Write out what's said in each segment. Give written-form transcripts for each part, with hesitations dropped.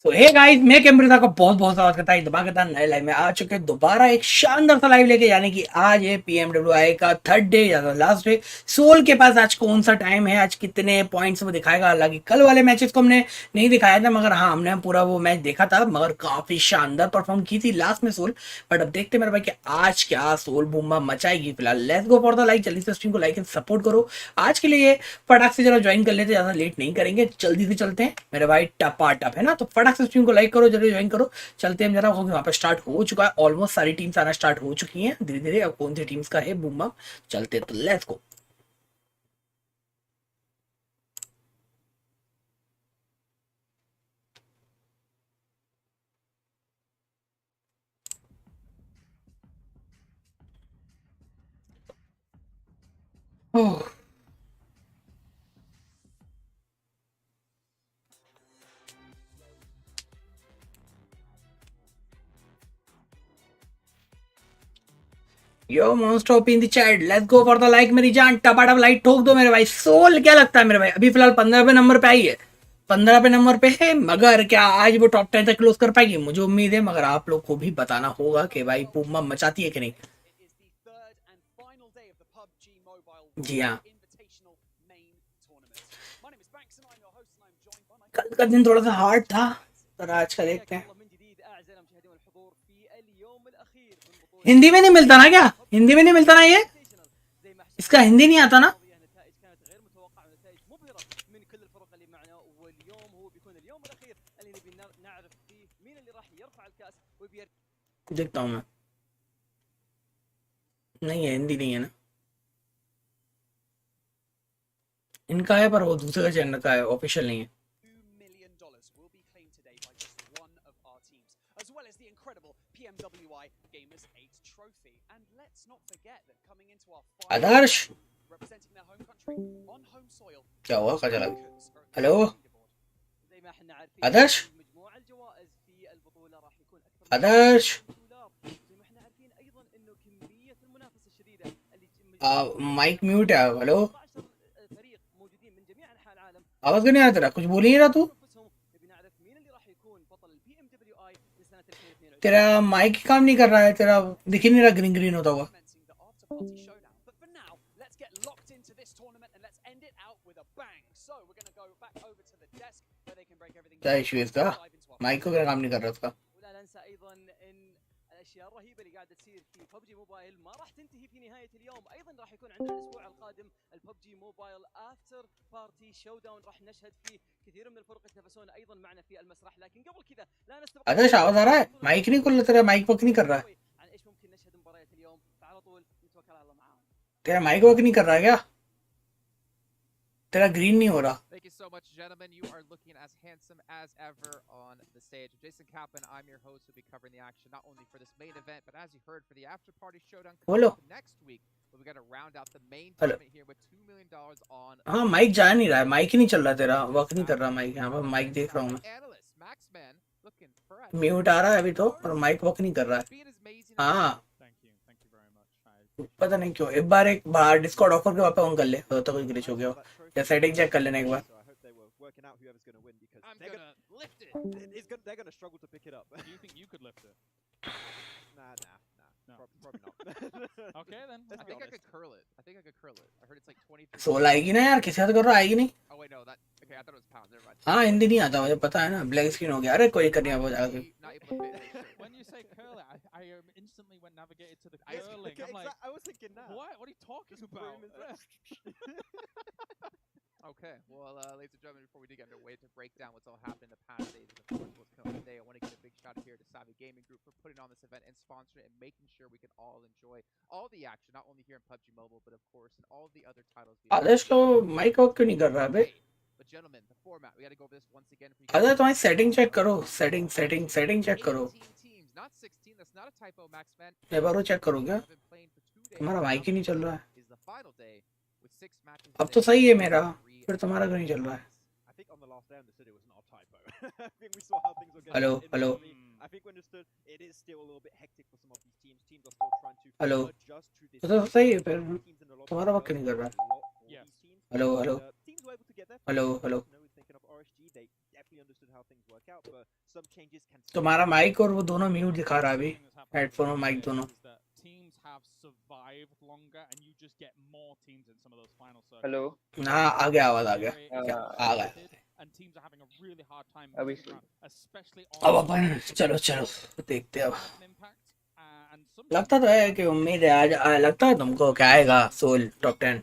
Hey guys, मैं camera का बहुत बहुत स्वागत करता हूं धमाकेदार नए लाइव में आ चुके हैं दोबारा एक शानदार सा लाइव लेके, यानी कि आज है पीएमडब्ल्यूआई का थर्ड डे या लास्ट डे। सोल के पास आज कौन सा टाइम है, आज कितने पॉइंट्स वो दिखाएगा। हालांकि कल वाले मैचेस को हमने नहीं दिखाया था, मगर हाँ हमने पूरा वो मैच देखा था, मगर काफी शानदार परफॉर्म की थी लास्ट में सोल। बट अब देखते मेरे भाई कि आज क्या सोल बूमा मचाएगी। फिलहाल let's go for the like, जल्दी से स्ट्रीम को लाइक एंड सपोर्ट करो। आज के लिए फटाक से जरा ज्वाइन कर लेते, ज्यादा लेट नहीं करेंगे, जल्दी से चलते हैं मेरे भाई। टपा टप है ना, तो फटाक से स्ट्रीम को लाइक करो, जल्दी ज्वाइन करो। चलते हैं जरा, वहां पे स्टार्ट हो चुका है, ऑलमोस्ट सारी टीम्स आना स्टार्ट हो चुकी हैं धीरे धीरे। अब कौन सी टीम्स का है बूम बम, चलते तो let's go. Yo most of in the chat, let's go for the like मेरी जान। टपाटप लाइक ठोक दो मेरे भाई। सोल क्या लगता है मेरे भाई, अभी फिलहाल 15वें नंबर पे आई है, 15वें नंबर पे है, मगर क्या आज वो टॉप 10 तक क्लोज कर पाएगी, मुझे उम्मीद है। मगर आप लोग को भी बताना होगा कि भाई पूमा मचाती है कि नहीं। जी हाँ, कल का दिन थोड़ा सा हार्ड था, पर आज का देखते हैं। हिंदी में नहीं मिलता ना क्या, हिंदी में नहीं मिलता ना ये, इसका हिंदी नहीं आता ना। देखता हूँ मैं, नहीं है, हिंदी नहीं है ना इनका है, पर वो दूसरे चैनल का है, ऑफिशियल नहीं है। आदर्श क्या हुआ, कहाँ चला गया? हेलो आदर्श, आदर्श माइक म्यूट है। हेलो, आवाज क्यों नहीं आ तेरा, कुछ बोल ही नहीं रहा तू। तेरा माइक काम नहीं कर रहा है, तेरा दिख ही नहीं रहा, ग्रीन ग्रीन होता हुआ। क्या इशू है इसका, माइक को क्या काम नहीं कर रहा उसका। الاشياء الرهيبه اللي قاعده تصير في ببجي موبايل ما راح تنتهي في نهايه اليوم. ايضا راح يكون عندنا الاسبوع القادم الببجي موبايل افتر بارتي شو داون، راح نشهد فيه كثير من الفرق يتنافسون ايضا معنا في المسرح. لكن قبل كذا لا نستبعد आदर्श आवाज आ रहा है, माइक नहीं खोल, तेरा माइक वर्क नहीं कर रहा है। عن ايش ممكن نشهد مباريات اليوم، فعلى طول نتوكل على الله معاهم। तेरा माइक वर्क नहीं कर रहा है क्या, तेरा ग्रीन नहीं हो रहा। Thank you so much, gentlemen. You are looking as handsome as ever on the stage. Jason Kaplan, I'm your host, who'll be covering the action not only for this main event, but as you heard, for the after party showdown next week. We're going to round out the main tournament here with $2 million on. हाँ, mic जा नहीं रहा है, mic ही नहीं चल रहा तेरा, work नहीं कर रहा माइक। यहाँ पर माइक देख रहा हूँ मैं। looking fresh. म्यूट आ रहा है अभी तो, और माइक वर्क नहीं कर रहा है। Being as amazing as हाँ Thank you very much. पता नहीं क्यों, एक बार बाहर डिस्कॉर्ड ऑफर के वापस ऑन कर ले, तो कोई ग्लिच हो गया हो, या सेटिंग चेक कर लेना एक बार। I'm gonna lift it. They're going to struggle to pick it up. Do you think you could lift it? Nah. No. Probably not. Okay then. I think I could curl it. I heard it's like 23. 16 आएगी ना यार, किसी कर रहा आएगी नहीं। Oh wait, no, that. Okay, I thought it was pounds. Never mind. हाँ हिंदी नहीं आता मुझे पता है ना, ब्लैक स्क्रीन हो गया। अरे कोई करनी है वो जाके। Not able to fit it. When you say curl it, I instantly went navigated to the I curling. I'm like, I was thinking that. what are you talking about? Okay, well, ladies and gentlemen, before we do get underway to break down what's all happened in the past days and of course what's coming today, I want to give a big shout out here to Savvy Gaming Group for putting on this event and sponsoring it and making sure we can all enjoy all the action, not only here in PUBG Mobile, but of course in all the other titles. आदर्श को mic work क्यों नहीं कर रहा है बे? But gentlemen, the format, we got to go over this once again. आदर्श तुम्हारी setting check करो, setting check करो। 18 teams, not 16. That's not a typo, Max Man. एक बार वो चेक करो क्या? I've been playing for 2 days. तुम्हारा माइक ही नहीं चल रहा है। Is the final day with 6 matches. अब तो सही है मेरा, फिर तुम्हारा क्यों नहीं चल रहा है? I think on the last day understood it was not a typo. I think we saw how things were going. Hello. I think we understood it is still a little bit hectic for some of these teams. Teams are still trying to Hello. adjust to this. तो सही है फिर, तुम्हारा वक्त नहीं कर रहा है। Yes. Hello Teams were able to get there. Hello No, we're thinking of RSG. They definitely understood how things work out, but some changes can. तुम्हारा माइक और वो दोनों म्यूट दिखा रहा है अभी, हेडफोन और माइक दोनों। Teams have survived longer and you just get more teams in some of those final circles. Hello हाँ आ गया, आवाज आ गया, आ गया। And teams are having a really hard time अभी moving around, especially अब on अपन चलो देखते हैं अब। impact and some लगता तो है कि उम्मीद है आज लगता है तुमको क्या आएगा सोल टॉप 10।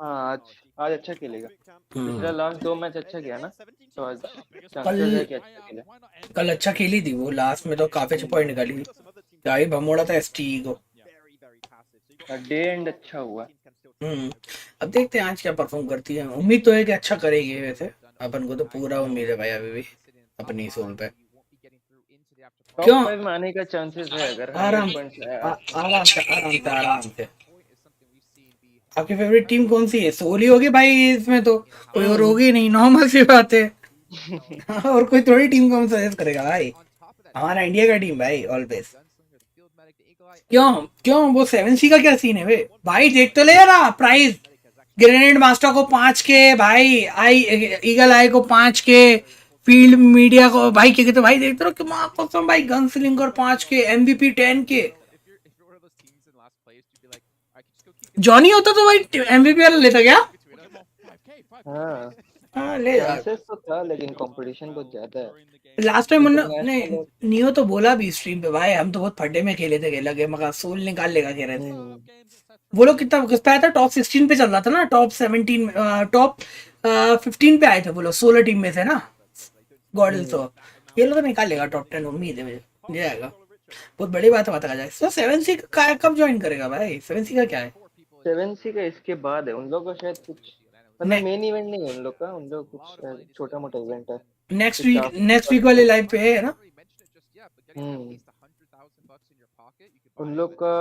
हाँ आज अच्छा खेलेगा। पिछला लास्ट 2 मैच अच्छा किया ना, तो आज कल- है कि अच्छा खेले। कल अच्छा खेली थी वो, लास्ट में तो काफी अच्छे पॉइंट निकाली थी। क्या ही भमोड़ा था एसटी को। डे एंड अच्छा हुआ। अब देखते हैं आज क्या परफॉर्म करती है। उम्मीद तो है कि अच्छा करेगी, वैसे अपन को तो पूरा उम्मीद है भाई अभी भी अपनी सोल पे। टॉप क्यों? 5 में आने का चांसेस है अगर आराम 100 पॉइंट्स है। आराम से। आपकी फेवरेट टीम कौन सी है? सोल ही होगी भाई, इसमें तो कोई और होगी नहीं, नॉर्मल सी बात है। और कोई थोड़ी टीम को हम सजेस्ट करेगा भाई, हमारा इंडिया का टीम भाई ऑलवेज। क्यों वो 7C का क्या सीन है बे भाई? देख तो ले ना प्राइस, ग्रेनेड मास्टर को 5 के भाई, ईगल आई को 5 के, फील्ड मीडिया को भाई क्या कहते भाई, देखते रहो कि मां कसम भाई, गन स्लिंगर 5 के, MVP 10 के। जॉनी होता तो भाई MVP वाला लेता क्या? हाँ ले जा। चांसेस तो था लेकिन कंपटीशन बहुत ज्यादा है। लास्ट टाइम नहीं नियो तो बोला भी स्ट्रीम पे भाई, हम तो बहुत फड्डे में खेले थे, लगे मगर सोल निकाल लेगा कह रहे थे। वो लोग कितना किस पे आया था? टॉप 16 पे चल रहा था ना, टॉप 17 टॉप 15 पे आए थे वो लोग, 16 टीम में थे ना गॉडल। तो ये लोग तो निकाल लेगा टॉप 10, उम्मीद है मुझे जाएगा। बहुत बड़ी बात है, पता जाए। तो 7C का कब ज्वाइन करेगा भाई? 7C का क्या है? 7C का इसके बाद है, उन लोगों का शायद कुछ मतलब मेन इवेंट नहीं है उन लोग का, उन लोग कुछ छोटा मोटा इवेंट है नेक्स्ट वीक वाले लाइव पे है ना। उन लोग का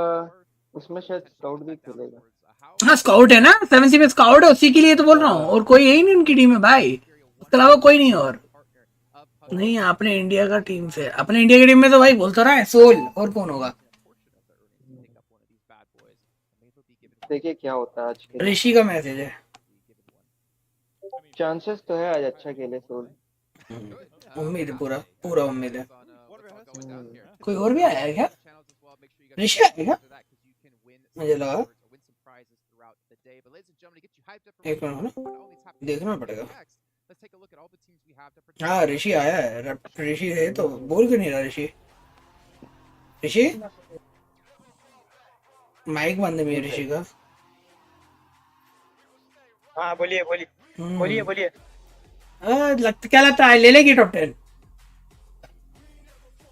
उसमें शायद स्काउट भी खेलेगा। हाँ स्काउट है ना, 7C में स्काउट है, उसी के लिए तो बोल रहा हूँ। और कोई है ही नहीं उनकी टीम में भाई, उसके अलावा कोई नहीं। और नहीं अपने इंडिया का टीम से, अपने इंडिया की टीम में तो भाई बोलता रहा है सोल, और कौन होगा? देखिए क्या होता है आज के। ऋषि का मैसेज है, चांसेस तो है आज अच्छा खेले सोल। उम्मीद है, पूरा उम्मीद है। कोई और भी आया है क्या? ऋषि आया क्या? मुझे लगा एक मिनट ना, देखना पड़ेगा। हाँ ऋषि आया है, ऋषि है तो बोल क्यों नहीं रहा ऋषि माइक बंद है ऋषि का। हाँ बोलिए क्या लगता है ले लेगी टॉप 10?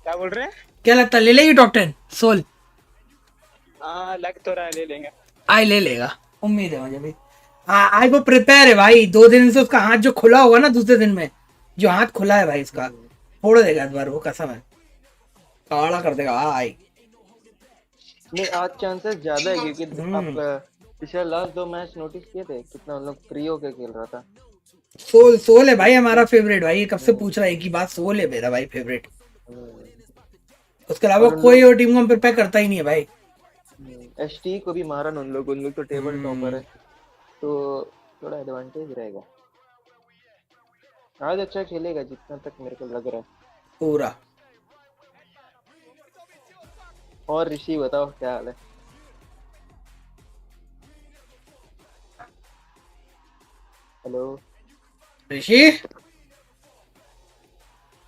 क्या बोल रहे हैं? क्या लगता है ले लेगी टॉप 10 सोल? हाँ लग तो रहा है ले लेंगे। ले लेगा, उम्मीद है मुझे भी। हाँ आज वो प्रिपेयर है भाई, 2 दिन से उसका हाथ जो खुला होगा ना, दूसरे दिन में जो हाथ खुला है भाई इसका, फोड़ देगा इस बार, वो कसम है, काला कर देगा। आई नहीं आज चांसेस ज्यादा है क्योंकि आप पिछले लास्ट 2 मैच नोटिस किए थे कितना हम लोग फ्री होके खेल रहा था। सोल सोल है भाई हमारा फेवरेट भाई, ये कब से पूछ रहा है कि बात, सोल है मेरा भाई फेवरेट। उसके अलावा और उन कोई लोग और टीम को हम प्रिपेयर करता ही नहीं है भाई। एसटी को भी मारा ना उन लोग तो टेबल टॉपर है, तो थोड़ा एडवांटेज रहेगा। आज अच्छा खेलेगा जितना तक मेरे को लग रहा है। पूरा। और ऋषि बताओ क्या हाल है? हेलो ऋषि।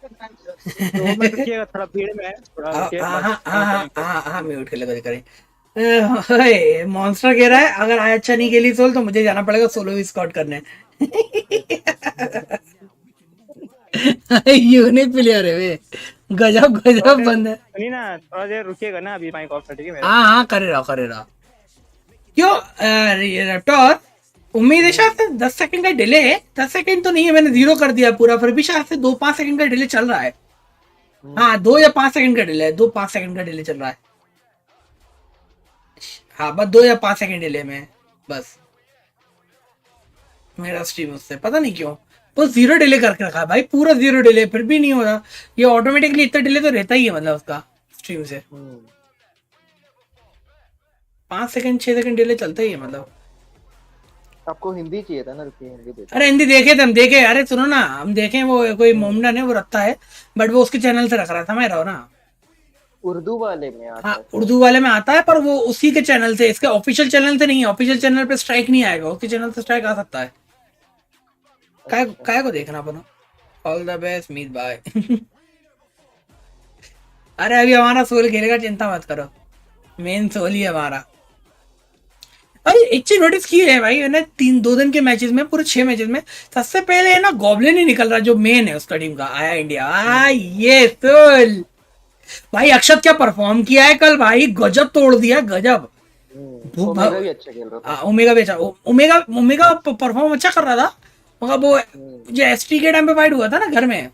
2 मिनट रुकिएगा, थोड़ा भीड़ में है, थोड़ा रुकिए हाँ बस। हाँ हाँ हाँ हाँ हाँ म्यूट कर ले करें। मॉन्स्टर कह रहा है अगर आज अच्छा नहीं खेली सोल तो मुझे जाना पड़ेगा सोलो स्कॉट करने। यूनिक प्लेयर है वे, गजब गजब बंदा है। सुनिए ना, थोड़ा देर रुकिएगा ना, अभी माइक ऑफ है, ठीक है मेरा। हाँ हाँ करे रहा। क्यों रेप्टोर, उम्मीद है शायद से 10 सेकंड का डिले है। 10 सेकंड तो नहीं है, मैंने 0 कर दिया पूरा, फिर भी शायद से 2-5 सेकंड का डिले चल रहा है। हाँ 2 या 5 सेकंड का डिले है, 2-5 सेकंड का डिले चल रहा है। हाँ बस 2 या 5 सेकंड डिले में बस मेरा स्ट्रीम, उससे पता नहीं क्यों वो 0 डिले करके रखा है भाई, पूरा 0 डिले, फिर भी नहीं हो रहा। ये ऑटोमेटिकली इतना डिले तो रहता ही है मतलब उसका स्ट्रीम से। 5 सेकंड 6 सेकंड डिले चलता ही है मतलब। आपको हिंदी चाहिए था ना, रुकिए हिंदी देता अरे हिंदी देखे थे हम, देखे, अरे सुनो ना, हम देखे वो कोई मोमडन है वो रखता है, बट वो उसके चैनल से रख रहा था, मैं रहा ना। उर्दू वाले में आता हाँ है उर्दू वाले में आता है, पर वो उसी के चैनल से, इसके ऑफिशियल चैनल से नहीं है। ऑफिशियल चैनल पे स्ट्राइक नहीं आएगा, उसके चैनल से स्ट्राइक आ सकता है। काय को देखना अपना। All the best Meet bye. अरे अभी हमारा सोल खेलेगा, चिंता मत करो, मेन सोल ही है हमारा। अरे एक चीज नोटिस की है भाई मैंने, 2 दिन के मैचेस में, पूरे 6 मैचेस में सबसे पहले है ना गॉब्लिन ही निकल रहा, जो मेन है उसका टीम का, आया इंडिया। ये सोल भाई, अक्षत क्या परफॉर्म किया है कल भाई, गजब तोड़ दिया गजब। ओमेगा भी अच्छा खेल रहा था। ओमेगा भी अच्छा, ओमेगा ओमेगा परफॉर्म अच्छा कर रहा था, मगर वो जो एसटी के टाइम पे फाइट हुआ था ना घर में,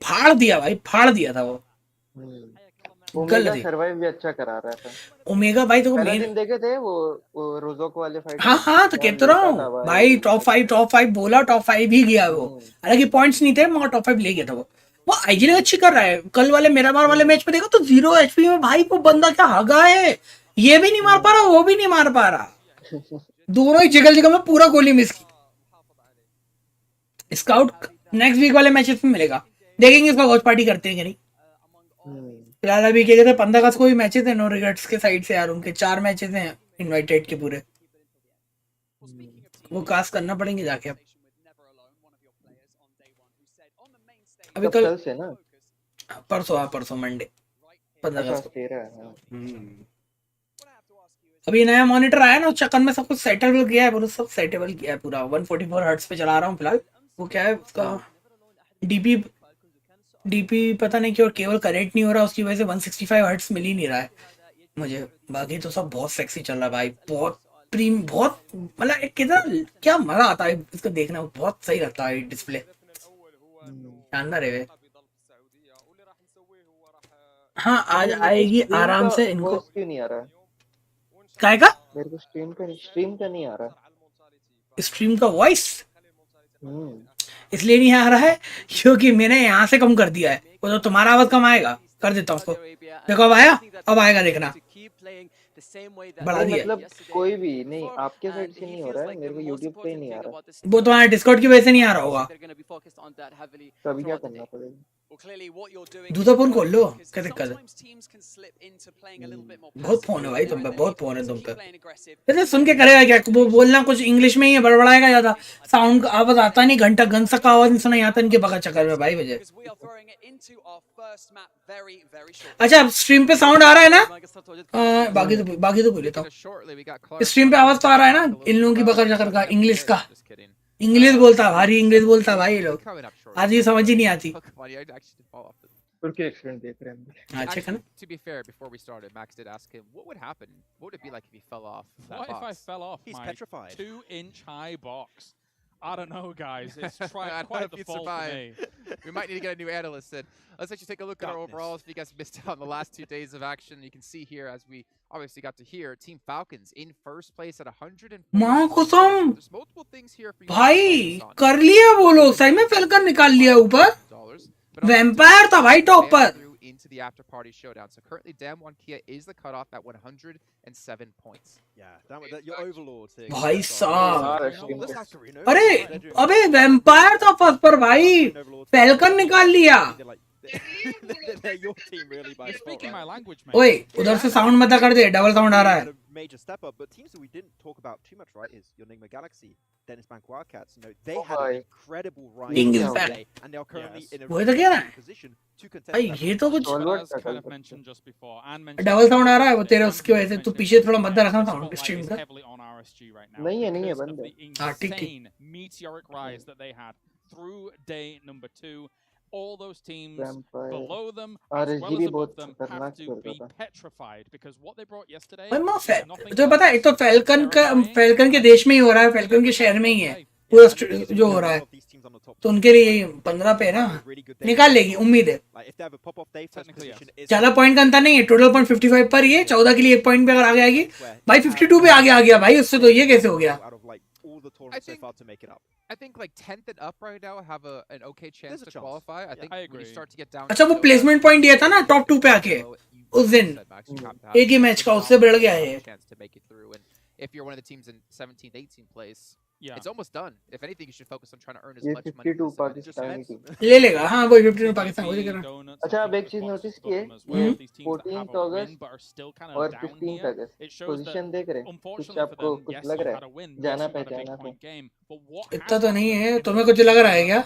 फाड़ दिया भाई, फाड़ दिया था वो। ओमेगा सर्वाइव भी अच्छा करा रहा था। ओमेगा भाई तो पहले दिन देखे थे वो रोजोक वाले फाइट। हाँ हाँ तो कहते रहा हूँ भाई, टॉप 5 बोला, टॉप 5 ही गया वो। हालांकि पॉइंट्स नहीं थे मगर टॉप 5 ले गया था वो आईजी अच्छी कर रहा है। कल वाले मेरा बार वाले मैच में देखो तो 0 एचपी में भाई वो बंदा क्या हगा है, ये भी नहीं मार पा रहा, वो भी नहीं मार पा रहा, दोनों ही जगह जगह में पूरा गोली मिस की। स्काउट नेक्स्ट वीक वाले मैचेस में मिलेगा, देखेंगे इसका वॉच पार्टी करते हैं कि नहीं। फिलहाल अभी क्या कहते हैं 15 अगस्त को भी मैचेस है नो रिग्रेट्स के साइड से यार, उनके 4 मैचेस हैं इनवाइटेड के पूरे, वो कास्ट करना पड़ेंगे जाके अब। अभी कल से ना, परसों मंडे 15 अगस्त को। अभी नया मॉनिटर आया ना, उस चक्कर में सब कुछ सेटल किया है, पूरा सब सेटेबल किया है पूरा। 144 हर्ट्ज पे चला रहा हूँ फिलहाल। वो क्या है उसका डीपी पता नहीं क्यों केवल करेक्ट नहीं हो रहा, उसकी वजह से 165 हर्ट्ज मिल ही नहीं रहा है मुझे। बाकी तो सब बहुत सेक्सी चल रहा है भाई, बहुत प्रीम, बहुत मतलब कितना क्या मजा आता है इसको देखना, बहुत सही लगता है डिस्प्ले, शानदार है वे। हाँ आज आएगी आराम से। इनको क्यों नहीं आ रहा? काय का? मेरे को स्ट्रीम का नहीं आ रहा। स्ट्रीम का वॉइस इसलिए नहीं आ रहा है क्योंकि मैंने यहाँ से कम कर दिया है, वो तो तुम्हारा आवाज कम आएगा, कर देता हूँ उसको। देखो अब आया, अब आएगा देखना, बढ़ा दिया। मतलब कोई भी नहीं, आपके साइड से नहीं हो रहा है, मेरे को यूट्यूब पे ही नहीं आ रहा। वो तुम्हारे डिस्कॉर्ड की वजह से नहीं आ रहा होगा, तो अभी क्या करना पड़ेगा? दूसरा फोन खोल लो, क्या दिक्कत है? बहुत फोन है भाई तुम पे, बहुत फोन है तुम पे। वैसे सुन के करेगा क्या, वो बोलना कुछ इंग्लिश में ही है, बड़बड़ाएगा ज्यादा, साउंड का आवाज आता नहीं, घंटा घंसा का आवाज नहीं सुना आता इनके बगल चक्कर में भाई वजह। अच्छा अब स्ट्रीम पे साउंड आ रहा है ना? बाकी तो बोले तो स्ट्रीम पे आवाज तो आ रहा है ना इन लोगों की बकर चक्कर का, इंग्लिश का, इंग्लिश बोलता भारी इंग्लिश बोलता भाई लोग, आज ये समझ ही नहीं आती। तुर्की एक्सीडेंट देख रहे हैं। अच्छा है ना? To be fair, before we started, Max did ask him what would happen. What would it be like if he fell off that What if I box? fell off He's my petrified. 2-inch high box? I don't know, guys. It's I tried don't know quite if the you'd fault for survive. me. We might need to get a new analyst in. Let's actually take a look at our Darkness. overalls. If you guys missed out on the last 2 days of action, you can see here, as we obviously got to hear, Team Falcons in first place at 100. माँ कसम There's multiple things here for you to भाई focus on. कर लिया वो लोग सही में falcon निकाल लिया ऊपर But also वैम्पायर था भाई टॉप पर through into the after party showdown. So currently Dam1 Kia is the cutoff at 107 points. Yeah, that your overlords here. भाई साहब Let's have Karino. अरे They're doing अबे वैम्पायर था फर्स्ट पर भाई फैल्कन निकाल लिया They're like, they're your team really by You're default, speaking right? my language, mate. ओए उधर से साउंड मत कर दे डबल साउंड आ रहा Had है a major step up, but teams that we didn't talk about too much, right, is your Nigma Galaxy, Dennis Bank Wildcats. You know, they Oh had an my. incredible rise King is yesterday, back. and they are currently Yes. in a वही तो कह रहा है position to contest भाई that. ये तो कुछ Solver As था kind कल of mentioned just before, and double sound आ रहा है वो तेरे उसकी वजह से तू पीछे थोड़ा मत रखना था स्ट्रीम का heavily on RSG right now नहीं है because बंद of है the हाँ ठीक ठीक insane meteoric rise that they had through day number 2. All those teams vampire below them as RSG well भी as above बहुत them have खतरनाक to खेल be रहा था petrified because what they brought yesterday भाई माँ is nothing तुझे but पता है एक तो फैल्कन का terrifying फैल्कन के देश में ही हो रहा है फैल्कन के शहर में ही है पूरा जो हो रहा है तो उनके लिए 15 पे है ना निकाल लेगी उम्मीद है Like if they have a pop-off day, first Technically, yes. position is ज्यादा पॉइंट का अंतर नहीं है टोटल पॉइंट 55 पर ही है 14 के लिए एक पॉइंट पे अगर आगे आएगी भाई 52 पे आगे आ गया भाई उससे तो ये कैसे हो गया out of like all the tournaments so think- far to make it up. I think like 10th and up right now have an okay chance There's a to chance. qualify. I think I when you agree. start to get down अच्छा वो placement point दिया था ना top 2 पे आके उस दिन एक ही मैच का उससे बढ़ गया है chance to make it through. And if you're one of the teams in 17th, 18th place, yeah. it's almost done. If anything, you should focus on trying to earn as ये much money. 52 as possible. Pakistani team ले लेगा हाँ वही 52 पाकिस्तान वही कह रहा हूँ अच्छा अब एक चीज नोटिस किए ये 14 अगस्त और 15 अगस्त पोजीशन देख रहे कुछ आपको कुछ लग रहा है जाना पहचाना तो इतना तो नहीं है तुम्हें कुछ लग रहा है क्या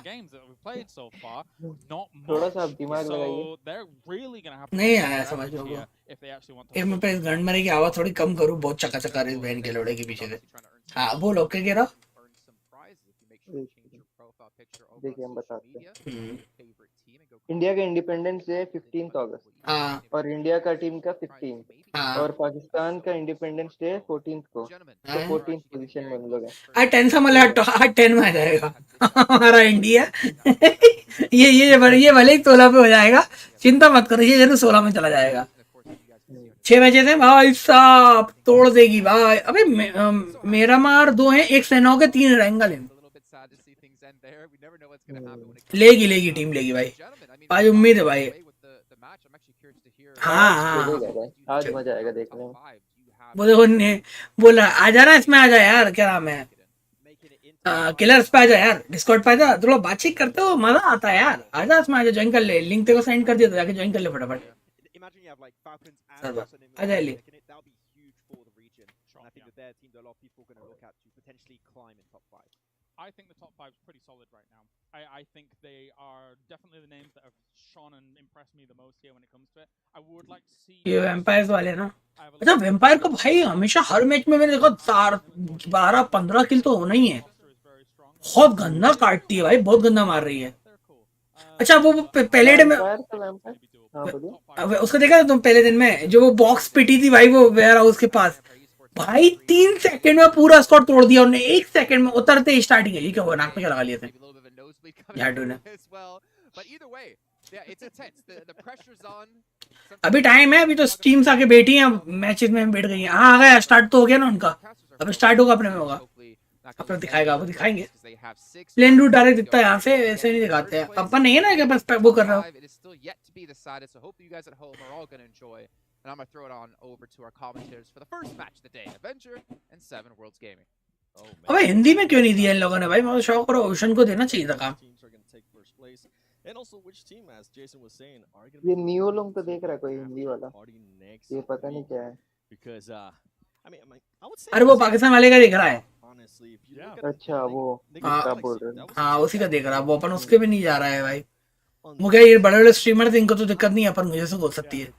थोड़ा सा आप दिमाग लगाइए नहीं आया समझ में वो एक मैं पे इस गंडमरे की आवाज थोड़ी कम करूँ बहुत चका चका रही बहन के लोड़े के पीछे से हाँ बोलो क्या कह रहा देखिए हम बताते हैं इंडिया का इंडिपेंडेंस डे 15 अगस्त हाँ और इंडिया का टीम का 15 हाँ और पाकिस्तान का इंडिपेंडेंस डे 14 को तो 14 पोजीशन में हम लोग हैं आज 10 से मतलब आज 10 में आ जाएगा हमारा इंडिया ये भले ही 16 पे हो जाएगा चिंता मत करो ये जरूर 16 में चला जाएगा 6 मैचेस हैं भाई साहब तोड़ देगी भाई अबे मेरा मार 2 हैं एक सेना के 3 रहेंगे लेगी टीम लेगी भाई आज उम्मीद है भाई हाँ हाँ चलेगा भाई आज मजा आएगा देखने में वो देखो ने बोला आ जा ना इसमें आ जा यार क्या नाम है किलर्स पे आ जा यार डिस्कॉर्ड पे आ जा तो लोग बातचीत करते हो मजा आता है यार आ जा इसमें आ जा ज्वाइन कर ले लिंक तेरे को सेंड कर दिया तो जाके ज्वाइन कर ले फटाफट Imagine you have like Falcons and Sarva. also Nigma Ajay Ali. taking it. That'll be huge for the region. And I think that their team, that a lot of people are going to look at to potentially climb in top 5. I think the top 5 is pretty solid right now. I think they are definitely the names that have shone and impressed me the most here when it comes to it. I would like to see ये vampires वाले ना अच्छा vampire को भाई हमेशा हर match में मैंने देखा 12-15 किल तो होना ही है बहुत गंदा काटती है भाई बहुत गंदा मार रही है अच्छा वो पहले डे में हाँ बोलिए उसको देखा तुम पहले दिन में जो वो बॉक्स पिटी थी भाई वो वेयर हाउस के पास भाई 3 सेकंड में पूरा स्कोर तोड़ दिया उन्होंने 1 सेकंड में उतरते ही स्टार्टिंग है ये क्या हुआ नाक पे क्या लगा लिए थे यार डूने अभी टाइम है अभी तो टीम्स आके बैठी हैं मैचेस में बैठ गई हैं हाँ आ गया स्टार्ट तो हो गया ना उनका अब स्टार्ट होगा अपने में होगा अपना दिखाएगा वो दिखाएंगे प्लेन रूट डायरेक्ट दिखता है यहाँ से ऐसे नहीं दिखाते हैं अपन नहीं है ना कि बस वो कर रहा हूँ And I'm going to throw it on over to our commentators for the first match of the day, Avenger and 7 Worlds Gaming. अबे हिंदी में क्यों नहीं दिया इन लोगों ने भाई मैं शौक करो ओशन को देना चाहिए था काम ये नियो लोग तो देख रहा है कोई हिंदी वाला ये पता नहीं क्या है अरे वो पाकिस्तान वाले का देख रहा है अच्छा वो क्या बोल रहे हैं हाँ उसी का देख रहा है वो अपन उसके भी नहीं जा रहा है भाई वो क्या ये बड़े बड़े स्ट्रीमर थे इनको तो दिक्कत नहीं है अपन मुझे से बोल सकती है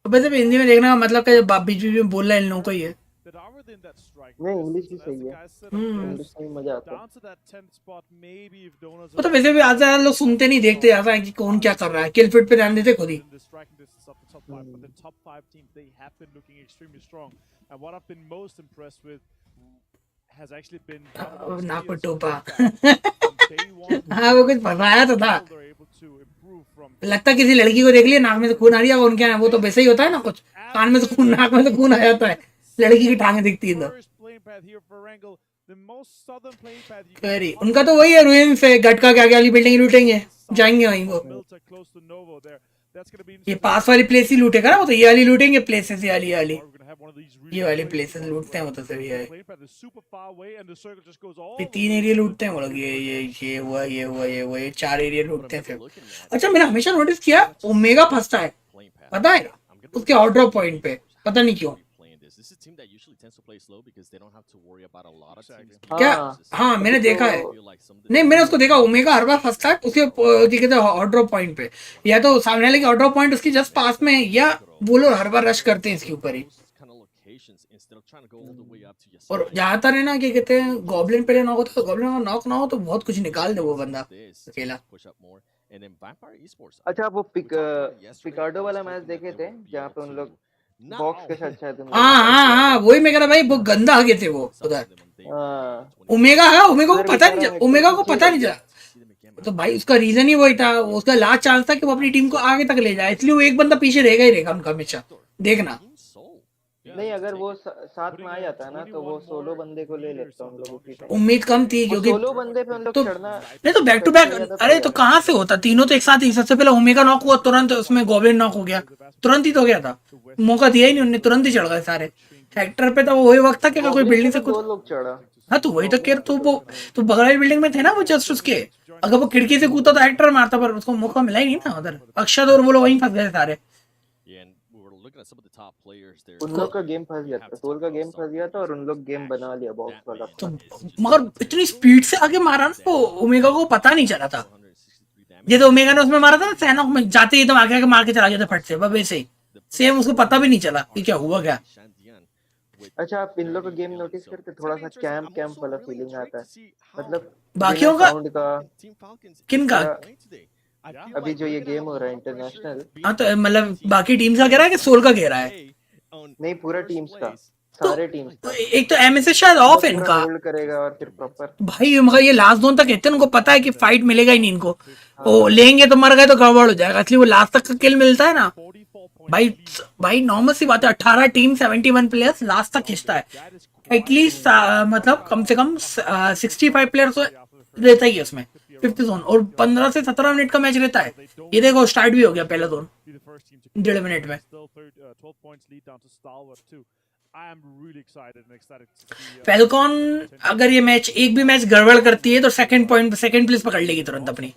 वैसे भी हिंदी में देखने का मतलब क्या जब बीच बीच में बोल रहा है इन लोगों को ही है नहीं इंग्लिश भी सही है, इंग्लिश में मजा आता है। वो तो वैसे भी आज ज्यादा लोग सुनते नहीं देखते ज्यादा है कि कौन क्या कर रहा है, किल फिट पे ध्यान देते खुद ही। नाक पे टोपा हाँ वो कुछ फंसाया तो था, लगता किसी लड़की को देख लिया नाक में से खून आ रही है, उनके वो तो वैसे ही होता है ना, कुछ कान में से खून, नाक में से खून आ जाता है, लड़की की टांगे दिखती है तो। उनका तो वही है रूइन से गटका क्या क्या वाली बिल्डिंग लूटेंगे, जाएंगे वहीं वो। ये पास वाली प्लेस ही लूटेगा ना वो, तो ये वाली लूटेंगे प्लेसेस, ये वाली प्लेसेस लूटते हैं वो तो सभी है। ये 3 एरिया लूटते हैं वो लोग, ये हुआ ये हुआ ये हुआ, ये 4 एरिया लूटते हैं फिर। अच्छा मैंने हमेशा नोटिस किया ओमेगा फंसता है, पता है उसके आउट ड्रॉप पॉइंट पे, पता नहीं क्यों। क्या हाँ मैंने देखा है, नहीं मैंने उसको देखा ओमेगा हर बार फंसता है उसके कहते हैं हॉट ड्रॉप पॉइंट पे, या तो सामने वाले के हॉट ड्रॉप पॉइंट उसके जस्ट पास में है, या वो लोग हर बार रश करते हैं इसके ऊपर ही। और ज्यादातर है ना क्या कहते हैं गॉब्लिन पहले नॉक होता है, गॉब्लिन नॉक ना हो तो बहुत कुछ निकाल दे वो बंदा अकेला। अच्छा वो पिकार्डो वाला मैच देखे थे जहाँ पे उन लोग बॉक्स के साथ शायद। हाँ वही मैं कह रहा भाई वो गंदा आगे थे वो उधर। ओमेगा है, ओमेगा को पता नहीं, ओमेगा को पता नहीं चला तो भाई उसका रीजन ही वही था, उसका लास्ट चांस था कि वो अपनी टीम को आगे तक ले जाए, इसलिए वो एक बंदा पीछे रहेगा ही रहेगा उनका हमेशा, देखना। नहीं अगर वो साथ में आ जाता है ना तो वो सोलो बंदे को ले लेता उन लोगों की। उम्मीद कम थी क्योंकि सोलो बंदे पे उन लोग चढ़ना नहीं तो बैक टू बैक, अरे तो कहाँ से होता, तीनों तो एक साथ ही। सबसे पहले ओमेगा नॉक हुआ तुरंत उसमें गॉब्लिन नॉक हो गया, तुरंत ही तो गया था, मौका दिया ही नहीं उन्होंने, तुरंत ही चढ़ गए सारे। हेक्टर पे तो वही वक्त था कि कोई बिल्डिंग से कुछ लोग चढ़ा। हाँ तो वही तो केयर, तो वो तो बगल वाली बिल्डिंग में थे ना वो जस्ट उसके, अगर वो खिड़की से कूदा तो हेक्टर मारता, पर उसको मौका मिला ही नहीं ना उधर। अक्षत और वो लोग वहीं फंस गए सारे। उन लोग का गेम फंस गया था, सोल का गेम फंस गया था और उन लोग गेम बना लिया बॉक्स वाला। तो मगर इतनी स्पीड से आगे मारा ना वो, ओमेगा को पता नहीं चला था। ये तो ओमेगा ने उसमें मारा था ना सैनॉक में, जाते ही तो आगे आगे मार के चला गया था फट से, वैसे ही सेम उसको पता भी नहीं चला कि क्या हुआ क्या। अच्छा आप इन लोग का गेम नोटिस करके थोड़ा सा कैंप वाला फीलिंग आता है, मतलब बाकियों का किन का अभी जो ये गेम हो रहा है इंटरनेशनल। हाँ तो मतलब बाकी टीम्स का कह रहा है कि सोल का कह रहा है? नहीं पूरा टीम्स का, सारे टीम्स का। एक तो एमएसए शायद ऑफ है इनका, होल्ड करेगा और फिर प्रॉपर भाई मगर ये लास्ट जोन तक कहते हैं, उनको पता है कि फाइट मिलेगा ही नहीं इनको, वो लेंगे तो मर गए तो गड़बड़ हो जाएगा, इसलिए वो लास्ट तक का किल मिलता है ना भाई नॉर्मल सी बात है। 18 टीम 71 प्लेयर्स लास्ट तक खींचता है एटलीस्ट, मतलब कम से कम 65 प्लेयर्स रहता ही है उसमें 50 जोन, और 15 से 17 मिनट का मैच रहता है। ये देखो स्टार्ट भी हो गया पहला जोन 1.5 मिनट में। फैल्कॉन अगर ये मैच एक भी मैच गड़बड़ करती है तो सेकंड प्लेस पकड़ लेगी तुरंत अपनी,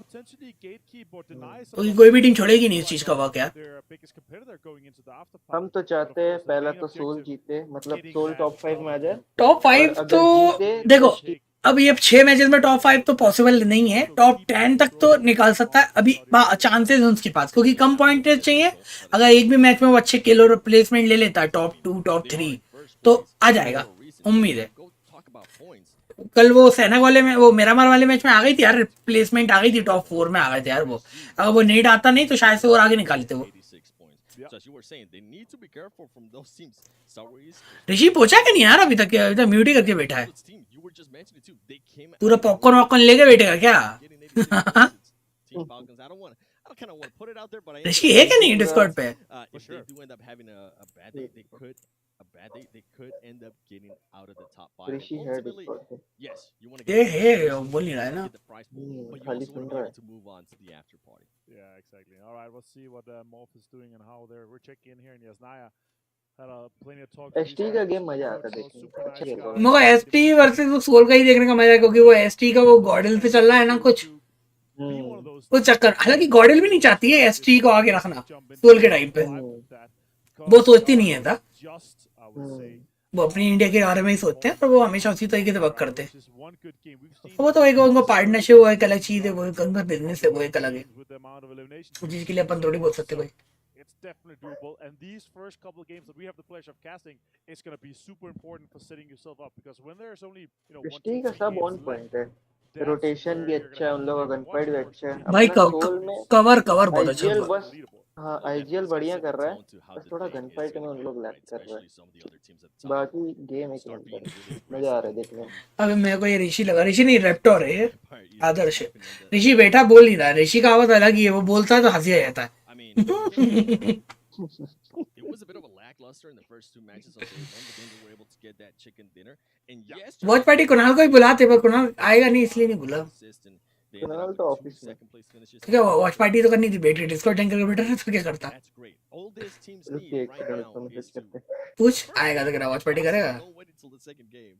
कोई भी टीम छोड़ेगी नहीं इस चीज का वाक़ यार। हम तो चाहते हैं पहला तो सोल जीते, मतलब सोल टॉप 5 में आ जाए। टॉप 5 तो देखो अब ये 6 मैचेस में टॉप 5 तो पॉसिबल नहीं है, टॉप 10 तक तो निकाल सकता है अभी, चांसेस है उसके पास क्योंकि कम पॉइंट चाहिए। अगर एक भी मैच में वो अच्छे किल और प्लेसमेंट ले लेता है टॉप 2 टॉप 3 तो आ जाएगा, उम्मीद है। कल वो सैनक वाले में, वो मिरामार वाले मैच में आ गई थी यार, प्लेसमेंट आ गई थी, टॉप 4 में आ गए थे यार वो। अगर वो नेट आता नहीं तो शायद से और आगे निकालते वो। ऋषि पहुंचा कि नहीं यार अभी तक, म्यूट ही करके बैठा है, पूरा पॉपकॉर्न वॉपकॉर्न लेके बैठेगा क्या? ऋषि है क्या नहीं डिस्कॉर्ड पे? ऋषि है डिस्कॉर्ड पे, ये है बोल नहीं रहा है ना, खाली सुन रहा है। Yeah, exactly. All right, we'll see what Morph is doing and how we're checking in here in Yasnaya. Had plenty of talk. ST का गेम मजा आता है देखने में, अच्छा खेल रहा है। मगर एसटी वर्सेस वो सोल का ही देखने का मजा है क्योंकि वो एसटी का वो गॉडल पे चल रहा है ना कुछ चक्कर। हालांकि गॉडल भी नहीं चाहती है एसटी को आगे रखना सोल के टाइम पे, वो सोचती नहीं है था, वो अपनी इंडिया के बारे में ही सोचते हैं और वो हमेशा उसी तरीके से वर्क करते हैं। वो तो एक उनको पार्टनरशिप वो एक अलग चीज है, वो एक बिजनेस है, वो एक अलग है, जिसके लिए अपन थोड़ी बोल सकते भाई। it's definitely doable. And these first couple of games that we have the pleasure of casting, it's going to be super important for setting yourself up, because when there's only, you know, 1 Christie 2 का 3 सब games on left, point है, that's rotation where भी you're going अच्छा to है, have उन to लोगों का play gun much fight भी more अच्छा है, भाई अपना सोल में कवर बहुत अच्छा आईजीएल हुआ। बस हाँ आईजीएल बढ़िया कर रहा है, बस थोड़ा गन फाइट में उन लोग लैग कर रहे हैं, बाकी गेम एक नंबर है, मजा आ रहा है देखने में। अबे मेरे को ये ऋषि लगा, ऋषि नहीं रेप्टोर है ये, आदर्श है। ऋषि बैठा बोल नहीं रहा, ऋषि का आवाज अलग ही है, वो बोलता है तो हंसी आ जाता है। It was a bit of a lackluster in the first 2 matches of day 1, but then they were able to get that chicken dinner. And yesterday, watch party Kunal को ही बुलाते, पर कुणाल आएगा नहीं इसलिए नहीं बुला। they ended कुणाल up तो with 2 ऑफिस में second place finishes. ठीक है, वॉच पार्टी तो करनी थी, बैटरी डिस्कॉर्ड टैंकर का बेटर है तो क्या करता। That's great. All this teams रुक need के एक right सेकंड now इसको मैसेज is to करते हैं। पूछ आएगा तो करा, वॉच पार्टी करेगा। don't wait until the second game.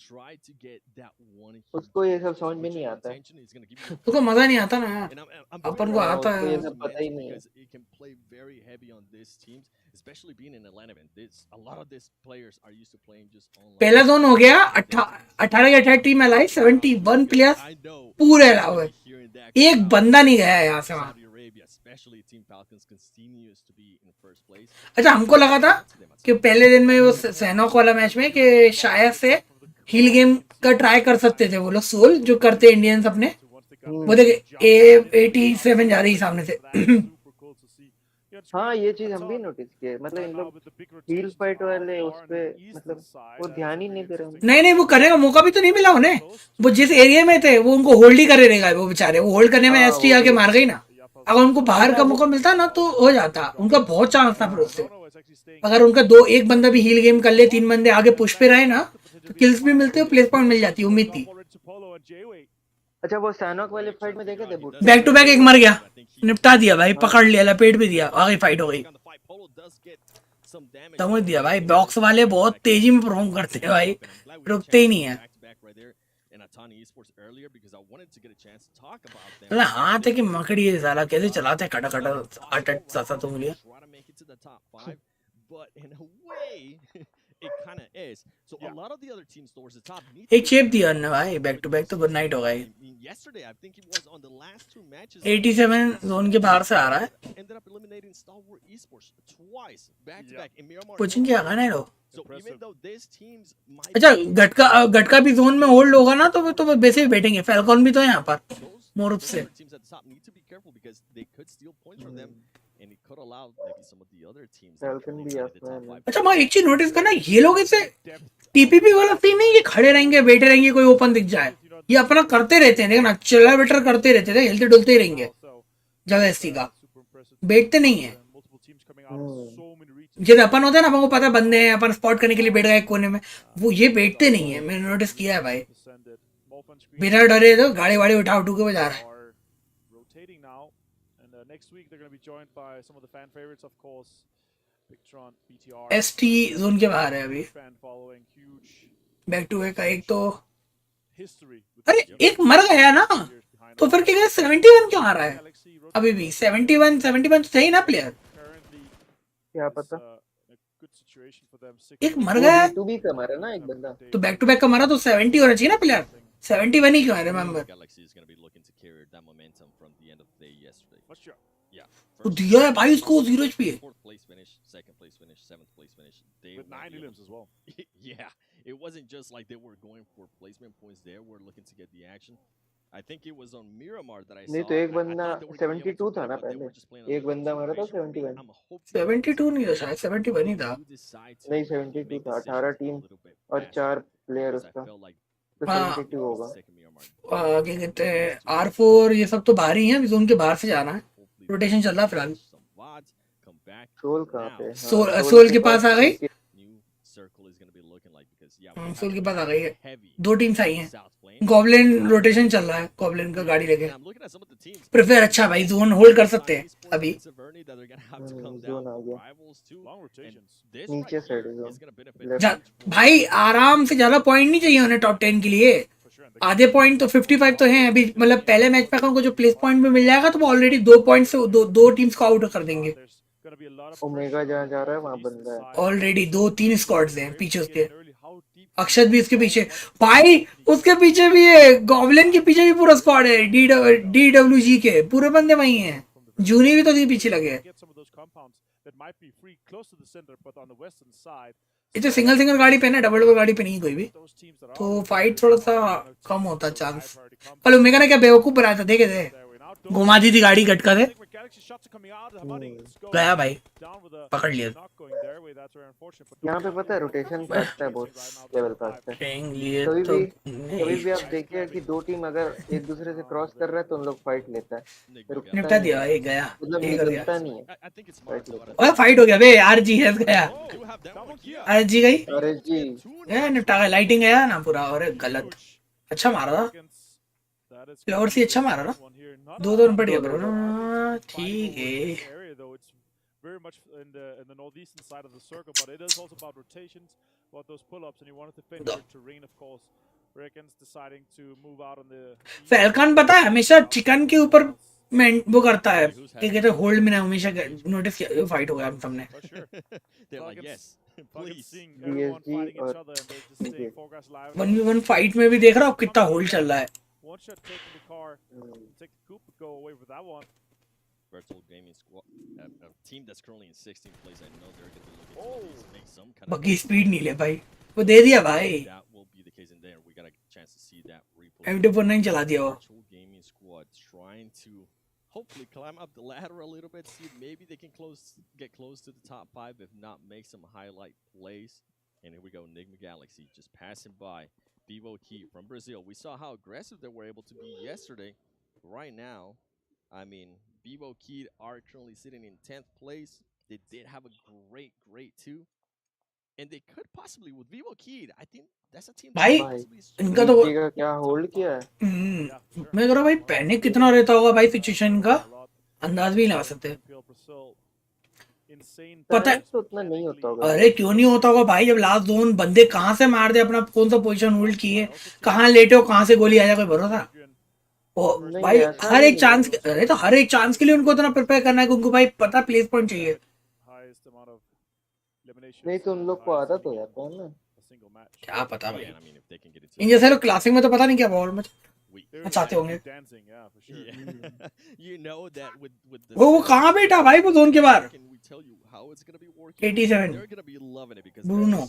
Try to get that one उसको ये सब समझ में नहीं आता है, attention is going to give you उसको मजा नहीं आता ना यार, and I'm अपन को हाँ आता उसको है। ये सब पता ही नहीं है। because it can play very heavy on these teams, especially being in Atlanta event. This a lot of these players are used to playing just online. पहला जोन हो गया, 18 या 18 team alive, 71 players I know पूरे allow है, hearing that एक बंदा नहीं गया है यहाँ से वहाँ। Saudi Arabia, especially Team Falcons, continues to be in first place. अच्छा हमको लगा था कि पहले दिन में वो सहनोक वाला मैच में कि शायद से हील गेम का ट्राई कर सकते थे वो लोग, सोल जो करते इंडियंस अपने, वो देखे A87 जा रही सामने से। हाँ ये चीज हम भी नोटिस किए, मतलब इन लोग हील फाइट वाले उस पे मतलब वो ध्यान ही नहीं दे रहे। नहीं वो करने का मौका भी तो नहीं मिला उन्हें, वो जिस एरिया में थे वो उनको होल्ड ही करे रहेगा, वो बेचारे वो होल्ड करने में एसटी आके मार गई ना, अगर उनको बाहर का मौका मिलता ना तो हो जाता, उनका बहुत चांस था फिर उससे। अगर उनका एक बंदा भी हील गेम कर ले, 3 बंदे आगे पुश पे रहे ना तो किल्स भी मिलते, प्लेस पॉइंट मिल जाती, उम्मीद थी। अच्छा वो सैनोक वाले फाइट में देखे थे, बैक टू बैक एक मर गया, निपटा दिया भाई, पकड़ लिया, लपेट भी दिया, आगे फाइट हो गई, समझ दिया भाई। बॉक्स वाले बहुत तेजी में परफॉर्म करते हैं भाई, रुकते ही नहीं है। अरे हाथ है कि मकड़ी है साला, कैसे चलाते हैं, खटा खटा 8-7 उंगलियां। It kind of is. So a lot of the other teams towards the top need एक शेप दिया ना भाई, बैक टू बैक तो गुड नाइट हो गई। Yesterday I think it was on the last 2 matches 87 zone के बाहर से आ रहा है, ended up eliminating Stalwart Esports twice back to back in Miramar. Coaching क्या खाना है लो। So even though these teams might अच्छा गटका भी जोन में होल्ड होगा ना तो वो वैसे भी बैठेंगे, फैल्कॉन भी तो है यहाँ पर मोरुप से। teams at the top need to be careful because they could steal points from them and it could allow maybe some of the other teams that Falcon are भी really the top आसमान में। 5. अच्छा मैं एक चीज notice करना, ये लोग इसे टीपीपी वाला सीन नहीं, ये खड़े रहेंगे बैठे रहेंगे, कोई ओपन दिख जाए, ये अपना करते रहते हैं, देखना चला बेटर करते रहते थे, हिलते डुलते ही रहेंगे जगह एसटी का, बैठते नहीं है। जैसे अपन होते हैं ना, अपन को पता बंदे हैं, अपन स्पॉट करने के लिए बैठ गए कोने में, वो ये बैठते नहीं है, मैंने नोटिस किया है भाई, बिना डरे तो गाड़ी वाड़ी उठा उठू के बजा रहा है। Next week they're going to be joined by some of the fan favorites, of course. Victron, BTR. ST zone के बाहर है अभी, Fan following, huge back to back का एक तो, history. अरे एक मर गया ना तो फिर क्या 71 क्यों आ रहा है अभी भी? 71 तो सही ना प्लेयर, क्या पता, एक मर गया तू भी कमा रहा ना एक बंदा, तो बैक टू बैक का मारा तो 70 होना चाहिए ना प्लेयर, 71 ही क्यों है? Remember Galaxy is going to be looking to carry that momentum from the end of the day yesterday. For sure. Yeah. वो दिया है भाई उसको 0 HP है। 4th place finish, 2nd place finish, 7th place finish. They With 9 elims as well. Yeah, it wasn't just like they were going for placement points there. We're looking to get the action. I think it was on Miramar that I saw. नहीं तो एक बंदा 72 था ना पहले, एक बंदा मारा था 71, 72 नहीं था शायद, 71 ही था। नहीं 72 था, 18 टीम और 4 प्लेयर उसका, तो 72 होगा। क्या कहते हैं R4 ये सब तो बाहर ही हैं, जोन के बाहर से जाना है, रोटेशन चल रहा है फिलहाल। सोल कहाँ पे? सोल के पास आ गई, सोल के पास आ गई है, 2 टीम्स आई हैं, गॉब्लिन रोटेशन चल रहा है, गॉब्लिन का गाड़ी लेके प्रेफर। अच्छा भाई जोन होल्ड कर सकते हैं अभी, जोन आ गया नीचे साइड जोन भाई आराम से, ज्यादा पॉइंट नहीं चाहिए उन्हें टॉप 10 के लिए, आधे पॉइंट तो 55 तो हैं अभी, मतलब पहले मैच पे उनको जो प्लेस पॉइंट में मिल जाएगा तो वो ऑलरेडी 2 पॉइंट से दो टीम्स को आउट कर देंगे। ओमेगा जहाँ जा रहा है वहाँ बंदा है ऑलरेडी 2-3 स्क्वाड्स हैं पीछे उसके, अक्षत भी उसके पीछे, भाई उसके पीछे भी है, गॉब्लिन के पीछे भी पूरा स्क्वाड है, DWG के पूरे बंदे वही हैं, जूनी भी तो पीछे लगे हैं। that might be free close to the center, but on the western side. ये तो सिंगल गाड़ी पे ना, डबल गाड़ी पे नहीं कोई भी, तो फाइट थोड़ा सा कम होता चांस। कल ओमेगा ने क्या बेवकूफ बनाया था, देखे थे, घुमा दी थी गाड़ी गटका से, गया भाई, पकड़ लिया। यहाँ पे पता है रोटेशन काटता है, बहुत लेवल काटता है। कभी भी आप देखिए कि दो टीम अगर एक दूसरे से क्रॉस कर रहा है तो उन लोग फाइट लेता है, निपटा दिया, एक गया, मतलब निकलता नहीं है, ओए फाइट हो गया बे, आरजीएस गया, आरजी गई, आरजी ये निपटा गया, लाइटिंग गया ना पूरा, और गलत, अच्छा मारा था, फ्लावर सी अच्छा मारा ना, दो बढ़ गया ब्रो ना, ठीक है। Very much in the northeastern side of the circle, but it is also about rotations, about those pull-ups, and you wanted to finish your terrain, of course. Reckons deciding to move out on the. Falcon पता है हमेशा chicken के ऊपर वो करता है, क्या कहते हैं, होल्ड में ना, हमेशा नोटिस किया, फाइट हो गया हम सबने। BSG और 1v1 फाइट में भी देख रहा हूँ कितना होल्ड चल रहा है। One shot taking the car, take the coup, go away with that one. Virtual gaming squad, a team that's currently in 16th place. I know they're going to be looking to make some kind of. Buggy speed नहीं ले भाई, वो दे दिया भाई। That will be the case in there. We got a chance to see that replay. MD49 चला दिया वो। Virtual gaming squad trying to hopefully climb up the ladder a little bit, see if maybe they can get close to the top 5, if not make some highlight plays. And here we go, Enigma Galaxy just passing by. Vivo Key from Brazil. We saw how aggressive they were able to be yesterday. Right now, I mean, Vivo Key are currently sitting in 10th place. They did have a great 2. And they could possibly, with Vivo Key, I think that's a team भाई इनका तो क्या hold किया है, मैं कह रहा भाई पैनिक कितना रहता होगा भाई, सिचुएशन का अंदाज भी नहीं लगा सकते। पता है तो उतना नहीं होता होगा, अरे क्यों नहीं होता होगा भाई, जब लास्ट जोन बंदे कहाँ से मार दे, अपना कौन सा पोजीशन होल्ड किए, कहाँ लेटे हो, कहाँ से गोली आ जाए, कोई भरोसा। ओ भाई हर एक चांस, अरे तो हर एक चांस के लिए उनको इतना प्रिपेयर करना है कि उनको भाई पता प्लेस पॉइंट चाहिए। नहीं तो उन लोग को आदत हो जाता है ना, क्या पता भाई, इन जैसे लोग क्लासिक में तो पता नहीं क्या बॉल में चाहते होंगे। वो कहाँ बैठा भाई, वो जोन के बाहर 87 ब्रूनो।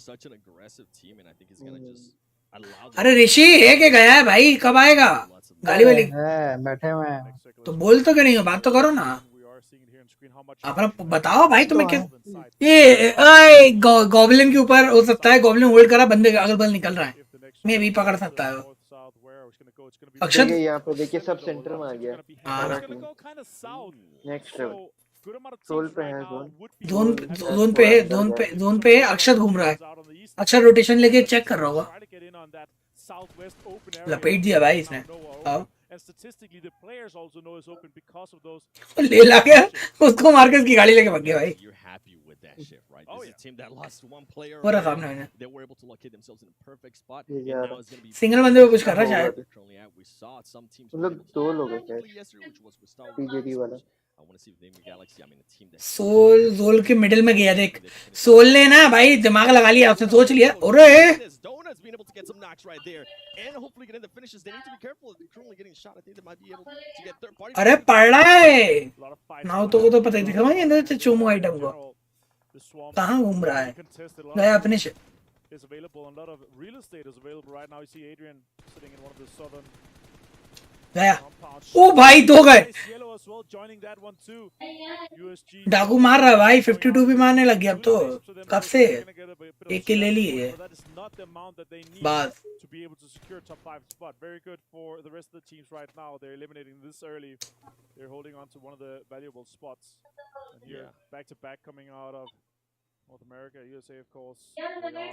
अरे ऋषि है क्या, गया है भाई, कब आएगा गाली वाली, बैठे हुए हैं तो बोल तो क्या नहीं हो, बात तो करो ना, अपना बताओ भाई तुम्हें क्या। ये गॉबलिन के ऊपर हो सकता है, गॉबलिन होल्ड करा, बंदे अगल बगल निकल रहा है, मैं भी पकड़ सकता है। अक्षत यहाँ पे देखिए सब सेंटर में आ गया, नेक्स्ट सोल पे है, जोन पे है, अक्षत घूम रहा है, अच्छा रोटेशन लेके चेक कर रहा होगा, लपेट दिया भाई इसने। ले ला गया उसको, मार के उसकी गाड़ी लेके भाग गया भाई। पूरा सामने है, सिंगल बंदे को कुछ कर रहा है शायद, मतलब 2 लोग हैं पीजेडी वाला। सोल के मिडिल में गया, देख सोल ने ना भाई दिमाग लगा लिया, उसने सोच लिया, अरे अरे पड़ रहा है नाउ तो पता ही दिखा भाई, अंदर चोमो आइटम को कहाँ घूम रहा है, गया अपने गया। ओ भाई 2 गए, डाकू मार रहा है भाई, 52 भी मारने लग गया अब तो, कब से एक के ले लिए बस।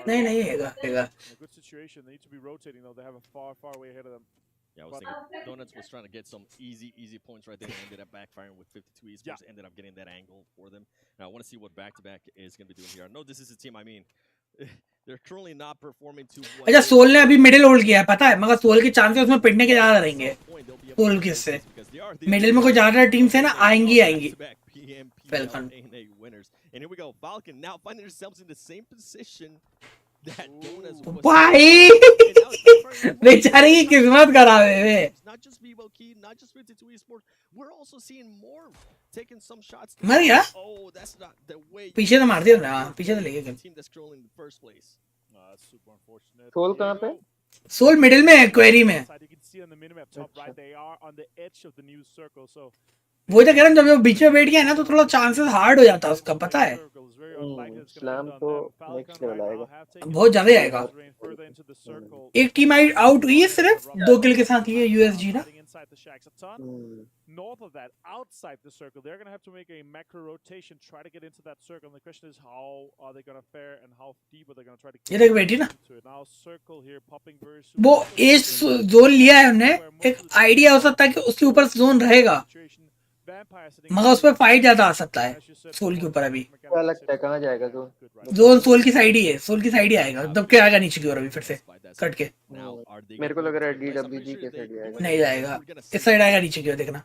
नहीं हैगा। Yeah, I was thinking Donuts was trying to get some easy points right there. They ended up backfiring with 52 esports. Ended up getting that angle for them. Now I want to see what back-to-back is going to be doing here. I know this is a team, I mean, they're currently not performing too well. अच्छा soul ने अभी middle hold किया है पता है, मगर soul के chances उसमें पिटने के ज्यादा रहेंगे, सोल के से मिडिल में कोई ज्यादा टीम से ना आएंगी। Falcon. And here we go, Falcon now finding themselves in the same position that Jonas was भाई बेचारे की किस्मत खराब है वे। not just Vivo Key, not just 52 Esports, we're also seeing more taking some shots. मर गया? Oh, that's not the way. पीछे तो मार दिया ना, पीछे तो लेके गए। Team that's scrolling in the first place. That's super unfortunate. Soul कहाँ पे? सोल मिडिल में है, क्वेरी में। You can see on the minimap top right, they are on the edge of the new circle. So वो तो कह रहा हूँ, जब वो बीच में बैठ गया है ना तो थोड़ा चांसेस हार्ड हो जाता है उसका, पता है। स्लैम तो नेक्स्ट लेवल आएगा, बहुत ज्यादा आएगा। एक टीम आउट हुई है सिर्फ 2 किल के साथ, ये यूएसजी ना। North of that, outside the circle, they're going to have to make a macro rotation, try to get into that circle. And the question is, how are they going to fare and how deep are they going to try to ये देख बैठी ना, now circle here popping very वो as zone लिया है उन्हें, एक idea हो सकता है कि उसके ऊपर जोन रहेगा, मगर उस पर फाइट ज्यादा आ सकता है सोल के ऊपर। अभी क्या लगता है कहाँ जाएगा जोन? जोन सोल की साइड ही है, सोल की साइड ही आएगा, दब के आएगा नीचे की ओर अभी फिर से कट के। मेरे को लग रहा है डीडब्ल्यूजी के साइड जाएगा। नहीं जाएगा, इस साइड आएगा नीचे की ओर, देखना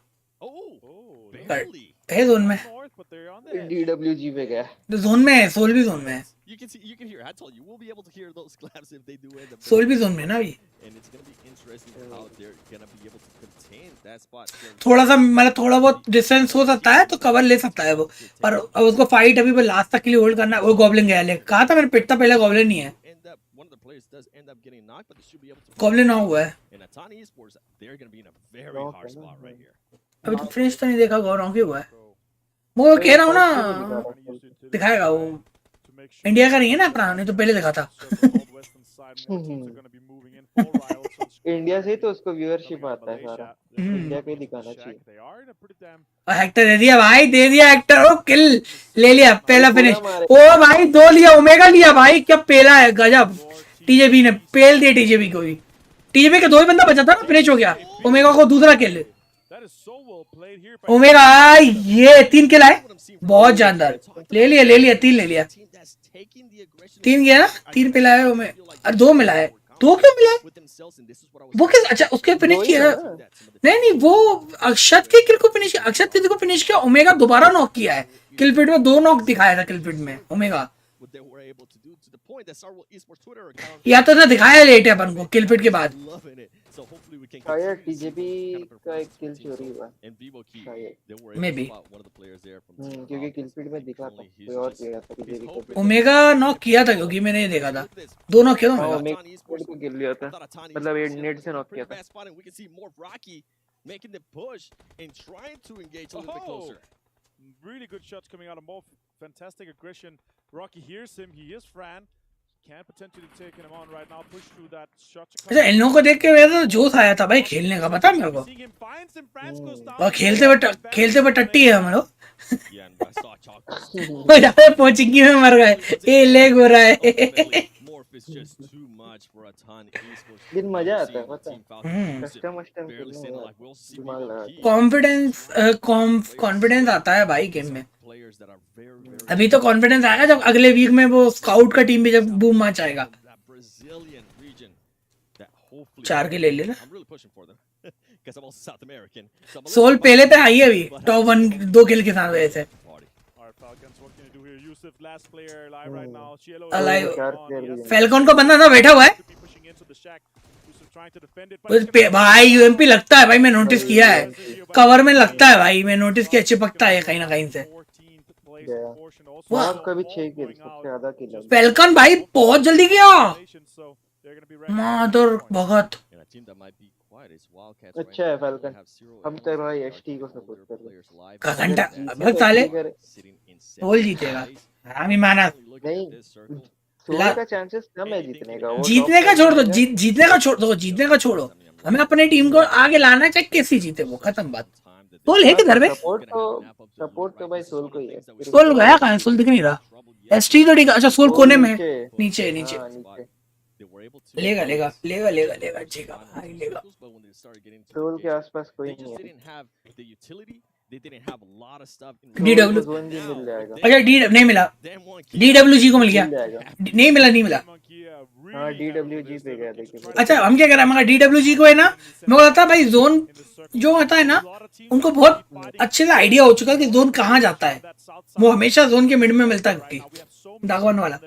Barely. है जोन में। डीडब्ल्यूजी पे गया। तो जोन में है, सोल भी जोन में है। You can see, you can hear. I told you, we'll be able to hear those claps if they do end up. Soul भी जोन में ना अभी। And it's gonna be interesting how they're gonna be able to contain that spot. थोड़ा सा मतलब थोड़ा बहुत distance हो सकता है तो कवर ले सकता है वो, पर अब उसको फाइट अभी लास्ट तक के लिए होल्ड करना है। वो गॉब्लिन गया ले, कहा था मैंने पिटता पहले गॉब्लिन नहीं है, One of the players does end up getting knocked, but they should be able to. Goblin ना हुआ है। And Atani Esports, they're gonna be in a very hard spot right here. अभी तो फिनिश तो नहीं देखा, गौरव क्यों हुआ है वो कह रहा हूँ ना, दिखाएगा वो। इंडिया का नहीं है ना अपना, नहीं तो पहले दिखा था। इंडिया से ही तो उसको व्यूअरशिप आता है सारा, इंडिया पे दिखाना चाहिए। और हेक्टर दे दिया भाई, दे दिया हेक्टर, ओ किल ले लिया, पहला फिनिश। ओ भाई 2 लिया, ओमेगा लिया भाई, क्या पेला है, गजब। टीजेबी ने पेल दिया टीजेबी को भी, टीजेबी का 2 ही बंदा बचा था ना, फिनिश हो गया। ओमेगा को दूसरा किल, ओमेगा ये 3 किल है, बहुत जानदार। ले लिया 3 ले लिया, 3 गया ना, 3 पिला है ओमेगा, 2 मिला है, 2 क्यों मिला है वो किस, अच्छा उसके फिनिश किया, नहीं वो अक्षत के किल को फिनिश किया, अक्षत किल को फिनिश किया, ओमेगा दोबारा नॉक किया है। किलफिट में 2 नॉक दिखाया था किलफिट में ओमेगा, या तो ना दिखाया लेट है अपन को किलफिट के बाद। शायद टीजेबी का एक किल चोरी हुआ शायद, मे बी, क्योंकि किलफीड में दिखा था कोई और गया था टीजेबी को। ओमेगा नॉक किया था क्योंकि मैंने ये देखा था, 2 नॉक किया था ओमेगा को किल लिया था, मतलब ये नेट से नॉक किया था। Making the push and trying to engage a little bit closer. Really good shots coming out of Morph. Fantastic aggression. Rocky hears him. He hears Fran. Can potentially take him on right now. Push through that shot. अच्छा इन लोगों को देख के मेरा जोश आया था भाई खेलने का, पता मेरे को। और खेलते हुए टट्टी है हम लोग। वो जाते पोचिंगी में मर गए, ये लेग हो रहा है। दिन मजा आता है पता है, कस्टम दिमाग लगा, कॉन्फिडेंस आता है भाई गेम में। अभी तो कॉन्फिडेंस आएगा जब अगले वीक में वो स्काउट का टीम भी जब बूम मैच आएगा। 4 के ले लेना, सोल पहले पे आई है अभी टॉप 1 2 किल के साथ वैसे। फैल्कॉन को बंदा ना बैठा हुआ है भाई, यूएमपी लगता है भाई, मैं नोटिस किया है कवर में लगता है भाई, मैं नोटिस किया चिपकता है कहीं ना कहीं से। कभी 6 किल सबसे ज्यादा किल। फैल्कॉन भाई बहुत जल्दी किया, मादर भगत। अच्छा है फैल्कन, हम तो भाई एसटी को सपोर्ट कर रहे हैं। का घंटा अब साले सोल जीतेगा, हरामी माना नहीं, सोल का चांसेस कम है जीतने का। जीतने का छोड़ दो, जीतने का छोड़ो, हमें अपनी टीम को आगे लाना है, चाहे कैसी जीते वो, खत्म बात। सोल है किधर में? सपोर्ट तो भाई सोल को ही है। सोल गया कहाँ है? सोल दिख नहीं रहा। एसटी तो ठीक है, अच्छा सोल कोने में नीचे लेगा भाई लेगा। सोल के आसपास कोई नहीं है। डीडब्ल्यू अच्छा डी नहीं मिला, डीडब्ल्यूजी को मिल गया, नहीं मिला। हाँ डीडब्ल्यूजी पे गया देखिए। अच्छा हम क्या कर रहे हैं, मगर डीडब्ल्यूजी को है ना, मेरे को लगता है भाई जोन जो आता है ना, उनको बहुत अच्छे से आइडिया हो चुका है कि जोन कहाँ जाता है। वो हमेशा जोन के मिड में मिलता है, डाकवन वाला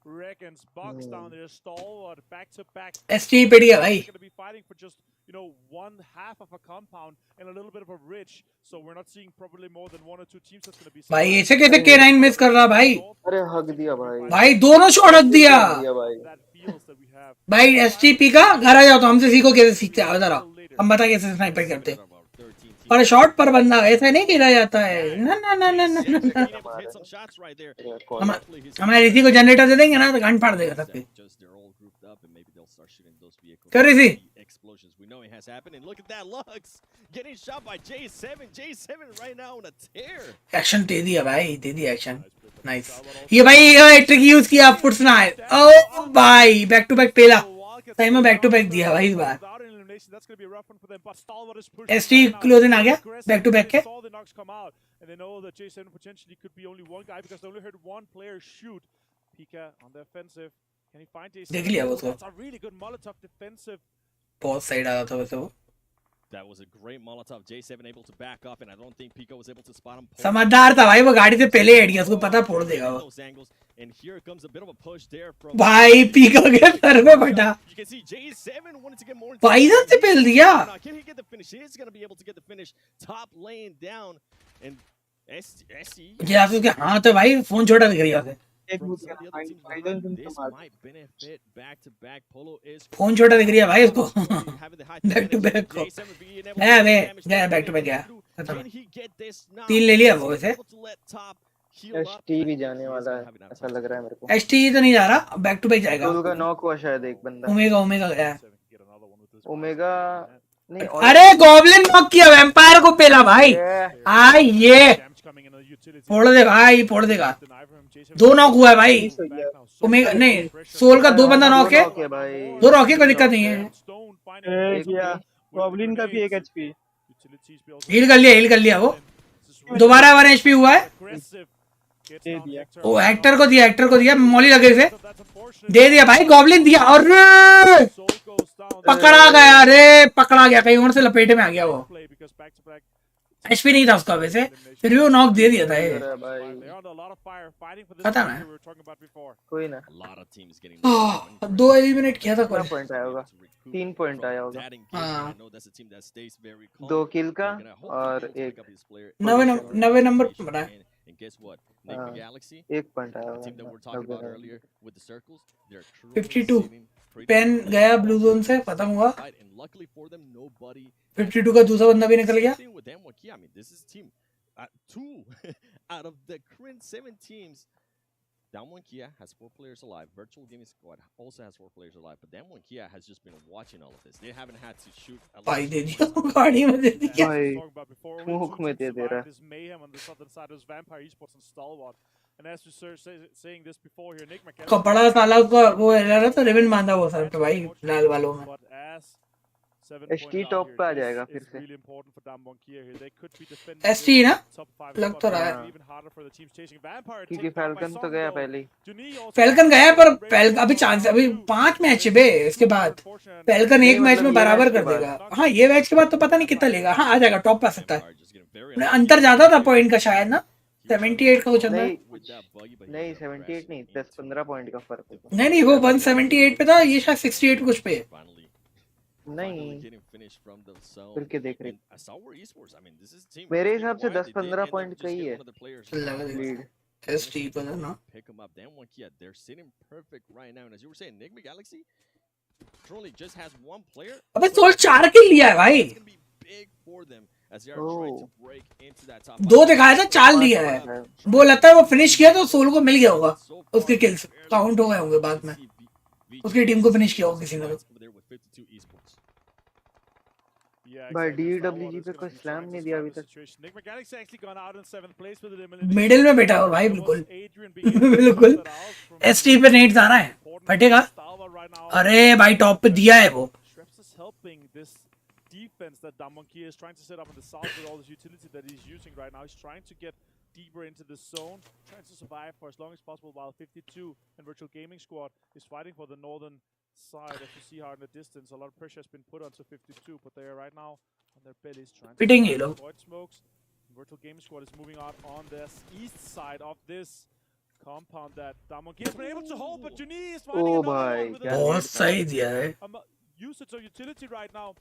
Reckons box down there, stalwart, back to back. ST पे गया भाई. Going to be fighting for just, you know, one half of a compound and a little bit of a ridge. So we're not seeing probably more than 1 or 2 teams that's going to be. भाई ऐसे कैसे K9 miss कर रहा भाई. अरे हक दिया भाई. भाई दोनों शॉट हक दिया. भाई STP का घर आ जाओ तो हमसे सीखो कैसे सीखते हैं. इधर आओ हम बता कैसे स्नाइपर करते हैं. पर शॉट पर बंदा ऐसा नहीं खेला जाता है. ना ना ना ना ना हमारे ऋषि को जनरेटर दे देंगे ना तो घंट फाड़ देगा सब पे. कर रही थी. Explosions. We know it has happened, and look at that, Lux getting shot by J7. J7 right now on a tear. Action दे दिया भाई. दे दिया एक्शन. नाइस. ये भाई ट्रिक यूज किया फुट्स ना है. ओ भाई बैक टू बैक पेला. सही में बैक टू बैक दिया भाई इस बार. ST क्लोजिंग आ गया बैक टू बैक के. And they know that J7 potentially could be only one guy because they only heard one player shoot. Pika on the offensive. Can he find J7? देख लिया उसको. That's a really good Molotov defensive. बहुत side आ रहा था वैसे वो. That was a great Molotov. J7 able to back up, and I don't think Pico was able to spot him. समझदार था भाई वो. गाड़ी से पहले हेड किया. उसको पता फोड़ देगा वो. And here comes a bit of a push there from भाई Pico के सर में फटा. You can see J7 wanted to get more. भाई इधर से पेल दिया. Can he get the finish? He is going to be able to get the finish. Top laying down, and SC. ये आप उसके हाथ है भाई. फोन छोटा दिख रहा है. फोन छोटा दिख रहा है भाई उसको. बैक टू बैक को गया बैक टू बैक गया. तीन ले लिया वो वैसे. ST भी जाने वाला है ऐसा लग रहा है मेरे को. ST तो नहीं जा रहा. बैक टू बैक जाएगा. का नॉक हुआ शायद एक बंदा. ओमेगा गया. ओमेगा नहीं. अरे गॉब्लिन नॉक किया. वैम्पायर को पेला भाई. ये फोड़ दे भाई. फोड़ देगा. दो नॉक हुआ है भाई. ओमेगा नहीं सोल का 2 बंदा नॉक है. 2 नॉक है. कोई दिक्कत नहीं है. गॉब्लिन का भी 1 HP. हील कर लिया वो. दोबारा 1 HP हुआ है. वो हेक्टर को दिया. मॉली लगे से दे दिया भाई. गॉब्लिन दिया और पकड़ा गया. रे पकड़ा गया. कहीं और से लपेटे में आ गया वो. HP नहीं था उसका वैसे. फिर भी वो नॉक दे दिया था ये. पता ना. कोई ना. 2 एलिमिनेट किया था. कोई पॉइंट आया होगा. 3 पॉइंट आया होगा. हाँ. 2 किल का और 9 नंबर बना. एक पॉइंट आया होगा. 52 पेन गया ब्लू जोन से. खत्म हुआ. 52 का दूसरा बंदा भी निकल गया. Out of the current 7 teams, Damwon Kia has 4 players alive. Virtual Gaming Squad also has 4 players alive, but Damwon Kia has just been watching all of this. They haven't had to shoot. भाई दे दिया. गाड़ी में दे दिया. मुख में दे रहा. This mayhem on the southern side is Vampire Esports and Stalwart. And as we were saying this before here, Nick McKenna. कपड़ा साला उसको वो रहा था. रिबन बांधा वो सर पे भाई लाल वालों में. ST टॉप पे आ जाएगा फिर से. ST ना लग तो रहा है. क्योंकि फैल्कन तो गया पहले ही. फैल्कन गया पर अभी चांस. अभी 5 मैच है बे. इसके बाद फैल्कन 1 मैच में बराबर कर देगा. हाँ ये मैच के बाद तो पता नहीं कितना लेगा. हाँ आ जाएगा. टॉप पे आ सकता है. अंतर ज्यादा था पॉइंट का शायद ना. 78 का कुछ अंदर. नहीं 78 नहीं. 10-15 पॉइंट का फर्क है. नहीं वो 178 पे था. ये शायद 68 कुछ पे. नहीं फिर के देख रहे. मेरे हिसाब से 10-15 पॉइंट का ही है लीड. ST पर ना. Pick them up. Damwon Kia, they're sitting perfect right now. And as you were saying, Enigma Galaxy currently just has 1 player. अबे सोल 4 किल लिया है भाई. It's going to be big for them as they are trying to break into that top 2 दिखाया था. 4 लिया है. वो लगता है वो फिनिश किया तो सोल को मिल गया होगा. उसके किल्स काउंट हो गए होंगे बाद में. उसकी टीम को फिनिश किया होगा किसी ने. भाई DWG पे कोई स्लैम नहीं दिया अभी तक. मिडिल में बैठा हो भाई. बिल्कुल बिल्कुल. ST पे नेट आ रहा है. फटेगा. अरे भाई टॉप पे दिया है वो. Defense that Damwon Kia is trying to set up on the south with all this utility that he's using right now. He's trying to get deeper into the zone, trying to survive for as long as possible while 52 and Virtual Gaming Squad is fighting for the northern side. As you see how in the distance, a lot of pressure has been put onto 52, but they are right now on their bellies trying to avoid smokes. Virtual Gaming Squad is moving out on the east side of this compound that Damonki has been able to hold, but Juni is Oh finding another bhai, one with kya a बहुत सही दिया है usage of utility right now.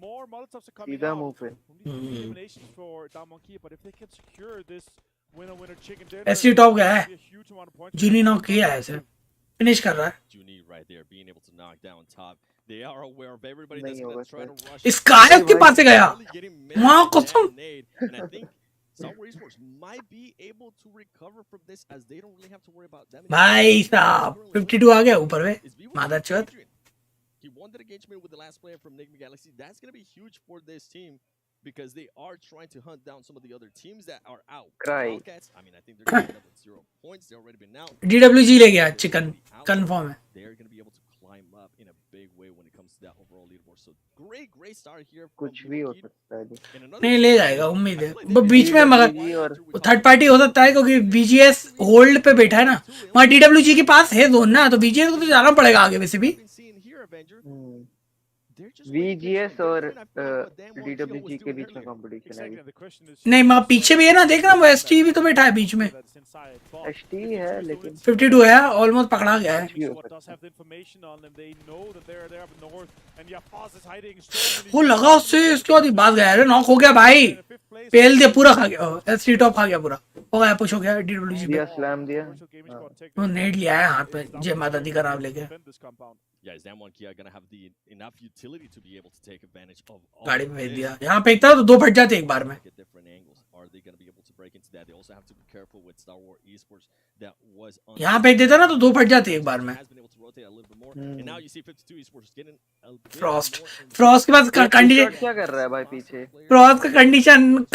More Molotovs are coming सीधा out. मुंह पे Only 3 eliminations for Damonki, but if they can secure this winner chicken dinner, ST top गया है it'll be a huge amount of points. Juni knock किया है इसे finish कर रहा है Juni right there, being able to knock down top. They are aware of everybody नहीं that's होगा going to try sir to rush. Sky के पास से गया Really getting mid वहाँ with कसम that nade, and I think Sour Esports might be able to recover from this as they don't really have to worry about damage. भाई साहब 52 आ गया ऊपर में Is Beerus मादर with Chauth Adrian. He won the engagement with the last player from Enigma Galaxy. That's going to be huge for this team because they are trying to hunt down some of the other teams that are out. Cry. Wildcats, I mean, I think they're going to end up with 0 points. They've already been out. DWG ले गया chicken confirm है They're going to be able to climb up in a big way when it comes to that overall leaderboard. So great start here. कुछ भी हो सकता है जी In another नहीं ले जाएगा उम्मीद है I वो बीच में मगर DWG और वो थर्ड पार्टी हो सकता है क्योंकि बीजीएस होल्ड पे बैठा है ना वहाँ डीडब्ल्यूजी के पास है जोन ना तो बीजीएस को तो जाना पड़ेगा आगे वैसे भी been seeing here, Avenger. Hmm, They're just waiting VGS for और something. I forgot what Dan Wonchio was DWG के doing बीच में earlier. कंपटीशन है Exactly, and the question is, नहीं वहाँ पीछे भी है ना देखना वो एसटी भी तो बैठा है बीच में that's inside, but एसटी है लेकिन 52 है ऑलमोस्ट पकड़ा गया है भी हो Squad does सकता have the information on them. They know that they're there up north, and yeah, Foz is hiding so many. वो लगा उससे इसके बाद ही बात गया अरे नॉक हो गया भाई In fifth place, पेल दिया पूरा खा गया एसटी टॉप खा गया पूरा हो गया पुश हो गया डीडब्ल्यूजी पे दिया स्लैम दिया Virtual Gaming हाँ। Squad take वो this. नेट लिया है हाथ पे जय माता दी का नाम लेके Defend this compound. Yeah, is Dan Wonchio going to have the enough utility to be able to take advantage of all गाड़ी of में भेज this? दिया यहाँ पे तो दो फट जाते एक बार में Get different angles. Are they going to be able to break into that? They also have to be careful with Star Wars Esports that was on. यहाँ पे देता ना तो दो फट जाते एक बार में Has been able to rotate a little bit more, and now you see 52 Esports getting a bit Frost. more involved. Frost के पास कंडीशन क्या कर रहा है भाई पीछे फ्रॉस्ट का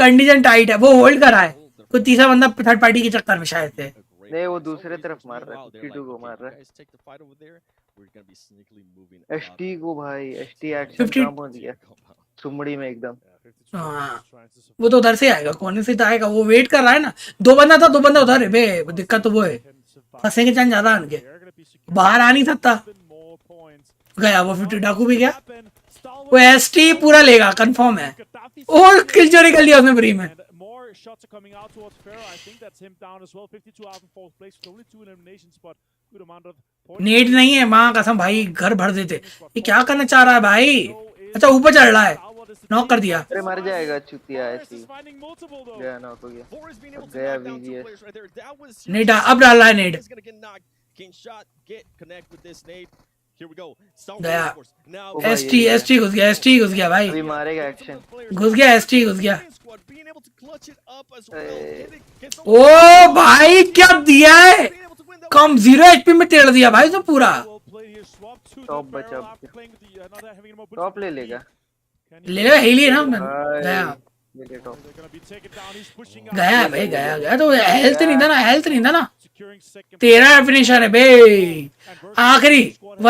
कंडीशन टाइट है वो होल्ड कर रहा है कोई तीसरा बंदा थर्ड पार्टी के चक्कर में शायद से नहीं वो दूसरे तरफ मार रहा है 52 को मार रहा है एसटी को भाई एसटी एक्शन 50 काम हो गया सुमड़ी में एकदम Yeah, 52 हाँ trying to survive. वो तो उधर से आएगा कोने से तो आएगा वो वेट कर रहा है ना दो बंदा था दो बंदा उधर है बे दिक्कत तो वो है Can survive. फंसे के चांस ज्यादा उनके They're gonna be secure. बाहर आ नहीं सकता Even more points. गया वो 50 डाकू भी गया Happen. Stalwart वो एसटी पूरा लेगा कंफर्म है Gaddafi और किल चोरी कर लिया उसने फ्री में And more shots are coming out towards Pharaoh. I think that's him down as well. 52 out in fourth place with only 2 eliminations, but good amount of points. Net नहीं है माँ कसम भाई घर भर देते ये क्या करना चाह रहा है भाई अच्छा ऊपर चढ़ रहा है नॉक कर दिया अरे मर जाएगा चुतिया Beerus ऐसी is finding multiple though. गया नॉक हो गया Forrest being able अब to गया knock down 2 VGS players right there. That was net अब डाल रहा है net He's gonna get knocked. King shot, get connect with this nade. Here we go. Star गया Wars. Now ओ भाई ST घुस गया एसटी घुस गया भाई अभी मारेगा एक्शन घुस गया एसटी घुस गया squad being able to clutch it up as well. Hey. Get some ओ भाई क्या दिया है being able to win that come 0 HP में तेड़ दिया भाई तो पूरा Well played here. Swap to the Top बचा Pharaoh अब after playing with the another having him open. Top ले लेगा Can he- ले लो हेली है ना उसमें भाई गया ये ले top They're gonna be taken down. He's pushing out. गया भाई गया गया तो हेल्थ नहीं था ना हेल्थ नहीं था ना Securing second. तेरा फिनिशर है बे And Virtual आखिरी Gaming Squad has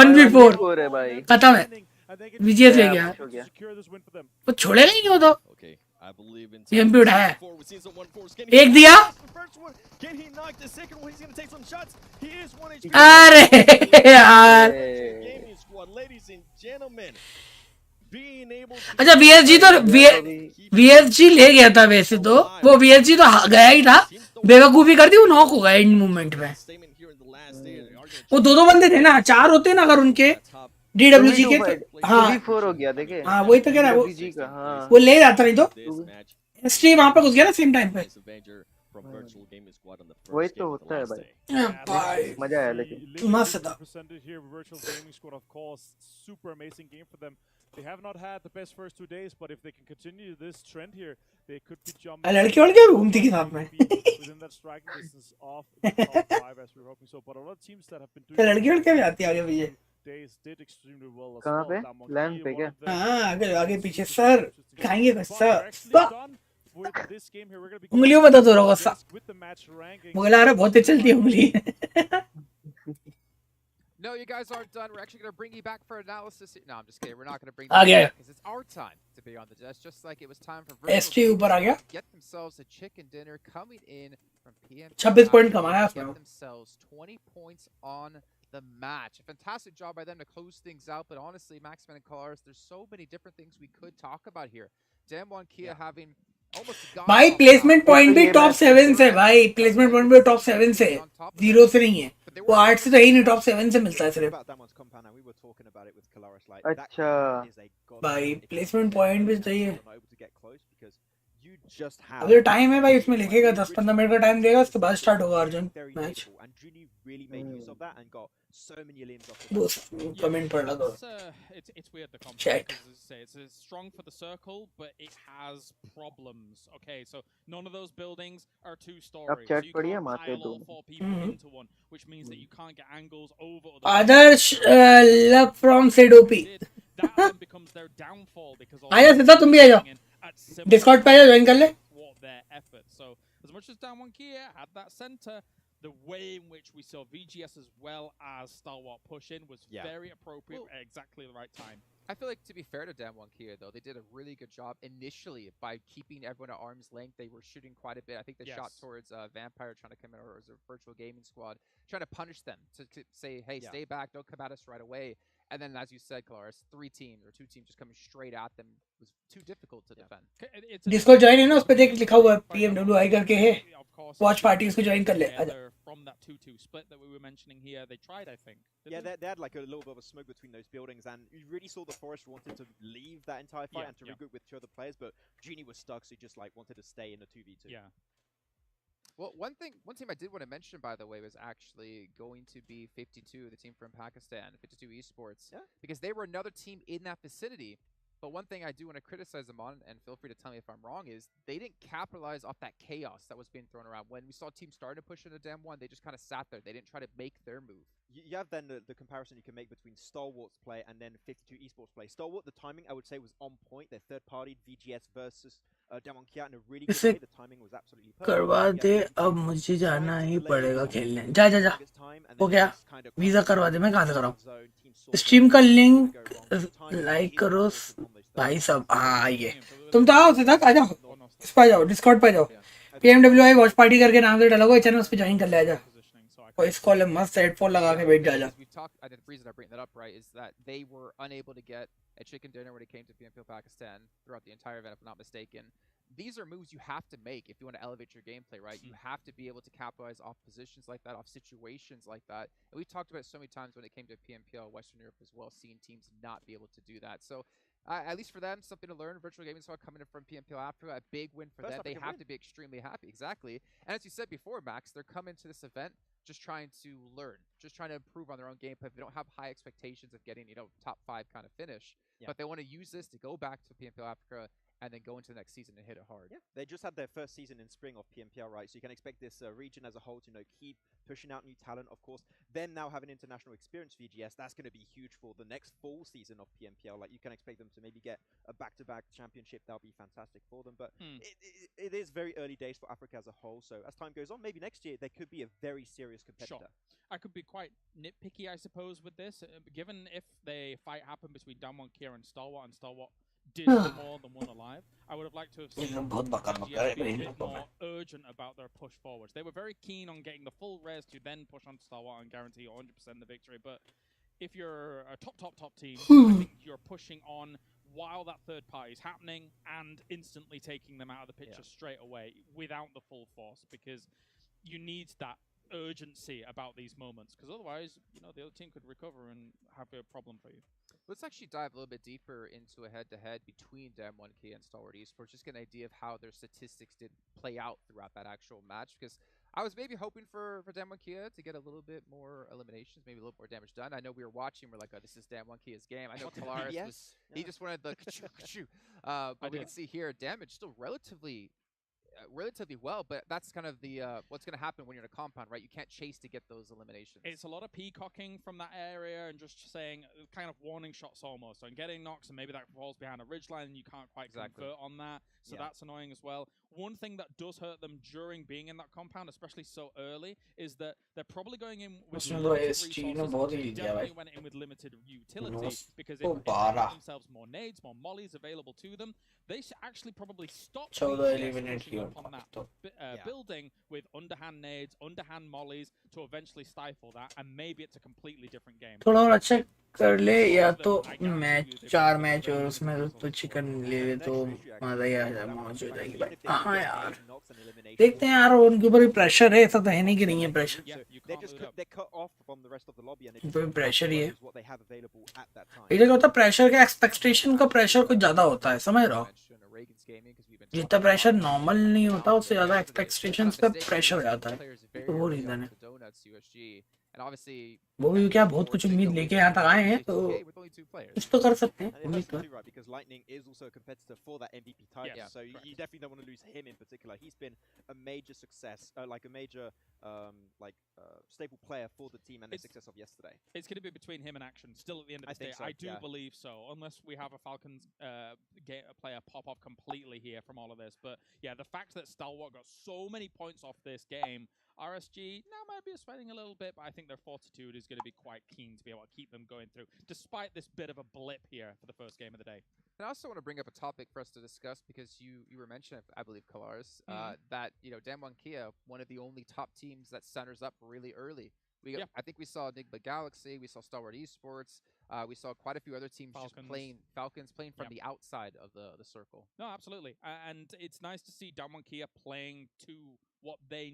1v4 score है भाई खत्म है and they can VGS ले गया हो गया secure this win for them. वो छोड़ेगा ही नहीं वो तो Okay, I believe in CMP उठाया है। We've seen some 1-4s. Can he एक दिया the first one? Can he knock the second one? He's gonna take some shots. He is 1 HP. अरे यार Gaming squad, ladies and gentlemen, being able to अच्छा VSG तो VSG ले गया था वैसे तो वो VSG तो गया ही था बेवकूफी कर दी वो नॉक हो गया एंड मूवमेंट में statement here in the last day. They are gonna वो दो बंदे थे ना चार होते ना अगर उनके top डीडब्ल्यूजी के तो हाँ 4 हो गया देखे हाँ वही तो कह रहा है वो DWG का हाँ वो ले जाता नहीं तो this match. एसटी वहां पे घुस गया ना सेम टाइम पे Nice Avenger from Virtual Gaming Squad on the first वही game तो of the होता है last भाई day. भाई मजा आया लेकिन मस्त था Presented here with Virtual Gaming Squad, of course, super amazing game for them. They have not had the best first 2 days, but if they can continue this trend here, they could be jumping. लड़के वड़के भी घूमती के साथ में within that striking distance of the top 5 as we were hoping so. But a lot of teams that have been doing लड़के वड़के भी आती है आगे पीछे days did extremely well as कहाँ well. पे? Damonki, Land पे one क्या? of them. हाँ आगे आगे पीछे सर खाएंगे कुछ But sir we're actually done with this game here. We're gonna be उंगलियों में दर्द हो रहा होगा सा with the match ranking. मुझे लग रहा है बहुत तेज चलती है उंगली No, you guys aren't done. We're actually going to bring you back for analysis. No, I'm just kidding. We're not going to bring आ you गया back because it's our time to be on the desk, just like it was time for Virtual ST ऊपर आ गया get themselves a chicken dinner coming in from PM. 26 point कमाया उसने Get themselves 20 points on the match. A fantastic job by them to close things out, but honestly, Maxman and Cars, there's so many different things we could talk about here. Damwon Kia having भाई placement point भी top 7 से भाई placement point भी top 7 से 0 से नहीं है वो 8 से तो ही नहीं टॉप 7 से मिलता है सिर्फ अच्छा भाई प्लेसमेंट पॉइंट भी चाहिए अभी टाइम है भाई उसमें लिखेगा 10-15 मिनट का टाइम देगा उसके बाद स्टार्ट होगा अर्जुन मैच कमेंट पढ़ ला दो It's weird the comp Check. because as I say, it's strong for the circle, but it has problems. Okay, so none of those buildings are two-story. अब chat So you पढ़िए, can't मारते pile all तुम। 4 people into one, which means that you can't get angles over. Adarsh luck from Sedopi That then becomes their downfall because आ जा सीधा तुम भी आ जाओ डिस्कॉर्ड पे आ जाओ ज्वाइन कर ले what their effort. So as much as Down 1 Kia had that center, the way in which we saw VGS as well as Stalwart push in was very appropriate at exactly the right time. I feel like, to be fair to Damwon Kia, though, they did a really good job initially by keeping everyone at arm's length. They were shooting quite a bit. I think they shot towards Vampire trying to come in, or as a virtual gaming squad, trying to punish them, to say, hey, stay back, don't come at us right away. And then, as you said, Claris, 3 teams or 2 teams just coming straight at them was too difficult to defend. Discord join है ना उस पे देख लिखा हुआ है PMWI करके है वॉच पार्टी उसको ज्वाइन कर ले आजा From that 2-2 split that we were mentioning here, they tried, I think. They had like a little bit of a smoke between those buildings, and you really saw the Forest wanted to leave that entire fight and to regroup with 2 other players, but Genie was stuck, so he just like wanted to stay in the 2v2. Yeah. Well, one team I did want to mention, by the way, was actually going to be 52, the team from Pakistan, 52 Esports, because they were another team in that vicinity. But one thing I do want to criticize them on, and feel free to tell me if I'm wrong, is they didn't capitalize off that chaos that was being thrown around. When we saw teams starting to push into Dam 1, they just kind of sat there. They didn't try to make their move. You have then the comparison you can make between Stalwart's play and then 52 Esports play. Stalwart, the timing, I would say, was on point. Their third-party VGS versus Damwon Kia in a really good way. The timing was absolutely perfect. करवा दे अब मुझे जाना ही पड़ेगा खेलने जा जा जा हो गया वीजा करवा दे मैं कहाँ से कराऊँ स्ट्रीम का लिंक लाइक करो भाई सब हाँ ये तुम तो आओ सीधा आ जाओ इस पे जाओ डिस्कॉर्ड पे जाओ PMWI वॉच पार्टी करके नाम से डाला हुआ चैनल उस पे ज्वाइन कर ले आ जा और इस कॉल में मस्त हेडफोन लगा के बैठ जा I think the reason I bring that up, right, is that they were unable to get a chicken dinner when it came to PMPL Pakistan throughout the entire event, if I'm not mistaken. These are moves you have to make if you want to elevate your gameplay, right? You have to be able to capitalize off positions like that, off situations like that. And we've talked about it so many times when it came to PMPL, Western Europe as well, seeing teams not be able to do that. So at least for them, something to learn. Virtual Gaming Squad coming in from PMPL Africa, a big win for them. They have to be extremely happy. Exactly. And as you said before, Max, they're coming to this event just trying to learn, just trying to improve on their own gameplay. They don't have high expectations of getting, top 5 kind of finish. But they want to use this to go back to PMPL Africa and then go into the next season and hit it hard. Yeah, they just had their first season in spring of PMPL, right? So you can expect this region as a whole to keep pushing out new talent, of course. Then now have an international experience VGS. That's going to be huge for the next full season of PMPL. Like you can expect them to maybe get a back-to-back championship. That'll be fantastic for them. But it is very early days for Africa as a whole. So as time goes on, maybe next year there could be a very serious competitor. Sure. I could be quite nitpicky, I suppose, with this. Given if the fight happened between Damwon Kia and Stalwart did more than one alive, I would have liked to have seen VGS be a bit more urgent about their push forwards. They were very keen on getting the full res to then push on Stalwart and guarantee 100% the victory. But if you're a top team, I think you're pushing on while that third party is happening and instantly taking them out of the picture straight away without the full force, because you need that urgency about these moments, because otherwise, the other team could recover and have a problem for you. Let's actually dive a little bit deeper into a head-to-head between Dam1 Kia and Stalwart Esports, just get an idea of how their statistics did play out throughout that actual match, because I was maybe hoping for Dam1 Kia to get a little bit more eliminations, maybe a little more damage done. I know we were watching, we're like, oh, this is Dam1 Kia's game. I know Kalaris he just wanted the ka-choo. But we can see here, damage still relatively well, but that's kind of the what's going to happen when you're in a compound, right? You can't chase to get those eliminations. It's a lot of peacocking from that area and just saying kind of warning shots almost, and getting knocks, and maybe that falls behind a ridgeline and you can't quite convert on that, so that's annoying as well. One thing that does hurt them during being in that compound, especially so early, is that they're probably going in with limited resources. Definitely went in with limited utility, because if they themselves more nades, more mollies available to them, they should actually probably stop pushing up on that building with underhand nades, underhand mollies to eventually stifle that, and maybe it's a completely different game. थोड़ा और अच्छा कर ले या तो match 4 match और उसमें तो चिकन ले ले तो मजा ही आ जाए, मौज हो जाएगी भाई। हाँ यार देखते हैं यार, उनके ऊपर भी प्रेशर है, ऐसा तो है नहीं कि नहीं है प्रेशर, कोई प्रेशर ही है। ये होता प्रेशर का एक्सपेक्टेशन का प्रेशर कुछ ज्यादा होता है, समझ रहा हो, जितना प्रेशर नॉर्मल नहीं होता उससे ज्यादा एक्सपेक्टेशंस पे प्रेशर हो जाता है, तो वो रीजन है। वो भी क्या बहुत कुछ उम्मीद लेके यहाँ तक आए हैं, तो कुछ तो कर सकते हैं उम्मीद तो। Because Lightning is also a competitor for that MVP title, so you definitely don't want to lose him in particular. He's been a major success, like a major stable player for the team and the success of yesterday. It's going to be between him and Action still at the end of the day. I do believe so, unless we have a Falcons player pop off completely here from all of this. But yeah, the fact that Stalwart got so many points off this game, RSG now might be sweating a little bit, but I think their fortitude is going to be quite keen to be able to keep them going through, despite this bit of a blip here for the first game of the day. And I also want to bring up a topic for us to discuss, because you were mentioning, I believe, Kalaris, that Damwon Kia, one of the only top teams that centers up really early. I think we saw Enigma Galaxy, we saw Stalwart Esports, we saw quite a few other teams just playing from the outside of the circle. No, absolutely, and it's nice to see Damwon Kia playing to what they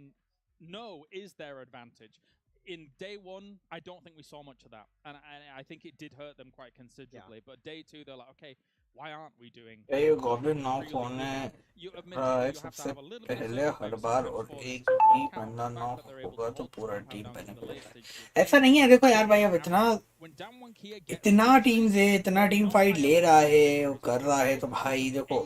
know is their advantage. In day one, I don't think we saw much of that, and I think it did hurt them quite considerably. But day two, they're like, okay, why aren't we doing? ये goblin knock होने सबसे पहले हर बार, और एक ही बंदा knock होगा तो पूरा टीम बेनिफिट। ऐसा नहीं है, देखो यार भाई, अब इतना टीम्स है, इतना टीम फाइट ले रहा है, वो कर रहा है, तो भाई देखो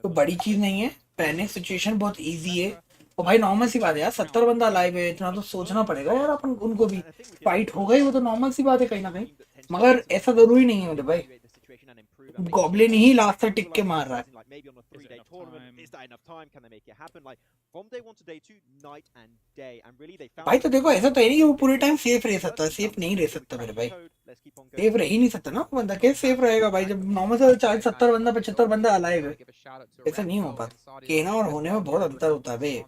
तो बड़ी चीज नहीं है, पैनिक सिचुएशन बहुत इजी है। और भाई नॉर्मल सी बात है यार, 70 बंदा लाइव है, इतना तो सोचना पड़ेगा यार अपन उनको भी, फाइट हो गई वो तो नॉर्मल सी बात है कहीं ना कहीं, मगर ऐसा जरूरी नहीं है मेरे भाई, गॉब्लिन ही लास्ट तक टिक के मार रहा है। भाई तो देखो ऐसा तो है नहीं कि वो पूरे टाइम सेफ रह सकता है, सेफ नहीं रह सकता मेरे भाई, सेफ रह ही नहीं सकता ना बंदा, कैसे सेफ रहेगा भाई जब नॉर्मल से 70 बंदा 75 बंदा अलाइव है, ऐसा नहीं हो पाता। कहना और होने में बहुत अंतर होता है भाई,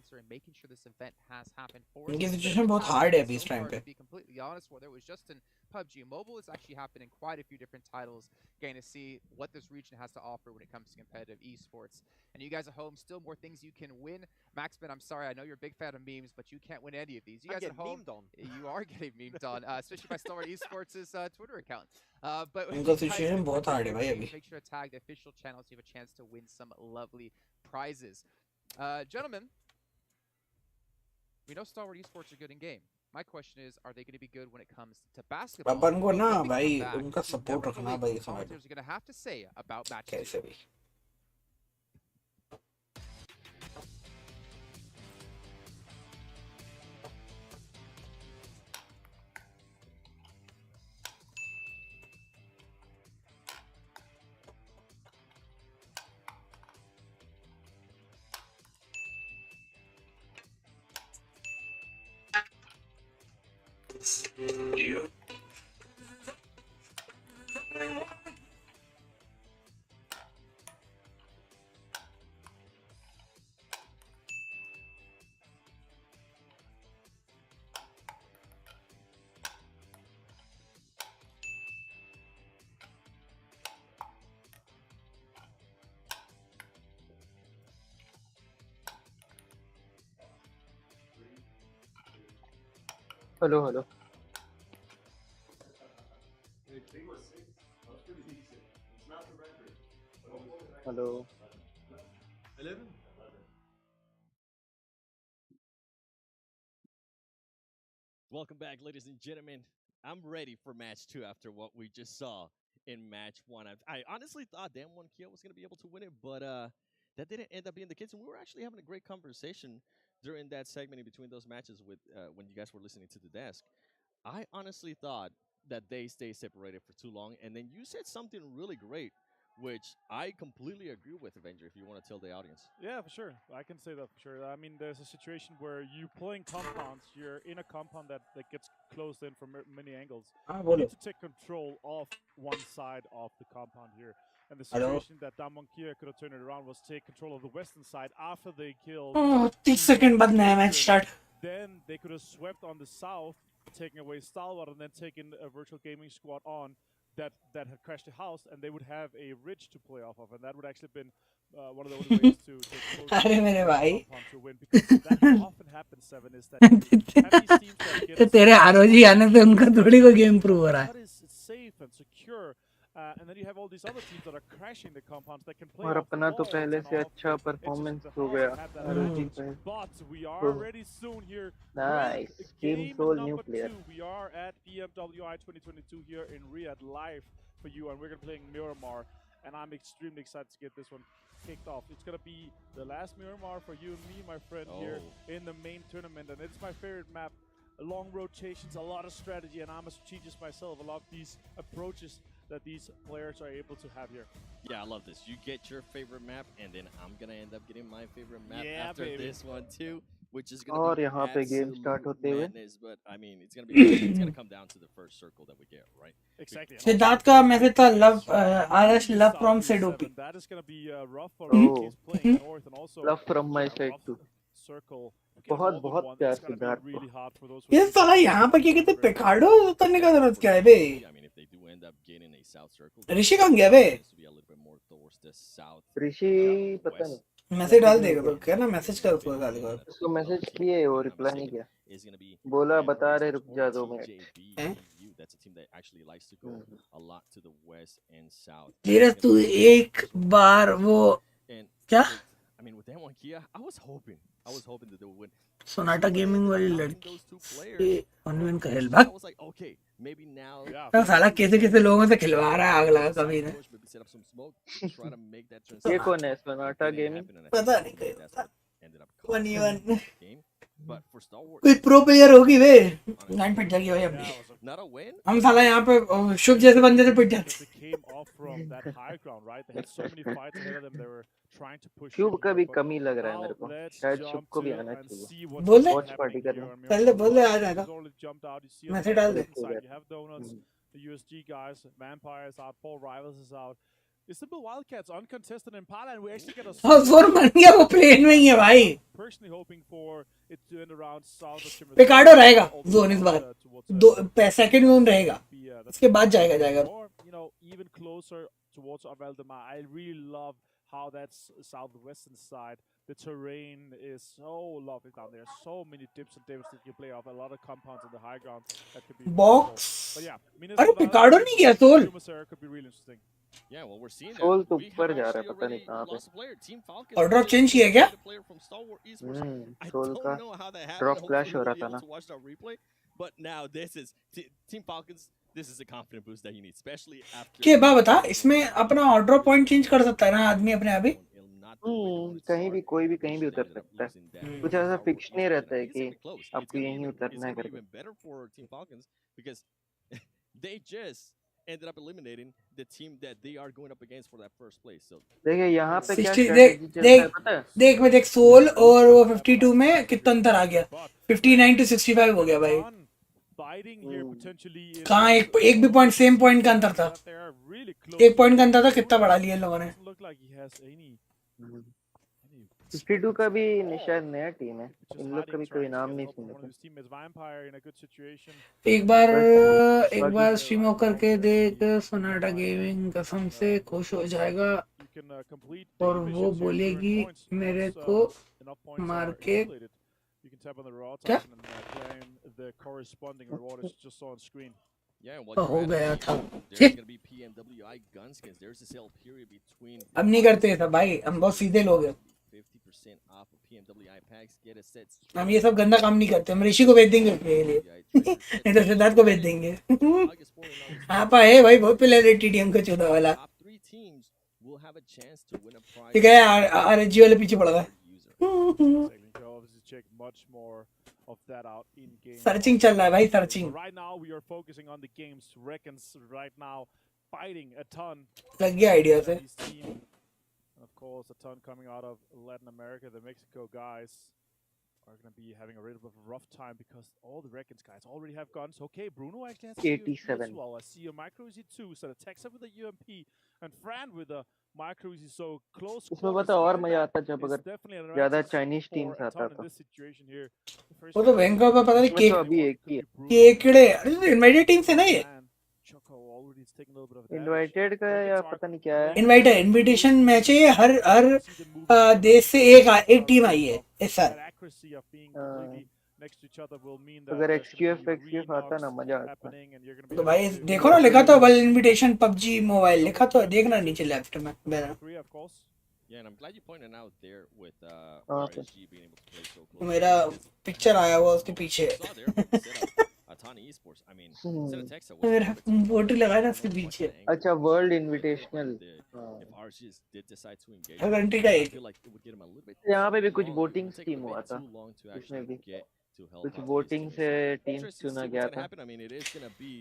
उनकी सिचुएशन बहुत हार्ड है अभी इस टाइम पे। PUBG Mobile is actually happening quite a few different titles, getting to see what this region has to offer when it comes to competitive esports. And you guys at home, still more things you can win. Maxman, I'm sorry, I know you're a big fan of memes, but you can't win any of these. You guys at home, you are getting memed on, especially by Stalwart Esports' Twitter account. But उनका situation बहुत hard है भाई अभी। Make sure to tag the official channel so you have a chance to win some lovely prizes. Gentlemen, we know Stalwart Esports are good in game. My question is, are they going to be good when it comes to basketball? अपन को ना भाई उनका support रखना भाई, समझ लो going to have to say about matches. कैसे भी hello hello hello 11. Welcome back, ladies and gentlemen. I'm ready for match 2 after what we just saw in match 1. I honestly thought Damwon Kia was going to be able to win it, but that didn't end up being the case. And we were actually having a great conversation during that segment in between those matches with when you guys were listening to the desk. I honestly thought that they stayed separated for too long. And then you said something really great, which I completely agree with, Avenger, if you want to tell the audience. Yeah, for sure. I can say that for sure. I mean, there's a situation where you playing compounds, you're in a compound that gets closed in from many angles. You need to take control of one side of the compound here. And the Hello? situation that Damonkia could have turned it around was take control of the western side after they killed 30 second बाद नया match start. then they could have swept on the south, taking away Stalwart, and then taken a virtual gaming squad on that had crashed the house, and they would have a ridge to play off of, and that would actually been one of the only ways to अरे मेरे भाई. to win, because that often happens. Seven is that you have these teams that get तो तेरे ROG आने से उनका थोड़ी को गेम प्रूव हो रहा है. what is safe and secure. And then you have all these other teams that are crashing the compounds that can play. और अपना तो पहले से अच्छा परफॉर्मेंस हो गया आरओजी पे. But we are ready soon here. Nice. Team Soul new player. We are at PMWI 2022 here in Riyadh live for you, and we're gonna be playing Miramar, and I'm extremely excited to get this one kicked off. It's gonna be the last Miramar for you and me, my friend, here in the main tournament, and it's my favorite map. Long rotations, a lot of strategy, and I'm a strategist myself. I love these approaches that these players are able to have here. Yeah, I love this. You get your favorite map, and then I'm gonna end up getting my favorite map after baby. this one too, which is gonna और be यहाँ पे game start absolute होते हुए madness. But I mean, it's gonna be it's gonna come down to the first circle that we get, right? Exactly. Siddharth का message था love RS love from Sedopi. That is gonna be rough for Oh. teams playing north, and also Love from my side rough too. circle. बहुत बहुत प्यार It's gonna be Siddharth को. really hard for those. ये साला यहाँ पे क्या कहते पिकार्डो उतरने का जरूरत क्या है बे? I mean, if they do end up getting a south circle, ऋषि कहाँ गया बे? it has to be a little bit more towards the south. ऋषि पता नहीं. मैसेज डाल देगा तो क्या ना मैसेज कर उसको गाली को. उसको मैसेज किए वो रिप्लाई नहीं किया. Is gonna be बोला बता रहे रुक जा 2 minute. TJBU. That's a team that actually likes to go a lot to the west and south. धीरज तू एक बार वो And क्या? I mean, with that one, Kia, I was hoping that they would win. Sonata gaming वाली लड़की Those two players. ये online का hello I भाग. was like, okay, maybe now. तो साला कैसे कैसे लोगों से खिलवा रहा है आग लगा कभी ने. Maybe set up some smoke to try to make that ये transition. कौन है सोनाटा गेमिंग? पता नहीं कोई That's what ended up 1v1 game. But for Star Wars, कोई प्रो प्लेयर होगी वे. लाइन पिट जाएगी भाई अपनी. not a win. हम साला यहाँ पे शुभ जैसे बंदे से पिट जाते. They came off from that high ground, right? They had so many fights ahead of them. They were trying to push. Shubh in का भी here, कमी लग रहा है but मेरे को. now let's शायद jump शुभ को भी to आना and चाहिए. see what's बोल दे. Watch party happening करना. here on पहले Miramar. बोल दे आ जाएगा. He's already jumped out. You see on message the डाल दे. left side, you have Donuts, the USG guys, Vampires out, Paul Rivals is out. It's Simple Wildcats uncontested in Impala, and we actually get a हाँ जोर बन गया वो plane में ही है भाई. personally hoping for it to end around south of Chimera. Picardo रहेगा zone इस बार. दो सेकंड जोन रहेगा. उसके बाद जाएगा. Or, you know, even closer towards Valdemar. I really love how that's southwestern side. The terrain is so lovely down there. So many dips and dips that you play off. A lot of compounds in the high ground that could be Box. But yeah, अरे Picardo नहीं गया Soul. could be really interesting. Yeah, well, we're seeing that. Soul तो We ऊपर have जा रहा है actually पता नहीं already कहाँ पे. lost a player. Team Falcons और ड्रॉप actually चेंज किया क्या? lost a player from Star Wars Esports. I Soul don't का know how that happened. Drop Hopefully clash हो we'll रहा be था able ना. to watch that replay. But now this is Team Falcons. This is a confident boost that you need, especially after. के बा बता इसमें अपना ऑर्डर पॉइंट चेंज कर सकता है ना आदमी अपने आप ही. कहीं भी कोई भी कहीं भी उतर सकता है. कुछ ऐसा फिक्स नहीं रहता है कि आपको यहीं उतरना है करके. Even better for Team Falcons because they just ended up eliminating the team that they are going up against for that first place. So देखिए यहाँ पे क्या 60 स्ट्रेटजी चलता है पता है? देख मैं देख सोल और वो 52 में कितना अंतर आ गया. 59 to 65 हो गया भाई. कहाँ एक भी पॉइंट सेम पॉइंट का अंतर था. एक पॉइंट का अंतर था कितना बढ़ा लिया इन लोगों ने. 52 का भी शायद नया टीम है. इन लोग का भी कोई नाम नहीं सुना था. एक बार स्ट्रीम ऑफ करके देख सोनाटा गेमिंग कसम से खुश हो जाएगा और वो बोलेगी मेरे को मार के क्या हो गया था. अब नहीं करते था भाई. हम बहुत सीधे लोग हैं. हम ये सब गंदा काम नहीं करते. हम ऋषि को भेज देंगे उसके लिए. नहीं तो सिद्धार्थ को भेज देंगे. आप है भाई बहुत पहले टीडीएम का 14 वाला. ठीक है आरएजी वाले पीछे पड़ गए. सर्चिंग चल रहा है भाई सर्चिंग. लग गया आइडिया से. Of course, a ton coming out of Latin America, the Mexico guys. are going to be having a little bit of a rough time because all the Reckons guys already have guns. Okay, Bruno actually has a UMP 87. as well. I see a Micro Uzi 2, so the Texas with a UMP, and Fran with a Micro Uzi. So close इसमें quarters पता और मजा combat आता जब is अगर definitely an ज्यादा advantage Chinese for teams आता Atan in तो this situation here. The first वो तो round भयंकर पता नहीं इसमें तो अभी एक ही है केकड़े अरे तो इनवाइटेड टीम से ना ये man, Choco already is taking a little bit of damage. Invited का या पता नहीं क्या है इनवाइट है इनविटेशन मैच है ये हर देश से एक टीम आई है इस साल That accuracy of being completely next to each other will mean that अगर there's gonna be XQF आता ना re-knocks मजा आता happening and you're gonna be तो able भाई to देखो ना लिखा तो वर्ल्ड इनविटेशन पबजी मोबाइल लिखा तो देखना नीचे लेफ्ट में मेरा Korea, of course. Yeah, and I'm glad you pointed out there with Okay. RSG being able to play so close. मेरा पिक्चर आया हुआ उसके पीछे Saw there with the setup, Atani Esports. I mean, Senatexa was मेरा voter लगाया ना उसके पीछे अच्छा world invitational if RSG did decide to engage, घंटे का I एक feel like it would get him a little bit. यहाँ पे भी कुछ too voting long. It would take scheme a हुआ bit था too long to इसमें actually भी get to help कुछ out these वोटिंग teams. से So टीम interesting to चुना see गया what's gonna था happen. I mean, it is gonna be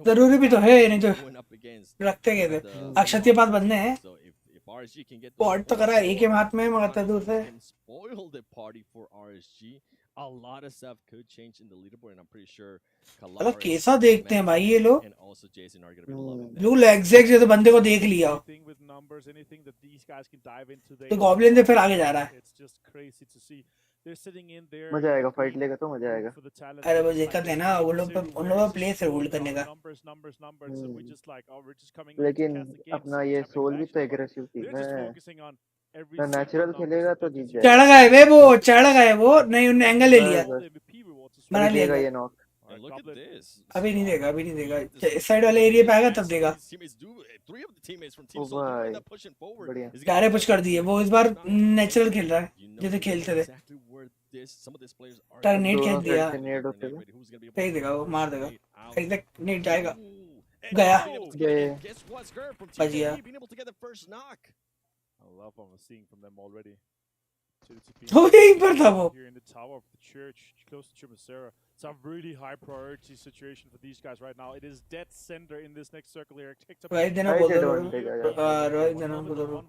जरूरी भी तो है नहीं तो going up against रखते गए थे the अक्षत के पास बंदे हैं So if RSG can get pot तो करा एक ही हाथ में मगर तो दूर से and spoil the party for RSG, a lot of stuff could change in the leaderboard, and I'm pretty sure मतलब कैसा देखते हैं भाई ये लोग and also Jason are going to be loving that. Blue exact जैसे बंदे को देख लिया Anything with numbers, anything that these guys can dive into, तो गॉब्लिन से फिर आगे जा रहा है it's just crazy to see. They're sitting in there. मजा आएगा फाइट लेगा तो मजा आएगा For the talent. अरे वो दिक्कत है ना वो लोग उन लोगों का प्लेस है होल्ड करने का Numbers. And we just like, oh, we're just coming in to लेकिन cast the game, अपना see ये what's happening सोल in भी action, तो but aggressive team they're just है focusing on every ना single नेचुरल numbers खेलेगा that तो they Jeet just- चढ़ गए वे वो चढ़ गए वो नहीं उन्होंने एंगल ले लिया All the MVP rewards as बना well. लिया देगा गया ये knock And look at this. अभी नहीं देगा अभी नहीं देगा इस साइड वाले एरिया पे आएगा तब देगा His teammates do. Three of the teammates from Team ओ Soul do भाई end up pushing forward. बढ़िया Is he सारे gonna पुश कर दिए वो इस बार नेचुरल खेल रहा है You know जैसे खेलते थे exactly where some of these players are. टर्नेट दोनों खेल दिया साइड से नेड होते थे Who's gonna be able सही to देगा वो मार देगा out? एग्जैक्ट नहीं जाएगा Ooh, and गया being able to get it in. Guess what, Skur from बच गया TKB being able to get the first knock. I love what I'm seeing from them already. वो यहीं पर था वो Here in the tower of the church, close to Chimasera. It's a really high priority situation for these guys right now. It is dead center in this next circle here. Rohit देना right बोल दो advantage आ जाता रोहित देना बोल दो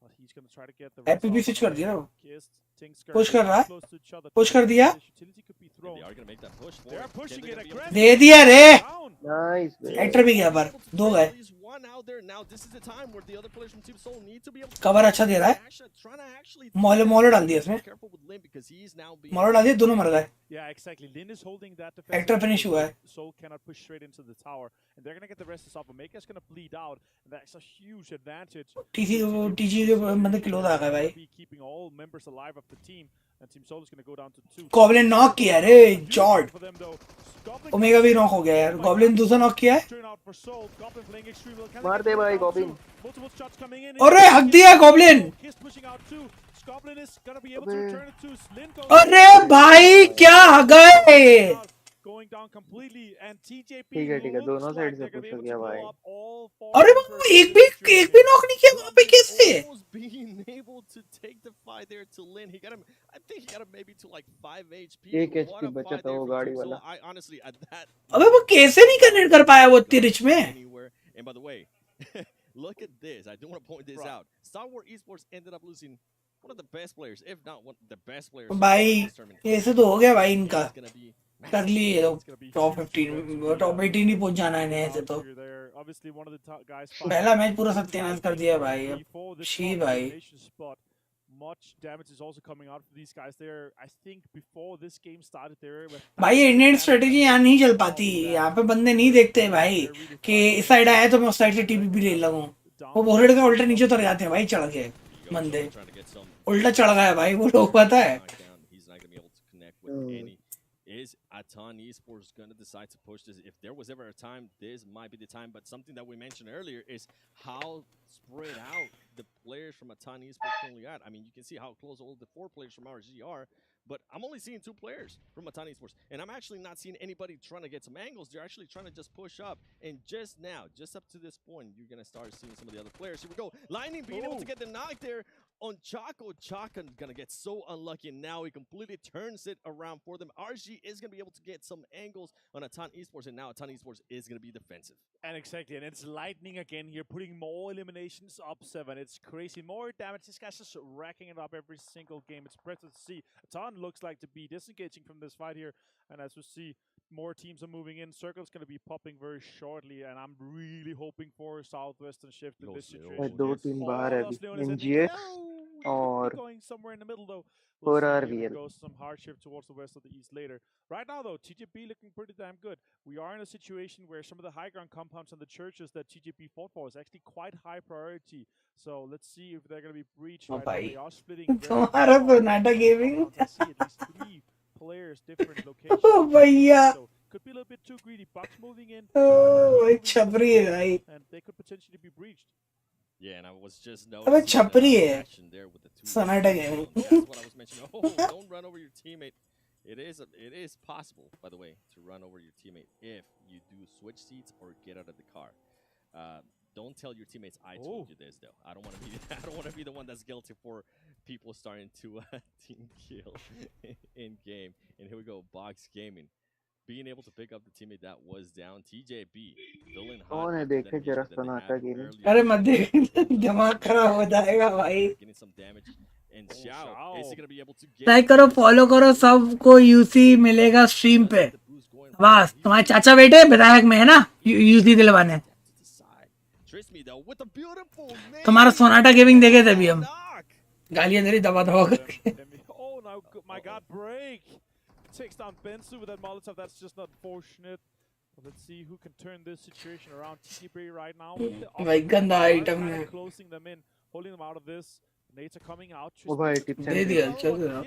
But he's going to try to get the APP switch कर दिया ना वो Kissed, Tinks पुश कर रहा है close to each other. Push कर दिया Utility could be And thrown. they are gonna make that push They are forward. pushing Can they it gonna be able to- दे दिया रे Down. नाइस एंटर भी गया पर दो गए At least one out there. Now this is the time where the other players from Team Soul need to be able to cover अच्छा दे रहा है trying to actually मॉलो डाल दिया इसमें careful with Lim because he is now being मॉलो डाल दिया दोनों मर गए Yeah, exactly. Lin is holding that defense. Hector finish हुआ है Soul cannot push straight into the tower, and they're gonna get the rest of Omega is gonna bleed out, and that's a huge advantage. TC TG के मतलब close आ गए भाई Be keeping all members alive of the team, and Team Soul is gonna go down to 2. Goblin knock किया रे जॉर्ड For them though, Goblin omega भी knock हो गया यार गॉब्लिन दूसरा नॉक किया है turn out for Soul. Goblin playing extreme well. Can मार they दे get भाई down goblin two? Multiple shots coming in. अरे हक दिया goblin Kiss pushing out two. Goblin is gonna be able to return it to Lin. अरे भाई क्या गए Going down completely, and TJP ठीक है looks दोनों like साइड से they're gonna पुश be हो able to गया भाई blow up all four अरे members वो in एक this भी situation. नॉक नहीं किया वहां पे कैसे almost being able to take the fight there to Lin. He got him. I think he got him maybe to like 5 HP. एक What HP a बचा fight था there वो from गाड़ी Team Soul. वाला I honestly at that. अबे वो कैसे नहीं कनेक्ट कर पाया वो इतनी रिच में Anywhere. And by the way, look at this. I do want to point this out. Star Wars Esports ended up losing one of the best players, if not one of the best players. भाई in this tournament. ऐसे तो हो गया भाई इनका It's gonna be कर लिए लोग It's gonna be top huge 15 for them to top be 18 ही पहुंच जाना है ऐसे out तो here. They're obviously one of the top guys. पहला मैच पूरा सत्यानाश कर दिया भाई अब Before this शी top भाई elimination spot, much damage is also coming out for these guys. There, I think before this game started, there. भाई ये इंडियन स्ट्रेटेजी यहाँ नहीं चल पाती यहाँ पे बंदे नहीं देखते भाई कि इस साइड आया तो मैं उस साइड से टीपी भी ले लगूं वो बोरेड का उल्टा नीचे उतर जाते हैं भाई चढ़ के बंदे trying to get some उल्टा चढ़ गया भाई वो लोग पता है knockdown. He's not gonna be able to connect with any. Is Atan Esports gonna decide to push this? If there was ever a time, this might be the time. But something that we mentioned earlier is how spread out the players from Atan Esports currently at. I mean, you can see how close all the 4 players from RSG are. But I'm only seeing 2 players from Atan Esports, and I'm actually not seeing anybody trying to get some angles. They're actually trying to just push up. And just now, just up to this point, you're gonna start seeing some of the other players. Here we go. Lightning being able to get the knock there on Chaco. Chaka gonna get so unlucky, and now he completely turns it around for them. RG is gonna be able to get some angles on Atan Esports, and now Atan Esports is gonna be defensive. And exactly, and it's lightning again here, putting more eliminations up 7. It's crazy, more damage. This guy's just racking it up every single game. It's impressive to see. Atan looks like to be disengaging from this fight here, and as we see, more teams are moving in. Circle's going to be popping very shortly, and I'm really hoping for a southwestern shift in this situation. दो team बाहर है Los अभी Leones in the NGX और और going somewhere in the middle though. 4RVL. Go some hardship towards the west of the east later. Right now though, TJP looking pretty damn good. We are in a situation where some of the high ground compounds and the churches that TJP fought for is actually quite high priority. So let's see if they're going to be breached. Right now. They are splitting. तुम्हारा Sonata Gaming. I see at least 3 players, different locations. Oh भैया. So could be a little bit too greedy. Bucks moving in. Oh भाई छपरी है भाई. And they could potentially be breached. Yeah, and I was just अबे noticing छपरी the है. action there with the 2. Sonata Gaming. That's what I was mentioning. Oh, don't run over your teammate. It is possible, by the way, to run over your teammate if you do switch seats or get out of the car. Don't tell your teammates I told you this though. I don't want to be I don't want to be the one that's guilty for people starting to team kill in game. And here we go, Box Gaming. Being able to pick up the teammate that was down. TJB feeling hot. कौन है देखे जरा Sonata Gaming. अरे मत देख दिमाग खराब हो जाएगा भाई. Getting some damage. And Xiao is he gonna be able to get like करो फॉलो करो सबको यूसी मिलेगा स्ट्रीम पे. बस तुम्हारे चाचा बेटे विधायक में है ना यूसी दिलवाने. तुम्हारा सोनाटा गेमिंग देखे थे अभी हम. गालियां दे रही दबा दबा करके. Oh no, my God, break! Takes down Bensu with that Molotov. That's just not fortunate. But let's see who can turn this situation around. TTP right now. भाई गंदा आइटम है. Closing them in, holding them out of this. Nades are coming out. ओ भाई tips दे दिया चल रहा.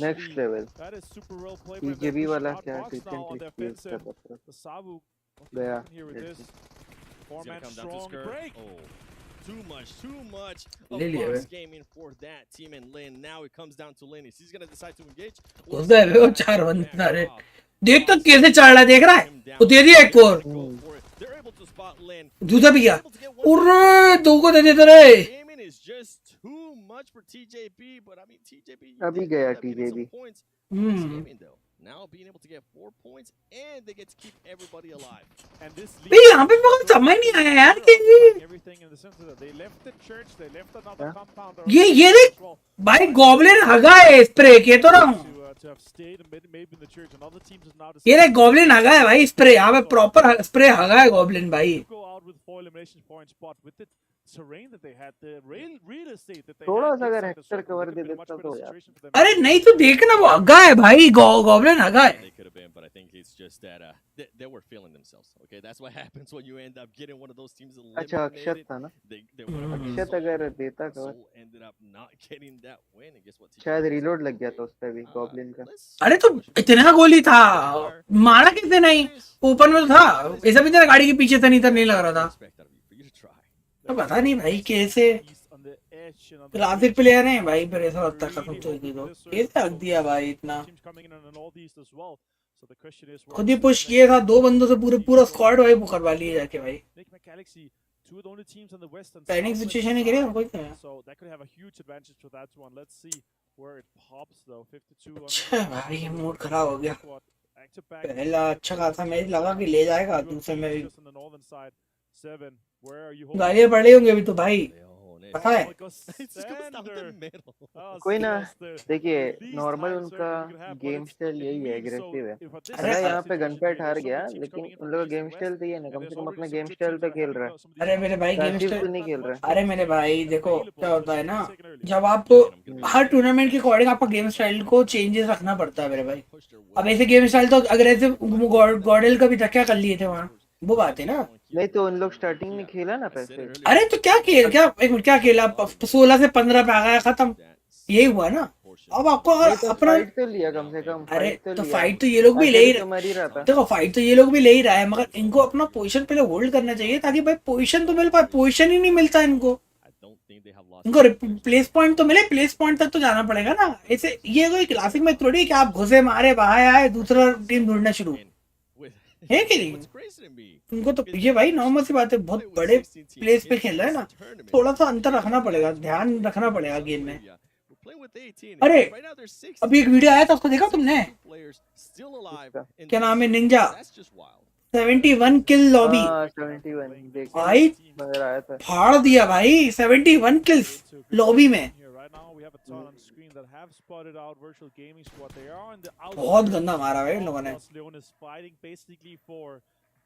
Next level. That is super well played. TJB वाला क्या tips and tricks कर रहा The Sabu गया. here with this. Four-man strong break. Too much of ले लिया Box Gaming for that team. And Lin, now it comes down to Lin. He's gonna decide to engage. घुस गए वो 4 बंदे सारे. देख तो कैसे चाड़ रहा देख रहा है. वो दे दिया एक और. They're able to spot Lin. दूसरा भी गया. उर्रे 2 को दे देते रे. Gaming is just too much for TJP, but I mean TJP. अभी गया TJB. Gaming though. Now being able to get 4 points and they get to keep everybody alive. And this भाई यहाँ पे बहुत समझ नहीं आया यार कि everything in the sense that they left the church, they left another compound. ये देख भाई गॉब्लिन हगा है स्प्रे के तो रहा हूँ. To have stayed maybe in the church, and other teams is now ये देख गॉब्लिन हगा है भाई स्प्रे. यहाँ पे प्रॉपर स्प्रे हगा है गॉब्लिन भाई. go out with 4 elimination points, but with the terrain that they had, the real estate that they थोड़ा had, सा अगर inside the Hector circle, cover would they have been a much देता better तो यार. situation for them. अरे नहीं तो देखना वो हगा है भाई. गॉब्लिन हगा है. They could have been, but I think it's just that they were feeling themselves. Okay, that's what happens when you end up getting one of those teams eliminated. अच्छा अक्षत था ना. अक्षत अगर देता cover. Ended up not getting that win. And guess what? शायद reload लग गया था उस पे भी गॉब्लिन का. अरे तो इतना गोली था मारा किसने नहीं. ऊपर में तो था ऐसा भी तेरा गाड़ी के पीछे से नहीं लग रहा था. तो पता नहीं भाई कैसे क्लासिक प्लेयर है भाई. फिर ऐसा लगता है खत्म तो कैसे हक दिया भाई इतना. खुद ही पुश किए था 2 बंदों से पूरा स्क्वाड भाई करवा लिए जाके भाई. पैनिक सिचुएशन है क्या कोई क्या. अच्छा भाई मूड खराब हो गया. पहला अच्छा खासा मैच लगा कि ले जाएगा. दूसरे में भी गालियां पड़ रही होंगी अभी तो भाई. पता है कोई ना. देखिए नॉर्मल उनका गेम स्टाइल यही है, एग्रेसिव है. अरे यहाँ पे गन फाइट हार गया लेकिन उन लोगों का गेम स्टाइल तो ये ना, कम से कम अपने गेम स्टाइल पे खेल रहा है. अरे मेरे भाई गेम स्टाइल नहीं खेल रहा है. अरे मेरे भाई देखो क्या होता है ना, जब आप हर टूर्नामेंट के अकॉर्डिंग आपका गेम स्टाइल को चेंजेस रखना पड़ता है मेरे भाई. अब ऐसे गेम स्टाइल तो अग्रेसिव गॉडेल का भी था, क्या कर लिए थे वहाँ, वो बात है ना. नहीं तो उन लोग स्टार्टिंग में खेला ना पैसे. अरे तो क्या खेल क्या एक मिनट क्या खेला 16 से 15 पे आ गया, खत्म. यही हुआ ना. अब आपको अगर अपना फाइट तो लिया कम से कम. अरे तो फाइट तो ये लोग भी ले ही देखो फाइट तो ये लोग भी ले ही रहा है, मगर इनको अपना पोजीशन पहले होल्ड करना चाहिए ताकि भाई पोजीशन तो मिल पाए. पोजीशन ही नहीं मिलता इनको. इनको प्लेस पॉइंट तो मिले, प्लेस पॉइंट तक तो जाना पड़ेगा ना. ऐसे ये कोई क्लासिक में थोड़ी कि आप घुसे मारे बाहर आए दूसरा टीम ढूंढना शुरू. है कि नहीं? What's crazy to me? उनको तो ये भाई नॉर्मल सी बात है, बहुत बड़े प्लेस पे खेल रहा है ना, थोड़ा सा अंतर रखना पड़ेगा, ध्यान रखना पड़ेगा गेम में। अरे अभी एक वीडियो आया था, उसको देखा तुमने? क्या नाम है, निंजा 71 किल लॉबी। 71 भाई आया था, फाड़ दिया भाई, 71 किल्स लॉबी में। बहुत गंदा मारा भाई इन लोगों ने।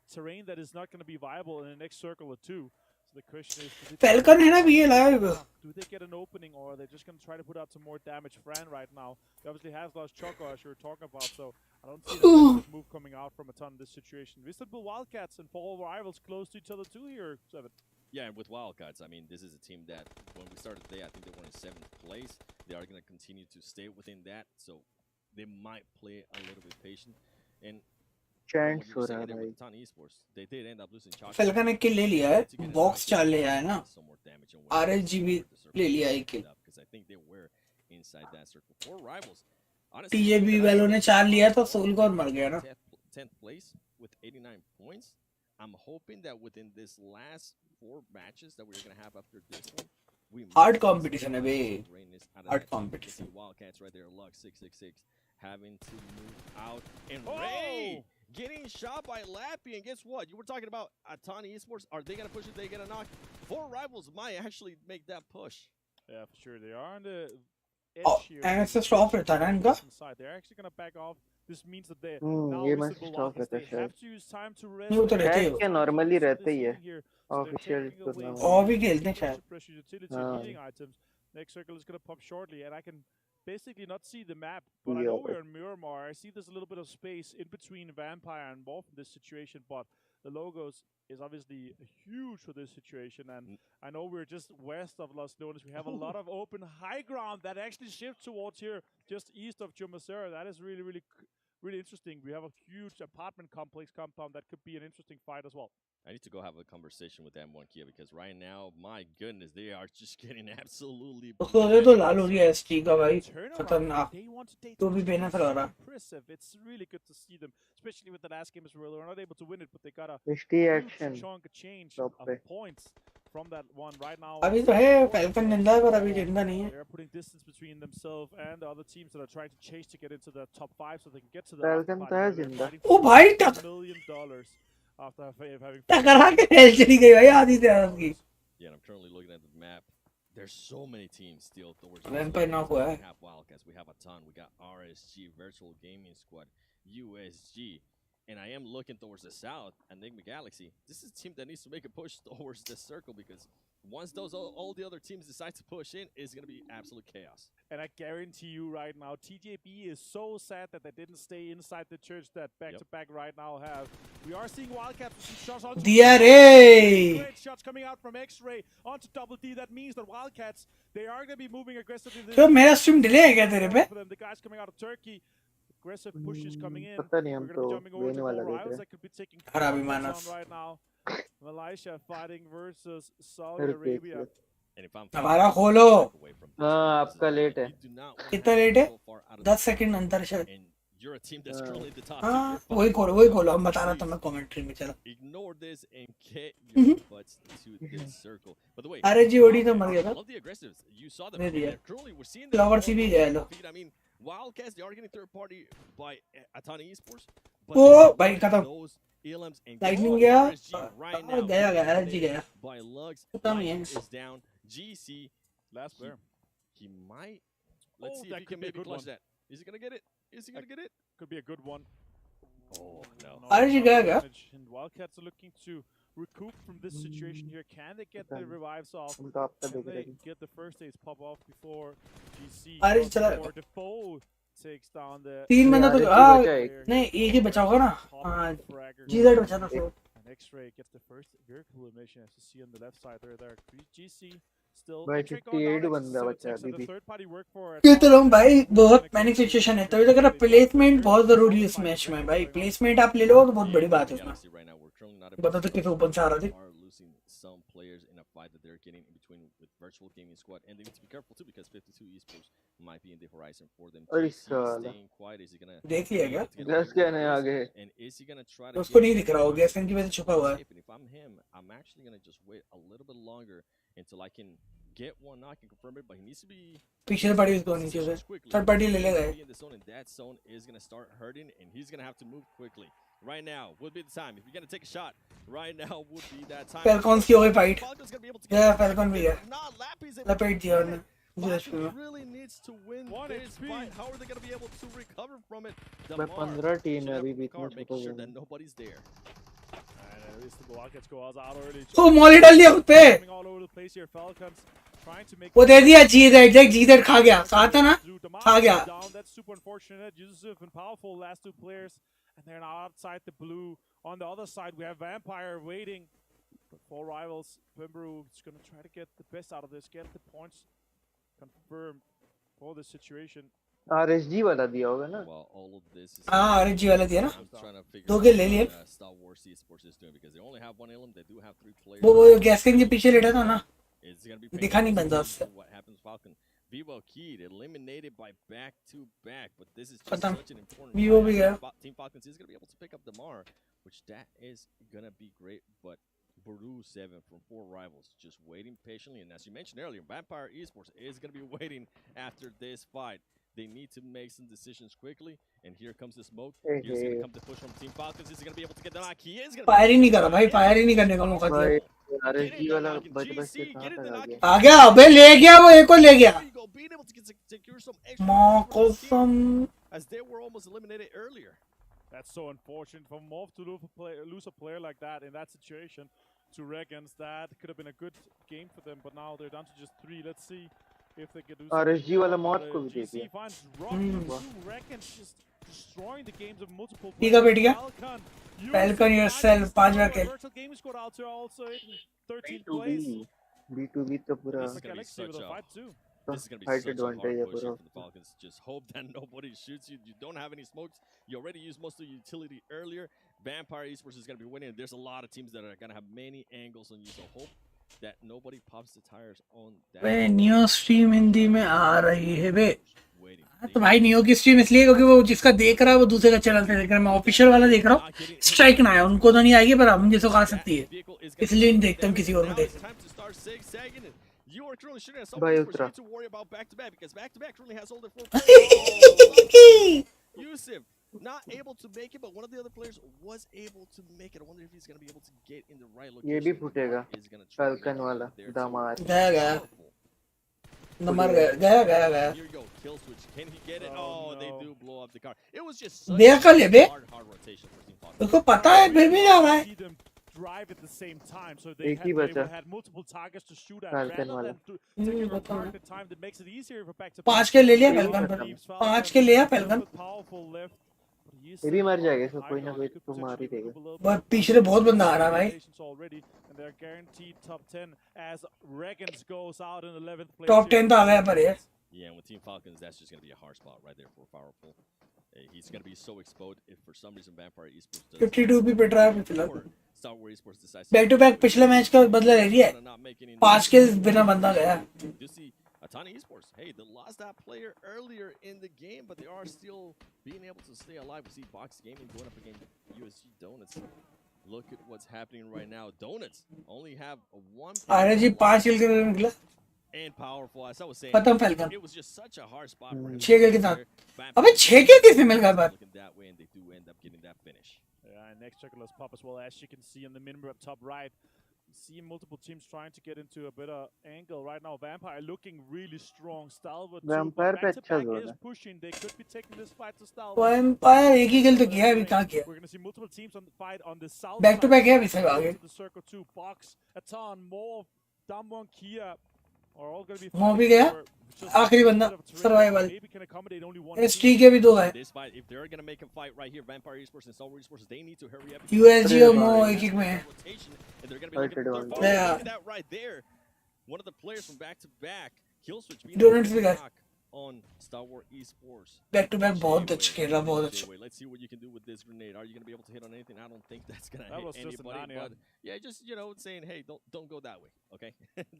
terrain that is not going to be viable in the next circle or two. So the question is, Falcon है ना भी ये live. do they get an opening or are they just going to try to put out some more damage? Fran right now, he obviously has lost Choco as you were talking about, so I don't see that move coming out from a ton in this situation. Visible Wildcats and Fall Rivals close to each other too here, Seven. Yeah, and with Wildcats, I mean, this is a team that when we started today, I think they were in 7th place. They are going to continue to stay within that, so they might play a little bit patient. And chants हो रहा है भाई। Falcon ने किल ले लिया है, box 4 ले आया है ना, आरएसजी भी ले लिया है किल, टीजेबी वालों ने 4 लिया था, सोलगॉर मर गया ना। 10th place with 89 points. I'm hoping that within this last 4 matches that we're going to have after this one, hard competition है बे, hard competition. Wildcats right there, Luck 666 having to move out, and Ray getting shot by Lappy, and guess what? You were talking about Atani Esports. Are they going to push it? They get a knock. 4 Rivals might actually make that push. Yeah, for sure. They are on the Oh, and it's a stop रहता है ना इनका? They're actually going to back off. This means that they now ये मस्त visible stop Wildcats. रहता है They have शायद। to use time to नहीं, वो तो रहते ही rest. क्या नॉर्मली रहते ही है Here, ऑफिशियल टूर्नामेंट। और भी खेलते हैं शायद। pressure utility हाँ। healing items. Next circle is going to pop shortly, and I can basically not see the map, but I know we're in Miramar. I see there's a little bit of space in between Vampire and Wolf in this situation, but the logos is obviously huge for this situation, and I know we're just west of Las Leones. We have a lot of open high ground that actually shifts towards here, just east of Chumacera. That is really interesting. We have a huge apartment complex compound that could be an interesting fight as well. I need to go have a conversation with M1 Kia because right now, my goodness, they are just getting absolutely. उसको दे तो लाल हो गया ST का भाई, खतरनाक। तो भी बेना लग रहा। Impressive. It's really good to see them, especially with the last game as well. They were not able to win it, but they got a ST huge action chunk of change of points from that one right now. अभी तो है falcon जिंदा है, पर अभी जिंदा नहीं है। They're putting distance between themselves and the other teams that are trying to chase to get into the top 5 so they can get to the falcon तो है जिंदा। ओ भाई टक $1 million after having टकरा के खेल चली गई भाई आधी तरह की। Yeah, and I'm currently looking at the map. There's so many teams still towards us. Vampire knock हुआ है। We have Wildcats, we have a ton. We got RSG, Virtual Gaming Squad, USG. And I am looking towards the south, Enigma Galaxy. This is a team that needs to make a push towards this circle because once those all the other teams decide to push in, it's going to be absolute chaos. And I guarantee you right now, TJB is so sad that they didn't stay inside the church that back-to-back right now have. We are seeing Wildcats with some shots onto दिया रे। great shots coming out from X-Ray onto Double D. That means that Wildcats, they are going to be moving aggressively. तो मेरा stream delay है क्या तेरे पे? The guys coming out of Turkey. Aggressive pushes coming in. पता नहीं हम We're तो going to be jumping over लेने to वाला more देख rivals रहे that could be taking खराबी control Manas. right now. Malaysia fighting versus Saudi Arabia. And if I'm हमारा खोलो। हाँ आपका लेट है। कितना लेट है? 10 सेकंड अंतर शायद। And you're a team that's currently at the top. हाँ वही खोलो हम बता रहा था मैं कमेंट्री में। चलो Ignore this and get your butts to this circle. By the way, RSG OD तो मर गया था। love the aggressives. You saw them. नहीं दिया। Currently, we're seeing फ्लावर सी भी गया लो। I mean, Wildcats, they are getting third party by Atani Esports. ओ भाई खत्म। Those ELMs and लाइटनिंग गया। right now. गया आरएसजी गया। By Lugs, खत्म ही है। is down. GC, Last player. he might. Let's see if he can maybe clutch that. Is he gonna get it? Is he gonna get it? Could be a good one. Oh no. RSG गया। And Wildcats are looking to recoup from this situation here. Can they get the revives off? हम तो आपका Can देख they रहे हैं। get the first days pop off before GC? RSG चला Before Defoe takes down the 3 बंदा तो नहीं एक ही बचा होगा ना। हाँ जीजेड बचा था तो। And X-Ray gets the first vehicle elimination as you see on the left side there. GC still. भाई X-Ray going down, 58 बंदा so बचा है takes अभी the भी। third party work for it. कहते रहो भाई बहुत पैनिक सिचुएशन है, तभी तो कहता प्लेसमेंट बहुत जरूरी है इस मैच में भाई। प्लेसमेंट आप ले लो तो बहुत बड़ी बात है उसमें। बता तो किसे ओपन से आ रहा थी। Are losing some players in a fight that they're getting in between with Virtual Gaming Squad, and they need to be careful too because 52 Esports might be in the horizon for them. अरे JC साला staying quiet. Is he gonna देख लिया क्या? Gas क्या नहीं आगे and is he gonna try to उसको get नहीं दिख रहा हो गया, इसकी वजह से छुपा हुआ है. And if I'm him, I'm actually gonna just wait a little bit longer until I can get one knock and confirm it, but he needs to be पीछे से पड़ी उसको नीचे से. थर्ड पार्टी ले लेगा. in the zone, and that zone is gonna start hurting, and he's gonna have to move quickly. Right now would be the time. If you're gonna take a shot, right now would be that time. Falcons की हो गई fight. Falcon's gonna be able to Yeah, Falcon भी है. Not Lappy's able लपेट दिया उन्होंने. Falcon really needs to win this fight. How are they gonna be able to recover from it? मैं 15 team है अभी भी इतना Make छोटा sure हूँ. that nobody's there. And at least the Rockets go out early. O Molly डाल दिया खुद पे. Coming all over the place here. Falcons trying to make वो दे दिया GZ खा गया. कहा था ना? खा गया. down. That's super unfortunate. Yusuf and Powerful, last two players, and they're now outside the blue. On the other side, we have Vampire waiting. But 4 rivals. Pmwi is going to try to get the best out of this, get the points confirmed for this situation. RSG वाला दिया होगा ना. Well, all of this is हाँ RSG वाला दिया ना. I'm trying to figure दो out के ले लिए. what Star Wars Esports is doing because they only have one element. They do have 3 players. वो गैसकिन के पीछे लेटा था ना. It's gonna be दिखा नहीं बनता उससे. what happens Falcon. Vivo Keyed eliminated by back-to-back, but this is just खत्म. such an important Vivo भी गया. Team Falcons is gonna be able to pick up the Mar, which that is gonna be great, but Beerus 7 from 4 rivals just waiting patiently, and as you mentioned earlier, Vampire Esports is gonna be waiting after this fight. They need to make some decisions quickly, and here comes the smoke. Here's gonna come the push from Team Falcons. Is he gonna be able to get the knock? He is gonna. Fire ही नहीं करा भाई. Fire ही नहीं करने का मौका दिया. भाई RSG वाला बच के कहाँ तक आ गया. आ गया. अबे ले गया वो. एक और ले गया. Being able to secure some extra माँ points for the team, कसम. as they were almost eliminated earlier. That's so unfortunate for Morph to lose a player like that in that situation to Regans. That could have been a good game for them, but now they're down to just 3. Let's see if they can do something. RSG वाला मौत को भी दे GC दिया. finds Rocky, Regans just destroying the games of multiple ठीक है players. बेटिया. Falcon, Falcon yourself, 5 kill. Virtual Gaming Squad out there also in 13th B2B place. B2B तो पूरा This is gonna be Galaxy with such a a fight too. This is gonna be height such a hard advantage है push पूरा. for the Falcons. Just hope that nobody shoots you. You don't have any smokes. You already used most of the utility earlier. Vampire Esports is gonna be winning. There's a lot of teams that are gonna have many angles on you. So hope that nobody pops the tires on that. Way neo stream Hindi में आ रही है बे. Waiting. तो भाई neo की stream इसलिए क्योंकि वो जिसका देख रहा है वो दूसरे का चैनल से देख रहा है. मैं ऑफिशियल वाला देख रहा हूँ. स्ट्राइक ना आया उनको तो नहीं आएगी पर हम जैसे आ सकती है. इसलिए नहीं देखता हूँ किसी और को देख. You are currently shooting at Bye, someone Ultra. you need to worry about back-to-back because back-to-back currently has all the 4 Yusuf not able to make it, but one of the other players was able to make it. I wonder if he's going to be able to get in the right location. ये भी फूटेगा. Falcon वाला दामाद. गया गया. Number गया गया गया. Here you go, kill switch. Can he get it? Oh, They no. do blow up the car. It was just such देखा ले बे. hard rotation for Team Falcons. उसको पता है फिर भी जा रहा है. See them drive at the same time, so they एक ही would बचा. had multiple targets to shoot at Falcon rather वाला. than to take a बताओ. target time that makes it easier for back to 5 के ले लिया Falcon पर. 5 के लिया Falcon. Powerful left. ये भी मर जाएगा इसमें कोई ना कोई तो मार ही देगा. बहुत पीछे से बहुत बंदा आ रहा है भाई. Already, and they're guaranteed top 10 as Regans goes out in 11th place. Top 10 तो आ गया पर ये. Yeah, and with Team Falcons, that's just going to be a hard spot right there for Powerful. He's going to be so exposed if for some reason Vampire Esports does 52 भी पिट रहा है फिलहाल. or Star Wars Esports decides back to back पिछले match का बदला ले लिया है. 5 के बिना बंदा गया. You see Atani Esports, hey, they lost that player earlier in the game, but they are still being able to stay alive. We see Box Gaming going up against USG Donuts. Look at what's happening right now. Donuts only have a 1 RSG 5 किल के निकला. and Powerful. As I was saying, खत्म Falcon. it was just such a hard spot for him. 6 किल के साथ. अबे 6 किल किसने मिल गया पर? Looking that way, and they do end up getting that finish. Yeah, and next Chocolate's pop as well, as you can see on the minimap top right. See multiple teams trying to get into a better angle right now. Vampire looking really strong. Stalwart too, Vampire but पे back to अच्छा back जोड़ is है. pushing. They could be taking this fight to Stalwart. Vampire एक ही किल तो किया है अभी कहाँ किया. We're going to see multiple teams on the fight on the south Back to side. back है अभी सब आगे. To the circle 2 box. Atan, Morph, Damwon, Kia are all going to be Morph भी गया. आखिरी बंदा survival. Maybe can accommodate only one ST team. के भी 2 है. This fight, if they're gonna make a fight right here, Vampire Esports and Star Wars Esports, they need to hurry up. USG और मो एक एक में है. And they're gonna be looking for Fight third. Yeah. Look at that right there. One of the players from back to back, kill switch. being Donuts able to भी गया. knock on Star Wars Esports. Back to back बहुत अच्छा खेल रहा, बहुत अच्छा. Let's see what you can do with this grenade. Are you going to be able to hit on anything? I don't think that's going to That hit was just a anybody. nanya. But yeah, just saying, hey, don't go that way. Okay,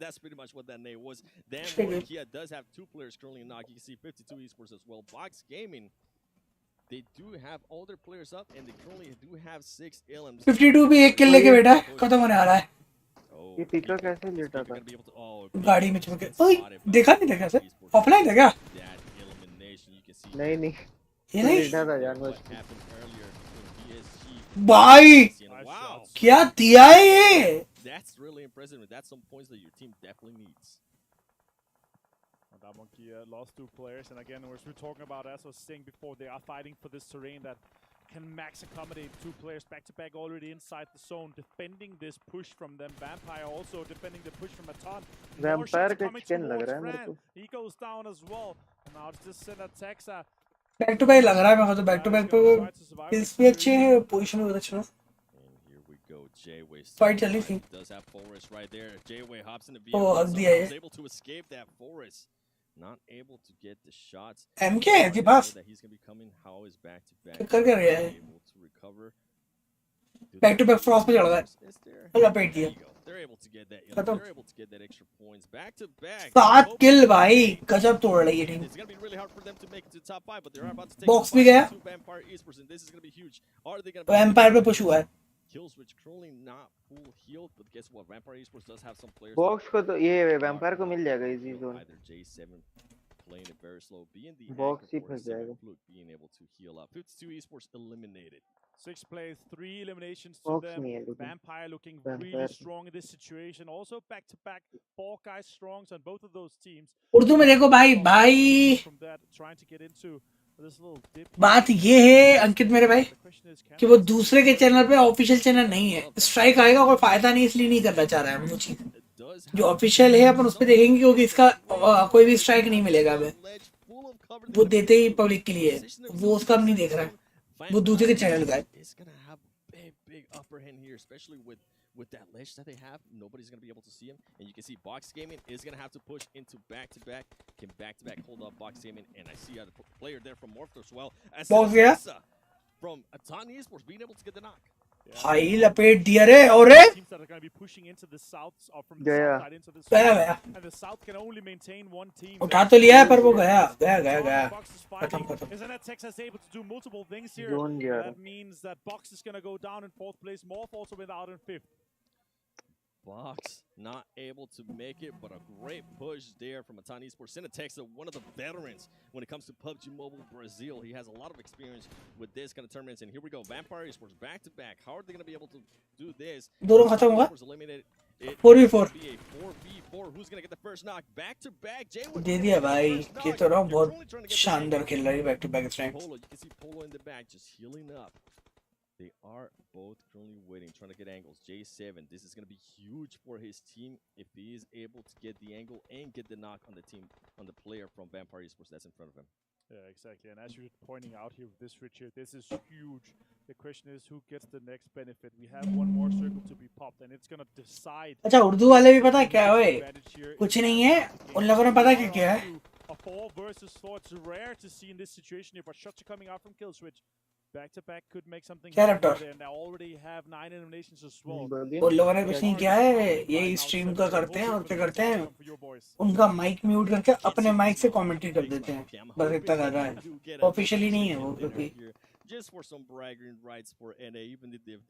that's pretty much what that nade was. Then Kia does have 2 players currently in knock. You can see 52 Esports as well. Box Gaming, they do have all their players up, and they currently do have 6 LMs. 52 भी एक किल लेके बैठा है, खत्म होने वाला है. ये पीका कैसे लेटा था? गाड़ी में चमके. ओए देखा नहीं देखा सर? ऑफलाइन था क्या? नहीं ये नहीं लेटा था जानवर. भाई क्या दिया है ये? That's really impressive, and that's some points that your team definitely needs. That monkey lost 2 players, and again, as we're talking about, as I was saying before, they are fighting for this terrain that can max accommodate 2 players back to back already inside the zone, defending this push from them. Vampire also defending the push from Atan. Vampire का chicken लग रहा है मेरे को. He goes down as well. And now it's just send a Texa. Back to back लग रहा है मेरे को, तो बैक टू बैक पे किल्स भी अच्छे हैं, पोजीशन भी बहुत अच्छा है. Fight चली थी. Does have Forest right there. J-Way hops in the Oh, hug दिया है. able to escape that Forest. Not able to get the shots. MK है इसके पास. He's going to be coming. How is back to back? क्या कर रहा है? Able to recover. Back to back frost पे चढ़ गया. लपेट दिया. They're able to get that. They're able to get that extra points back to back. 7 किल भाई, गजब तोड़ रही है team. It's going to be really hard for them to make it to top 5, but they're about to take Box भी गया. Vampire Esports, and this is going to be huge. Are they going to Vampire पे push हुआ है. kills which currently not full healed, but guess what? Vampire Esports does have some players. Box को तो ये vampire को मिल जाएगा easy zone. Either J7 playing it very slow, being the box he anchor for फंस 7 जाएगा. Fluke being able to heal up. 52 Esports eliminated. 6 plays, 3 eliminations to Box them. नहीं है लेकिन. Vampire looking Vampire. really strong in this situation. Also back to back, 4 guys strong on both of those teams. Urdu में देखो भाई. From that, trying to get into this little dip. बात ये है अंकित मेरे भाई कि वो दूसरे के चैनल पे ऑफिशियल चैनल नहीं है. स्ट्राइक आएगा, कोई फायदा नहीं, इसलिए नहीं करना चाह रहा है वो चीज. जो ऑफिशियल है अपन उस पे देखेंगे, क्योंकि इसका कोई भी स्ट्राइक नहीं मिलेगा हमें. वो देते ही पब्लिक के लिए, वो उसका हम नहीं देख रहा है, वो दूसरे के चैनल का है. With that ledge that they have, nobody's going to be able to see him. And you can see Box Gaming is going to have to push into back-to-back. Can back-to-back hold up Box Gaming. And I see a player there from Morph as well. As from Atan Esports being able to get the knock. भाई लपेट दिया रे. और रे Teams that are going to be pushing into the south or from the south side into this गया. and the south can only maintain 1 team. उठा तो लिया है पर वो गया. खत्म. Isn't that Texas able to do multiple things here? Zone गया. That means that Box is going to go down in 4th place. Morph also went out in 5th. Box not able to make it, but a great push there from Atan Esports. Cinetexa, one of the veterans when it comes to PUBG Mobile Brazil. He has a lot of experience with this kind of tournaments. And here we go, Vampire Esports back to back. How are they going to be able to do this? दोनों खत्म हुआ. Eliminated. 4v4. 4v4. Who's going to get the first knock? Back to back. दे दिया भाई. ये तो रहा बहुत शानदार खेल रहा है back to back strike. Polo, you can see Polo in the back just healing up. They are both currently waiting, trying to get angles. J7, this is going to be huge for his team if he is able to get the angle and get the knock on the team, on the player from Vampire Esports that's in front of him. Yeah, exactly. And as you're pointing out here with this Richard, this is huge. The question is who gets the next benefit. We have one more circle to be popped, and it's going to decide. अच्छा उर्दू वाले भी पता है क्या है? कुछ नहीं है. उन लोगों ने पता क्या है? A 4 versus 4. It's rare to see in this situation here, but shots are coming out from kill switch. Back to back could make something happen there, and they already have 9 eliminations as well. उन लोगों ने कुछ नहीं किया है. यही stream का करते हैं और क्या करते हैं? उनका माइक म्यूट करके अपने माइक से कमेंट्री कर देते हैं. बस इतना कर रहा है. ऑफिशियली नहीं है वो क्योंकि just for some bragging rights for NA, even if they do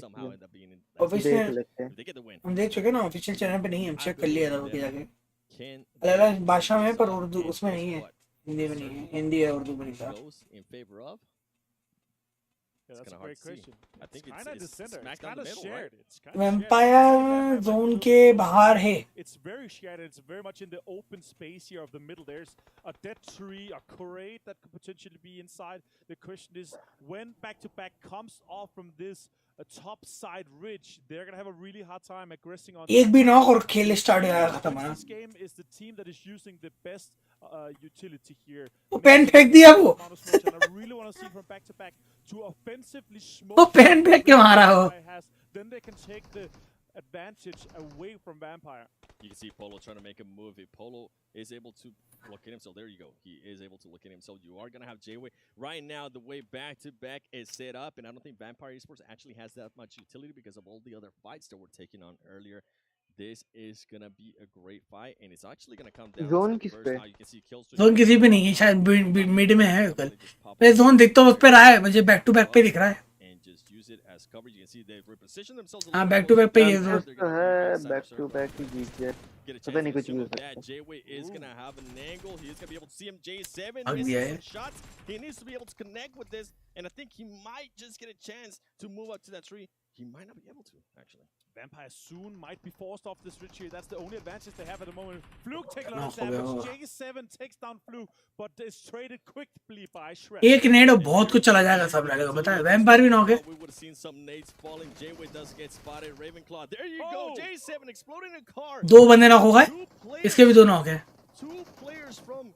somehow end up being in. Official they get the win. हम देख चुके ना, ऑफिशियल चैनल पे नहीं है. हम चेक कर लिया था वो जाके. अलग-अलग भाषा में, पर उर्दू उसमें नहीं है. हिंदी में नहीं है. हिंदी है, उर्दू में नहीं था. In favor of. Yeah, that's a great question. I think it's kind of the center. It's kind of shared. It's kind of Vampire zone के बाहर है. It's very shared. It's very much in the open space here of the middle. There's a dead tree, a crate that could potentially be inside. The question is, when back-to-back comes off from this top side ridge, they're gonna have a really hard time aggressing on. एक भी knock और खेल start हो खत्म है. This game is the team that is using the best utility here. वो pen फेंक दिया वो. I really want to see from back-to-back to offensively smoke. वो पेन फेंक के मारा वो. Then they can take the advantage away from Vampire. You can see Polo trying to make a move. If Polo is able to look at himself, there you go. He is able to look at himself. You are going to have J-Way. Right now, the way back-to-back is set up, and I don't think Vampire Esports actually has that much utility because of all the other fights that were taken on earlier. This is going to be a great fight, and it's actually going to come down Zone to the किस first. पे? Now you can see kills. Zone किसी पे नहीं है, शायद mid में है कल। मैं जोन देखता हूँ उस पे रहा है, मुझे बैक टू बैक पे दिख रहा है। And just use it as cover. You can see they've repositioned themselves. हाँ बैक टू बैक पे ये जोन। तो है बैक टू बैक ही जीत गया। Get a पता chance नहीं to कुछ भी हो सकता है। J-Way is going to have an angle. He is going to be able to see him. J7 Ag missing diya some hai. shots. He needs to be able to connect with this, and I think he might just get a chance to move up to that tree. He might not be able to, actually. Vampire soon might be forced off this ridge here. That's the only advantage they have at the moment. Fluke take a lot No, of damage. no. J7 takes down Fluke, but is traded quickly by Shred. एक नेड बहुत कुछ चला जाएगा सब लड़ेगा, पता है? Vampire भी नॉक है। We would have seen some nades falling. J-Way does get spotted. Ravenclaw. There you go. J7 exploding a car. दो बंदे नॉक हो गए, इसके भी दो नॉक है। Two players from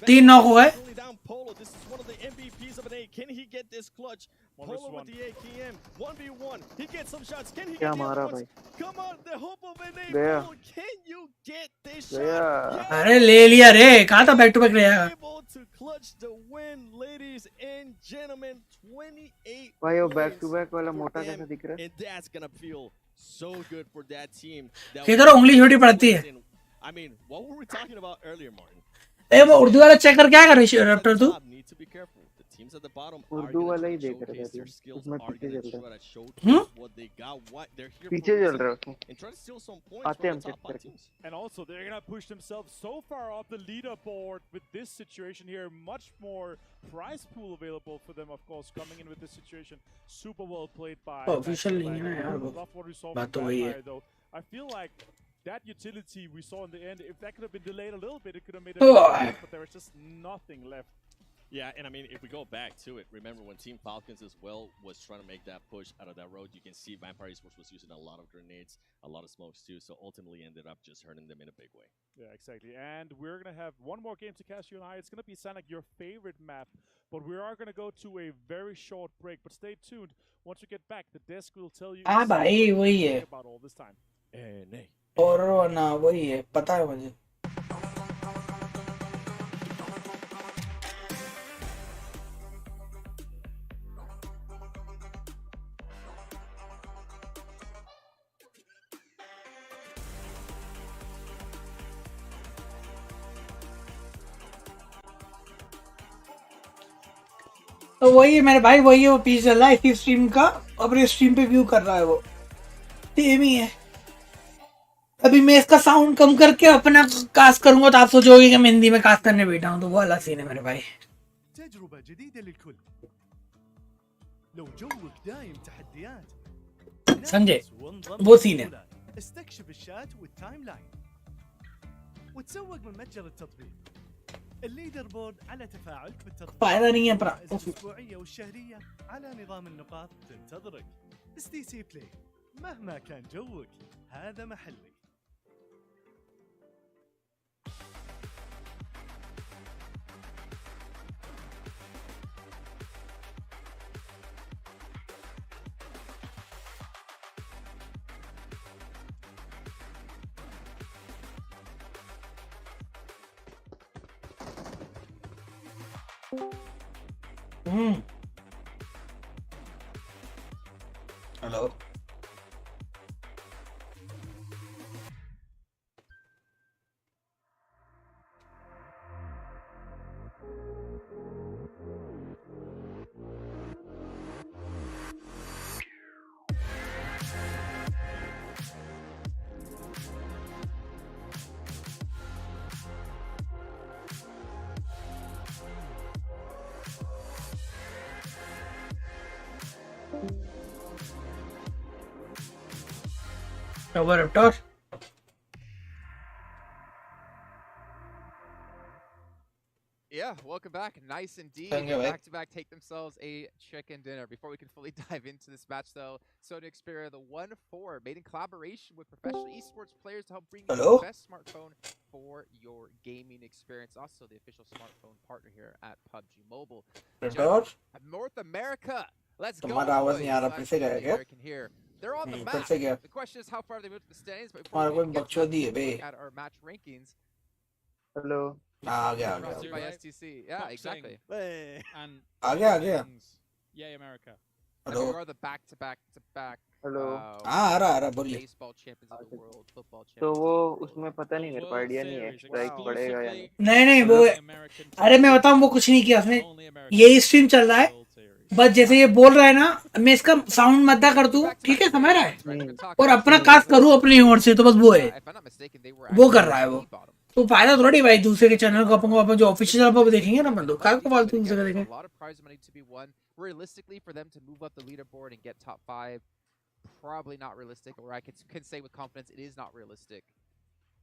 3 नॉक हो गए। only down Polo. This is one of the MVPs of an A. Can he get this clutch? Polo with the AKM. 1v1. He gets some shots. Can he क्या get the मारा other ones? भाई? Come on, the hope of an A. गया। Polo, can you get this गया। shot? अरे ले लिया रे, कहाँ था बैक टू बैक रहेगा? Able to clutch the win, ladies and gentlemen. 28 भाई वो बैक points टू बैक वाला for मोटा them, कैसा दिख रहा है? and that's gonna feel so good for that team. That किधर उंगली छोटी पड़ती है? I mean, what were we talking about earlier, Martin? ए वो उर्दू वाला चेक कर क्या कर रही है रैप्टर तू? Need to be careful. The teams at the bottom Urdu वाला ही देख रहा था their skills, उसमें are पीछे gonna चल try रहा है। to showcase what they got, what they're here पीछे for, चल रहा है उसमें। and try to steal some points आते हैं from हम the चेक top 5 करके। teams. And also, they're going to push themselves so far off the leaderboard with this situation here. Much more prize pool available for them, of course, coming in with this situation. Super well played by Official नहीं है यार वो। Love what we saw बात from तो वही है। Vampire, though. I feel like that utility we saw in the end, if that could have been delayed a little bit, it could have made it different, but there was just nothing left. Yeah, and I mean, if we go back to it, remember when Team Falcons as well was trying to make that push out of that road, you can see Vampire Esports was using a lot of grenades, a lot of smokes too, so ultimately ended up just hurting them in a big way. Yeah, exactly. And we're going to have one more game to cast you and I. It's going to be sound like your favorite map, but we are going to go to a very short break. But stay tuned. Once we get back, the desk will tell you हाँ भाई वही है। about all this time. नहीं और ना वही है, पता है मुझे। तो वही है मेरे भाई, वही है वो पीस चल रहा है इसी स्ट्रीम का, अपने स्ट्रीम पे व्यू कर रहा है वो। सेम ही है। अभी मैं इसका साउंड कम करके अपना कास्ट करूंगा तो आप सोचोगे कि मैं हिंदी में कास्ट करने बैठा हूं, तो वो वाला सीन है मेरे भाई। تجربة جديدة للكل. لو جوك دايم تحديات. समझे? وانضم वो सीन है। للبطولات. استكشف الشات والتايم لاين. وتسوق من متجر التطبيق. الليدر بورد على تفاعلك بالتطبيق. फायदा नहीं है पर الجوائز الأسبوعية والشهرية على نظام النقاط تنتظرك. STC بلاي. مهما كان جوك هذا محلك. Hello Over Raptor. Yeah, welcome back. Nice indeed. Thank you, mate. Back to back take themselves a chicken dinner. Before we can fully dive into this match, though, Sony Xperia, the 1-4, made in collaboration with professional esports players to help bring you Hello? the best smartphone for your gaming experience. Also, the official smartphone partner here at PUBG Mobile. Raptor. North America. Let's go. तुम्हारा आवाज नहीं आ रहा, boys. फिर से Glad to गया be क्या? American here they're on the तब map. से क्या The question is how far they moved to the standings. But हमारा before कोई we get बकचोदी है बे at our match rankings, hello आ गया brought to you by Right. STC. Yeah, Boxing. exactly. Hey. And आ गया yay America. And hello we are the back-to-back hello हाँ आ रहा बोलिए baseball champions of the world, football champions. तो of वो the world. उसमें पता नहीं मेरे को World आइडिया नहीं है Series स्ट्राइक बढ़ेगा या नहीं exclusively नहीं वो American अरे मैं team. बताऊं वो कुछ नहीं किया उसने Only American यही स्ट्रीम चल रहा है World Series. बस जैसे ये बोल रहा है ना मैं इसका साउंड मद्दा कर दूं ठीक है समझ रहा है और अपना कास्ट करूं अपनी ओर से तो बस वो है If I'm not mistaken, they were वो कर actually रहा है वो bottom. तो फायदा थोड़ी भाई दूसरे के चैनल को अपन जो ऑफिशियल पर देखेंगे ना बंदो काहे को फालतू दूसरे का There's देखें a lot of prize money to be won. Realistically, for them to move up the leaderboard and get top 5, probably not realistic. Or I can say with confidence, it is not realistic.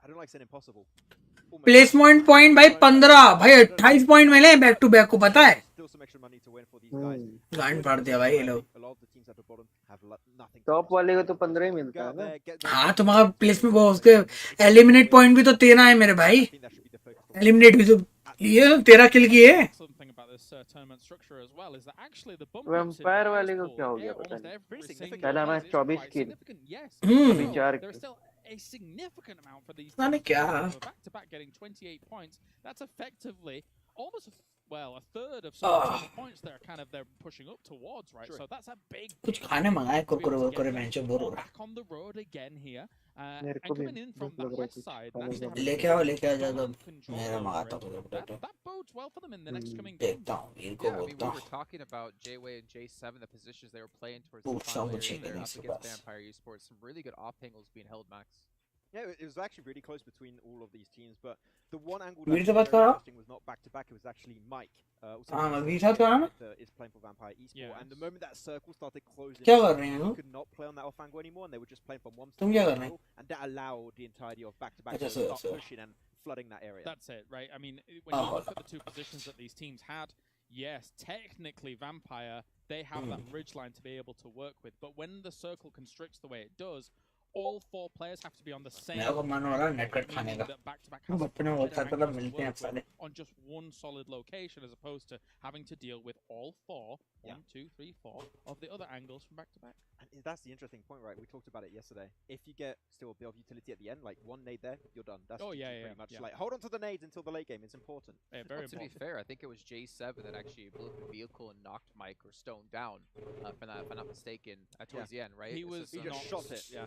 I don't like saying impossible. Almost. Placement point भाई 15 भाई 28 point मिले back to back को पता है Still some extra money to win for these guys. गांड फाड़ दिया भाई ये लोग A lot of the teams at the bottom have nothing. Top वाले को तो 15 ही मिलता Go है out ना there, get हाँ तुम्हारा प्लेसमेंट वो उसके एलिमिनेट पॉइंट भी तो 13 है मेरे भाई I think that should be the focus for eliminate भी तो ये 13 किल किए Excellent thing about this tournament structure as well is that actually the bump ups in vampire वाले को baseball, क्या हो गया yeah, पता almost नहीं every single पहला one match is 24 quite kill significant. Yes, Hmm. चार there's kill still a significant amount for these पता नहीं teams. क्या So back to back getting 28 points. That's effectively almost a third of some of the points that are kind of they're pushing up towards, right? Sure. So that's a big कुछ खाने मंगाए Kurkure वुरकुरे बेंचो bore हो रहा back on the road again here. मेरे And को भी coming in from भूख the लग रहा है west कुछ side, खाने naturally का having लेके आओ लेके आ full जाओ control मेरा over मंगाता it, हूँ that potato bodes well for them in the next coming games. देखता हूँ इनको Yeah, I mean, बोलता we हूँ were talking about J-Way and J7, the positions they were playing towards the पूछता हूँ final कुछ area there नहीं up इसके against pass Vampire Esports. Some really good off angles being held, Max. Yeah, it was actually really close between all of these teams, but the one angle Veer that से was बात very करो interesting was not back to back. It was actually Mike. Also हाँ from वीर साथ करो ना is playing for Vampire Esports, and the Yes. moment that circle started closing, क्या in, कर रहे हैं they लोग could not play on that off angle anymore, and they were just playing from one तुम क्या specific कर रहे हैं angle, and that allowed the entirety of back to back अच्छा to sir start sir pushing and flooding that area. That's it, right? I mean, when you look at the two positions that these teams had, yes, technically Vampire, they have that ridge line to be able to work with. But when the circle constricts the way it does, all 4 players have to be on the same मेरा को मन हो रहा है net cut खाने meaning का that back-to-back हम has बचपन में wider होता था तब angles to मिलते हैं work with साले on just one solid location as opposed to having to deal with all 4, Yeah. 1, 2, 3, 4 of the other angles from back-to-back. And that's the interesting point, right? We talked about it yesterday. If you get still a bit of utility at the end, like one nade there, you're done. That's Oh, GG yeah, pretty yeah, much. yeah. Like hold on to the nades until the late game. It's important. Yeah, Well, very to be important. fair, I think it was J7 that actually blew up the vehicle and knocked Mike or Stone down, if I'm not mistaken, towards the end, right? He was He just shot it. Yeah.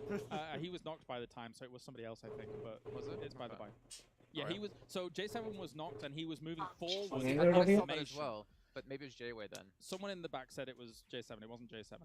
he was knocked by the time, so it was somebody else, I think. But Was it? It's by the Okay. by. Yeah, he was. So J7 was knocked, and he was moving forward. Okay, in good I idea. saw that as formation. well, but maybe it was J-Way then. Someone in the back said it was J7. It wasn't J7.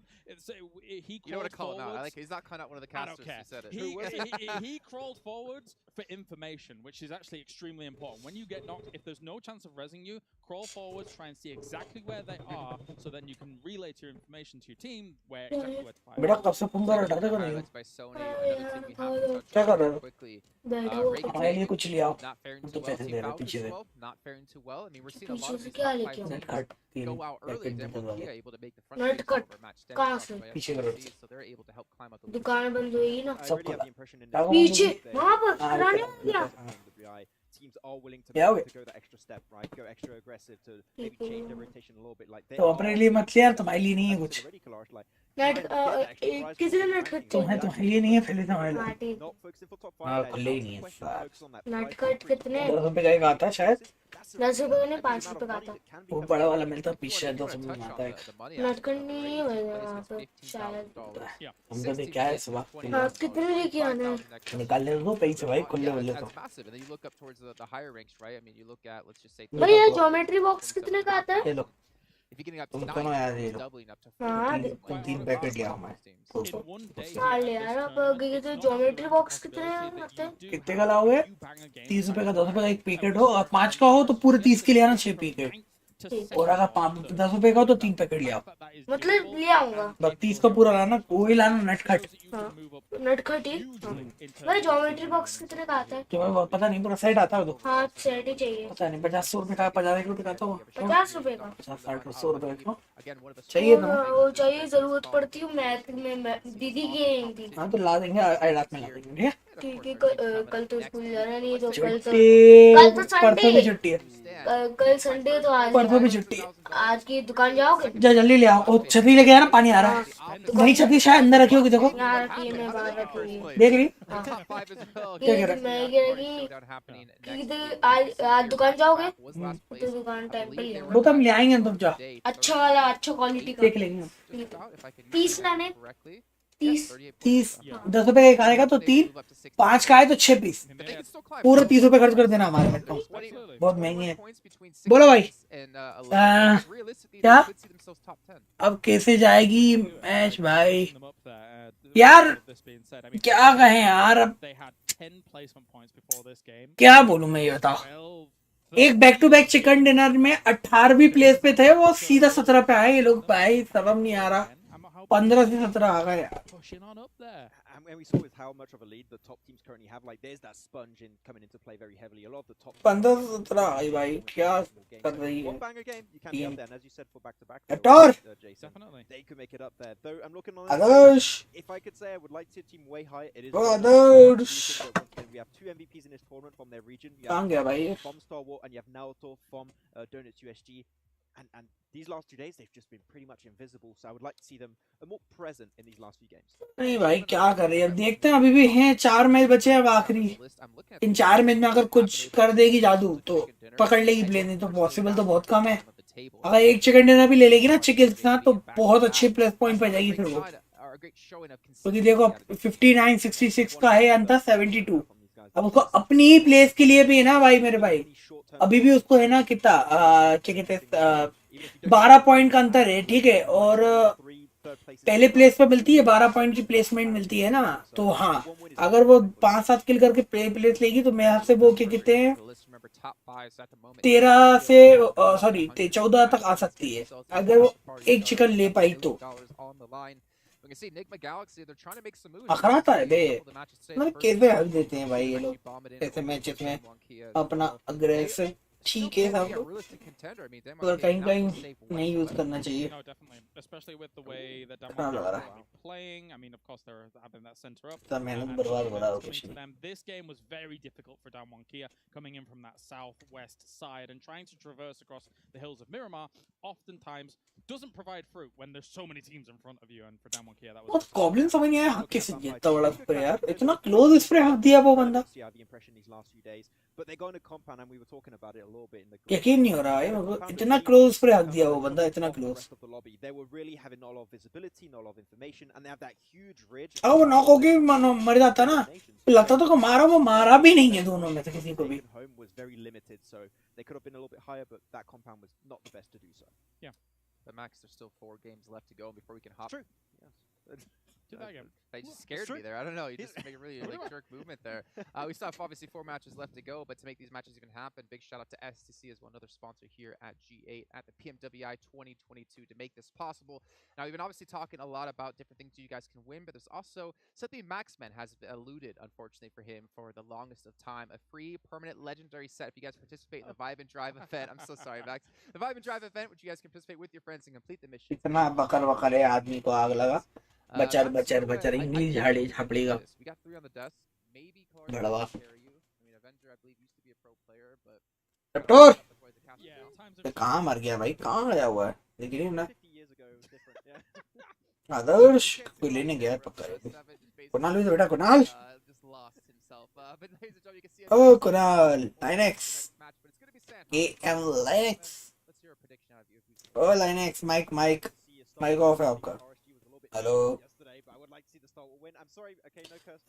He You know what to called call him now. I forwards. like it. He's not calling out one of the I casters don't care. who said it. He crawled forwards for information, which is actually extremely important. When you get knocked, if there's no chance of rezzing you, crawl forwards, try and see exactly where they are, so then you can relay your information to your team where exactly where to fire. बेटा कब से phone कर रहा था देखो नहीं Highlights by Sony. Another team we have to touch क्या कर रहे on हो quickly. बैठा Ray हुआ हमारे था लिए कुछ ले आओ not faring हम too तो well. पैसे Team दे रहे Valve पीछे as से well, not faring too well. I mean, we're seeing a lot पीछे of से these क्या top लेके 5 आना net teams cut 3 go out early. Packet Then निकल वाले able to make the front Nut stage cut. over match 10 कहाँ top से? by पीछे करो FCC, so they're able to help climb out the दुकान बंद हुई ना I सब really have पता the impression in क्या this हुआ पीछे there वहाँ पर हाँ, पुराने क्या- हो गया NWI, teams are willing to, क्या हो गया? to go that extra step, right? Go extra aggressive to maybe change their rotation a little bit. Like they तो अपने लिए मत ले यार तुम्हारे लिए नहीं है कुछ already, Kalash, like net try and get that extra prize किसी ने for नेट ranking. कट तुम्हारे लिए नहीं है फिर तुम्हारे लिए हाँ ठीक Not focusing for top 5. हाँ, that is खुले ही out of नहीं है the question. साहब। Focus on that नट prize कट for कितने 10 रुपए का एक आता है शायद That's a 10 रुपए का नहीं good 5 amount रुपए of का money आता that can be वो coming बड़ा in. वाला मिलता If you पीछे wanna 200 touch में on आता है the money नट aspect कट of it, नहीं right? है Each यहाँ place पे is शायद $15,000. Yeah. हमको तो क्या है इस वक्त हाँ कितने लेके आना है $25,000 निकाल ले दो पैसे भाई खुले Yeah, वाले that's तो massive. And then you look up towards the higher ranks, right? I mean, you look at, let's just say, भाई ये देखो, ज्योमेट्री बॉक्स कितने का आता है ये लो if you're getting up to तुम 9, दोनों यार ये it's low doubling up to हाँ, 14. तुम 3 पैकेट लिया मैं In one day, हाँ ले this यार अब tournament, गए it's तो not geometry only box the कितने possibility that आते हैं you do कितने have का लाओगे you bang a game 30 रुपए का back 10 रुपए का एक and पैकेट we हो saw और 5 का हो तो पूरे 30 के लिए आना 6 from पैकेट ninth to ठीक। और अगर 16th. 10 रुपए का हो तो 3 पैकेट ले आओ The fact that that is मतलब doable ले आऊंगा and 32 का पूरा लाना कोई लाना नेट कट shows that you can move up नट कट ही hugely in terms भाई of geometry season box momentum. कितने का आता है तुम्हें बहुत पता नहीं पूरा सेट आता है तो हाँ सेट ही चाहिए पता नहीं 50 रुपए का 50 रुपए का तो 50 रुपए का 50 60 100 रुपए का Again, one of the चाहिए और ना वो चाहिए जरूरत पड़ती हूँ मैथ में दीदी की एक थी हाँ तो ला देंगे आज रात में ला देंगे ठीक है ठीक है कल तो स्कूल जाना नहीं है तो कल तो परसों भी संडे छुट्टी है, कल संडे तो आज परसों भी छुट्टी है। आज की दुकान जाओगे? जा जल्दी ले आओ। ओ छतरी लेके आना, पानी आ रहा है। नहीं छतरी शायद अंदर रखी होगी, देखो यहाँ रखी है, मैं बाहर रखी हुई है। देख रही। ये मैं कह रहा कि आज दुकान जाओगे तो दुकान टाइम पे ले वो तो हम ले आएंगे, तुम जाओ, अच्छा वाला अच्छा क्वालिटी का देख लेंगे। 30 लाने 30 30 10 रुपए का एक आएगा तो 3, 5 का है तो 6 पीस, पूरे 30 रुपए खर्च कर देना हमारे में तो। बहुत महंगे है। बोलो भाई क्या अब कैसे जाएगी मैच भाई? यार क्या कहें यार, अब क्या बोलूं मैं, ये बताओ। एक back to back chicken dinner में 18वीं प्लेस पे थे, वो सीधा 17 पे आए ये लोग भाई, शर्म नहीं आ रहा। 15 से 17 आ गए यार। And we saw with how much of a lead the top teams currently have, like there's that sponge in coming into play very heavily. A lot of the top 15 से 17 आई भाई, क्या कर रही है? one banger game, you can be up there, and as you said for back to back, Jason, they could make it up there. Though I'm looking on Adarsh, if I could say I would like to see a team way high, it is Adarsh. We have 2 MVPs in this tournament from their region. You कहाँ गया भाई? from Star Wars and you have Naoto from Donuts USG. And these last 2 days, they've just been pretty much invisible. So I would like to see them more present in these last few games. नहीं भाई क्या कर रही है, अब देखते हैं। अभी भी हैं 4 मैच बचे हैं अब आखिरी। इन 4 मैच में अगर कुछ कर देगी जादू तो पकड़ लेगी प्ले, नहीं तो पॉसिबल तो बहुत कम है। अगर एक चिकन डिनर भी ले लेगी ना चिकन के साथ तो बहुत अच्छे प्लस पॉइंट पे जाएगी फिर वो, क्योंकि देखो 59 66 का है अंतर 72। अब उसको अपनी ही प्लेस के लिए भी है ना भाई मेरे भाई, अभी भी उसको है ना कितना क्या कहते हैं 12 पॉइंट का अंतर है, ठीक है। और पहले प्लेस पे मिलती है 12 पॉइंट की प्लेसमेंट मिलती है ना, तो हाँ अगर वो 5-7 किल करके प्लेस लेगी तो मेरे हाथ से वो क्या कहते हैं 13 से सॉरी 14 तक आ सकती है अगर वो एक चिकन ले पाई तो। अखराता है बे, मतलब कैसे हक देते हैं भाई ये लोग ऐसे मैचेस में अपना अग्रेसिव, ठीक है सब पर कहीं कहीं नहीं यूज करना चाहिए। मेहनत बर्बाद हो रहा है कुछ नहीं। This game was very difficult for Damwon Kia coming in from that southwest side and trying to traverse across the hills of Miramar oftentimes doesn't provide fruit when there's so many teams in front of you, and for Damwon Kia that was goblin समझ नहीं आया हक कैसे जीतता बड़ा spray यार, इतना close spray हक दिया वो बंदा, But they're going to compound, and we were talking about it a little bit in the. यकीन नहीं हो रहा है मतलब इतना क्लोज स्प्रे हक दिया वो बंदा, इतना close. They were really having not a lot of visibility, not a lot of information, and they have that huge ridge. अब वो नॉक होके मर जाता ना, लगता तो को मारा, वो मारा भी नहीं है दोनों में से किसी को भी। Home was very limited, so they could have been a little bit higher, but that compound was not the best to do so. Yeah, but Max, there's still 4 games left to go before we can hop. True. Yes. They just scared me there. I don't know. You just make a really like jerk movement there. We still have obviously 4 matches left to go, but to make these matches even happen, big shout out to STC as one other sponsor here at G8 at the PMWI 2022 to make this possible. Now we've been obviously talking a lot about different things you guys can win, but there's also something Maxman has eluded, unfortunately for him, for the longest of time: a free permanent legendary set. If you guys participate in the Vibe and Drive event, I'm so sorry, Max. The Vibe and Drive event, which you guys can participate with your friends and complete the mission. इतना बकर बकर है आदमी को आग लगा, बचर बचर बचर English झाड़ी झापड़ी का बड़वा टोर कहाँ मर गया भाई, कहाँ गया हुआ है देख रही ना। आदर्श कोई लेने गया पक्का, कुणाल भी बेटा कुणाल, ओ कुणाल 9x AM Linux, ओ Linux माइक ऑफ है आपका। हेलो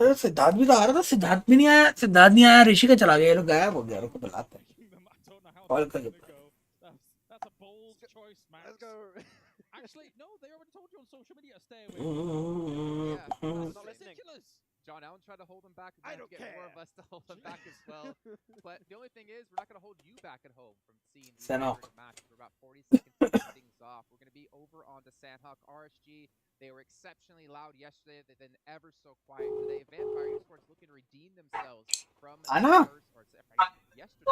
अरे सिद्धार्थ भी तो आ रहा था, सिद्धार्थ भी नहीं आया, सिद्धार्थ नहीं आया, ऋषि का चला गया, ये लोग गायब हो गया, रुको बुलाते हैं कॉल कर। Actually, no, they already told you on social media, stay away. Yeah, ridiculous. John Allen tried to hold him back. I don't get more of us to hold him back as well. But the only thing is, we're not going to hold you back at home from seeing the match. We're about 40 seconds to get things off. We're going to be over on the Sandhawk RSG. They were exceptionally loud yesterday. They've been ever so quiet today. Vampire Esports looking to redeem themselves from Anna? Yesterday.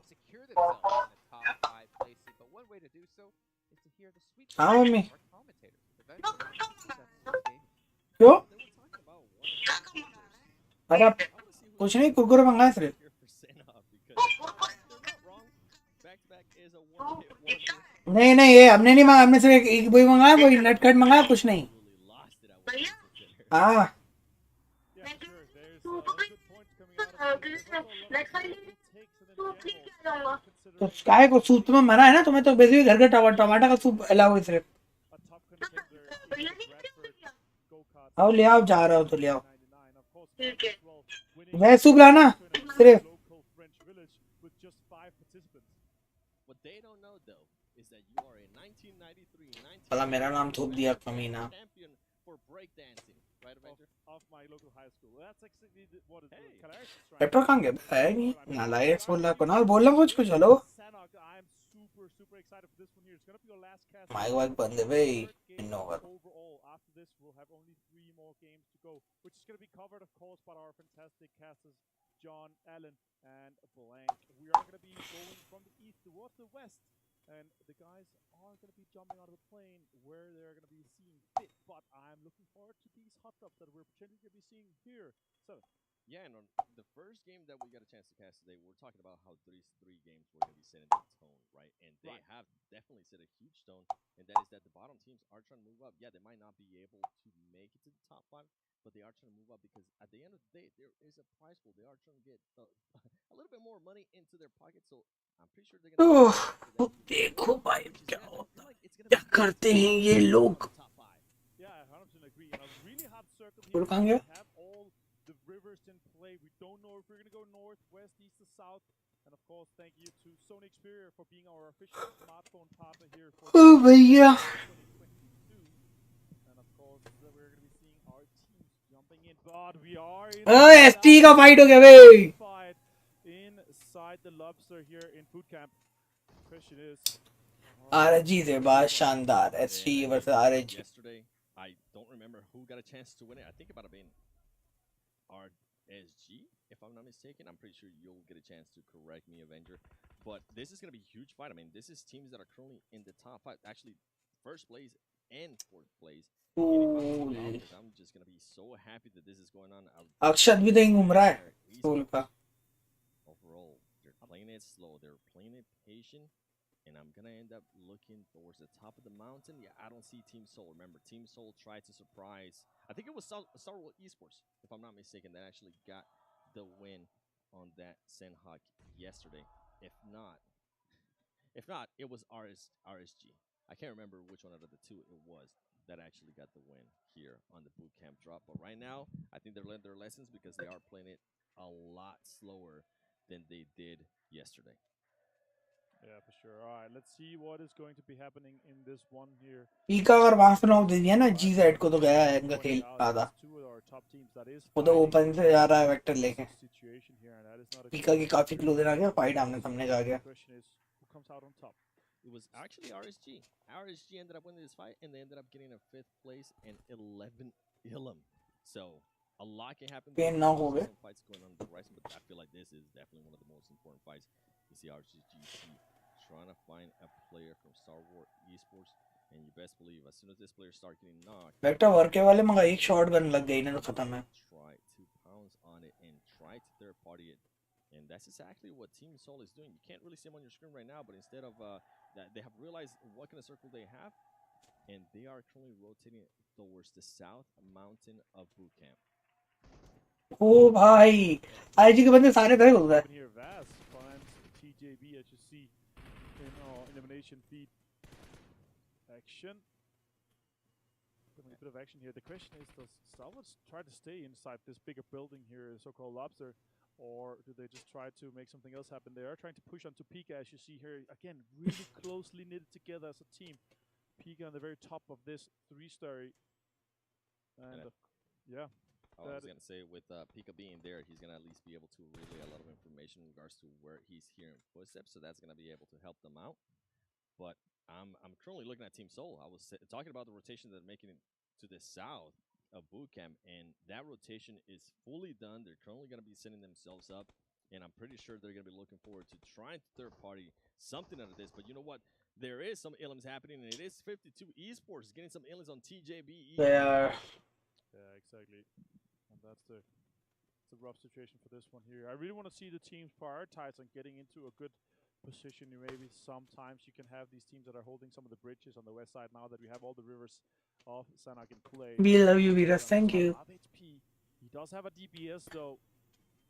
Secure themselves in the top 5 placing. But one way to do so is to hear the sweet हाँ mummy commentators. Eventually, क्यों? अरे कुछ नहीं, कुरकुरे मंगाए सिर्फ। नहीं नहीं, ये हमने नहीं मंगाया, हमने सिर्फ एक वही मंगाया, वही नटखट मंगाया, कुछ नहीं। हाँ तो काय को सूप तुम्हें मना है ना, तुम्हें तो बेसिकली घर का टमाटर का सूप अलाउ है सिर्फ। आओ ले आओ, जा रहा हो तो ले आओ। मैं सूप लाना सिर्फ। भला मेरा नाम थोप दिया कमीना। पेट्रोल कहाँ गया है? नहीं नालायक बोल रहा, कुणाल बोल रहा कुछ कुछ। हेलो माइक वाइक बंद है भाई, इन होगा। John, Allen, and Blank. We are going to be going from the east towards the west, and the guys are going to be jumping out of the plane where they're going to be seeing fit. But I'm looking forward to these hot tubs that we're potentially going to be seeing here. So, yeah, and on the first game that we got a chance to cast today, we're talking about how these three games were going to be setting the tone, right? And they have definitely set a huge tone, and that is that the bottom teams are trying to move up. Yeah, they might not be able to make it to the top 5, but they are trying to move up because at the end of the day, there is a prize pool. They are trying to get a little bit more money into their pocket, so I'm pretty sure they're going to देखो भाई क्या होता है, क्या करते हैं ये लोग। We're कहाँ गया? have all the rivers in play. We don't know if we're going to go north, west, east, or south. And of course, thank you to Sony Xperia for being our official smartphone partner here for ओ भैया 2022. And of course, we're going to be seeing our teams jumping in. But we are in ST का fight हो गया भाई। fight inside the lobster here in boot camp. The question is, RG से बात शानदार, ST versus RG. Yesterday, I don't remember who got a chance to win it. I think it might have been RSG, if I'm not mistaken. I'm pretty sure you'll get a chance to correct me, Avenger. But this is going to be a huge fight. I mean, this is teams that are currently in the top 5. Actually, first place and fourth place. I'm just going to be so happy that this is going on. अक्षत भी तो घूम रहा है soul का। Overall, they're playing it slow. They're playing it patient. And I'm going to end up looking towards the top of the mountain. Yeah, I don't see Team Soul. Remember, Team Soul tried to surprise. I think it was Star Wars Esports, if I'm not mistaken, that actually got the win on that Senhawk yesterday. If not, it was RSG. I can't remember which one out of the two it was that actually got the win here on the boot camp drop. But right now, I think they're learning their lessons because they are playing it a lot slower than they did yesterday. yeah, for sure. All right, let's see what is going to be happening in this one here. पीका अगर वहां से knock दे दिया ना जीजेड को तो गया है इनका खेल आधा। वो तो ओपन से जा रहा है वेक्टर लेके। पीका की काफी क्लोज आ गया, फाइट आमने सामने जा गया। It was actually RSG. RSG ended up winning this fight, and they ended up getting a 5th place and 11 Ilum. So a lot can happen. There's some fights going on the horizon, but I feel like this is definitely one of the most important fights. You see RSG trying to find a player from Star Wars Esports, and you best believe as soon as this player starts getting knocked, vector work के वाले मगा एक shotgun लग गई ना तो खत्म है। Try to pounce on it and try to third party it. And that's exactly what Team Soul is doing. You can't really see them on your screen right now, but instead of that, they have realized what kind of circle they have, and they are currently rotating towards the south mountain of boot camp. ओ भाई IG के बंदे सारे गए हो गए। Here Vaz finds TJB as you see in elimination feed action. A bit of action here. The question is, does Star Wars try to stay inside this bigger building here, so-called lobster, or do they just try to make something else happen? They are trying to push onto Pika, as you see here. Again, really closely knitted together as a team. Pika on the very top of this 3-story. And yeah. I was going to say, with Pika being there, he's going to at least be able to relay a lot of information in regards to where he's hearing footsteps, so that's going to be able to help them out. But I'm currently looking at Team Soul. I was talking about the rotation that are making it to the south of boot camp, and that rotation is fully done. They're currently going to be setting themselves up and I'm pretty sure they're going to be looking forward to trying to third party something out of this. But you know what? There is some illums happening, and it is 52 Esports getting some illums on TJBE. Yeah, exactly. And that's the rough situation for this one here. I really want to see the teams prioritize on getting into a good position. Maybe sometimes you can have these teams that are holding some of the bridges on the west side now that we have all the rivers of Sanak in play. we love you, Beerus. Thank you. HP. He does have a DPS though.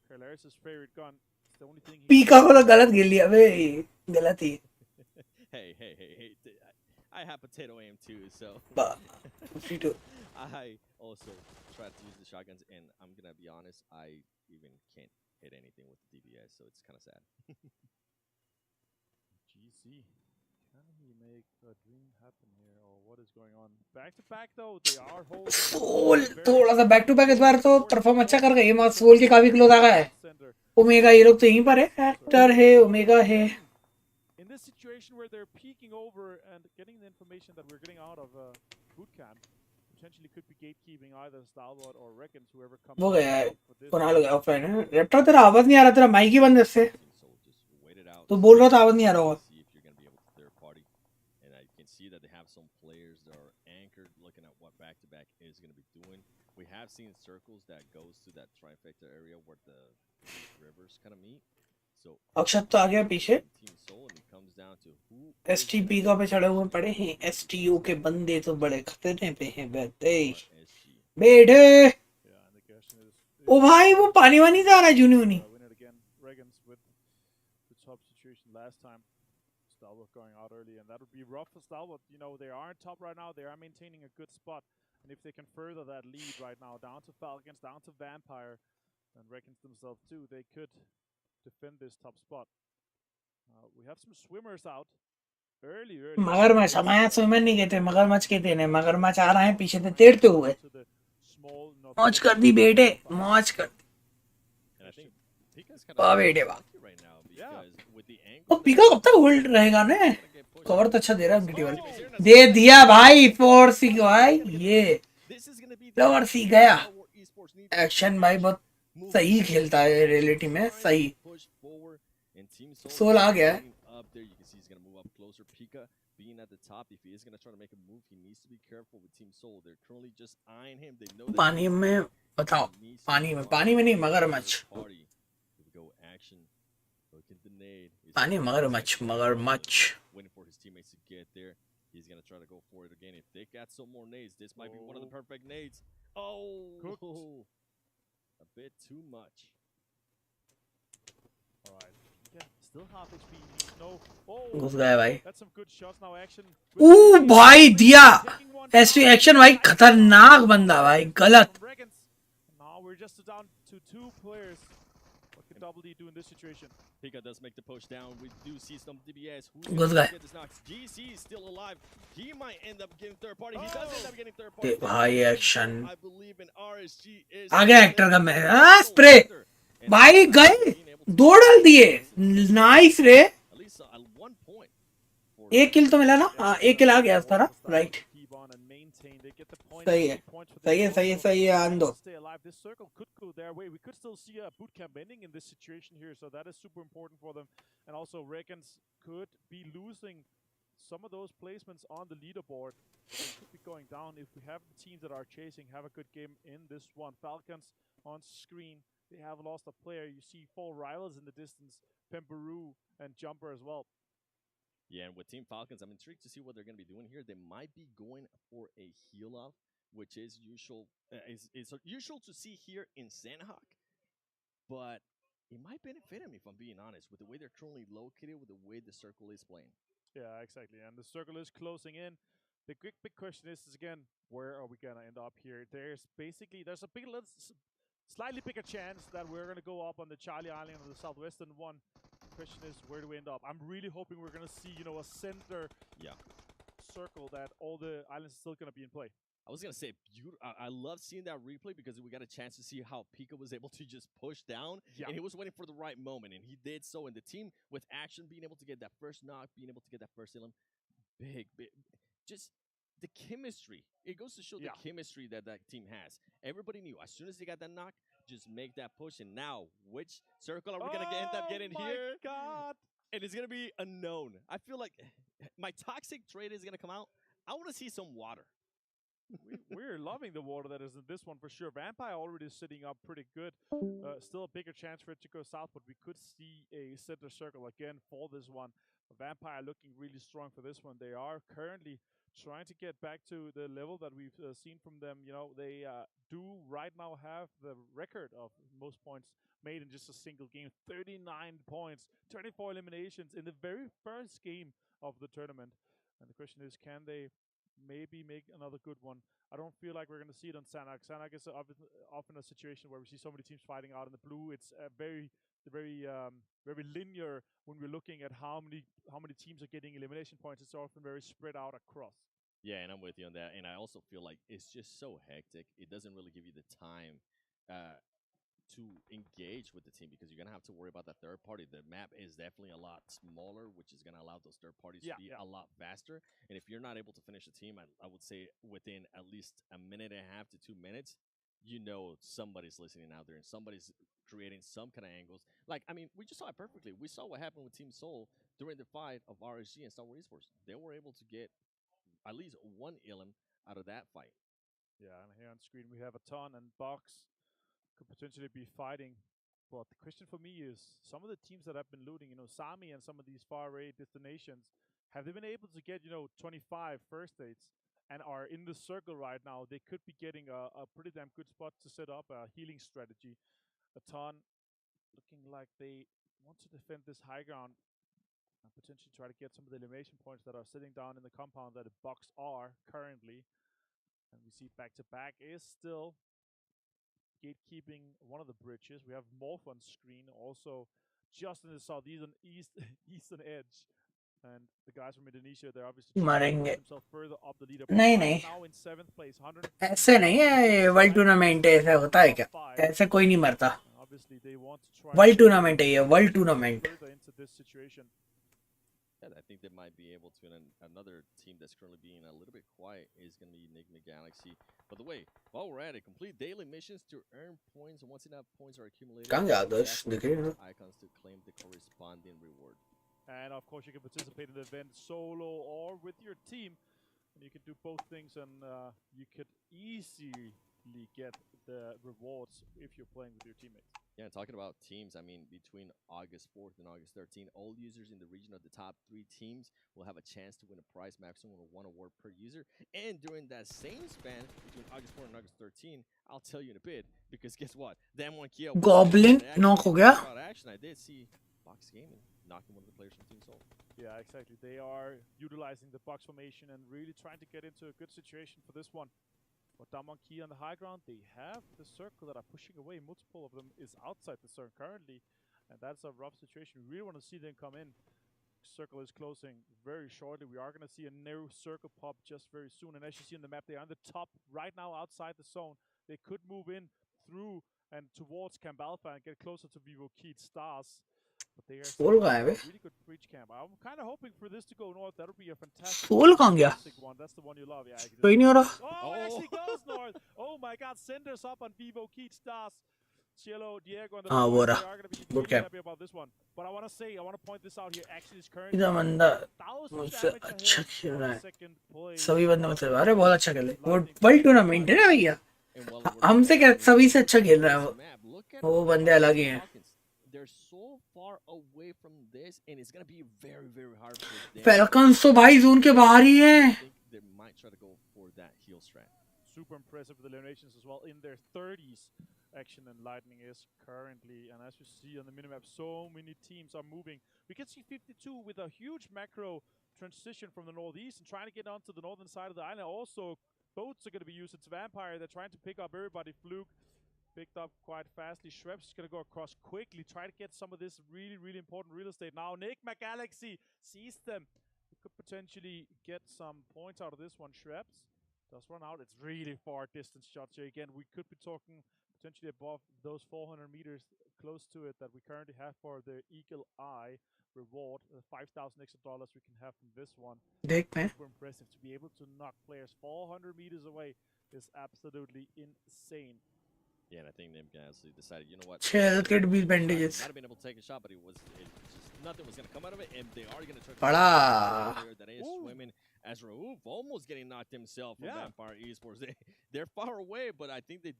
Carlaris' favorite gun. It's the only thing he पीका को तो गलत गिर लिया बे, गलत ही. Hey. I have potato aim too, so. Me too. I also try to use the shotguns, and I'm gonna be honest, I even can't hit anything with the DBS, so it's kind of sad. GC. Can he make a dream happen here, or what is going on? Back to back though, they are holding. Soul थोड़ा सा back to back इस बार तो perform अच्छा कर गए. ये soul के काफी क्लोज आ गया है. ओमेगा ये लोग तो यहीं पर है. एक्टर है, ओमेगा है. In this situation where they're peeking over and getting the information that we're getting out of boot camp, potentially could be gatekeeping either Stalwart or Reckons, whoever comes. वो गया है. कौन लोग ऑफलाइन है. Retro तेरा आवाज नहीं आ रहा. तेरा माइक ही बंद है इससे. तो बोल रहा था आवाज नहीं आ रहा होगा. See that they have some players that are anchored looking at what back-to-back is going to be doing. We have seen circles that goes to that trifecta area where the rivers kind of meet. So अक्षत तो आ गया पीछे. Team Soul, and it comes down to who STP का पे चढ़े हुए पड़े हैं. STU के बंदे तो बड़े खतरने पे हैं. बैठे. ओ भाई वो पानी वानी से आ रहा है. जूनी Reckons with the top situation last time. Stalwart going out early, and that would be rough for Stalwart. You know, they are on top right now. They are maintaining a good spot. And if they can further that lead right now, down to Falcons, down to Vampire, and Reckons themselves too, they could defend this top spot. We have some swimmers out. Early. मगरमच्छ हमारे swimmer नहीं कहते. मगरमच्छ कहते हैं. मगरमच्छ आ रहे हैं पीछे से तैरते हुए. मौज कर दी बेटे. मौज कर दी. वाह बेटे वाह. वो पीका कब तक होल्ड रहेगा ने. कवर तो अच्छा दे रहा है उनकी टीम. दे दिया भाई. 4C भाई. ये फ्लावर सी गया. एक्शन भाई बहुत सही खेलता है रियलिटी में. सही. सोल आ गया है. Being at the top, if he is going to try to make a move, he needs to be careful with Team Soul. They're currently just eyeing him. They know पानी में बताओ. पानी में नहीं मगरमच्छ. पानी मगरमच्छ. Waiting for his teammates to get there. He's going to try to go for it again. If they got some more nades, this might be one of the perfect nades. Oh, a bit too much. All right. Yeah, still half HP. No. घुस गया भाई. That's some good shots now. Action. ओ भाई दिया. ST action भाई खतरनाक बंदा भाई. गलत. Now we're just down to 2 players. What can Double D do in this situation? Pika does make the push down. We do see some DBS. घुस गए. GC is still alive. He might end up getting third party. He does end up getting third party. भाई action. I believe in RSG is आ गया actor का मैं. हाँ spray. भाई गए. 2 डाल दिए. नाइस रे. एक किल तो मिला ना. हाँ एक किल आ गया सारा. राइट. सही है. आंदो. This circle could go their way. We could still see a boot camp ending in this situation here, so that is super important for them. And also Reckons could be losing some of those placements on the leaderboard. They could be going down if we have the teams that are chasing have a good game in this one. Falcons on screen. They have lost a player. You see 4 rivals in the distance. Pmwi and Jumper as well. Yeah, and with Team Falcons, I'm intrigued to see what they're going to be doing here. They might be going for a heal off, which is usual. Is usual to see here in Sandhawk, but it might benefit him if I'm being honest with the way they're currently located, with the way the circle is playing. Yeah, exactly, and the circle is closing in. The big question is again, where are we gonna end up here? There's a slightly bigger chance that we're gonna go up on the Charlie Island or the southwestern one. The question is, where do we end up? I'm really hoping we're gonna see, a center circle that all the islands are still gonna be in play. I was going to say, I love seeing that replay because we got a chance to see how Pika was able to just push down. Yeah. And he was waiting for the right moment, and he did so. And the team with action being able to get that first knock, being able to get that first elim, big. Just the chemistry. It goes to show the chemistry that team has. Everybody knew as soon as they got that knock, just make that push. And now, which circle are we going to end up getting here? God. And it's going to be unknown. I feel like my toxic trade is going to come out. I want to see some water. We're loving the water that is in this one for sure. Vampire already sitting up pretty good. Still a bigger chance for it to go south, but we could see a center circle again for this one. Vampire looking really strong for this one. They are currently trying to get back to the level that we've seen from them. You know, they do right now have the record of most points made in just a single game. 39 points, 24 eliminations in the very first game of the tournament. And the question is, can they maybe make another good one? I don't feel like we're going to see it on Sanak. Sanak is often a situation where we see so many teams fighting out in the blue. It's very linear when we're looking at how many teams are getting elimination points. It's often very spread out across. Yeah, and I'm with you on that. And I also feel like it's just so hectic. It doesn't really give you the time to engage with the team because you're going to have to worry about that third party. The map is definitely a lot smaller, which is going to allow those third parties to be a lot faster. And if you're not able to finish a team, I would say within at least a minute and a half to 2 minutes, you know somebody's listening out there and somebody's creating some kind of angles. Like, I mean, we just saw it perfectly. We saw what happened with Team Seoul during the fight of RSG and Star Wars Esports. They were able to get at least one Ilum out of that fight. Yeah, and here on screen we have a ton and Box could potentially be fighting. But the question for me is, some of the teams that have been looting, you know, Sami and some of these far away destinations, have they been able to get, 25 first dates and are in the circle right now? They could be getting a pretty damn good spot to set up a healing strategy. A ton looking like they want to defend this high ground and potentially try to get some of the elimination points that are sitting down in the compound that the Bucks are currently. And we see back-to-back is still gatekeeping one of the bridges. We have Morph on screen, also just in the southeastern eastern edge. And the guys from Indonesia, they're obviously trying to push themselves further up the leaderboard. नहीं Now in 7th place, 100. ऐसे नहीं है world tournament ऐसा होता है क्या ऐसे कोई नहीं मरता Obviously they want to try world tournament है ये world tournament into this situation. Yeah, I think they might be able to. And another team that's currently being a little bit quiet is going to be Enigma Galaxy. By the way, while we're at it, complete daily missions to earn points. And once enough points are accumulated, icons to claim the corresponding reward. And of course, you can participate in the event solo or with your team. And you can do both things, and you could easily get the rewards if you're playing with your teammates. Yeah, and talking about teams, I mean, between August 4th and August 13th, all users in the region of the top 3 teams will have a chance to win a prize maximum of 1 award per user. And during that same span, between August 4th and August 13th, I'll tell you in a bit, because guess what? That one Kia Goblin knock ho gaya. Action, I did see Box Gaming knocking one of the players from Team Seoul. Yeah, exactly. They are utilizing the box formation and really trying to get into a good situation for this one. But Damwon Kia on the high ground, they have the circle that are pushing away. Multiple of them is outside the circle currently, and that's a rough situation. We really want to see them come in. Circle is closing very shortly. We are going to see a new circle pop just very soon. And as you see on the map, they are on the top right now outside the zone. They could move in through and towards Camp Alpha and get closer to Vivo Keat Stars. But they are still a really good breach camp. I'm kind of hoping for this to go north. That would be a fantastic one. That's the one you love. Yeah, कोई नहीं हो रहा Oh, it actually goes north. Oh my God, send us up on Vivo Keat Stars. Cielo, Diego, and the boys are going to be really happy about this one. But I want to point this out here. Actually, it's currently इधर बंदा मुझसे अच्छा खेल रहा है सभी बंदे मुझसे अरे बहुत अच्छा खेल रहे वो वर्ल्ड टूर्नामेंट है ना भैया हमसे क्या सभी से अच्छा खेल रहा है वो बंदे अलग ही हैं They're so far away from this, and it's gonna be very, very hard for them. Falcons तो भाई जोन के बाहर ही हैं. I think they might try to go for that heal strat. Super impressive with the eliminations as well in their 30s. Action and Lightning is currently, and as you see on the minimap, so many teams are moving. We can see 52 with a huge macro transition from the northeast and trying to get onto the northern side of the island. Also, boats are going to be used. It's Vampire. They're trying to pick up everybody. Fluke picked up quite fastly. Shrebs is going to go across quickly, try to get some of this really, really important real estate. Now, Enigma Galaxy sees them. He could potentially get some points out of this one. Shrebs does run out. It's really far distance shots here. Again, we could be talking potentially above those 400 meters close to it that we currently have for the Eagle Eye reward. 5,000 extra dollars we can have from this one. Super impressive to be able to knock players 400 meters away is absolutely insane. Yeah, and I think they decided, you know what? 6 health kit, 20 bandages. Might have been able to take a shot, but it just nothing was going to come out of it, and they are going to try to Bada. that is swimming as Raouf almost getting knocked himself from Vampire Esports. They're far away, but I think they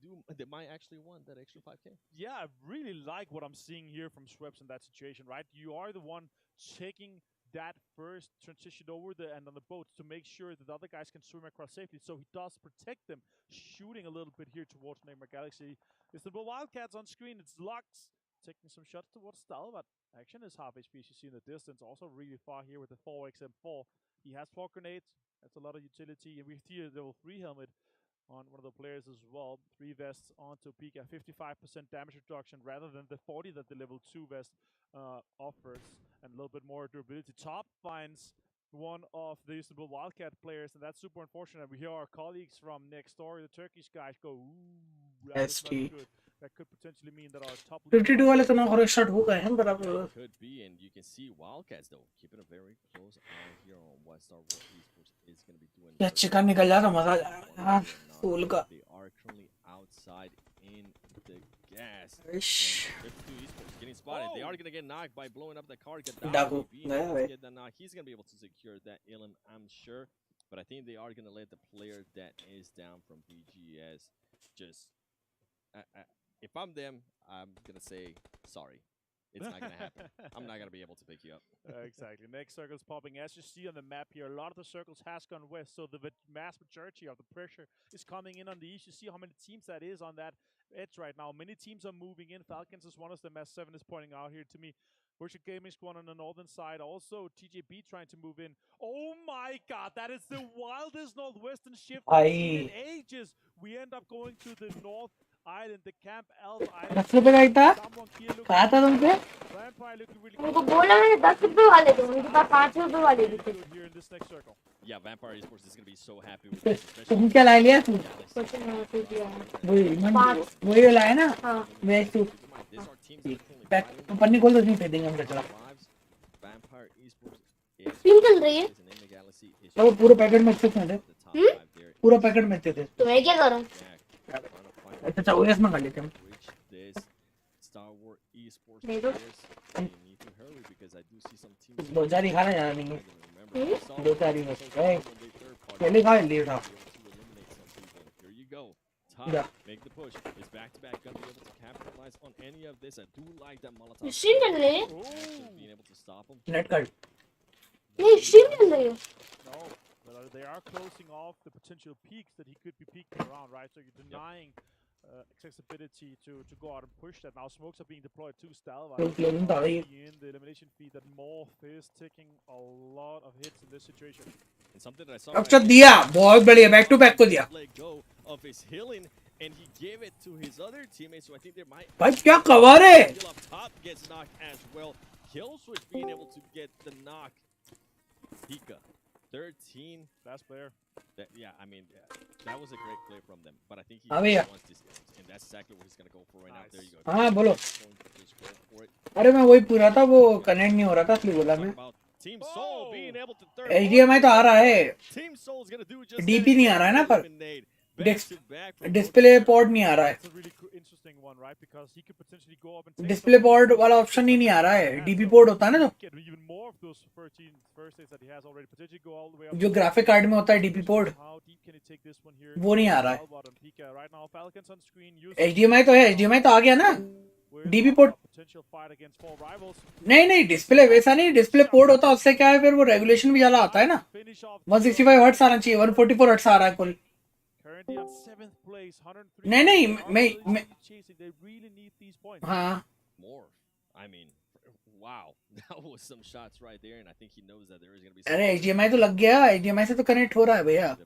might actually want that extra 5K. Yeah, I really like what I'm seeing here from Schweppes in that situation, right? You are the one taking that first transition over and on the boat to make sure that the other guys can swim across safely. So he does protect them, shooting a little bit here towards Nigma Galaxy. It's the Wildcats on screen. It's Lux taking some shots towards Stalwart. Action is half HP, as you see in the distance. Also really far here with the 4xM4. He has 4 grenades. That's a lot of utility. And we see a level 3 helmet on one of the players as well. 3 vests onto Pika. 55% damage reduction rather than the 40 that the level 2 vest offers. And a little bit more durability. Top finds one of the Istanbul Wildcat players, and that's super unfortunate. We hear our colleagues from next door, the Turkish guys, go, ooh, that is not good. That could potentially mean that our top 52 वाले तो ना और shot हो गए हैं बराबर. Could be, and you can see Wildcats though keeping a very close eye here on what Star Wars Esports is going to be doing. या chicken निकल जा तो मजा आ जाएगा यार फूल का. They are currently outside in the gas. Getting spotted. They are going to get knocked by blowing up the car. He's going to be able to secure that Ilum, I'm sure. But I think they are going to let the player that is down from BGS just... if I'm them, I'm going to say sorry. It's not going to happen. I'm not going to be able to pick you up. Exactly. Next circle's popping. As you see on the map here, a lot of the circles has gone west, so the mass majority of the pressure is coming in on the east. You see how many teams that is on that edge right now. Many teams are moving in. Falcons is one of them, as 7 is pointing out here to me. Virtual Gaming Squad on the northern side. Also, TJB trying to move in. Oh my god, that is the wildest northwestern shift I've seen in ages. We end up going to the north island, the Camp Elf Island. 10 रुपए का इतना कहा था तुमसे उनको बोला मैंने 10 रुपए वाले थे उनके पास 5 रुपए वाले भी थे. Yeah, Vampire Esports is going to be so happy with this. तुम क्या ला लिया तू? वही लाया ना? मैं तू पैक पन्नी खोल दो नहीं पे देंगे हम कचरा. Vampire Esports स्ट्रीम चल रही है. तो पूरा पैकेट में अच्छे थे. पूरा पैकेट में अच्छे थे. तो मैं क्या करूं? अच्छा ओएस में कर लेते हैं. Star Wars Esports players, they need to hurry because I do see some teams. दो चार ही खाना जाना नहीं है. दो चार ही बस. पहले खा लिए था. Here you go. Top, make the push. It's back to back. Gonna be able to capitalize on any of this. I do like that Molotov. Stream चल रही है. Being able to stop them. Net कर. ये stream चल रही है. No, but they are closing off the potential peaks that he could be peeking around, right? So you're denying accessibility to go out and push that. Now smokes are being deployed to Stalwart. In the elimination feed, that Morph is taking a lot of hits in this situation. And something that I saw. अच्छा दिया बहुत बढ़िया back to back को दिया. Let go of his healing, and he gave it to his other teammates. So I think there might. भाई क्या cover है? Top gets knocked as well. Kill switch being able to get the knock. Pika, 13 last player. I mean, that was a great play from them. But I think he wants this, and that's exactly what he's gonna go for right now. There you go. हाँ बोलो. अरे मैं वही पूरा था वो connect नहीं हो रहा था इसलिए बोला मैं. Team Soul being able to third. HDMI तो आ रहा है. Team Soul is gonna do just DP नहीं आ रहा है ना पर. डिस्प्ले पोर्ट नहीं आ रहा है. डिस्प्ले पोर्ट वाला ऑप्शन ही नहीं आ रहा है. डीपी पोर्ट होता है ना जो ग्राफिक कार्ड में होता है डीपी पोर्ट वो नहीं आ रहा है. HDMI तो है. HDMI तो आ गया ना. डीपी पोर्ट नहीं डिस्प्ले वैसा नहीं. डिस्प्ले पोर्ट होता है उससे क्या है फिर वो रेगुलेशन भी ज्यादा आता है ना. 165 हर्ट्ज आना चाहिए. 144 हर्ट्ज आ रहा है कुल. नहीं मैं हाँ. अरे HDMI तो लग गया. HDMI से तो कनेक्ट हो रहा है भैया.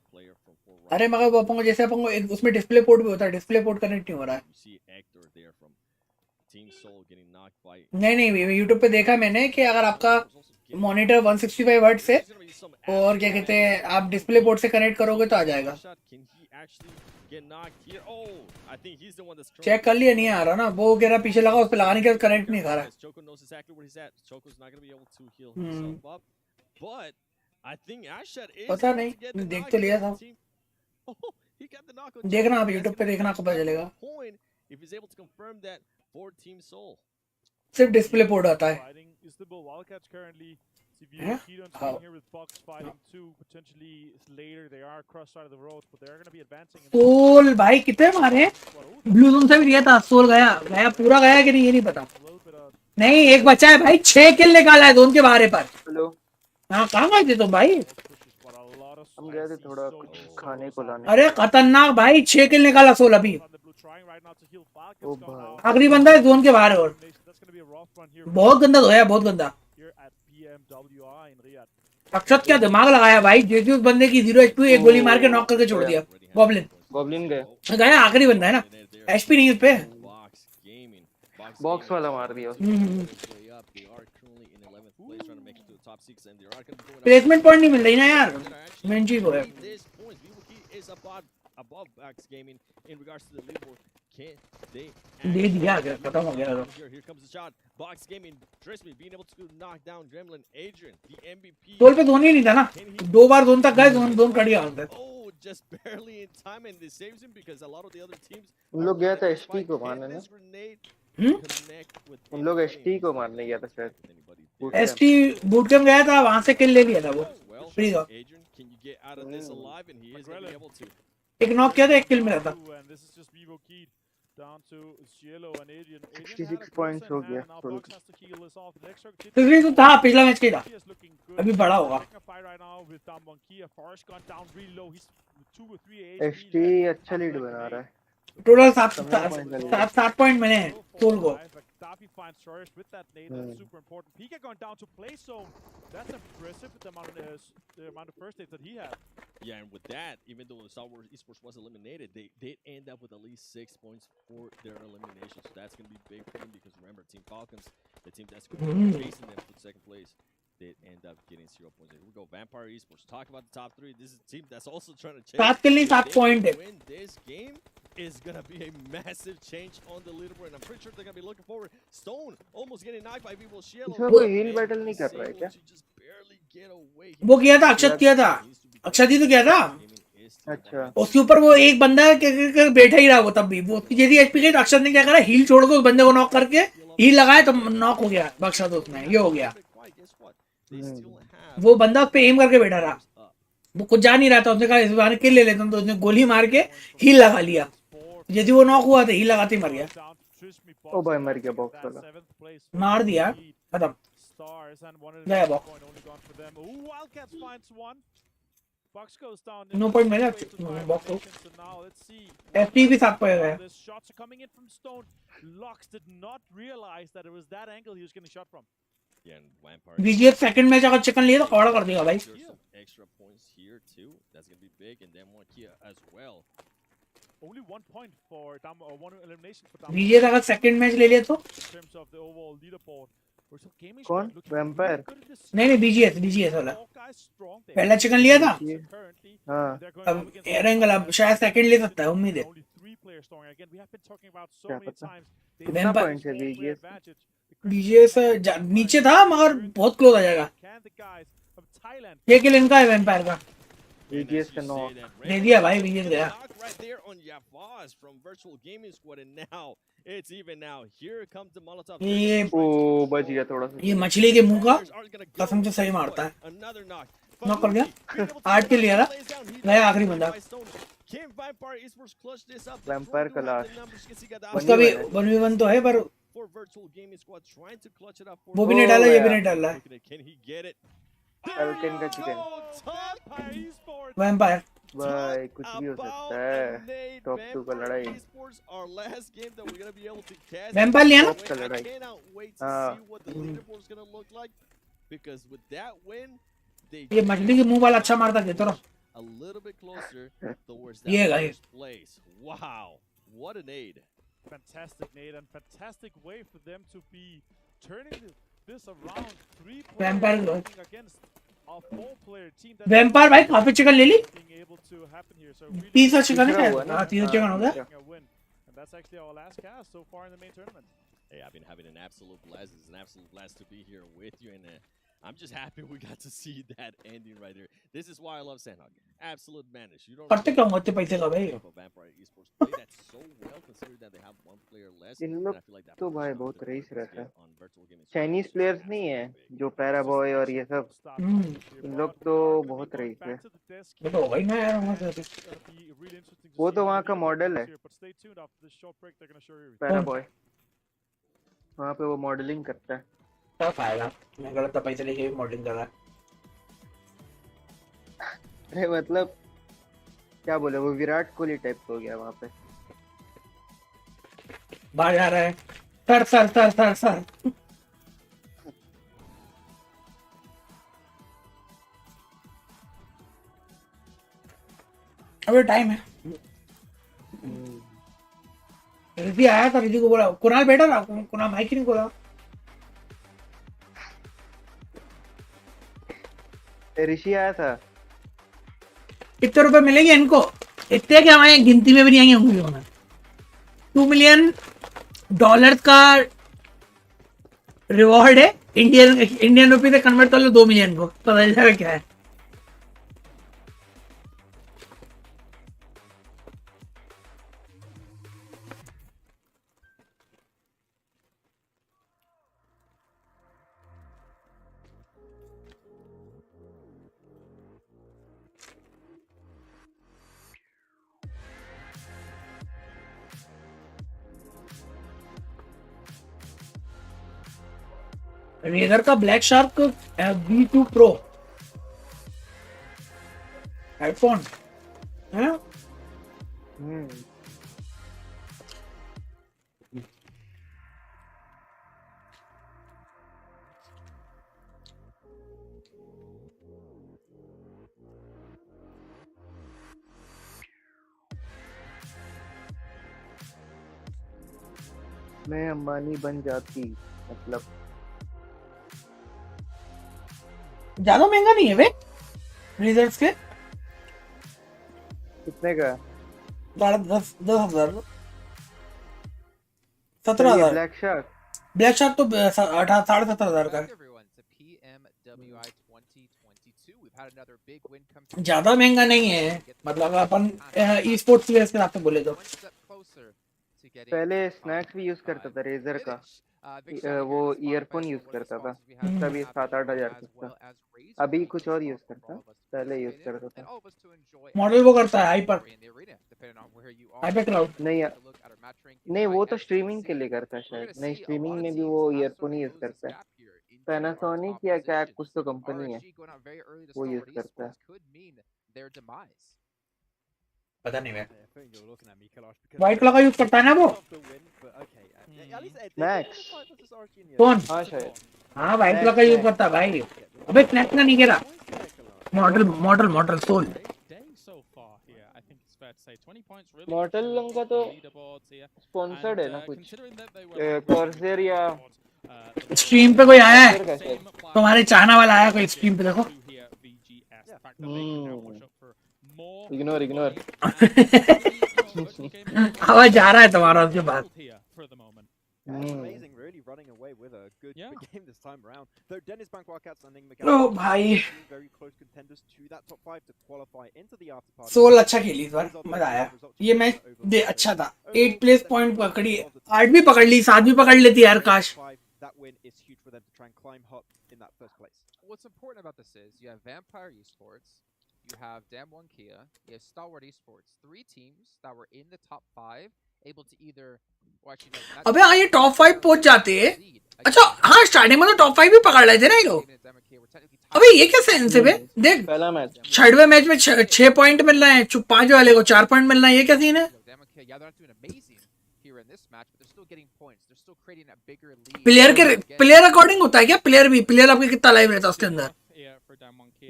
अरे मगर वो अपन को जैसे अपन को उसमें डिस्प्ले पोर्ट भी होता है. डिस्प्ले पोर्ट कनेक्ट नहीं हो रहा है. नहीं यूट्यूब पे देखा मैंने कि अगर आपका मॉनिटर 165 हर्ट्ज से और क्या कहते हैं आप डिस्प्ले पोर्ट से कनेक्ट करोगे तो आ जाएगा. चेक कर लिया नहीं आ रहा ना. वो कह रहा पीछे लगा उस पे लगाने के बाद कनेक्ट नहीं कर रहा. पता नहीं देख तो लिया था. देखना आप यूट्यूब पे देखना आपको पता चलेगा. if he's able to confirm that for Team Soul. सिर्फ डिस्प्ले पोर्ट आता है Fighting Istanbul Wildcats currently. See Yeah? Keaton Oh. here with Bucks fighting too. Potentially later they are cross side of the road, but they're going to be advancing. Soul भाई कितने मारे blue zone से भी दिया था soul गया गया पूरा गया कि नहीं ये नहीं पता नहीं एक बचा है भाई 6 किल निकाला है जोन के बाहर पर हेलो हाँ कहाँ गए थे तुम भाई हम गए थे थोड़ा कुछ खाने को लाने अरे खतरनाक भाई 6 किल निकाला सोल अभी ओ भाई आखिरी बंदा है जोन के बाहर है और बहुत गंदा धोया बहुत गंदा अक्षत क्या दिमाग लगाया भाई जैसे उस बंदे की 0 HP एक गोली मार के नॉक करके छोड़ दिया गॉब्लिन गॉब्लिन गए गया आखिरी बंदा है ना एचपी नहीं उस पे बॉक्स वाला मार दिया प्लेसमेंट पॉइंट नहीं मिल रही ना यार मेन चीज वो है above Box Gaming in regards to the leaderboard. Can they दे दिया क्या खत्म हो गया here comes the shot. Box Gaming, trust me, being able to knock down Gremlin Adrian, the MVP. Soul पे जोन ही नहीं था ना दो बार जोन तक गए जोन कट गया उनसे Oh, just barely in time, and this saves him because a lot of the other teams. हम लोग गया था एसटी को मारने ना हम लोग एसटी को मारने गया था शायद एसटी बूट कैंप गया था वहां से किल ले लिया था वो फ्री था Adrian, can you get out of this alive? And he is going to be able to. एक नॉक किया था एक किल मिला था $66 points हो गया पिछली तो था पिछला मैच के था अभी बड़ा होगा एसटी अच्छा लीड बना रहा है टोटल 7 पॉइंट मिले हैं सोल को Daffy finds Cherish with that nade. That's super important. Pika going down to play zone. That's impressive with the amount of first dates that he had. Yeah, and with that, even though Star Wars Esports was eliminated, they did end up with at least 6 points for their elimination. So that's going to be big for them because remember, Team Falcons, the team that's going to be chasing them for second place, did end up getting 0 points. Here we go, Vampire Esports. Talk about the top 3. This is a team that's also trying to chase. 7 kill नहीं 7 point है Win this game is going to be a massive change on the leaderboard, and I'm pretty sure they're going to be looking forward. Stone almost getting knocked by Vivo Shield. इसमें कोई heal battle नहीं कर रहा है क्या वो किया था अक्षत किया था अक्षत ही तो किया था अच्छा उसके ऊपर वो एक बंदा बैठा ही रहा वो तब भी वो उसकी जैसी एचपी गई तो अक्षत ने क्या करा हील छोड़ के उस बंदे को नॉक करके हील लगाया तो नॉक हो गया बक्सा तो उसमें ये हो गया वो बंदा उस पे एम करके बैठा रहा वो कुछ जा नहीं रहा था उसने कहा इस बार किल ले लेता हूं तो उसने गोली मार के हील लगा लिया जैसे वो नॉक हुआ था हील लगाते ही मर गया ओ भाई मर गया बॉक्स वाला मार दिया खत्म गया बॉक्स नो पॉइंट मिला बॉक्स को एफटी भी साथ पे गया बीजीएफ सेकंड मैच अगर चिकन लिए तो कौड़ा कर देगा भाई Only 1 point for one elimination for BGF अगर सेकंड मैच ले लिए तो in terms of the overall leaderboard. कौन वैम्पायर नहीं बीजीएस वाला पहला चिकन लिया था हाँ अब एरेंगल अब शायद सेकंड ले सकता है उम्मीद है कितना पॉइंट है बीजीएस नीचे था मगर बहुत क्लोज आ जाएगा ये किल इनका है वैम्पायर का बीजीएस का नॉक दे दिया भाई बीजीएस गया ये ओ बच गया थोड़ा सा ये मछली के मुंह का कसम से सही मारता है नॉक कर गया 8 के लिया था गया आखिरी बंदा वैम्पायर का लास्ट उसका भी 1v1 तो है पर वो भी नहीं डाला ये भी नहीं डाला है एल्टन का चिकन वैम्पायर भाई कुछ भी हो सकता है टॉप 2 का लड़ाई वैम्पायर लिया ना का लड़ाई हाँ ये मछली के मुंह वाला अच्छा मारता है तो ये guys wow what an aid fantastic nade and fantastic way for them to be turning this around 3 vampire against a 4-player team that vampire भाई काफी चिकन ले ली being able to happen here so really 30 chicken है हां 30 chicken हो गया a win and that's actually our last cast so far in the main tournament. Hey, I've been having an absolute blast. It's an absolute blast to be here with you, and I'm just happy we got to see that ending right there. This is why I love Sandhog. absolute madness. You don't करते क्या होते पैसे का भाई? Vampire Esports play that so well, considering that they have one player less. In And लोग I feel like that तो भाई pressure बहुत the रईस players रहता है। get on virtual gaming Chinese is players just नहीं है so जो para boy और ये सब, इन लोग तो बहुत रईस है। ये तो वही ना यार वहाँ से वो तो वहाँ का मॉडल है पैरा बॉय, वहाँ पे वो मॉडलिंग करता है। क्या फायदा, मैं गलत पैसे लेके मॉडलिंग कर रहा है। अरे मतलब क्या बोले, वो विराट कोहली टाइप हो गया वहाँ पे। बाहर जा रहा है, sir sir sir sir sir. अबे टाइम है। रिद्धि आया था, रिद्धि को बोला कुणाल बैठा ना, कुणाल भाई की नहीं बोला। ऋषि आया था। कितने रुपए मिलेंगे इनको? इतने कि हमारे गिनती में भी नहीं आएंगे उंगलियों में। $2 मिलियन का रिवॉर्ड है। इंडियन रुपी से कन्वर्ट कर लो 2 मिलियन को, पता चल जाएगा क्या है। रेजर का black shark V2 pro headphone है। मैं अंबानी बन जाती, मतलब ज्यादा महंगा नहीं है वे रिजल्ट्स के। कितने का? 10,000 17,000। ब्लैक शार्क तो 17,500 का है। ज्यादा महंगा नहीं है, मतलब अपन ई स्पोर्ट्स के हिसाब से बोले तो। पहले स्नैक्स भी यूज करता था रेजर का, वो ईयरफोन यूज करता था, उसका भी 7-8 हजार का। अभी कुछ और यूज करता, पहले यूज करता था। मॉडल वो करता है हाइपर क्लाउड। नहीं वो तो स्ट्रीमिंग के लिए करता है शायद। नहीं, स्ट्रीमिंग में भी वो ईयरफोन ही यूज करता है। पैनासोनिक या क्या कुछ तो कंपनी है वो यूज करता है। पता नहीं मैं। व्हाइट कलर का यूज करता है ना वो मैक्स। कौन? हाँ शायद। हाँ व्हाइट कलर का यूज करता है भाई। अबे स्नैक्स का नहीं गिरा। Model soul. मॉडल का तो स्पॉन्सर्ड है ना कुछ, कॉर्सेर या स्ट्रीम पे कोई आया है तुम्हारे चाहना वाला आया कोई स्ट्रीम पे? देखो इग्नोर आवाज जा रहा है तुम्हारा उसके बाद। ओ भाई सोल अच्छा खेली इस बार, मजा आया। ये मैच अच्छा था। 8 प्लेस पॉइंट पकड़ी, 8 भी पकड़ ली, 7 भी पकड़ लेती यार काश। What's important about this is you have Vampire Esports, you have Damwon Kia, you have Stalwart Esports, 3 teams that were in the top 5, able to either अबे हाँ ये टॉप 5 पहुंच जाते हैं। अच्छा हाँ स्टार्टिंग में तो टॉप 5 भी पकड़ रहे थे ना ये लोग। अबे ये क्या सेंस है बे? देख पहला मैच 6वें मैच में 6 पॉइंट मिल रहे हैं, 5 वाले को 4 पॉइंट मिल रहा है। ये क्या सीन है? प्लेयर अकॉर्डिंग होता है क्या? प्लेयर आपके कितना लाइव रहता है उसके अंदर?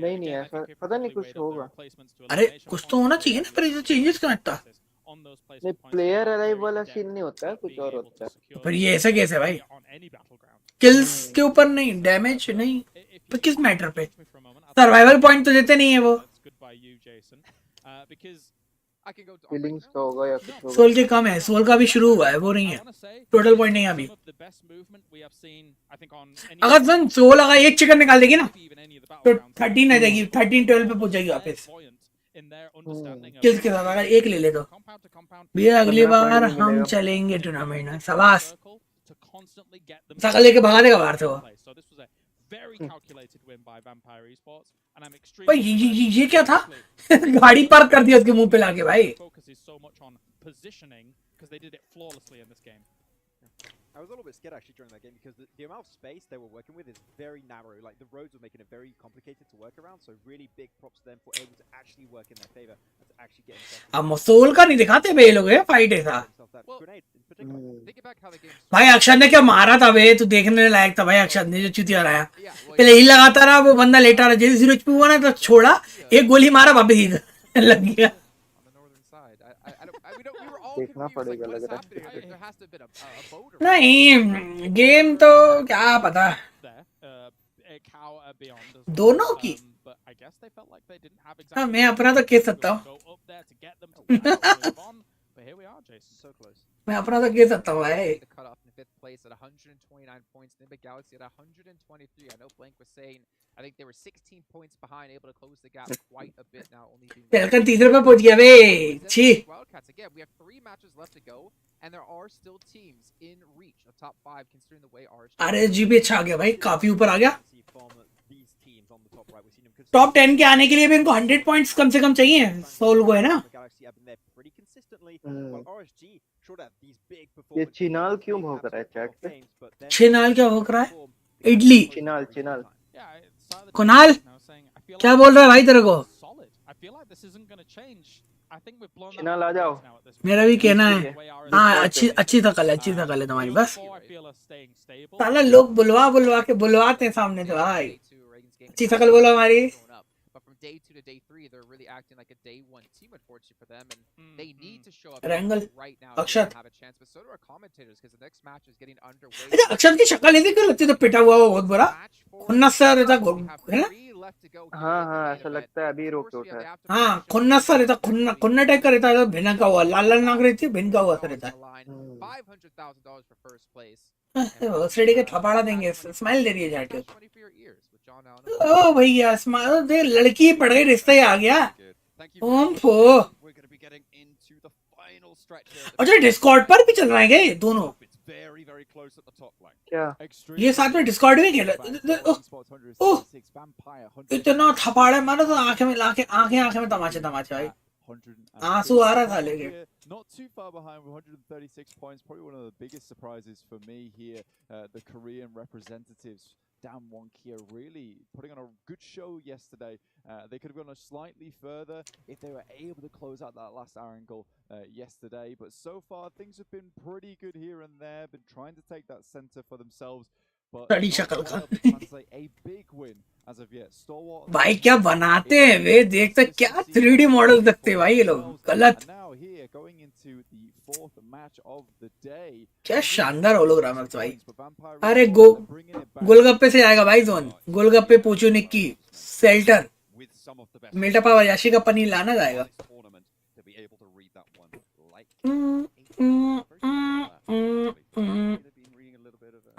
नहीं ऐसा पता नहीं, कुछ होगा। अरे कुछ तो होना चाहिए ना, पर ये चेंजेस क्यों इतना? नहीं प्लेयर अलाइव वाला सीन नहीं होता है, कुछ और होता है। पर ये ऐसा कैसे भाई? किल्स के ऊपर नहीं, डैमेज नहीं, तो किस मैटर पे? सर्वाइवल पॉइंट तो देते नहीं है वो। किलिंग्स का होगा या कुछ होगा। सोल के कम है, सोल का भी शुरू हुआ है, वो नहीं है। टोटल पॉइंट नहीं है अभी। अगर सोल अगर एक चिकन निकाल देगी ना तो 13 आ जाएगी, 13-12 पे पहुंच जाएगी वापस। in their understanding of किसके साथ अगर एक ले ले तो compound to compound भैया अगली 15 बार पॉइंट हम मिलेगा। चलेंगे टूर्नामेंट में शाबाश circle to constantly get them शकल लेके भगा देगा बाहर से वो So this was a very calculated win by Vampire Esports, and I'm भाई extremely ये क्या था गाड़ी पार्क कर दिया उसके मुंह पे लाके भाई focus is so much on positioning because they did it flawlessly in this game. I was a little bit scared actually during that game because the amount of space they were working with is very narrow. Like the roads were making it very complicated to work around. So really big props to them for able to actually work in their favor and to actually get himself. अब soul का नहीं दिखाते बे ये लोग है fight ऐसा That grenade in particular. Think about how the game भाई अक्षर ने क्या मारा था बे तू देखने लायक था भाई अक्षर ने जो चुतिया रहा पहले ही लगाता रहा वो बंदा लेटा रहा जैसे 0 HP हुआ ना तो छोड़ा एक गोली मारा वापस ही लग गया देखना पड़ेगा लग रहा है। there has to have been a boat or नहीं गेम तो क्या पता There, a cow beyond as well. दोनों की But I guess they felt like they didn't have हाँ exactly. मैं अपना तो कह सकता हूँ Go up there to get them to move on. But here we are, Jason. So close. मैं अपना तो कह सकता हूँ भाई the cutoff in 5th place at 129 points. Nimba Galaxy at 123. I know Blank was saying, I think they were 16 points behind, able to close the gap quite a bit now. Only being पेलकन तीसरे पे पहुंच गया बे छी Wildcats again. We have 3 matches left to go, and there are still teams in reach of top 5, considering the way ours. RSG भी अच्छा आ गया भाई काफी ऊपर आ गया See from these teams on the top right, we've seen them top 10 के आने के लिए भी इनको 100 पॉइंट्स कम से कम चाहिए सोल को है ना Galaxy have been there pretty consistently. Hmm. While RSG should have these big ये performances. चिनाल क्यों भौंक रहा है चैट पे? games, but then छिनाल क्या भौंक रहा है idli चिनाल चिनाल Yeah, I saw the Kunal now saying, I feel क्या like बोल रहा है भाई तेरे को solid. I feel like this isn't going to change. I think we've blown that चिनाल uh out जाओ। now at this मेरा भी कहना है way ours हाँ is. अच्छी अच्छी शकल है तुम्हारी बस Four, I feel, are staying stable. साला लोग बुलवा के बुलवाते हैं सामने से भाई अच्छी शकल बोलो हमारी But from day 2 to day 3, they're really acting like a day 1 team, unfortunately for them, and they need to show up Rangle, right now Akshat. to have a chance. But so do our commentators, because the next match is getting underway. अच्छा अक्षर की शक्ल ऐसी क्यों लगती है तो पिटा हुआ वो बहुत बुरा खुन्नस सा रहता है ना हाँ हाँ ऐसा लगता है अभी रोक के उठा है। हाँ खुन्नस सा रहता खुन्ना टाइप का रहता है भिना का हुआ लाल लाल नाक रहती है भिन का हुआ सा रहता है $500,000 for first place. रेडी के थपाड़ा देंगे स्माइल दे रही है जाके Cash money for your ears, with John Allen. ओ भैया स्माइल दे लड़की पड़ गई रिश्ता ही आ गया ओम फो We're going to be getting into the final stretch here. अच्छा डिस्कॉर्ड पर भी चल रहा है क्या ये दोनों It's very, very close at the top line. क्या ये साथ में डिस्कॉर्ड में खेल रहे ओह इतना थपाड़ा मारा तो आंखें में तमाचे भाई आंसू आ रहा था लेके Not too far behind with 136 points. Probably one of the biggest surprises for me here. The Korean representatives, Damwon Kia, really putting on a good show yesterday. They could have gone slightly further if they were able to close out that last angle yesterday. But so far, things have been pretty good here and there. Been trying to take that center for themselves. But not been able to translate a big win as of yet. Stalwart भाई क्या बनाते हैं वे देखते क्या 3D model देखते हैं भाई ये लोग गलत And now here, going into the fourth match of the day. क्या शानदार होलोग्राम भाई अरे गोलगप्पे से आएगा भाई जोन गोलगप्पे पूछो निक्की सेल्टर मिल्टा पाव याशी का पनीर लाना जाएगा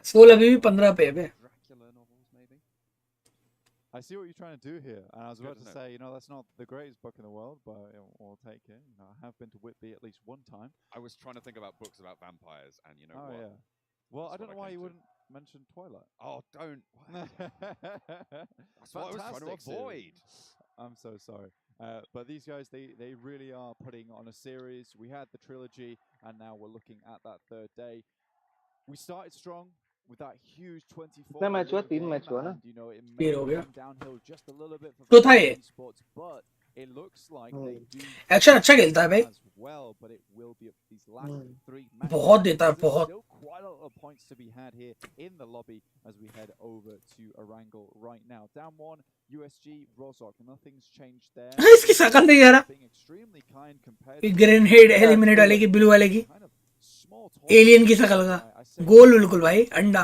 सोल अभी भी 15 पे है I see what you're trying to do here, and I was about to say, that's not the greatest book in the world, but we'll take it. I have been to Whitby at least one time. I was trying to think about books about vampires, and you know what? Yeah. Well, I don't know why you wouldn't mention Twilight. Oh, don't. That's what I was trying to avoid. I'm so sorry. But these guys, they really are putting on a series. We had the trilogy, and now we're looking at that third day. We started strong with that huge 24. कितना match हुआ 3 match हुआ ना फिर हो गया downhill just a little bit तो था ये but it looks like they do action अच्छा खेलता है भाई as well, but it will be these last 3 matches. बहुत देता है बहुत Still quite a lot of points to be had here in the lobby as we head over to Erangel right now. Down 1, USG, Rozok. Nothing's changed there. इसकी शक्ल नहीं यार Being extremely kind compared green head eliminate वाले की blue वाले की alien की शक्ल का गोल बिल्कुल भाई अंडा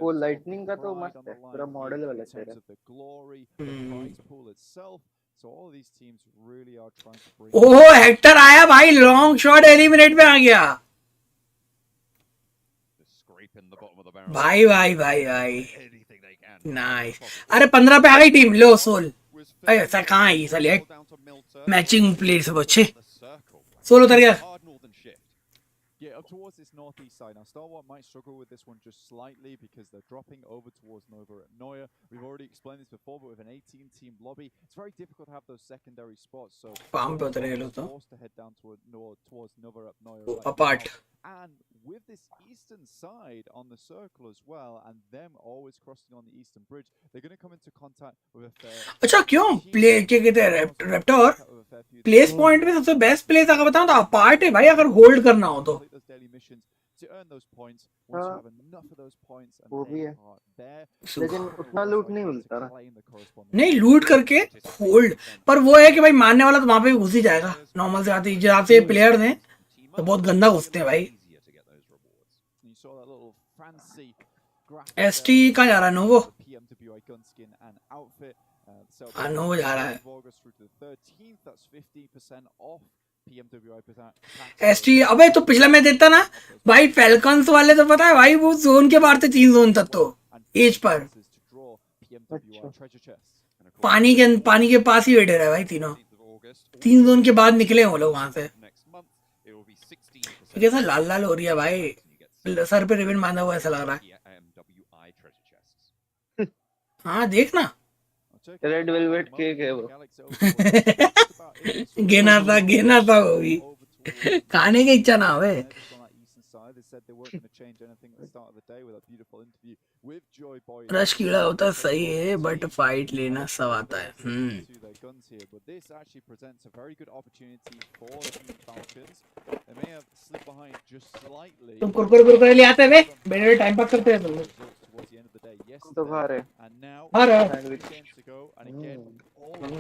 वो लाइटनिंग का तो मस्त है पूरा मॉडल वाला चेहरा ओह हेक्टर आया भाई लॉन्ग शॉट एलिमिनेट में आ गया भाई भाई भाई भाई नाइस अरे 15 पे आ गई टीम लो सोल अरे ऐसा कहाँ है ये साले मैचिंग प्लेयर सब अच्छे सोलो उतर गया Yeah, up towards this northeast side. Now, Stalwart might struggle with this one just slightly because they're dropping over towards Nova at Neuer. We've already explained this before, but with an 18-team lobby, it's very difficult to have those secondary spots. So, forced to head down towards Nova at Neuer. Apart. And with this eastern side on the circle as well, and them always crossing on the eastern bridge, they're going to come into contact with a fair... अच्छा क्यों play क्या कहते हैं रेप्टर place point में सबसे best place अगर बताऊं तो अपार्ट है भाई अगर होल्ड करना हो तो वो भी है लेकिन उतना लूट नहीं मिलता ना नहीं लूट करके होल्ड पर वो है कि भाई मारने वाला तो वहां पे घुस ही जाएगा नॉर्मल से आते जहाँ से प्लेयर्स हैं तो बहुत गंदा घुसते हैं भाई एसटी कहाँ जा रहा है नोवो नोवो जा रहा है एसटी अबे तो पिछला मैं देता ना भाई फैल्कन्स वाले तो पता है भाई वो जोन के बाहर थे 3 जोन तक तो एज पर पानी के पास ही बैठे रहे भाई तीनों 3 जोन के बाद निकले वो लोग वहां से कैसा लाल लाल हो रही है भाई सर पे रिबन बांधा हुआ ऐसा लग रहा है हाँ देखना रेड वेलवेट केक है वो गेना था वो भी खाने की इच्छा ना हुए रश कीड़ा होता है सही है बट फाइट लेना सब आता है तुम कुरकुरे ले आते हैं बे टाइम पास करते हैं तुम तो बाहर है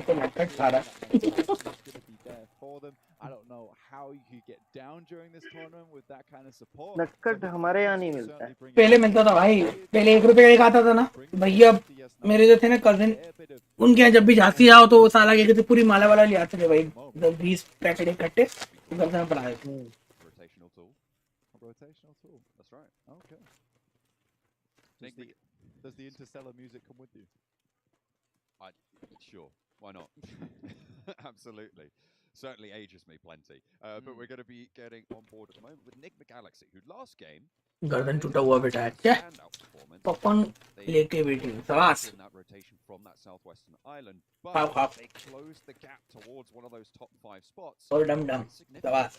तो नटखट खा रहा नटखट हमारे यहाँ नहीं मिलता है पहले मिलता था भाई पहले 1 रुपए का आता था ना भैया मेरे जो थे ना कजिन उनके यहाँ जब भी झांसी आओ तो वो साला क्या कहते पूरी माला वाला ले आते थे भाई 20 पैकेट इकट्ठे घर से पढ़ाए Does the interstellar music come with you? Sure, why not? Absolutely. Certainly ages me plenty. But we're going to be getting on board at the moment with Enigma Galaxy, who last game गर्दन टूटा हुआ बेटा क्या popcorn लेके बैठी सवास from that southwestern island, Pow, pow. but they closed the gap towards one of those top 5 spots. और डम डम सवास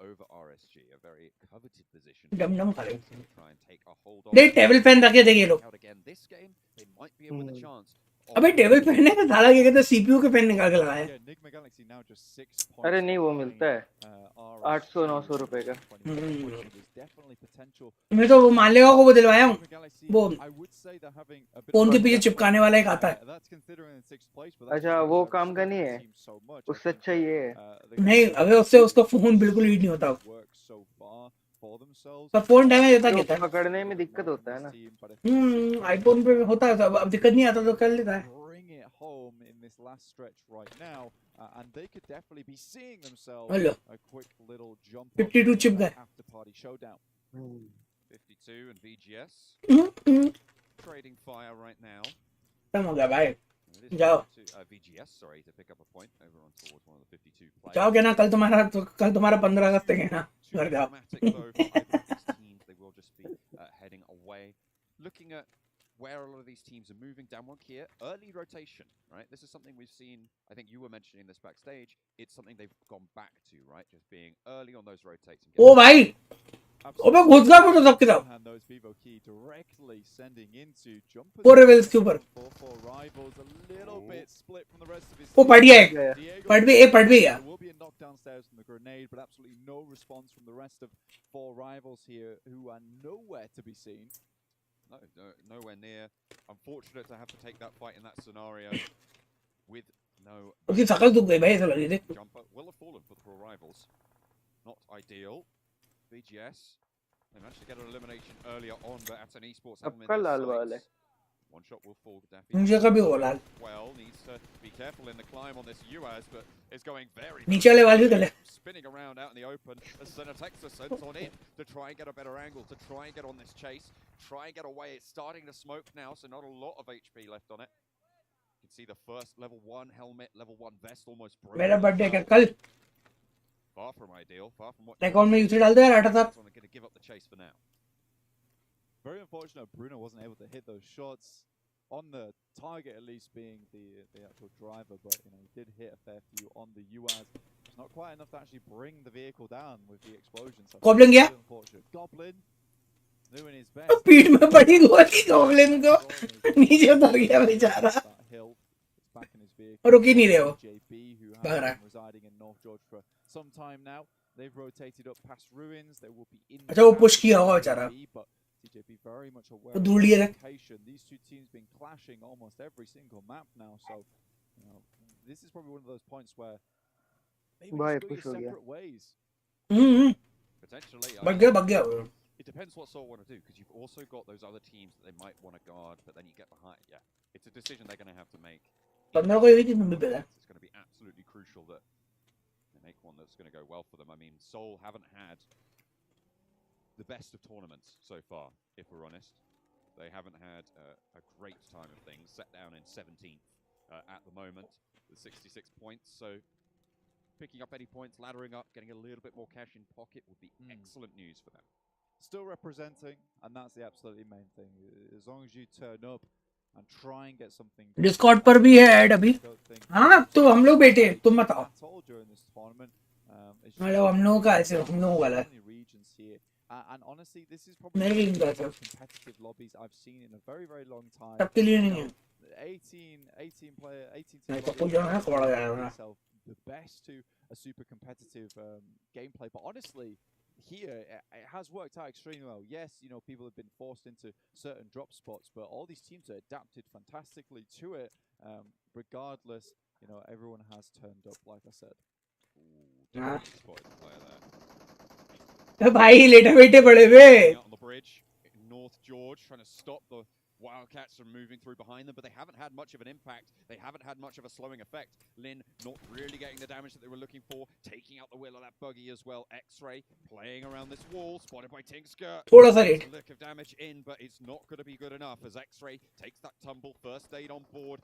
Over RSG, a very coveted position. डम डम खा रहे Try and take a hold on. देख टेबल फैन रखे थे ये लोग Out again this game, they might be in with a chance. अबे टेबल फैन ने साला क्या कहते सीपीयू के फैन निकाल के लगाया अरे नहीं वो मिलता है 800-900 रुपए का मैं तो वो मालेगा को वो दिलवाया हूँ वो फोन के पीछे चिपकाने वाला एक आता है अच्छा वो काम का नहीं है उससे अच्छा ये है नहीं अबे उससे उसका फोन बिल्कुल हीट नहीं होता पर फोन डैमेज होता कहता है पकड़ने में दिक्कत होता है ना आईफोन पे होता है अब दिक्कत नहीं आता तो कर लेता है and they could definitely be seeing themselves Hello. a quick little jump 52 chip guy after party showdown 52 and VGS trading fire right now. खत्म हो गया भाई जाओ VGS sorry to pick up a point everyone towards one of the 52 players. जाओ क्या ना कल तुम्हारा 15 अगस्त है ना घर जाओ they will just be heading away looking at where a lot of these teams are moving down one here. Early rotation, right? This is something we've seen, I think you were mentioning this backstage. It's something they've gone back to, right? Just being early on those rotating. Oh, bhai! अबे घुस गया वो सबके सब four reveals के ऊपर वो पड़ गया एक पड़ भी गया No, nowhere near. Unfortunate to have to take that fight in that scenario with no. उसकी शकल दुख गई भाई ऐसा लग रही थी. Jumper will have fallen for the pro rivals. Not ideal. VGS. They managed to get an elimination earlier on, but at an esports element. One shot will fall. मुझे कभी हो लाल. Well, needs to be careful in the climb on this UAS, but it's going very. नीचे वाले वाल भी कर ले. Spinning around out in the open as Senatexa sends on in to try and get a better angle, to try and get on this chase, try and get away. It's starting to smoke now, so not a lot of HP left on it. can see the first level 1 helmet, level 1 vest almost broken. मेरा birthday क्या कल? Far from ideal, far from what. Account में UC डाल दे यार 8 साहब. Going to give up the chase for now. Very unfortunate Bruno wasn't able to hit those shots on the target, at least being the actual driver, but you know he did hit a fair few on the UAZ. It's not quite enough to actually bring the vehicle down with the explosion. So Goblin गया? Goblin doing his best. पीठ में पड़ी गोली Goblin को नीचे उतर गया बेचारा. और रुक ही नहीं रहे हो. भाग रहा है. Residing in North Georgia for some time now. They've rotated up past ruins. They will be in. अच्छा वो पुश किया होगा बेचारा. TJP very much aware वो of दूर the लिया है. location. These two teams been clashing almost every single map now, so you know, this is probably one of those points where maybe just go your separate ways. Potentially. भाग गया. It depends what Seoul want to do, because you've also got those other teams that they might want to guard, but then you get behind. Yeah, it's a decision they're going to have to make. It's going to be absolutely crucial that they make one that's going to go well for them. I mean, Seoul haven't had the best of tournaments so far, if we're honest. They haven't had a great time of things, set down in 17th at the moment with 66 points. So picking up any points, laddering up, getting a little bit more cash in pocket would be excellent news for them. Still representing, and that's the absolutely main thing. As long as you turn up and try and get something. Discord पर भी है add अभी. हाँ तो हम लोग बैठे, तुम बताओ. मतलब हम लोगों का ऐसे हम लोगों वाला. And honestly, this is probably one of the most competitive lobbies I've seen in a very, very long time. सबके लिए नहीं है. 18 player, 18 नहीं तो कुछ जगह खोला जाएगा. The best to a super competitive gameplay, but honestly, here it has worked out extremely well. Yes, you know, people have been forced into certain drop spots, but all these teams have adapted fantastically to it. Regardless, you know, everyone has turned up, like I said. भाई लेटे बैठे पड़े हुए. On the bridge, North George trying to stop the Wildcats from moving through behind them, but they haven't had much of an impact. They haven't had much of a slowing effect. Lin not really getting the damage that they were looking for, taking out the wheel of that buggy as well. X-Ray playing around this wall, spotted by Tinksker. थोड़ा सा late. Look of damage in, but it's not going to be good enough as X-Ray takes that tumble. First aid on board.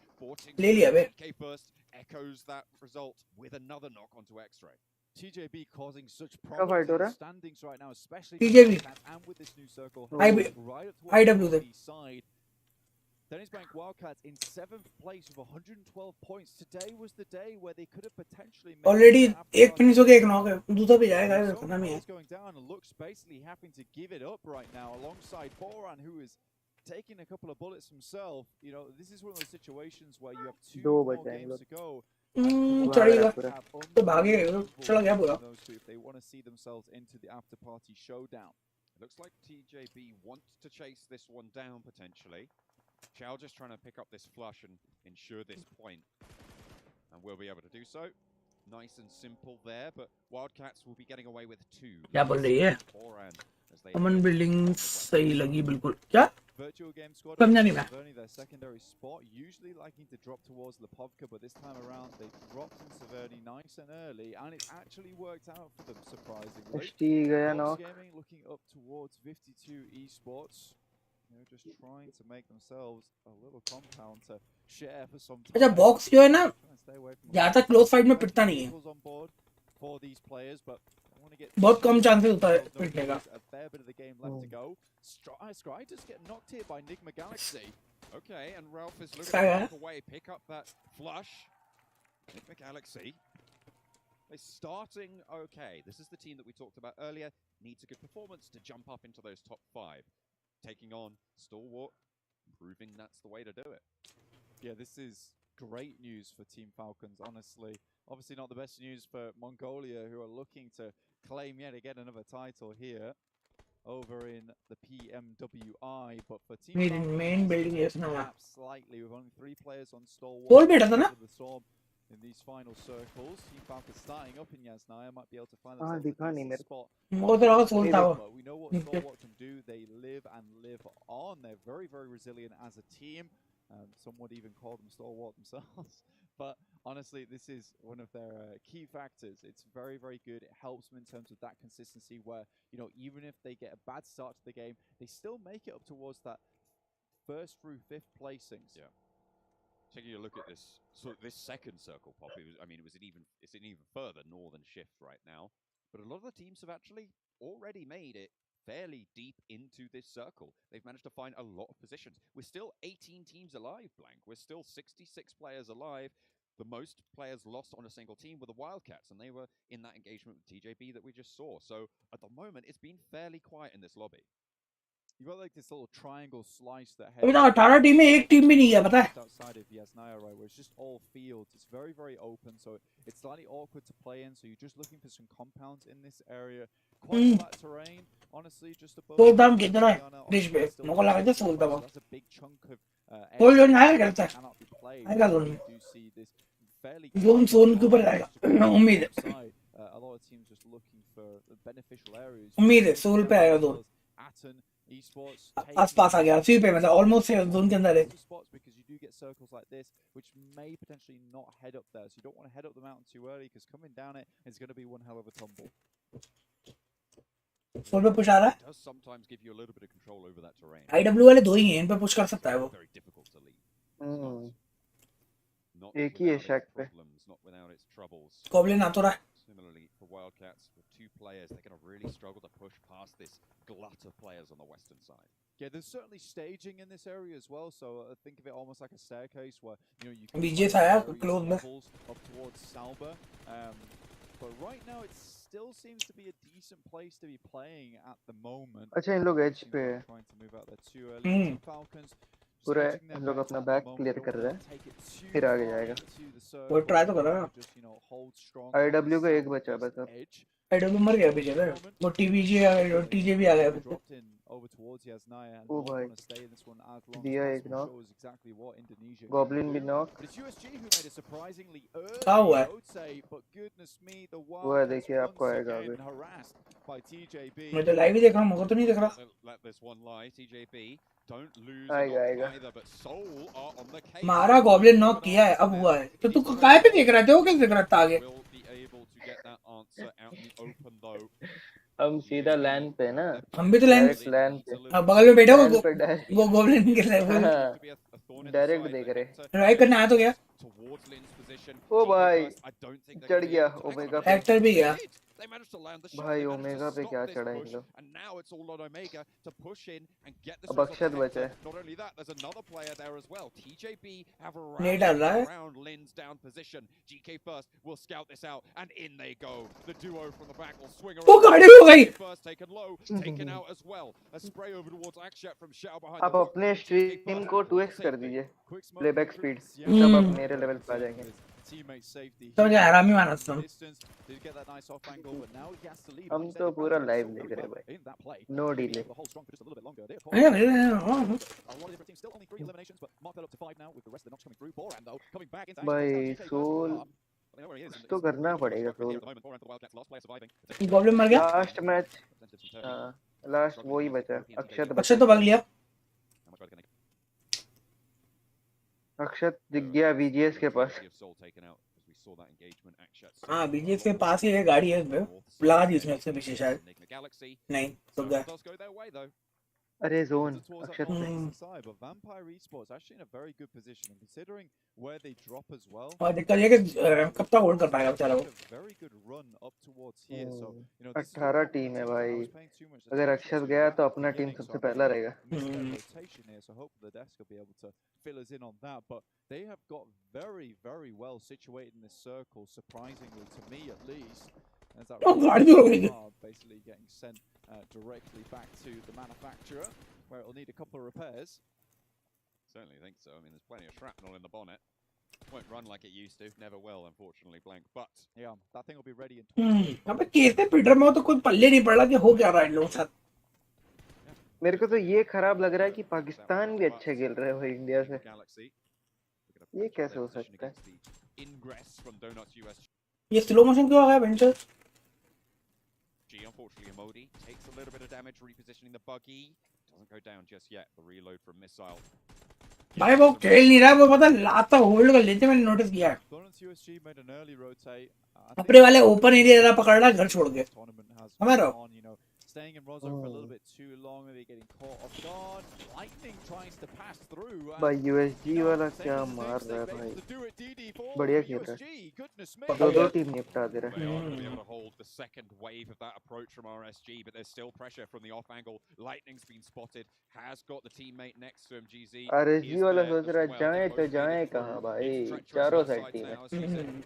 ले लिया बे. PK burst echoes that result with another knock onto X-Ray. TJB causing such problems standings right now, especially TJB and with this new circle. IW the side. Dennis Bank Wildcats in 7th place with 112 points. Today was the day where they could have potentially made already एक finish हो गया एक knock है. दूसरा भी जाएगा पता नहीं है. Going down and looks basically having to give it up right now alongside Boran, who is taking a couple of bullets himself. You know, this is one of those situations where you have 2 more games to go. चढ़ेगा तो भागेगा चला गया पूरा. If they want to see themselves into the after party showdown. Looks like TJB wants to chase this one down potentially. Chow just trying to pick up this flush and ensure this point, and we'll be able to do so. Nice and simple there, but Wildcats will be getting away with 2. क्या बोल रही है? अमन building सही लगी बिल्कुल. क्या? Virtual Game Squad समझा नहीं मैं. Severny their secondary spot, usually liking to drop towards Lepovka, but this time around they dropped in Severny nice and early, and it actually worked out for them surprisingly. Gaming looking up towards 52 esports. They're just trying to make themselves a little compound to share for some time. अच्छा box जो है ना ज़्यादा close fight में पिटता नहीं है. For these players, but बहुत कम chances होता है पिटने का. A fair bit of the game left to go. Scry just get knocked here by Enigma Galaxy. Okay, and Ralph is looking to walk away, pick up that flush. Enigma Galaxy. They're starting okay. This is the team that we talked about earlier. Needs a good performance to jump up into those top 5. Taking on Stalwart, proving that's the way to do it. Yeah, this is great news for Team Falcons, honestly. Obviously not the best news for Mongolia, who are looking to claim yet again another title here over in the PMWI, but for Team Falcons, main building is now slightly with only 3 players on Stalwart. In these final circles, Team Falcons starting up in Yasnaya might be able to find themselves in a spot. But we know what Stalwart can do. They live and live on. They're very, very resilient as a team. Some would even call them Stalwart themselves. But honestly, this is one of their key factors. It's very, very good. It helps them in terms of that consistency where, you know, even if they get a bad start to the game, they still make it up towards that 1st through 5th placings. Yeah. taking a look at this this second circle pop, it's an even further northern shift right now. But a lot of the teams have actually already made it fairly deep into this circle. They've managed to find a lot of positions. We're still 18 teams alive, Blank. We're still 66 players alive. The most players lost on a single team were the Wildcats, and they were in that engagement with TJB that we just saw. So at the moment, it's been fairly quiet in this lobby. You got like this little triangle slice that अभी तो 18 team में एक team भी नहीं है पता है outside of Yasnaya, right, where it's just all fields. It's very, very open, so it's slightly awkward to play in. So you're just looking for some compounds in this area. Quite flat terrain, honestly, just above. तो दाम कितना है bridge पे मुझे लगा था soul दबा That's a big chunk of Soul zone आएगा करता है cannot be played. आएगा जोन में You do see this fairly zone के ऊपर आएगा उम्मीद है a lot of teams just looking for beneficial areas. उम्मीद है सोल पे आएगा जोन Atten Esports आसपास आ गया उसी पे मतलब ऑलमोस्ट जोन के अंदर है spots because you do get circles like this which may potentially not head up there, so you don't want to head up the mountain too early because coming down it is going to be one hell of a tumble. Soul पे push आ रहा है Does sometimes give you a little bit of control over that terrain. IW वाले दो ही हैं इन पे push कर सकता है वो Very difficult to lead. Not एक ही है without its शैक पे problems, not without its troubles. Goblin आ तो रहा है Similarly, for Wildcats, with two players, they're going to really struggle to push past this glut of players on the western side. Yeah, there's certainly staging in this area as well, so think of it almost like a staircase where you can BJ आया close में up towards Salba. But right now it still seems to be a decent place to be playing at the moment. अच्छा इन लोग as पे है Trying to move out there too early. Falcons पूरा इन लोग अपना back clear कर रहे हैं फिर आगे जाएगा वो ट्राई तो कर रहा है आईडब्ल्यू का एक बचा बस अब आईडब्ल्यू मर गया पीछे ना वो टीवीजी आ गया टीजे भी आ गया पीछे over towards Yasnaya and oh want भाई to stay in this one as long दिया as एक possible. Knock Shows exactly what Indonesia goblin भी knock But it's USG who made a surprisingly early क्या हुआ है rotate, but goodness me, the वो है देखिए Wildcats आपको once आएगा अभी again harassed by TJB. मैं तो लाइव ही देख रहा हूं मुझे तो नहीं दिख रहा Let this one lie. TJB don't lose आएगा आएगा either, but Seoul are on the case. मारा गॉब्लिन नॉक किया है अब हुआ है तो तू काय पे देख रहा था वो कैसे देख रहा था आगे Will be able to get that answer out in the open though. हम सीधा लैन पे ना हम भी तो लैन पे अब बगल में बैठा वो गॉब्लिन के लेवल डायरेक्ट देख रहे ट्राई करना आया तो क्या ओ भाई चढ़ गया ओमेगा पे एक्टर भी गया They managed to land the shot. भाई ओमेगा पे क्या चढ़ा इन लोग And now it's all on Omega to push in and get this. अब अक्षत बचा है Not only that, there's another player there as well. TJB have नहीं डाल रहा है around Lin's down position. GK first will scout this out, and in they go. The duo from the back will swing around. वो गाड़ी हो गई First taken low, taken out as well. A spray over towards Akshat from Shao behind. आप अपने stream को 2x कर दीजिए playback speed तब आप मेरे लेवल पे आ जाएंगे तो मुझे आरामी माना था हम तो पूरा लाइव देख रहे भाई नो डिले भाई सोल तो करना पड़ेगा सोल गॉब्लिन मर गया लास्ट मैच लास्ट वो ही बचा अक्षत तो भाग लिया अक्षत दिख गया वीजीएस के पास हाँ बीजेस के पास ही है गाड़ी है इसमें लगा दी उसने उसके पीछे शायद नहीं तो गया अरे zone Akshat but Vampire Esports actually in a very good position and considering where they drop as well. और दिक्कत ये कि कब तक होल्ड कर पाएगा बेचारा वो very good run up towards here, so you know 18 team है भाई अगर अक्षत गया तो अपना टीम सबसे पहला रहेगा rotation here, so hopefully the desk will be able to fill us in on that, but they have got very well situated in this circle, surprisingly to me at least. As that basically getting sent directly back to the manufacturer, where it'll need a couple of repairs. Certainly think so. I mean, there's plenty of shrapnel in the bonnet. Won't run like it used to. Never will, unfortunately, Blank. But yeah, that thing will be ready in 20. अबे कैसे Peter में हो तो कोई पल्ले नहीं पड़ा कि हो क्या रहा है इन लोगों के साथ मेरे को तो ये खराब लग रहा है कि पाकिस्तान भी अच्छे खेल रहे हो इंडिया से ये कैसे हो सकता है ये स्लो मोशन क्यों आ गया venture unfortunately Modi takes a little bit of damage repositioning the buggy doesn't go down just yet the reload from missile भाई वो खेल नहीं रहा वो पता लाता होल्ड कर लेते मैंने नोटिस किया अपने वाले ओपन एरिया जरा पकड़ रहा घर छोड़ के हमारा staying in Rozo for a little bit too long, and they're getting caught off guard. Lightning tries to pass through. भाई USG वाला क्या मार रहा है भाई, बढ़िया खेल रहा है, दो टीम निपटा दे रहा They है। are going to be able to hold the second wave of that approach from RSG, but there's still pressure from the off angle. Lightning's been spotted, has got the teammate next to him. GZ RSG is वाला there सोच as रहा है well. जाए They तो both made जाए it through. कहाँ भाई, It's treacherous चारों both साइड sides टीम है। now as Season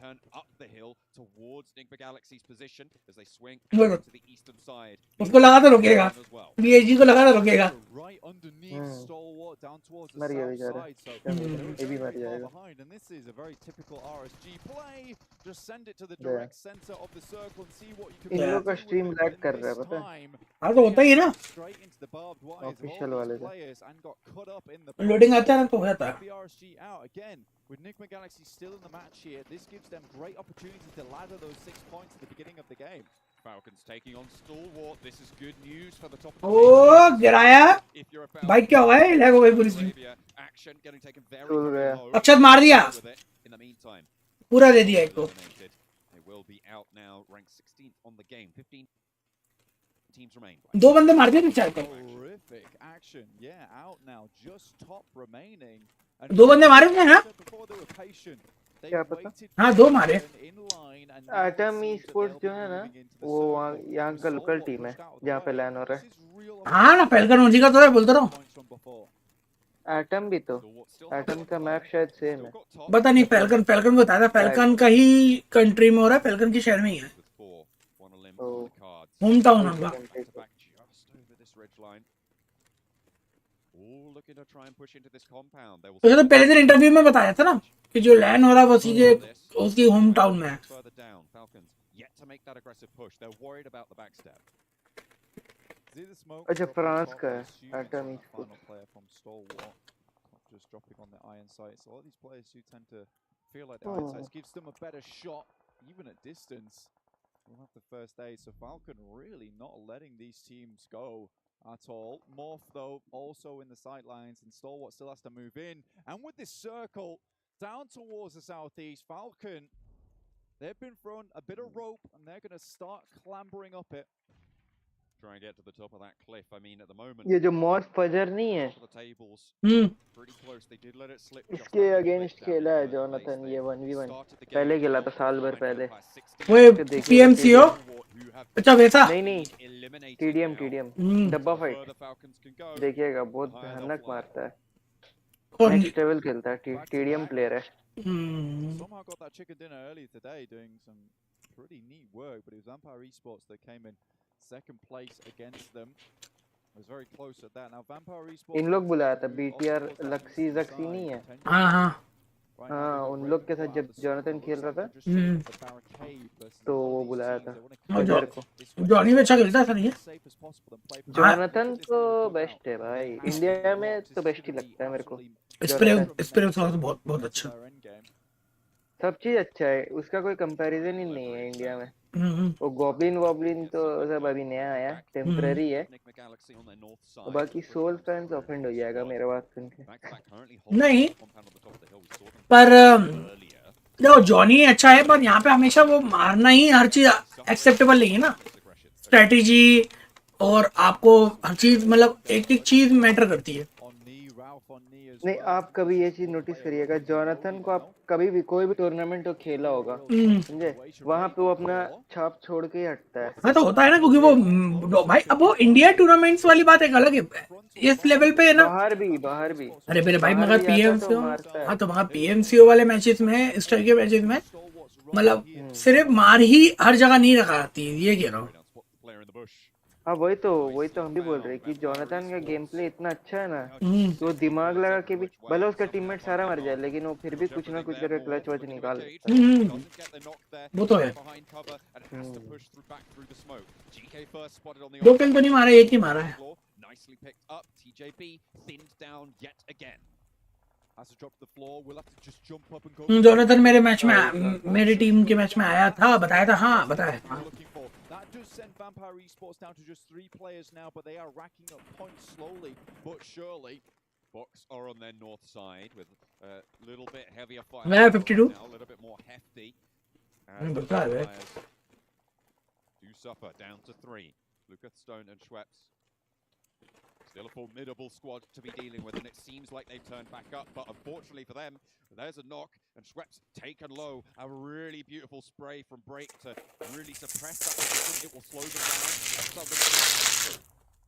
turn up the hill towards Nigma Galaxy's position as they swing Bueno. to the eastern side. उसको लगा तो रुकेगा, as well. BSG को लगा तो रुकेगा। Right underneath Stalwart down towards the मर गया south बेचारा, side, so क्या बोल रहे they हैं, were ये भी very, मर very far जाएगा। behind, and this is a very typical RSG play. Just send it to the Yeah. direct center of the circle and see what you can in do लोगों का with stream it. Lag And कर रहा है this पता है, time, हाँ तो होता ही है ना, straight into the barbed wires of official all वाले these का। players and got caught up in the loading आता है ना तो हो जाता है। the RSG out again. With Nigma Galaxy still in the match here, this gives them great opportunity to ladder those 6 points at the beginning of the game. Falcons taking on Stalwart. This is good news for the top of the ओ गिराया if you're about भाई, क्या हुआ है, lag हो गई पूरी stream. Arabia, action getting taken very, चल very गया। low. अक्षत मार दिया, With it. In the meantime, पूरा दे दिया इसको। eliminated. They will be out now, ranked 16th on the game. 15 teams remain. दो बंदे मार दिए पिक्चर को, Horrific action. Yeah, out now. Just top remaining. दो बंदे मारे होंगे ना, Before they were patient. They क्या पता? waited हाँ for दो the मारे। turn in line and now it atom E seems that sports they'll जो be है ना, moving into the वो वहाँ circle. यहाँ का लोकल Stalwart टीम है pushed out of the जहाँ पे way. लैन हो रहा This है। is real हाँ ना, फैल्कन उसी का तो है, बोलता रहा हूँ। points from before. एटम भी तो, Stalwart still have atom one का मैप five. शायद सेम Still है। got top. पता नहीं, फैल्कन फैल्कन को बताया था, फैल्कन का ही कंट्री में हो रहा है, फैल्कन की शहर में ही है, With four. One a limb Oh. on the cards. Home town होगा। Back to back just over this ridge line. All looking to try and push into this compound. They will तो पहले दिन interview में बताया था ना कि जो लैन हो रहा है वो उसी के उसकी होम टाउन में है। further down. Falcons yet to make that aggressive push. They're worried about the backstep. See the smoke अच्छा drop on फ्रांस top, का I है assume it's atom on E that sports. final player from Stalwart. Not just dropping on the iron sights. A lot of these players do tend to feel like the iron sights gives them a better shot, even at distance. We'll have the first aid, so Falcon really not letting these teams go at all. Morph, though, also in the sidelines, and Stalwart still has to move in. And with this circle down towards the southeast, Falcon, they've been thrown a bit of rope, and they're going to start clambering up it. Try and get to the top of that cliff. I mean, at the moment, ये जो moss फजर नहीं है, top of the tables, pretty close. They did let it slip. just इसके that little bit against down खेला है in third Jonathan, place. ये They 1v1 started the game पहले खेला था well, साल भर went पहले। up by 16. वो तो देखिएगा पीएमसीओ, Who have अच्छा वैसा नहीं नहीं eliminated टीडीएम now. टीडीएम हम्म, डब्बा The fight further Falcons can go, देखिएगा, बहुत the higher they'll भयानक fly. मारता है, और नेक्स्ट लेवल खेलता है, Back to TDM back. Player है। Somehow got that chicken dinner early today, doing some pretty neat work, but it was Vampire Esports that came in second place against them. It was very close at that. Now Vampire Esports इन लोग looking बुलाया to था move up BTR towards that लक्सी eastern जक्सी side, नहीं है, potentially. हाँ हाँ Right now हाँ they've got उन Red लोग के Bull साथ out जब the circle. जोनाथन Looks खेल रहा like था they're just sitting hmm, at the barricade versus तो a lot वो of these बुलाया teams. था They want to और keep जो फजर को। this way जॉनी भी अच्छा खेलता है, ऐसा नहीं है। as safe as possible and play for हाँ, the जोनाथन this तो little dugout. बेस्ट है भाई, They have इंडिया to में watch. तो This is best he going to be लगता है मेरे को absolutely स्प्रे जोनाथन। स्प्रे बहुत बहुत to अच्छा। their end game. सब चीज अच्छा है, उसका कोई कंपैरिजन ही नहीं है इंडिया में। हम्म, वो गॉब्लिन वॉब्लिन तो सब अभी नया आया, टेम्पररी है, Nigma Galaxy on their north और side. बाकी सोल फैंस ऑफेंड हो जाएगा मेरे बात सुन के। Back to back currently holding नहीं, the compound on the top of the hill. We saw them पर earlier. देखो जॉनी अच्छा है, पर यहाँ पे हमेशा वो मारना ही हर चीज एक्सेप्टेबल नहीं है ना, स्ट्रेटेजी और आपको हर चीज मतलब एक एक चीज मैटर करती है। On knee, Ralph on knee as नहीं, well. आप कभी ये चीज नोटिस करिएगा, जोनाथन को आप कभी भी कोई भी टूर्नामेंट हो खेला होगा, समझे, वहाँ पे वो अपना छाप छोड़ के ही हटता है। हाँ तो होता है ना, क्योंकि वो भाई अब वो इंडिया टूर्नामेंट्स वाली बात एक अलग है, इस लेवल पे है ना। बाहर भी अरे मेरे भाई बाहर मगर भी आता पीएमसीओ, तो मारता है। हाँ तो वहाँ पीएमसीओ वाले मैचेस में, इस तरह के मैचेस में मतलब सिर्फ मार ही हर जगह नहीं रखा आती है, ये कह रहा हूँ। player in the bush. हाँ वही तो हम भी बोल रहे हैं कि जोनाथन का गेम प्ले इतना अच्छा है ना कि वो दिमाग लगा के भी, भले उसका टीममेट सारा मर जाए, लेकिन वो फिर भी कुछ ना कुछ करके क्लच वच निकाल देता है। वो तो है। Behind cover and has to push through back through the smoke. GK first spotted on the दो किल तो नहीं मारा, एक ही मारा है। floor. Nicely picked up. TJB thinned down yet again. Has to drop to the floor. We'll have to just jump up and go. Jonathan मेरे match में, मेरी टीम के मैच में आया था, बताया था, हाँ बताया था। Looking for. That does send Vampire Esports down to just 3 players now, but they are racking up points slowly but surely. Box are on their north side with a little bit heavier fire. मैं 52 now, a little bit more hefty. नहीं As the बता है। players do suffer down to 3. Lucas, Stone, and Schweppes. Still a formidable squad to be dealing with, and it seems like they've turned back up, but unfortunately for them, there's a knock, and Schweppes taken low. A really beautiful spray from Break to really suppress that position. It will slow them down.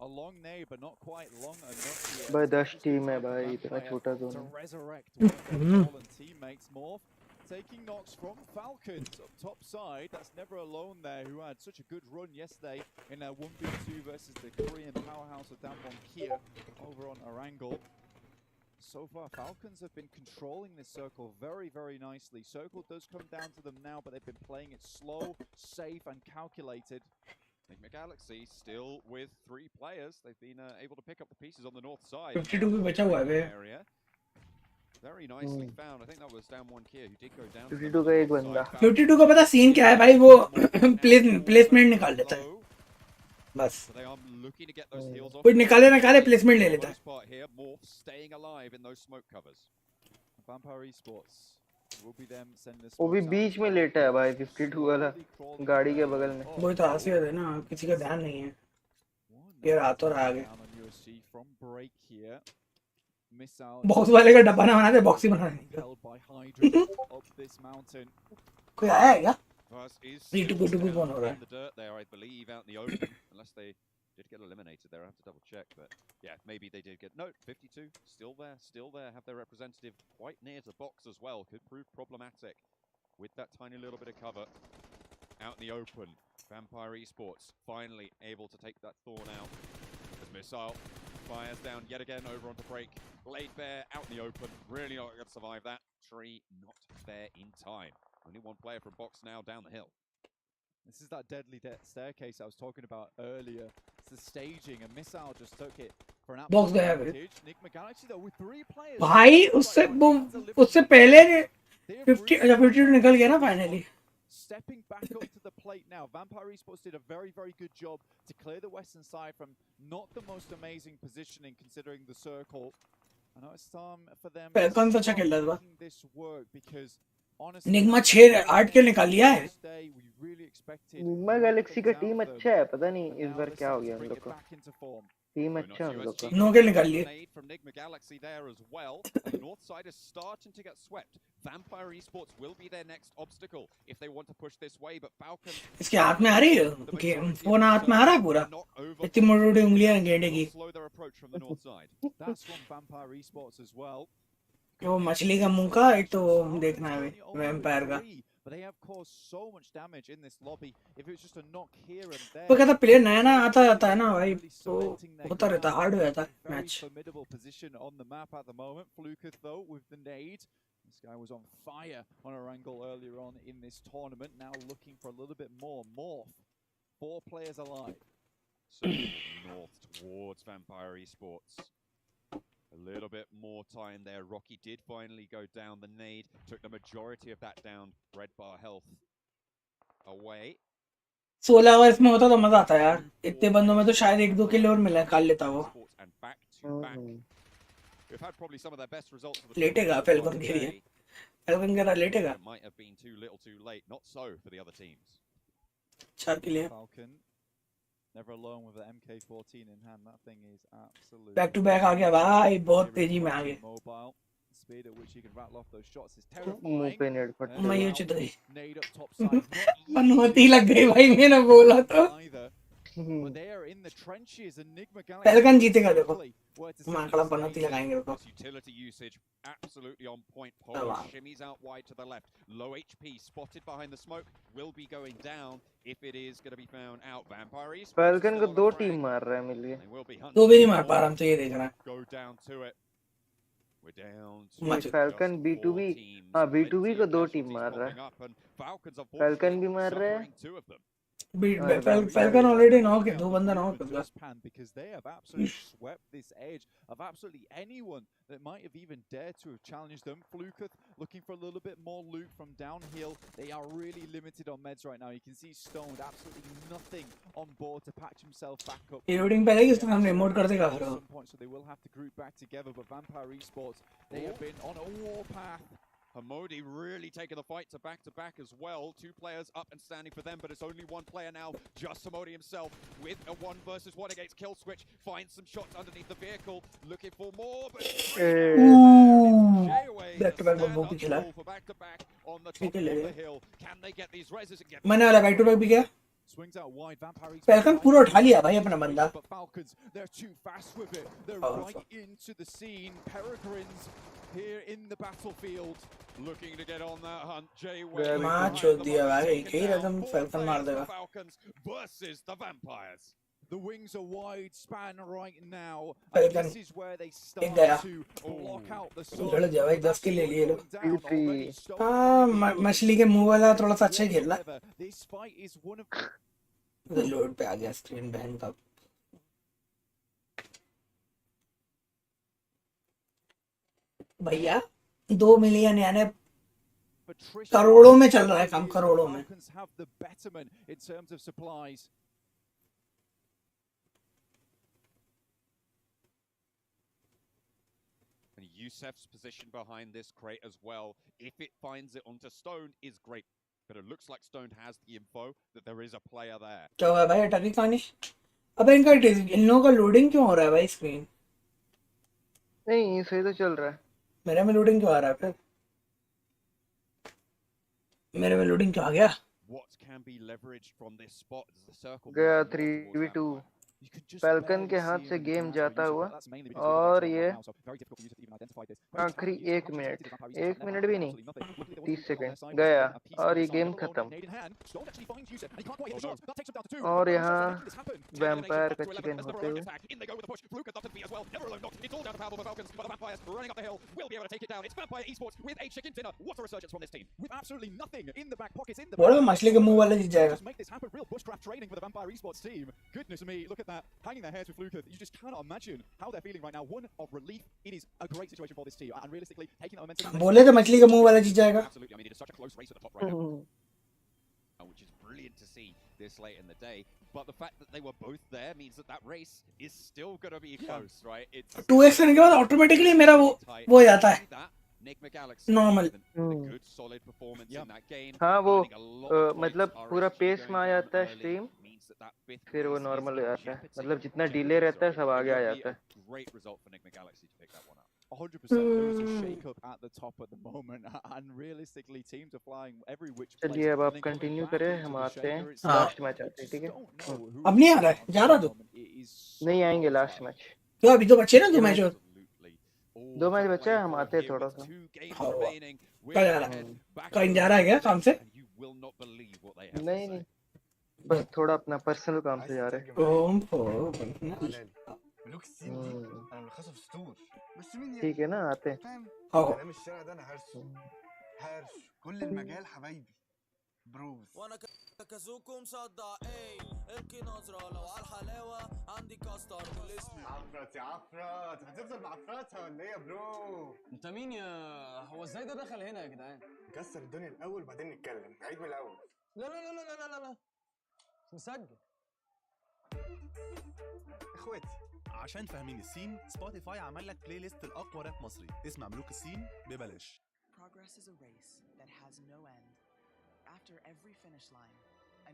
A long nade, but not quite long enough yet. भाई 10 team है भाई इतना छोटा zone To है resurrect one of their fallen teammates. Morph taking knocks from Falcons up top side. That's never alone there, who had such a good run yesterday in a 1v2 versus the Korean powerhouse of Damwon Kia over on Erangel. So far, Falcons have been controlling this circle very, very nicely. Circle does come down to them now, but they've been playing it slow, safe, and calculated. Enigma Galaxy still with 3 players. They've been able to pick up the pieces on the north side. 52 भी बचा हुआ है बे area. Very nicely found. I think that was Damwon Kia who did go down. 52 का एक बंदा 52 का पता scene क्या है भाई वो प्लेसमेंट निकाल लेता है बस So they are looking to get those heals off. कुछ निकाले प्लेसमेंट ले लेता है Part here, Morph staying alive in those smoke covers. Vampire Esports will be them sending this. वो भी बीच में लेटा है भाई 52 वाला गाड़ी के बगल में वो तो आसिया है ना किसी का ध्यान नहीं है ये रात और आगे बॉक्स वाले का डब्बा ना बना दे बॉक्स ही बना दे कोई आया है क्या ये टुकु कौन हो रहा है The dirt there, I believe, out in the open, unless they did get eliminated there. I have to double check, but yeah, maybe they did get. No, 52 still there. Have their representative quite near to box as well. Could prove problematic with that tiny little bit of cover out in the open. Vampire Esports finally able to take that thorn out. As Missile fires down yet again over onto Break. Laid bare out in the open. Really not going to survive that. Tree not there in time. Only one player from box now down the hill. This is that deadly staircase I was talking about earlier. It's the staging, and Missile just took it for an Box absolute गया है advantage. Enigma Galaxy though with 3 players. भाई उससे पहले 52 निकल गया ना finally Stepping back up to the plate now. Vampire Esports did a very, very good job to clear the western side from not the most amazing positioning considering the circle. I know it's time for them to start making this work because honestly, Nigma 6-8 के निकाल लिया है Nigma Galaxy का team अच्छा है पता नहीं इस बार क्या हो गया उन लोग को टीम अच्छा है उन लोग का 9 के निकाल लिए From Enigma Galaxy there as well. The north side is starting to get swept. Vampire Esports will be their next obstacle if they want to push this way, but Falcon इसके हाथ में आ रही है फोन हाथ में आ रहा है पूरा इतनी मोटी उंगलियां गेंडे की slow their approach from the north side. That's from Vampire Esports as well. वो मछली का मुंह का एक तो देखना है वैम्पायर का But they have caused so much damage in this lobby. If it was just a knock here and there. वो कहता प्लेयर नया आता जाता है ना भाई तो होता रहता हार्ड हो जाता है match Formidable position on the map at the moment. Fluker though with the nade. This guy was on fire on a angle earlier on in this tournament. Now looking for a little bit more. Morph. 4 players alive. So north towards Vampire Esports. A little bit more time there. Rocky did finally go down. The nade took the majority of that down. Red bar health away. 16 hours में होता तो मजा आता यार इतने बंदों में तो शायद 1-2 किल और मिला काल लेता वो And back to back. We've had probably some of their best results for the लेटेगा फेल्कन के लिए फेल्कन के लिए लेटेगा It might have been too little too late. Not so for the other teams. 4 के लिए Falcon never alone with the MK14 in hand. That thing is absolutely back to back आ गया भाई बहुत तेजी में आ गया mobile. Speed at which he can rattle off those shots is terrifying. मैं ये चुद गई Nade up top side. अनुमति लग गई भाई मैंने बोला तो But they are in the trenches. Enigma Galaxy. Falcon जीतेगा देखो माकड़ा पनौती लगाएंगे उसको Utility usage absolutely on point. Pole shimmies out wide to the left. Low HP spotted behind the smoke. Will be going down if it is going to be found out. Vampire Esports. Falcon को 2 team मार रहा है मिल गया 2 भी नहीं मार पा रहा हम तो ये देख रहा है Go down to it. We're down to falcon B2B हां B2B को 2 टीम मार रहा है फेल्कन भी मार रहा है Falcon already knocked it. 2 बंदा knocked it. Because they have absolutely swept this edge of absolutely anyone that might have even dared to have challenged them. Fluker looking for a little bit more loot from downhill. They are really limited on meds right now. You can see Stoned absolutely nothing on board to patch himself back up. Reloading पहले किस तरह हम remote कर देगा So they will have to group back together. But Vampire Esports, they have been on a warpath. Pmwi really taking the fight to back as well. 2 players up and standing for them, but it's only 1 player now. Just Pmwi himself with a 1 versus 1 against Kill Switch. Finds some shots underneath the vehicle, looking for more. But back to back वो भी खिला for back on the top of the hill. Can they get these reses and get? मैंने वाला back to back भी किया Falcon पूरा उठा लिया भाई अपना बंदा But Falcons, they're too fast with it. They're right into the scene. Peregrines here in the battlefield. Looking to get on that hunt. J-Way. मार छोड़ दिया भाई कहीं रकम Falcon मार देगा Falcons versus the Vampires. The wings are wide span right now. Falcon This is where they start एक गया to block out the लड़ जा भाई 10 किल ले लिए लो हाँ मछली के मुंह वाला थोड़ा सा अच्छा ही खेल रहा This fight is one of load पे आ गया स्क्रीन बहन का भैया 2 मिलियन यानी करोड़ों में चल रहा है काम करोड़ों में Falcons have the betterment in terms of supplies. And Yusef's position behind this crate as well, if it finds it onto Stone, is great. But it looks like Stone has the info that there is a player there. क्या हुआ भाई अटकी कहानी अबे इनका इन लोगों का loading क्यों हो रहा है भाई स्क्रीन नहीं सही तो चल रहा है मेरे में लोडिंग क्यों आ रहा है फिर मेरे में लोडिंग क्यों आ गया What can be leveraged from this spot as the circle गया 3v2 Falcon के हाथ से गेम जाता हुआ और ये आखिरी 1 मिनट भी नहीं 30 सेकंड गया और ये गेम खत्म और यहाँ वैम्पायर का चिकन होते हुए बोलो मछली के मुंह वाला जीत जाएगा that, hanging their heads with Fluker. You just cannot imagine how they're feeling right now. One of relief. It is a great situation for this team, and realistically, taking that momentum. बोले तो मछली के मुंह वाला जीत जाएगा. Absolutely. I mean, it is such a close race at the top right now, which is brilliant to see this late in the day. But the fact that they were both there means that race is still going to be close, right? It's 2x करने के बाद automatically मेरा वो जाता है. Normal. Good solid performance in that game. हाँ वो मतलब पूरा पेस में आ जाता है स्ट्रीम फिर वो नॉर्मल हो जाता है मतलब जितना डिले रहता है सब आगे आ जाता है 100%. There is a shake-up at the top at the moment, and realistically, teams are flying every which place. चलिए अब आप कंटिन्यू करें हम आते हैं लास्ट मैच आते हैं ठीक है अब नहीं आ रहा है जा रहा तू नहीं आएंगे लास्ट मैच क्यों अभी तो बचे ना 2 मैच और 2 मैच बचे हैं हम आते हैं थोड़ा सा कल जा रहा है कहीं जा रहा है क्या काम से नहीं बस थोड़ा अपना पर्सनल काम से जा रहे हैं ठीक है ना आते हैं كلام الشارع ده انا هرشه كل المجال حبايبي بروز وانا كازوكو مصدع اي القي نظره لو على الحلاوه عندي كاستر والاسم عفرت يا عفرت هتفضل معفرتها ولا ايه يا برو انت مين يا هو ازاي ده دخل هنا يا جدعان نكسر الدنيا الاول بعدين نتكلم نعيد من الاول لا لا لا لا لا لا مسجل اخواتي عشان فاهمين السين سبوتيفاي عمل لك بلاي ليست الاقوى راب مصري اسمع ملوك السين ببلاش. Progress is a race that has no end. After every finish line,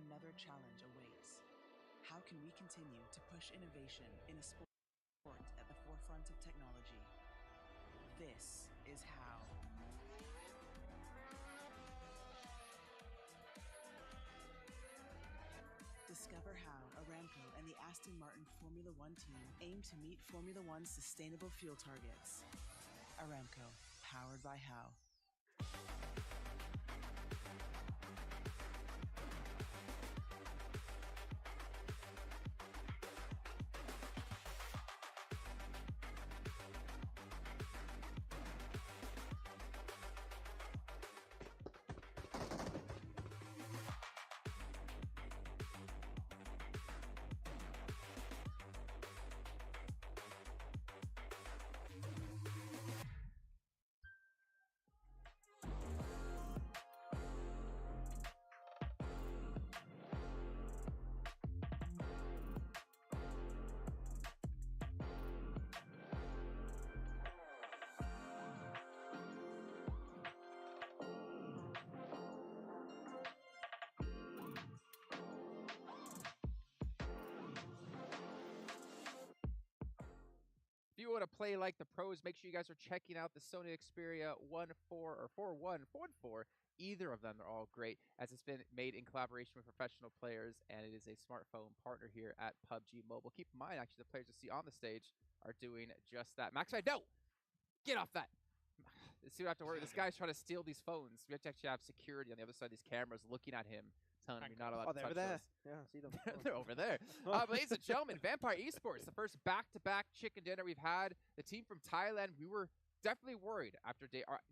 another challenge awaits. How can we continue to push innovation in a sport at the forefront of technology? This is how. Discover how Aramco and the Aston Martin Formula One team aim to meet Formula One's sustainable fuel targets. Aramco, powered by How. you want to play like the pros, make sure you guys are checking out the Sony Xperia 1.4 or 4.1, 4.4. Either of them are all great, as it's been made in collaboration with professional players, and it is a smartphone partner here at PUBG Mobile. Keep in mind, actually, the players you see on the stage are doing just that. Max, no! Get off that! See what I have to worry. This guy's trying to steal these phones. We have to actually have security on the other side of these cameras looking at him, telling him you're not allowed to touch there. those. Yeah, I see them. They're over there. Ladies and gentlemen, Vampire Esports, the first back-to-back chicken dinner we've had. The team from Thailand, we were definitely worried after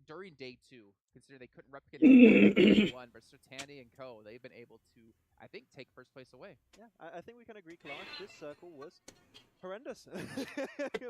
during day 2, considering they couldn't replicate day 1, but Sertani and Co. They've been able to, I think, take first place away. Yeah, I think we can agree, Clark. This circle was horrendous.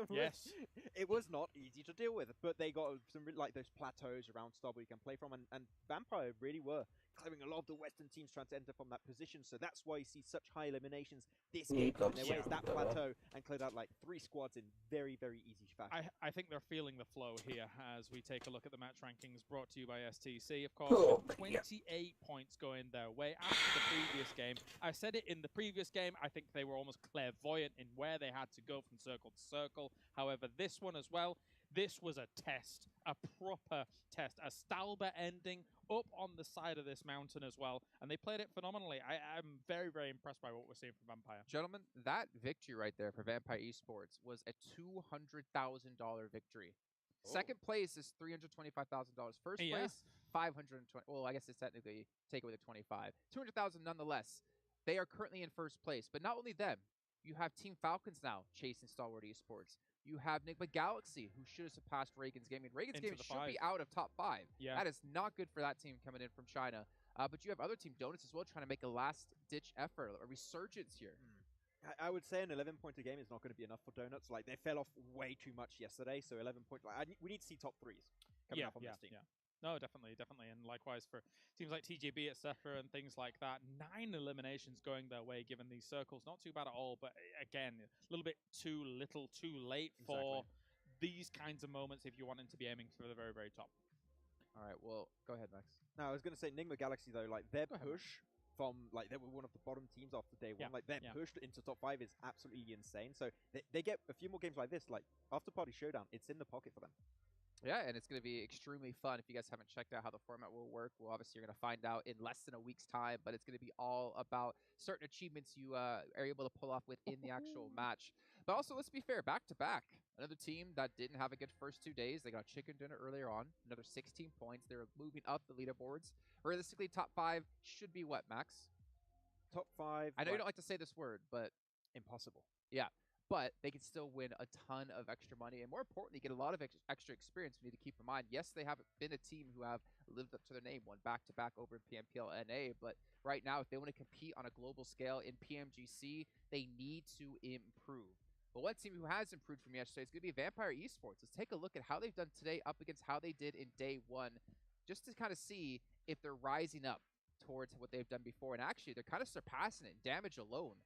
Yes, it was not easy to deal with, but they got some like those plateaus around Star where you can play from, and Vampire really were clearing a lot of the Western teams trying to enter from that position. So that's why you see such high eliminations this game. They went that plateau and cleared out like 3 squads in very, very easy fashion. I think they're feeling the flow here as we take a look at the match rankings brought to you by STC. Of course, with 28 points going their way after the previous game. I said it in the previous game. I think they were almost clairvoyant in where they had to go from circle to circle. However, this one as well, this was a test, a proper test, a Stalber ending up on the side of this mountain as well, and they played it phenomenally. I'm very, very impressed by what we're seeing from Vampire. Gentlemen, that victory right there for Vampire Esports was a $200,000 victory. Second place is $325,000. First place, $520. Well, I guess it's technically take away the 25. $200,000 nonetheless. They are currently in first place, but not only them. You have Team Falcons now chasing Stalwart Esports. You have Enigma Galaxy, who should have surpassed Reagan's Gaming. Reagan's Gaming should be out of top 5. Yeah. That is not good for that team coming in from China. But you have other Team Donuts as well trying to make a last-ditch effort, a resurgence here. I would say an 11-pointer game is not going to be enough for Donuts. Like, they fell off way too much yesterday, so 11 points. Like, we need to see top 3s coming up on this team. Yeah. No, definitely. And likewise for teams like TJB, etc., and things like that. 9 eliminations going their way, given these circles. Not too bad at all, but again, a little bit too little, too late for these kinds of moments if you're wanting to be aiming for the very, very top. All right, well, go ahead, Max. No, I was going to say Enigma Galaxy, though, like, their push from, like, they were one of the bottom teams after day 1. Like, their push into top 5 is absolutely insane. So they get a few more games like this. Like, After Party Showdown, it's in the pocket for them. Yeah, and it's going to be extremely fun. If you guys haven't checked out how the format will work, well, obviously you're going to find out in less than a week's time, but it's going to be all about certain achievements you are able to pull off within the actual match. But also, let's be fair, back-to-back. Another team that didn't have a good first 2 days. They got chicken dinner earlier on, another 16 points. They're moving up the leaderboards. Realistically, top 5 should be what, Max? Top 5. I know you don't like to say this word, but... Impossible. Yeah. But they can still win a ton of extra money, and more importantly, get a lot of extra experience. We need to keep in mind, yes, they have been a team who have lived up to their name, won back-to-back over in PMPL NA, but right now, if they want to compete on a global scale in PMGC, they need to improve. But one team who has improved from yesterday is going to be Vampire Esports. Let's take a look at how they've done today up against how they did in day 1, just to kind of see if they're rising up towards what they've done before. And actually, they're kind of surpassing it in damage alone.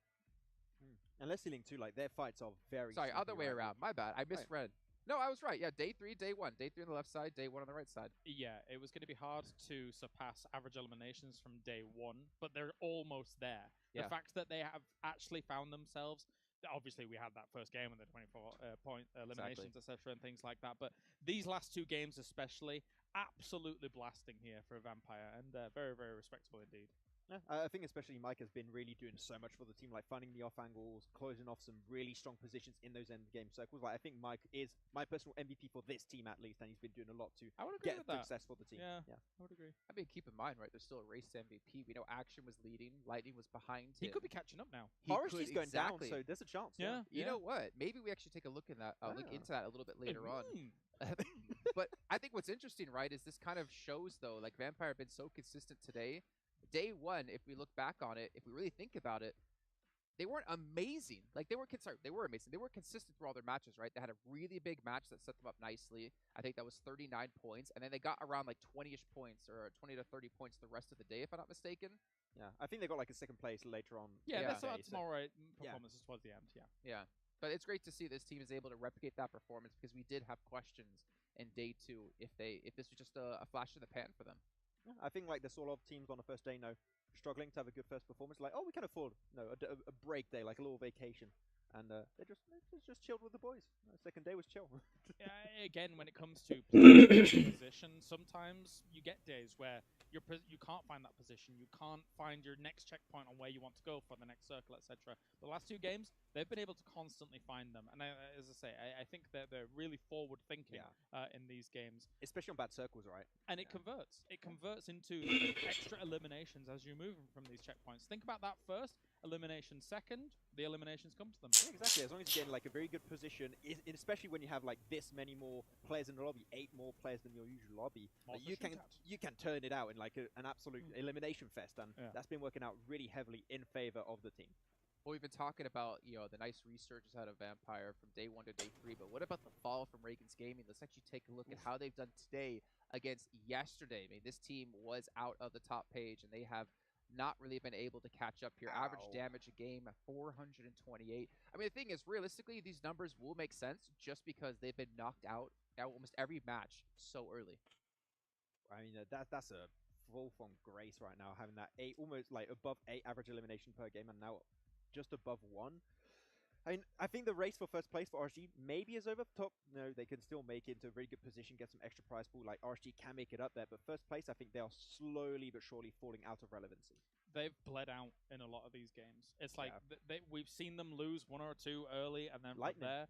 And let's see, too, like, their fights are very... Sorry, other way around. My bad. I misread. No, I was right. Yeah, day 3, day 1. Day 3 on the left side, day 1 on the right side. Yeah, it was going to be hard to surpass average eliminations from day 1, but they're almost there. The fact that they have actually found themselves... Obviously, we had that first game with the 24-point eliminations, etc., and things like that. But these last 2 games especially, absolutely blasting here for a Vampire, and very, very respectable indeed. Yeah, I think especially Mike has been really doing so much for the team, like finding the off angles, closing off some really strong positions in those end game circles. Like, I think Mike is my personal MVP for this team at least, and he's been doing a lot to get success for the team. Yeah, I would agree. I mean, keep in mind, right, there's still a race to MVP. We know Action was leading, Lightning was behind him. He could be catching up now. Forresty's going down, so there's a chance. Yeah. You know what? Maybe we actually take a look in that, look into that a little bit later on. But I think what's interesting, right, is this kind of shows, though, like Vampire have been so consistent today. Day 1, if we look back on it, if we really think about it, they weren't amazing. Like, they were amazing. They were consistent through all their matches, right? They had a really big match that set them up nicely. I think that was 39 points. And then they got around, like, 20-ish points or 20 to 30 points the rest of the day, if I'm not mistaken. Yeah, I think they got, like, a second place later on. Yeah, that's some all right performances towards the end, Yeah. But it's great to see this team is able to replicate that performance because we did have questions in day 2 if this was just a flash in the pan for them. I think like there's a lot of teams on the first day, struggling to have a good first performance. Like, oh, we can afford, a break day, like a little vacation. and they just chilled with the boys. Second day was chill. Again, when it comes to position, sometimes you get days where you can't find that position, you can't find your next checkpoint on where you want to go for the next circle, etc. The last 2 games, they've been able to constantly find them, and as I say, I think that they're really forward thinking in these games, especially on bad circles, right? And it converts. It converts into extra eliminations as you move from these checkpoints. Think about that first elimination, second, the eliminations come to them. Yeah, exactly. As long as you get in like a very good position, especially when you have like this many more players in the lobby, 8 more players than your usual lobby, you can turn it out in like an absolute elimination fest, and that's been working out really heavily in favor of the team. Well, we've been talking about, the nice researches out of Vampire from day 1 to day 3, but what about the fall from Reagan's Gaming? Let's actually take a look at how they've done today against yesterday. I mean, this team was out of the top page, and they have not really been able to catch up here. Average damage a game at 428. I mean, the thing is, realistically, these numbers will make sense just because they've been knocked out almost every match so early. I mean, that's a full from grace right now, having that 8, almost like above 8 average elimination per game, and now just above 1. I mean, I think the race for first place for RSG maybe is over. Top, no, they can still make it into a very good position, get some extra prize pool. Like RSG can make it up there, but first place, I think they are slowly but surely falling out of relevancy. They've bled out in a lot of these games. It's like we've seen them lose 1 or 2 early, and then from there,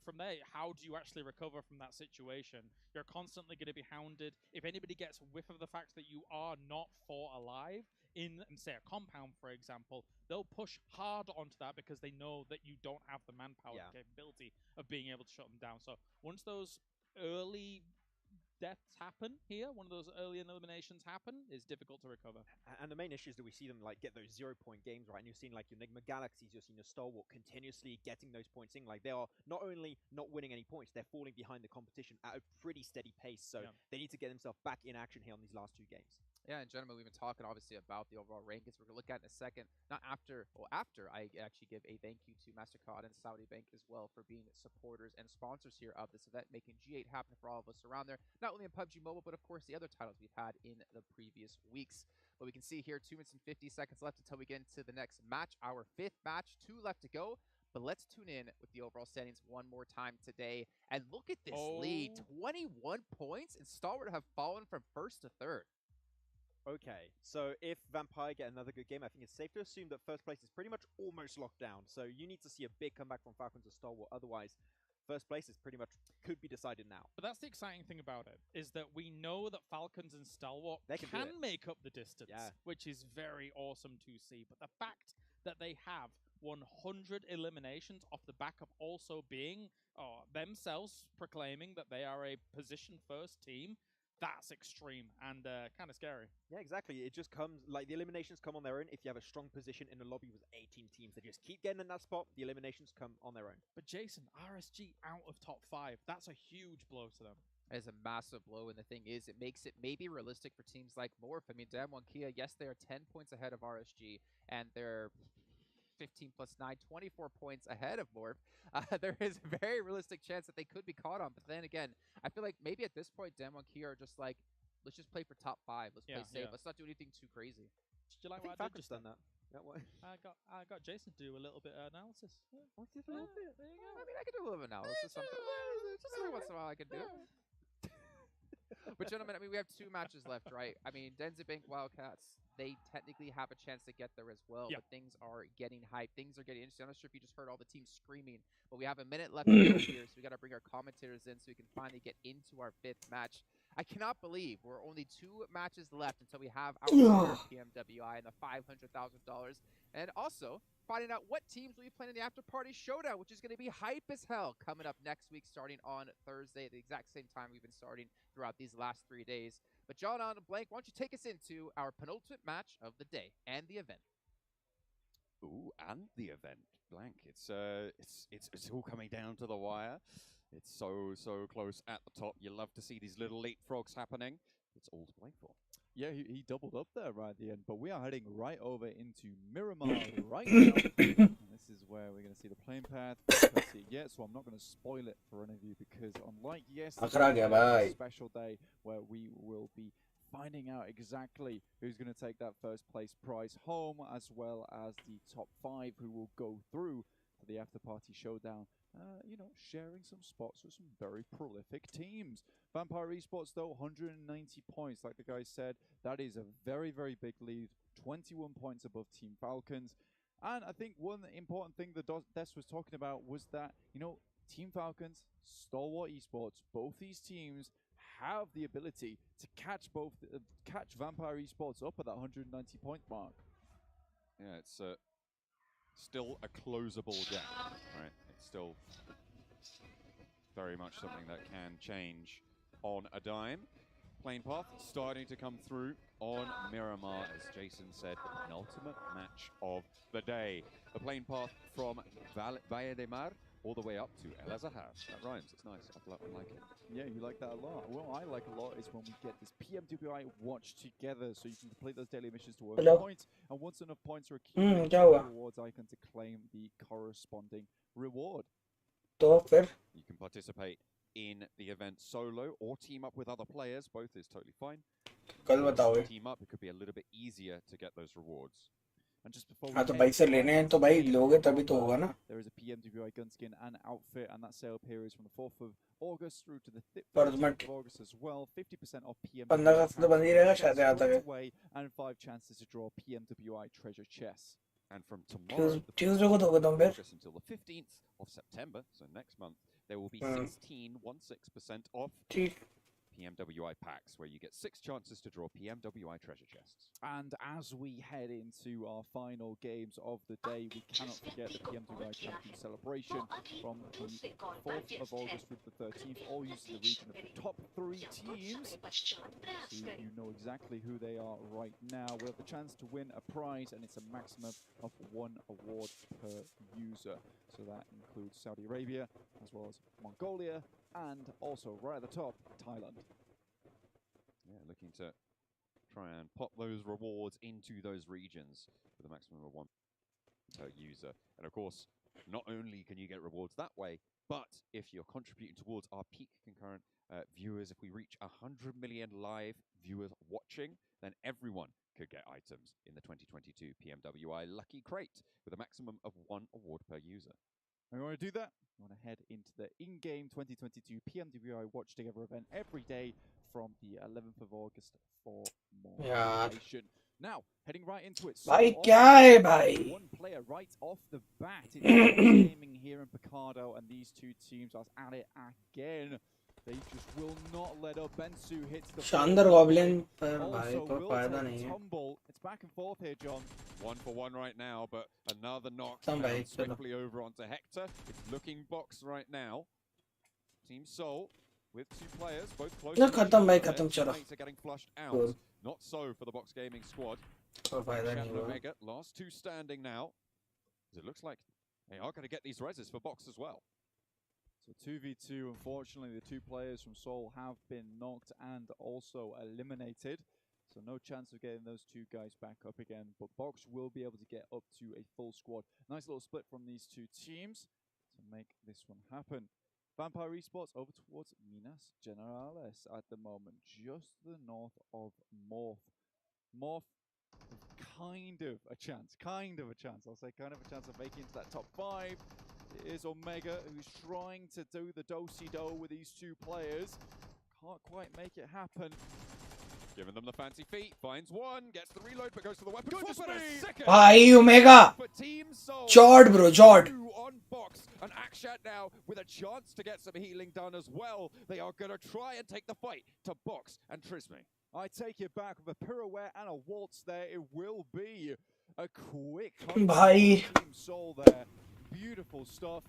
from there, how do you actually recover from that situation? You're constantly going to be hounded. If anybody gets a whiff of the fact that you are not for alive in, say, a compound, for example, they'll push hard onto that because they know that you don't have the manpower capability of being able to shut them down. So once those early deaths happen here, one of those early eliminations happen, is difficult to recover. And the main issue is that we see them like get those 0-point games, right? And you've seen like your Enigma Galaxies, you've seen your Stalwart continuously getting those points in. Like they are not only not winning any points, they're falling behind the competition at a pretty steady pace. So they need to get themselves back in action here on these last 2 games. Yeah, and gentlemen, we've been talking obviously about the overall rankings. We're going to look at in a second. Not after, well, after I actually give a thank you to MasterCard and Saudi Bank as well for being supporters and sponsors here of this event, making G8 happen for all of us around there. Not only in PUBG Mobile, but of course the other titles we've had in the previous weeks. But we can see here 2 minutes and 50 seconds left until we get into the next match, our 5th match, 2 left to go. But let's tune in with the overall standings one more time today. And look at this lead, 21 points, and Stalwart have fallen from 1st to 3rd. Okay, so if Vampire get another good game, I think it's safe to assume that first place is pretty much almost locked down. So you need to see a big comeback from Falcons or Stalwart. Otherwise, first place is pretty much could be decided now. But that's the exciting thing about it, is that we know that Falcons and Stalwart can make up the distance, which is very awesome to see. But the fact that they have 100 eliminations off the back of also being themselves proclaiming that they are a position-first team, that's extreme and kind of scary. Yeah, exactly. It just comes, like, the eliminations come on their own. If you have a strong position in a lobby with 18 teams, they just keep getting in that spot, the eliminations come on their own. But Jason, RSG out of top 5, that's a huge blow to them. It's a massive blow, and the thing is, it makes it maybe realistic for teams like Morph. I mean, Damwon Kia, yes, they are 10 points ahead of RSG, and they're 15 plus 9, 24 points ahead of Morph. There is a very realistic chance that they could be caught on. But then again, I feel like maybe at this point, Damwon Kia are just like, let's just play for top 5. Let's play safe. Let's not do anything too crazy. Did you like what I did just done that? I got Jason to do a little bit of analysis. What's this little bit? There you go. I mean, I can do a little bit of analysis. Just every once in a while I can do. But gentlemen, I mean, we have 2 matches left, right? I mean, Bank Wildcats, they technically have a chance to get there as well, but things are getting hyped. Things are getting interesting. I'm not sure if you just heard all the teams screaming, but we have a minute left to go here, so we got to bring our commentators in so we can finally get into our 5th match. I cannot believe we're only 2 matches left until we have our PMWI and the $500,000. And also, finding out what teams will be playing in the After Party Showdown, which is going to be hype as hell, coming up next week, starting on Thursday at the exact same time we've been starting throughout these last 3 days. But John on Blank, why don't you take us into our penultimate match of the day and the event? Ooh, and the event, Blank. It's all coming down to the wire. It's so close at the top. You love to see these little leapfrogs happening. It's all to play for. Yeah, he doubled up there right at the end, but we are heading right over into Miramar right now. And this is where we're going to see the playing path. We can't see it yet, so I'm not going to spoil it for any of you, because unlike yesterday, it's a special day where we will be finding out exactly who's going to take that first place prize home, as well as the top 5 who will go through to the after party showdown. You know, sharing some spots with some very prolific teams. Vampire Esports, though, 190 points. Like the guy said, that is a very, very big lead. 21 points above Team Falcons. And I think one important thing that Des was talking about was that, you know, Team Falcons, Stalwart Esports, both these teams have the ability to catch catch Vampire Esports up at that 190 point mark. Yeah, it's still a closable gap, right? It's still very much something that can change on a dime. Plane path starting to come through on Miramar, as Jason said, the penultimate match of the day. A plane path from Valle de Mar all the way up to El Azahar. That rhymes, it's nice, I like it. Yeah, you like that a lot. What I like a lot is when we get this PMWI watch together, so you can complete those daily missions to earn points, and once enough points are accumulated, the rewards icon to claim the corresponding reward. You can participate in the event solo or team up with other players. Both is totally fine. Team up, it could be a little bit easier to get those rewards. And just before हाँ तो भाई से लेने हैं तो भाई लोगे तभी तो होगा ना. There is a PMWI gun skin and outfit, and that sale period is from the 4th of August through to the 13th of August as well. 50% off PMWI away, and 5 chances to draw PMWI treasure chests. And from tomorrow, Tuesday को दोगे तुम फिर? August until the 15th of September, so next month, there will be 16% off PMWI packs, where you get 6 chances to draw PMWI treasure chests. And as we head into our final games of the day, we cannot forget the PMWI Champion Celebration from the 4th of August through the 13th, all using the region of the top 3 teams. So you know exactly who they are right now. We have the chance to win a prize, and it's a maximum of 1 award per user. So that includes Saudi Arabia, as well as Mongolia, and also right at the top, Thailand. Yeah, looking to try and pop those rewards into those regions with a maximum of 1 per user. And of course, not only can you get rewards that way, but if you're contributing towards our peak concurrent viewers, if we reach 100 million live viewers watching, then everyone could get items in the 2022 PMWI Lucky Crate with a maximum of 1 award per user. And we want to do that. We want to head into the in-game 2022 PMWI Watch Together event every day from the 11th of August for more information. Now, heading right into it. भाई क्या है भाई? One player right off the bat. It's gaming here in Picardo, and these two teams are at it again. They just will not let up. Bensu hits the शानदार goblin पर भाई कोई फायदा नहीं है. It's back and forth here, John. 1 for 1 right now, but another knock Somebody, swiftly over onto Hector. It's looking box right now. Team Soul with 2 players, both close. No, खत्म भाई खत्म चलो. Are getting flushed out. Not so for the Box Gaming squad. कोई फायदा नहीं हुआ. Omega, last 2 standing now. It looks like they are going to get these reses for Box as well. So 2v2, unfortunately, the 2 players from Seoul have been knocked and also eliminated. So no chance of getting those 2 guys back up again. But Box will be able to get up to a full squad. Nice little split from these 2 teams to make this one happen. Vampire Esports over towards Minas Generales at the moment, just to the north of Morph. Morph, kind of a chance, I'll say kind of a chance of making it to that top 5. It is Omega, who's trying to do the do-si-do with these 2 players. Can't quite make it happen. Giving them the fancy feet, finds 1, gets the reload, but goes to the weapon. Good speed! भाई Omega. Jord bro, Jord. On Box, and Akshat now with a chance to get some healing done as well. They are going to try and take the fight to Box and Trisme. I take it back with a pirouette and a waltz there. It will be a quick भाई. Team Soul there. Beautiful stuff.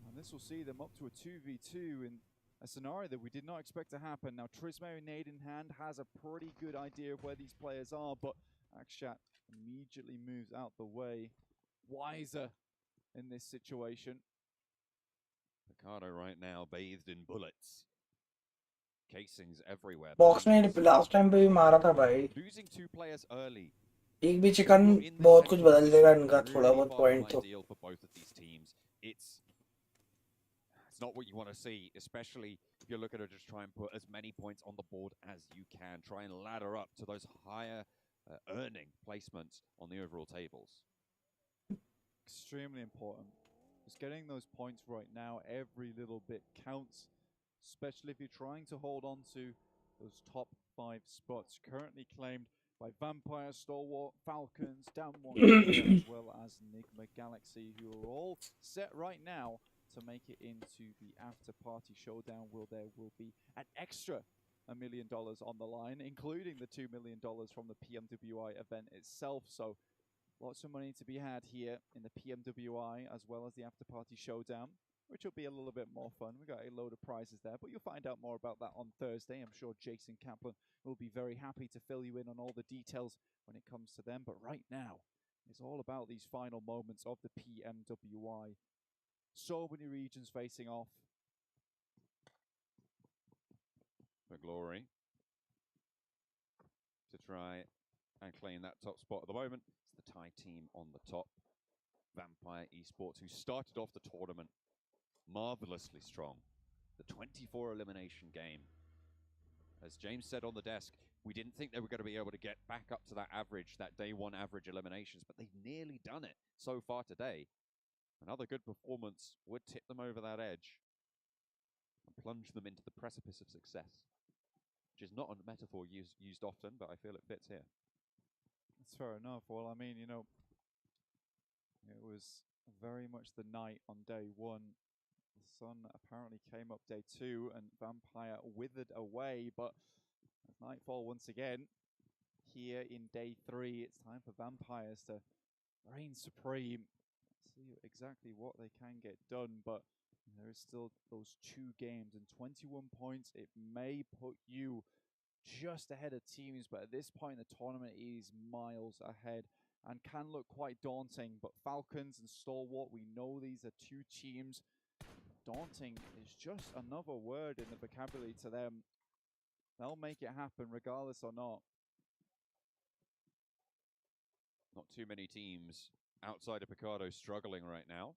And this will see them up to a 2v2 in a scenario that we did not expect to happen. Now, Trisme, nade in hand, has a pretty good idea of where these players are, but Akshat immediately moves out the way. Wiser in this situation. Picardo right now bathed in bullets. Casings everywhere. Box में last time पे भी मारा था भाई. Losing 2 players early. एक भी chicken बहुत कुछ बदल देगा इनका थोड़ा बहुत पॉइंट तो. Ideal for both of these teams. It's not what you want to see, especially if you're looking to just try and put as many points on the board as you can. Try and ladder up to those higher earning placements on the overall tables. Extremely important. Just getting those points right now, every little bit counts, especially if you're trying to hold on to those top 5 spots currently claimed by Vampire, Stalwart, Falcons, Damwon, as well as Enigma Galaxy, who are all set right now to make it into the after-party showdown. There will be an extra $1 million on the line, including the $2 million from the PMWI event itself. So lots of money to be had here in the PMWI, as well as the after-party showdown, which will be a little bit more fun. We got a load of prizes there, but you'll find out more about that on Thursday. I'm sure Jason Kaplan will be very happy to fill you in on all the details when it comes to them. But right now, it's all about these final moments of the PMWI. So many regions facing off. For Glory to try and claim that top spot at the moment. It's the Thai team on the top. Vampire Esports, who started off the tournament marvelously strong. The 24 elimination game. As James said on the desk, we didn't think they were going to be able to get back up to that average, that day 1 average eliminations, but they've nearly done it so far today. Another good performance would tip them over that edge and plunge them into the precipice of success, which is not a metaphor used often, but I feel it fits here. That's fair enough. Well, I mean, you know, it was very much the night on day 1. The sun apparently came up day 2, and Vampire withered away, but as nightfall once again, here in day 3, it's time for Vampires to reign supreme, see exactly what they can get done, but there is still those 2 games and 21 points. It may put you just ahead of teams, but at this point in the tournament, it is miles ahead and can look quite daunting. But Falcons and Stalwart, we know these are 2 teams. Daunting is just another word in the vocabulary to them. They'll make it happen regardless or not. Not too many teams outside of Picardo struggling right now.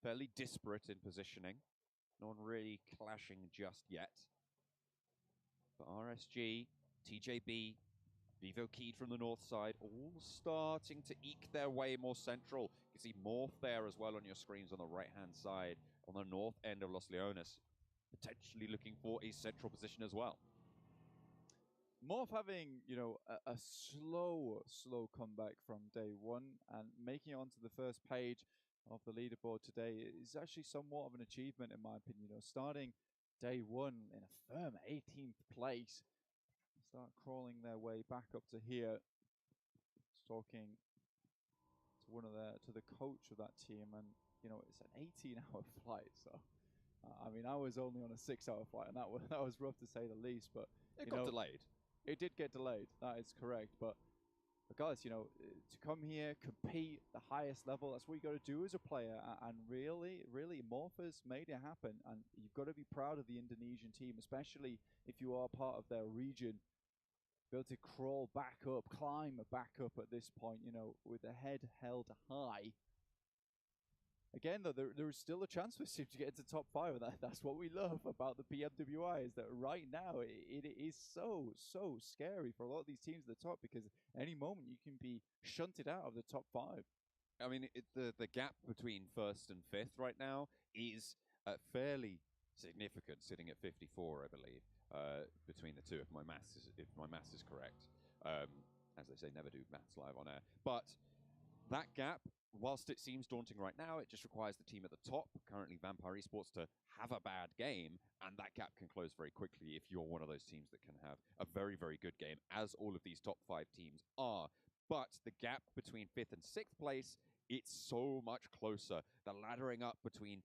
Fairly disparate in positioning. No one really clashing just yet. But RSG, TJB, Vivo Keyed from the north side, all starting to eke their way more central. You can see Morph there as well on your screens on the right-hand side, on the north end of Los Leones, potentially looking for a central position as well. Morph having, you know, a slow comeback from day 1 and making it onto the first page of the leaderboard today is actually somewhat of an achievement in my opinion. You know, starting day 1 in a firm 18th place, start crawling their way back up to here, talking to the coach of that team, and you know, it's an 18-hour flight, so I mean, I was only on a 6-hour flight, and that was rough to say the least. But it got delayed. It did get delayed. That is correct. But guys, you know, to come here, compete the highest level, that's what you got to do as a player. And really, Morphers made it happen. And you've got to be proud of the Indonesian team, especially if you are part of their region. Be able to crawl back up, climb back up at this point, you know, with the head held high. Again, though, there is still a chance for this team to get into top 5. And that's what we love about the PMWI, is that right now it is so scary for a lot of these teams at the top, because any moment you can be shunted out of the top 5. I mean, the gap between 1st and 5th right now is fairly significant, sitting at 54, I believe, between the two, if my maths is correct. As they say, never do maths live on air. But that gap, whilst it seems daunting right now, it just requires the team at the top, currently Vampire Esports, to have a bad game, and that gap can close very quickly if you're one of those teams that can have a very, very good game, as all of these top 5 teams are. But the gap between 5th and 6th place, it's so much closer. The laddering up between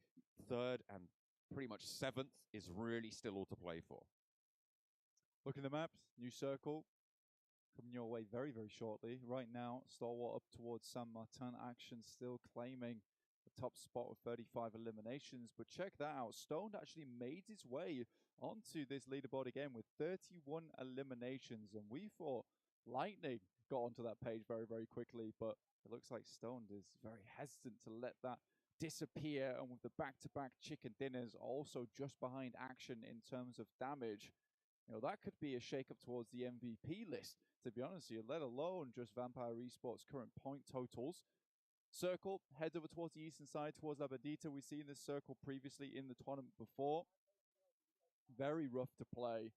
3rd and pretty much 7th is really still all to play for. Look at the maps, new circle coming your way very, very shortly. Right now, Stalwart up towards San Martin. Action still claiming the top spot with 35 eliminations. But check that out. Stoned actually made his way onto this leaderboard again with 31 eliminations. And we thought Lightning got onto that page very, very quickly. But it looks like Stoned is very hesitant to let that disappear. And with the back-to-back chicken dinners also just behind Action in terms of damage, you know, that could be a shake-up towards the MVP list, to be honest with you, let alone just Vampire Esports' current point totals. Circle heads over towards the eastern side, towards La Bandita. We've seen this circle previously in the tournament before. Very rough to play.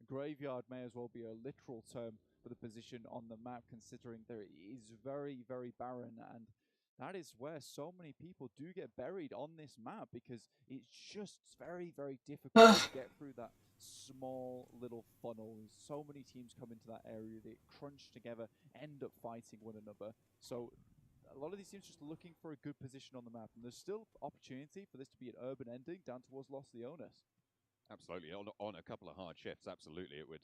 Graveyard may as well be a literal term for the position on the map, considering there is very, very barren, and that is where so many people do get buried on this map, because it's just very, very difficult to get through that small little funnel. So many teams come into that area, they crunch together, end up fighting one another. So a lot of these teams just looking for a good position on the map, and there's still opportunity for this to be an urban ending down towards Los Leones. Absolutely, on a couple of hard shifts, absolutely, it would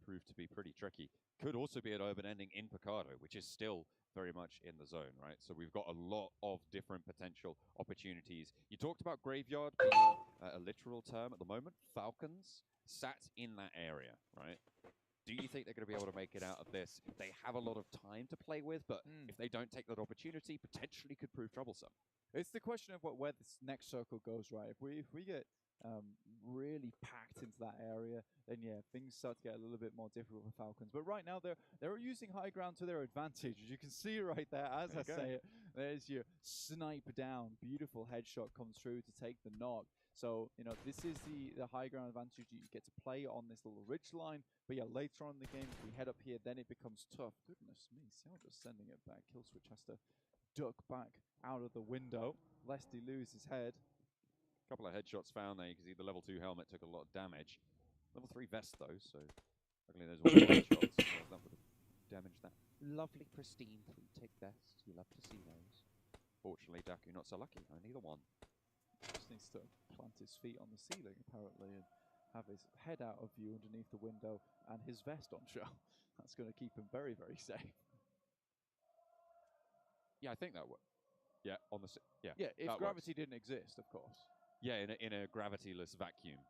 prove to be pretty tricky. Could also be an urban ending in Picado, which is still very much in the zone, right? So we've got a lot of different potential opportunities. You talked about Graveyard being a literal term at the moment. Falcons sat in that area, right? Do you think they're going to be able to make it out of this? They have a lot of time to play with, but if they don't take that opportunity, potentially could prove troublesome. It's the question of where this next circle goes, right? If we get really packed into that area, then yeah, things start to get a little bit more difficult for Falcons. But right now, they're using high ground to their advantage. As you can see right there, as I say it, there's your snipe down. Beautiful headshot comes through to take the knock. So, you know, this is the high ground advantage you get to play on this little ridge line. But yeah, later on in the game, if we head up here, then it becomes tough. Goodness me, Sal just sending it back. Killswitch has to duck back out of the window, lest he lose his head. Couple of headshots found there. You can see the level 2 helmet took a lot of damage. Level 3 vest though, so luckily there's one headshots. That would have damaged that lovely pristine 3-tick vest. You love to see those. Fortunately, Daku not so lucky. Only the one. Just needs to plant his feet on the ceiling apparently and have his head out of view underneath the window and his vest on show. That's going to keep him very, very safe. Yeah, I think that would. Yeah, on the yeah. Yeah, if gravity works. didn't exist, of course. Yeah, in a gravityless vacuum,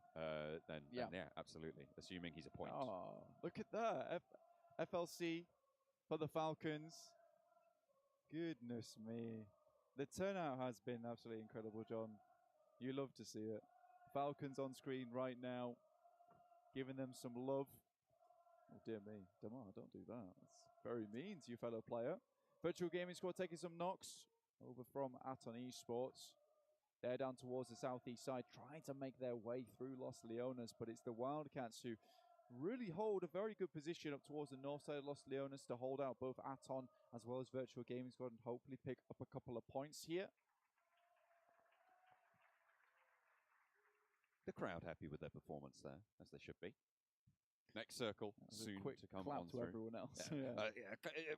then yeah, absolutely. Assuming he's a point. Oh, look at that. FLC for the Falcons. Goodness me. The turnout has been absolutely incredible, John. You love to see it. Falcons on screen right now, giving them some love. Oh, dear me. Damar, don't do that. That's very mean to you, fellow player. Virtual Gaming Squad taking some knocks over from Aton Esports. They're down towards the southeast side, trying to make their way through Los Leones, but it's the Wildcats who really hold a very good position up towards the north side of Los Leones to hold out both Aton as well as Virtual Gaming Squad and hopefully pick up a couple of points here. The crowd happy with their performance there, as they should be. Next circle soon to come clap on to through. everyone else. Yeah.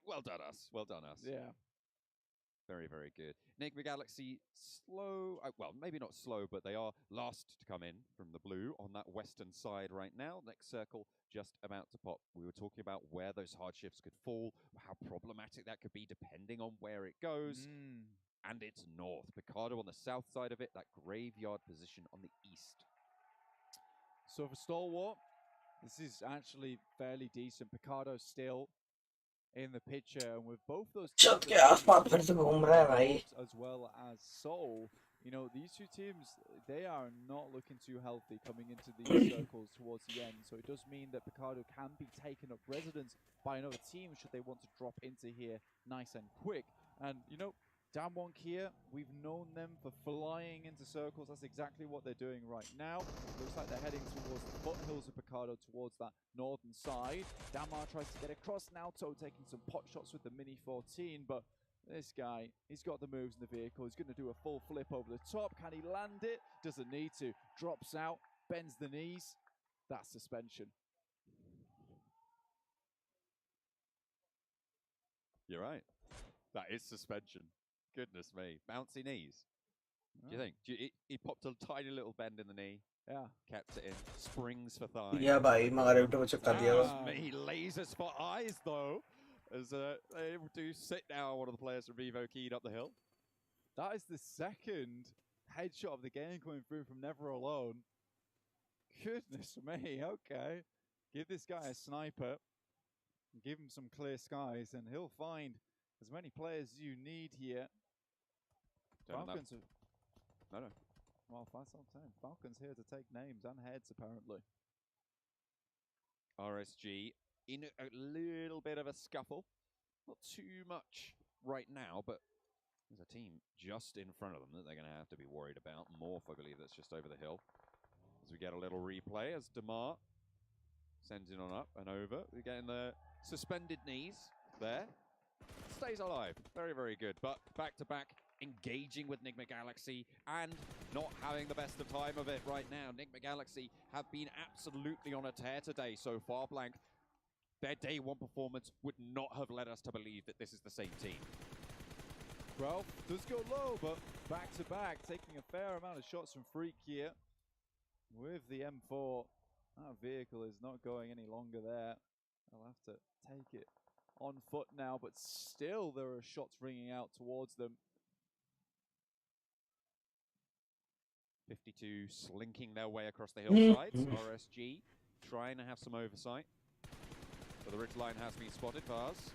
Well done us. Well done us. Yeah. Very, very good. Enigma Galaxy, slow, well, maybe not slow, but they are last to come in from the blue on that western side right now. Next circle just about to pop. We were talking about where those hard shifts could fall, how problematic that could be depending on where it goes. And it's north. Picado on the south side of it, that graveyard position on the east. So for Stalwart, this is actually fairly decent. Picado still in the picture, and with both those छत के आसपास फिर से घूम रहा है भाई. as well as Seoul, you know, these two teams, they are not looking too healthy coming into these circles towards the end. So it does mean that Picado can be taken up residence by another team should they want to drop into here nice and quick. And you know, Damwon here, we've known them for flying into circles. That's exactly what they're doing right now. Looks like they're heading towards the foothills of Picado, towards that northern side. Damar tries to get across. Naoto taking some pot shots with the Mini 14, but this guy, he's got the moves in the vehicle. He's going to do a full flip over the top. Can he land it? Doesn't need to. Drops out, bends the knees. That's suspension. You're right. That is suspension. Goodness me. Bouncy knees. Do you think? He popped a tiny little bend in the knee. Yeah. Kept it in. Springs for thighs. Yeah, bhai, magar ko chakka diya. He lasers for eyes, though. As they do sit now, one of the players from Vivo keyed up the hill. That is the second headshot of the game coming through from Never Alone. Goodness me, okay. Give this guy a sniper. Give him some clear skies, and he'll find as many players as you need here. Falcons No. Well, that's what I'm saying. Falcons here to take names and heads, apparently. RSG in a little bit of a scuffle. Not too much right now, but There's a team just in front of them that they're going to have to be worried about. Morph, I believe, that's just over the hill. As we get a little replay as Demar sends it on up and over. We're getting the suspended knees there. Stays alive. Very, very good. But back-to-back, engaging with Nigma Galaxy and not having the best of time of it right now. Nigma Galaxy have been absolutely on a tear today so far. Blank, their day one performance would not have led us to believe that this is the same team. Well, does go low, but back-to-back, taking a fair amount of shots from Freak here. With the M4, that vehicle is not going any longer there. They'll have to take it on foot now, but still there are shots ringing out towards them. 52 slinking their way across the hillsides. RSG trying to have some oversight. But the ridgeline has been spotted. Vars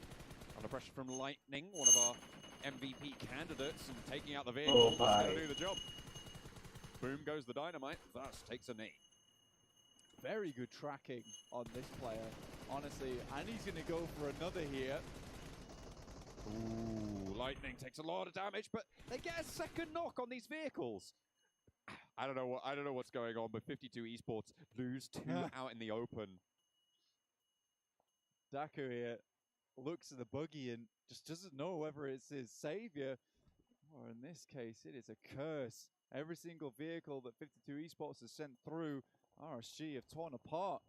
under pressure from Lightning, one of our MVP candidates, and taking out the vehicle. That's going to do the job. Boom goes the dynamite. Vars takes a knee. Very good tracking on this player, honestly, and he's going to go for another here. Ooh, Lightning takes a lot of damage, but they get a second knock on these vehicles. I don't know what's going on, but 52 Esports lose 2 out in the open. Daku here looks at the buggy and just doesn't know whether it's his savior, or in this case, it is a curse. Every single vehicle that 52 Esports has sent through, RSG have torn apart.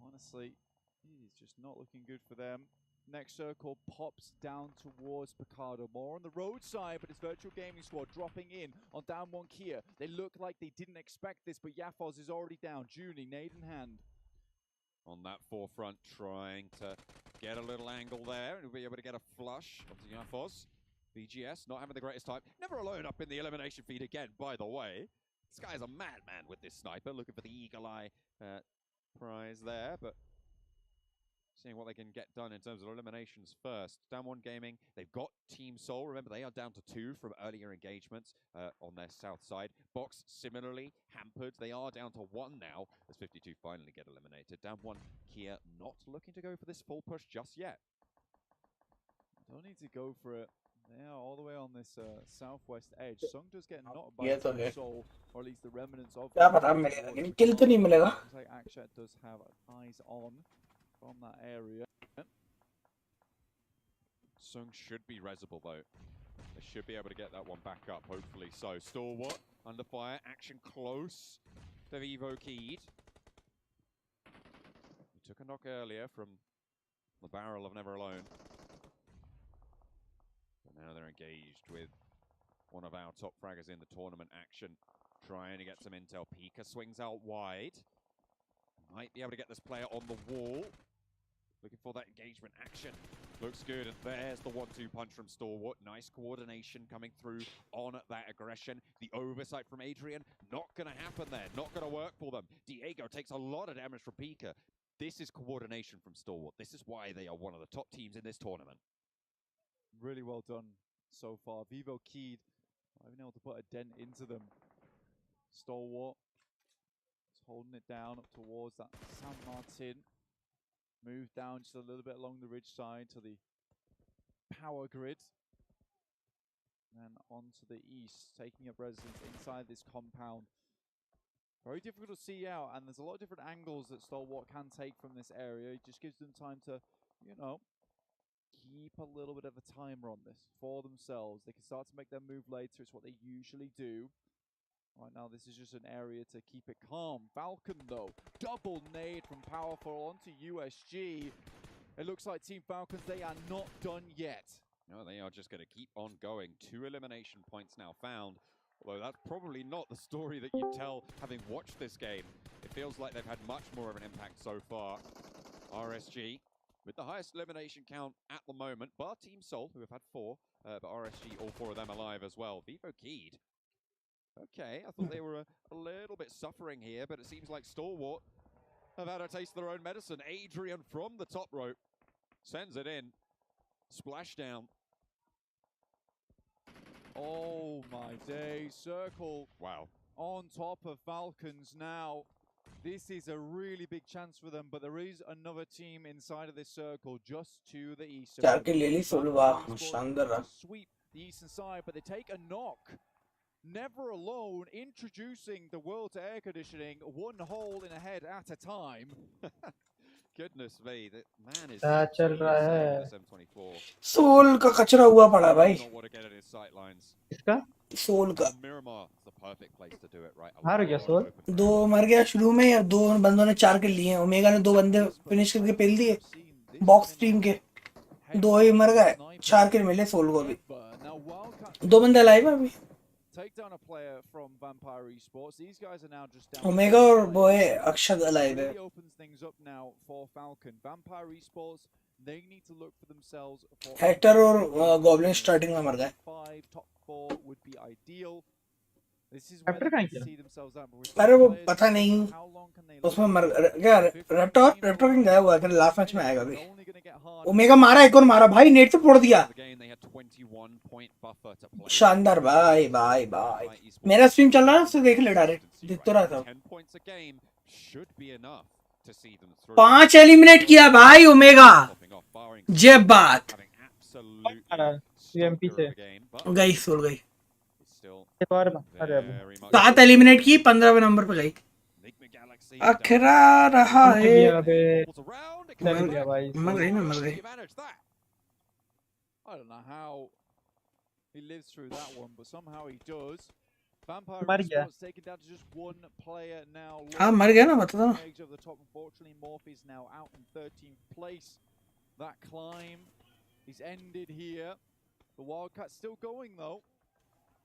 Honestly, it is just not looking good for them. Next circle pops down towards Picardo. More on the roadside, but it's Virtual Gaming Squad dropping in on down one Kia. They look like they didn't expect this, but Gforce is already down. Junie, nade in hand. On that forefront, trying to get a little angle there, and he'll be able to get a flush onto Gforce. VGS not having the greatest time. Never alone up in the elimination feed again, by the way. This guy's a madman with this sniper, looking for the eagle eye prize there, but seeing what they can get done in terms of eliminations first. Down one Gaming, they've got Team Soul. Remember, they are down to 2 from earlier engagements on their south side. Box, similarly, hampered. They are down to 1 now, as 52 finally get eliminated. Down one, Kia not looking to go for this full push just yet. Don't need to go for it. They are all the way on this southwest edge. Sung does get knocked by Team Soul, or at least the remnants of क्या पता मिलेगा, लेकिन kill तो नहीं मिलेगा. Like Akshat does have eyes on from that area. Sung should be resable though. They should be able to get that one back up, hopefully so. Stalwart under fire, action close to Vivo Keyed. He took a knock earlier from the barrel of Never Alone. But now they're engaged with one of our top fraggers in the tournament. Action trying to get some intel. Pika swings out wide. Might be able to get this player on the wall. Looking for that engagement. Action looks good, and there's the 1-2 punch from Stalwart. Nice coordination coming through on that aggression. The oversight from Adrian, not going to happen there. Not going to work for them. Diego takes a lot of damage from Pika. This is coordination from Stalwart. This is why they are one of the top teams in this tournament. Really well done so far. Vivo Keyed, not even able to put a dent into them. Stalwart is holding it down up towards that San Martin. Move down just a little bit along the ridge side to the power grid. And then onto the east, taking up residence inside this compound. Very difficult to see out, and there's a lot of different angles that Stalwart can take from this area. It just gives them time to, you know, keep a little bit of a timer on this for themselves. They can start to make their move later. It's what they usually do. Right now, this is just an area to keep it calm. Falcon, though, double nade from Powerful onto USG. It looks like Team Falcons, they are not done yet. No, they are just going to keep on going. 2 elimination points now found. Although that's probably not the story that you tell having watched this game. It feels like they've had much more of an impact so far. RSG with the highest elimination count at the moment, bar Team Soul, who have had 4, but RSG, all 4 of them alive as well. Vivo Keyed. Okay, I thought they were a little bit suffering here, but it seems like Stalwart have had a taste of their own medicine. Adrian from the top rope sends it in. Splashdown. Oh my day, Circle. Wow. On top of Falcons now. This is a really big chance for them, but there is another team inside of this circle just to the east. चार के ले ली 16 वाह शानदार रहा. Sweep the eastern side, but they take a knock. Never alone, introducing the world to air conditioning, one hole in a head at a time. Goodness me, that man is क्या चल रहा है? this M24. सोल का कचरा हुआ पड़ा भाई. Not want to get in his sight lines. इसका? सोल का. Miramar is the perfect place to do it, right? हार गया सोल? 2 मर गया शुरू में या 2 बंदों ने 4 किल लिए हैं. ओमेगा ने 2 बंदे फिनिश करके पेल दिए बॉक्स टीम के. 2 ही मर गए. 4 किल मिले सोल को अभी. 2 बंदे लाइव हैं अभी. Take down a player from Vampire Esports. These guys are now just down. Omega और वो है अक्षत लाइव है. Opens things up now for Falcon. Vampire Esports, they need to look for themselves for Hector और goblin starting में मर गए. 5 top 4 would be ideal. This is where they see themselves at. अरे वो पता नहीं उसमें मर क्या रेप्टर किंग गया हुआ है. लास्ट मैच में आएगा अभी. ओमेगा मारा, एक और मारा भाई. नेट से फोड़ दिया. शानदार भाई भाई भाई. मेरा स्ट्रीम चल रहा है, उससे देख ले डायरेक्ट. दिख तो रहा था. 5 एलिमिनेट किया भाई ओमेगा. जे बात यूएमपी से गई सोल गई. एक और अरे 7 एलिमिनेट की 15वें नंबर पे गई. अखरा रहा है. चल गया भाई. मर गई ना, मर गई. I don't know how he lives through that one, but somehow he does. Vampire मर गया. Esports taken down to just one player now. हाँ मर गया ना, बता दो. Edge of the top. Unfortunately, Morph is now out in 13th place. That climb is ended here. The Wildcats still going though.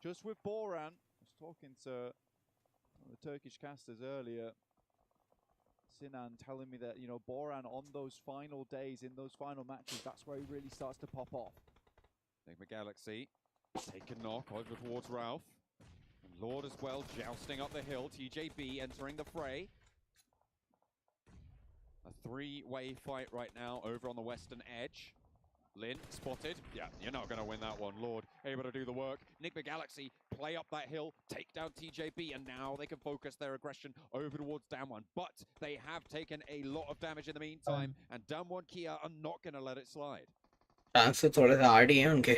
Just with Boran. I was talking to the Turkish casters earlier. Sinan telling me that, you know, Boran on those final days, in those final matches, that's where he really starts to pop off. Enigma Galaxy take a knock over towards Ralph. And Lord as well, jousting up the hill. TJB entering the fray. A 3-way fight right now over on the western edge. Lin spotted. Yeah, you're not going to win that one. Lord able to do the work. Enigma Galaxy play up that hill, take down TJB, and now they can focus their aggression over towards Damwon. But they have taken a lot of damage in the meantime, and Damwon Kia are not going to let it slide. Chance तो थोड़े से hard ही हैं उनके.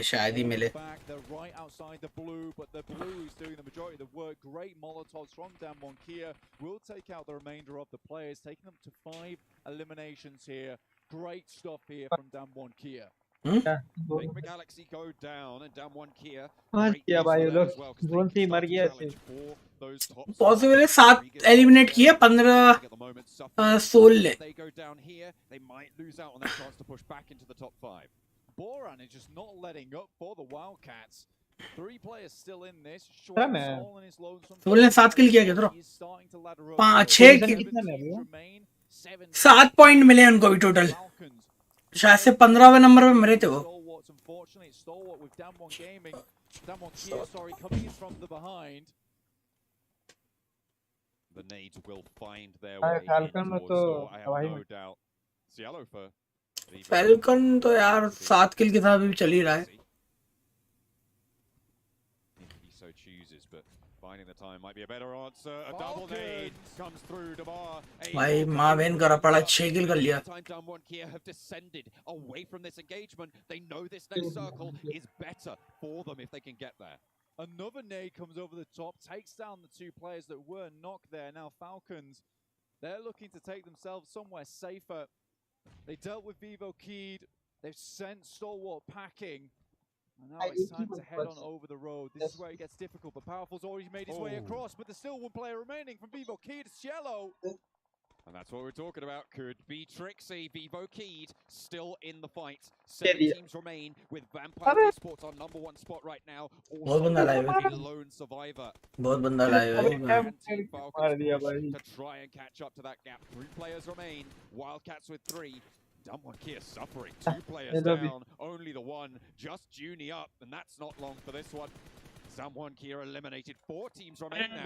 शायद ही मिले. They're right outside the blue, but the blue is doing the majority of the work. Great Molotovs from Damwon Kia will take out the remainder of the players, taking them to 5 eliminations here. Great stuff here from Damwon Kia. Enigma Galaxy go down, and Damwon Kia. क्या भाई लोग zone से मर गया ऐसे. Possible है 7 eliminate किए, 15 soul ले. They go down here, they might lose out on their chance to push back into the top 5. Boran is just not letting up for the Wildcats. 3 players still in this. Soul ने 7 किल किया किधर? 5-6 किल. 7 point मिले उनको भी total. शायद से 15वें number पे मरे थे वो. The nades will find their way towards Saw, I have no doubt. Cielo for Falcon तो यार 7 किल के साथ भी चल ही रहा है. He so chooses, but finding the time might be a better answer. A double nade comes through Damar. भाई माँ बहन करा पड़ा 6 किल कर लिया. Damwon Kia have descended away from this engagement. They know this next circle is better for them if they can get there. Another nade comes over the top, takes down the 2 players that were knocked there. Now Falcons, they're looking to take themselves somewhere safer. They dealt with Vivo Keed. They've sent Stalwart packing. And now it's time to head on over the road. This is where it gets difficult, but Powerful's already made his way across. But there's still 1 player remaining from Vivo Keed. It's Cielo. And that's what we're talking about. Could be Trixie. Vivo Keed still in the fight. 7 teams remain with Vampire Esports on #1 spot right now. Also a lone survivor. बहुत बंदा live है. To try and catch up to that gap. 3 players remain. Wildcats with 3. Damwon Kia suffering. 2 players down. Only the one just Junie up. And that's not long for this one. Damwon Kia eliminated. 4 teams remain now.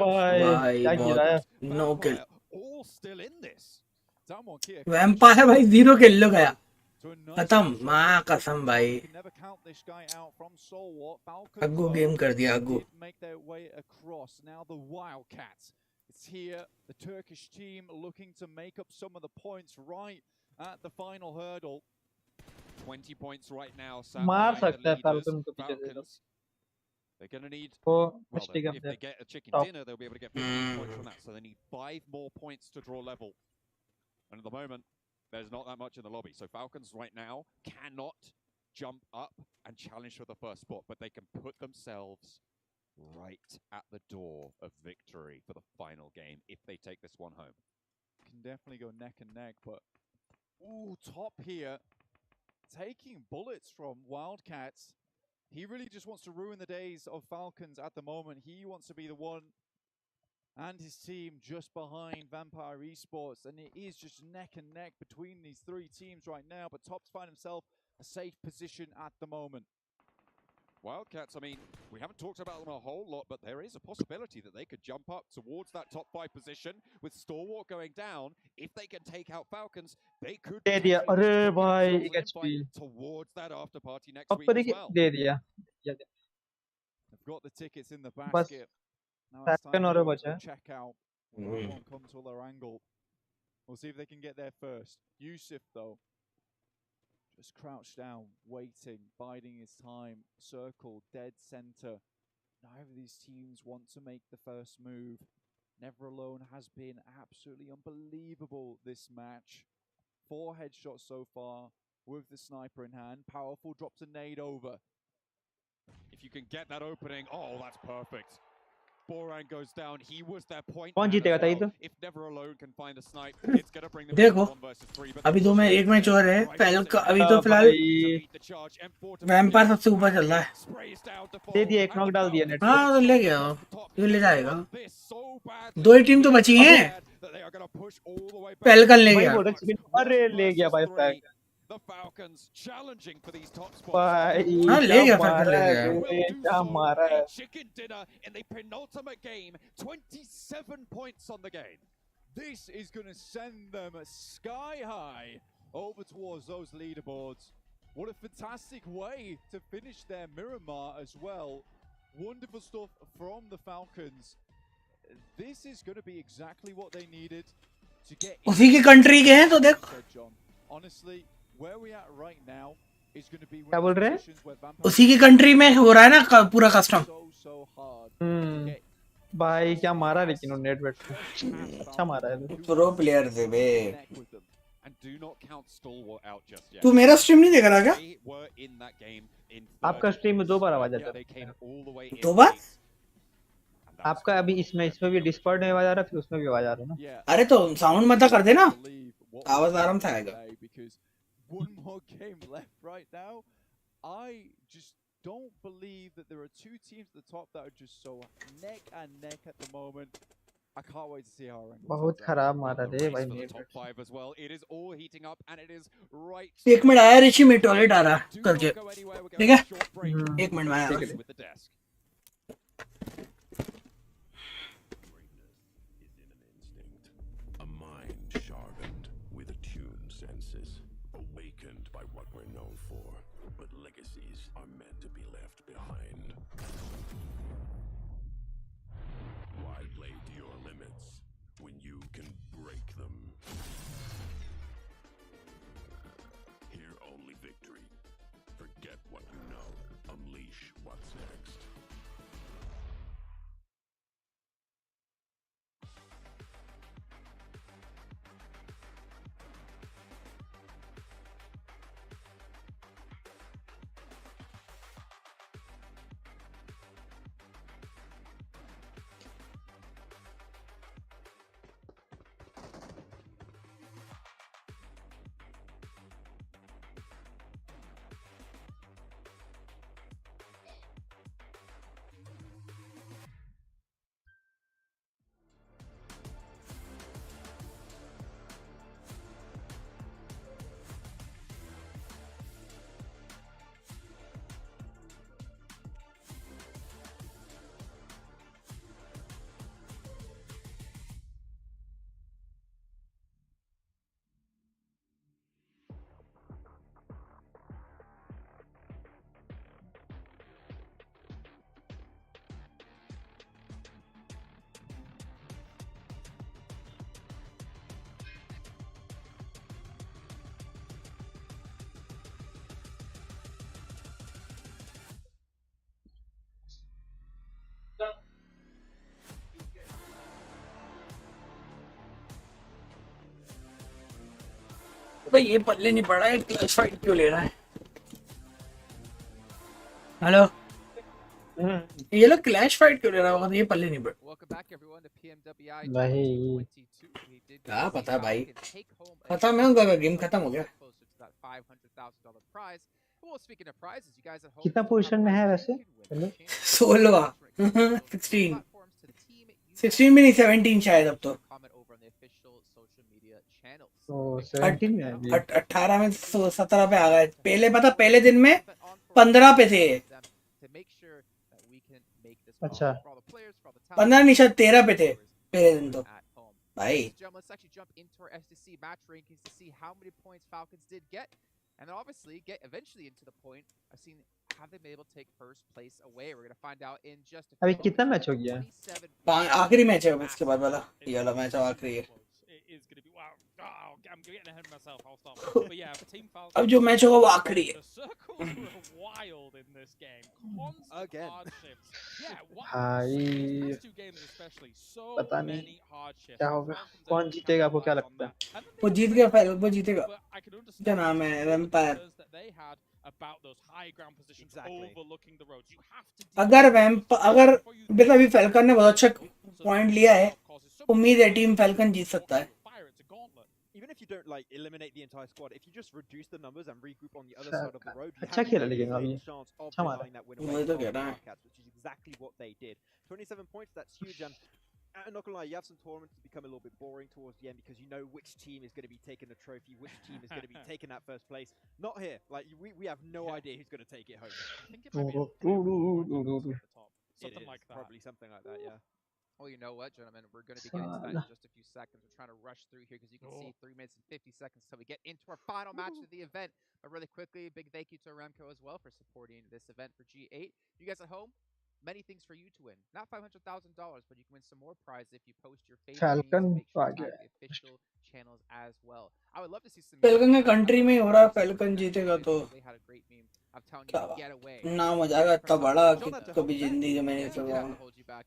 No kill. All still in this. Vampire भाई 0 किल लो गया. खत्म. माँ कसम भाई. अग्गू game कर दिया अग्गू. Make their way across. Now the Wildcats. It's here. The Turkish team looking to make up some of the points right at the final hurdle. 20 points right now. मार Samurai, सकता है the फाल्कन leaders, को पीछे से तो Falcons. They're going to need, वो well, stick up if there. they get a chicken Top. dinner, they'll be able to get 15 points from that. So they need 5 more points to draw level. And at the moment, there's not that much in the lobby. So Falcons right now cannot jump up and challenge for the first spot, but they can put themselves right at the door of victory for the final game if they take this one home. Can definitely go neck and neck, but ooh, Top here taking bullets from Wildcats. He really just wants to ruin the days of Falcons at the moment. He wants to be the one and his team just behind Vampire Esports, and it is just neck and neck between these 3 teams right now, but Top's find himself a safe position at the moment. Wildcats, I mean, we haven't talked about them a whole lot, but there is a possibility that they could jump up towards that top 5 position with Stalwart going down. If they can take out Falcons, they could दे दिया potentially अरे just भाई themselves एक an HP invite towards that after party next अब week तो as देखिए well. दे दिया They've got the tickets in the बस basket. Now it's time falcon और to बचा है check out. That won't come to their angle. We'll see if they can get there first. Yusuf, though, just crouched down, waiting, biding his time, circle, dead center. Neither of these teams want to make the first move. Never Alone has been absolutely unbelievable this match. 4 headshots so far with the sniper in hand. Powerful drops a nade over. If you can get that opening, oh, that's perfect. Boran goes down. He was their point कौन man जीतेगा as ताई well. तो If Never Alone can find a snipe, it's going to bring them देखो to 1 versus 3. But अभी 2 में 1 match और है फैल्क अभी तो फिलहाल भाई वैम्पायर सबसे ऊपर चल रहा है दे दिया एक नॉक डाल दिया नेट हाँ तो ले गया ये ले जाएगा 2 ही टीम तो बची हैं फैल्कन ले भाई गया बोल रहे अरे ले गया भाई falcon The Falcons challenging for these top spots. भाई हाँ ले क्या गया मारा फैल्कन ले है गया रे, क्या मारा है Chicken dinner in the penultimate game. 27 points on the game. This is going to send them sky high over towards those leaderboards. What a fantastic way to finish their Miramar as well. Wonderful stuff from the Falcons. This is going to be exactly what they needed to get उसी की country के हैं तो देखो honestly, where we at right now is going to be क्या बोल रहे हैं उसी की कंट्री में हो रहा है ना पूरा कस्टम भाई क्या मारा लेकिन वो नेट वेट अच्छा मारा है प्रो प्लेयर थे बे And do not count Stalwart out just yet. तू मेरा स्ट्रीम नहीं देख रहा क्या They were in that game in आपका स्ट्रीम में 2 बार आवाज आता they came all the way in 2 बार आपका अभी इसमें भी डिस्कॉर्ड में आवाज आ रहा है फिर उसमें भी आवाज आ रहा है ना अरे तो साउंड मत कर देना आवाज आराम से आएगा One more game left right now. I just don't believe that there are 2 teams at the top that are just so neck and neck at the moment. I can't wait to see how our बहुत खराब मारा दे भाई for the net top 5 as well. It is all heating up and it is right. 1 minute आया ऋषि में toilet आ रहा करके ठीक है 1 मिनट में आया with the desk. A mind sharpened with attuned senses, awakened by what we're known for, but legacies are meant to be left behind. Why play to your limits when you can break them? Hear only victory. Forget what you know. Unleash what's next. भाई ये पल्ले नहीं पड़ा है, clutch fight क्यों ले रहा है? Hello, ये लोग क्लैश फाइट क्यों ले रहा होगा? ये पल्ले नहीं पड़ा भाई। क्या पता भाई, खत्म है उनका गेम, खत्म हो गया। कितना पोजीशन में है वैसे? चलो 16 16 भी नहीं, 17 शायद अब तो। तो 17 में है अभी। 18 में 17 पे आ गए। पहले पता, पहले दिन में 15 पे थे। अच्छा 15 नहीं, शायद 13 पे थे पहले दिन तो भाई। Let's actually jump into our STC match rankings to see how many points Falcons did get, and then obviously get eventually into the point of seeing have they been able to take first place away. We're going to find out in just a अभी few कितना match हो गया? आखिरी match है इसके बाद वाला, ये वाला मैच आखिरी है। I'm getting ahead of myself. I'll stop. But yeah, for Team Falcons, अब जो मैच होगा वो आखिरी है। the circles were wild in this game. Constant hardships. Yeah, wow. भाई Last two games especially, so पता नहीं many hardships. क्या होगा, कौन जीतेगा, आपको क्या लगता है? वो जीत गया, फाइनल वो जीतेगा। क्या नाम है? Vampire. About those high ground positions overlooking the roads. You have to अगर मतलब अभी फैल्कन ने बहुत अच्छा पॉइंट लिया है, उम्मीद है टीम फैल्कन जीत सकता है। Even if you don't like eliminate the entire squad, if you just reduce the numbers and regroup on the other side of the road, you अच्छा have खेला a लेकिन अभी chance of अच्छा मारा। denying that win away from the Wildcats, which is exactly what they did. 27 points, that's huge, and I'm not gonna lie, you have some tournaments that become a little bit boring towards the end because you know which team is going to be taking the trophy, which team is going to be taking that first place. Not here. Like we have no idea who's going to take it home. I think it might be something like that. Probably something like that, yeah. Well, you know what, gentlemen, we're going to be getting to that in just a few seconds. We're trying to rush through here because you can see 3 minutes and 50 seconds until we get into our final match of the event. But really quickly, big thank you to Aramco as well for supporting this event for G8. You guys at home, many things for you to win. Not $500,000, but you can win some more prizes if you post your favorite falcon memes. Make आ sure to गया। tag the official channels as well. I would love to see some falcon के country में ही हो रहा है, falcon जीतेगा तो They had a great meme. I'm telling you, क्या get away. नाम हो जाएगा इतना बड़ा कि कभी जिंदगी में नहीं Didn't सुना। have to hold you back.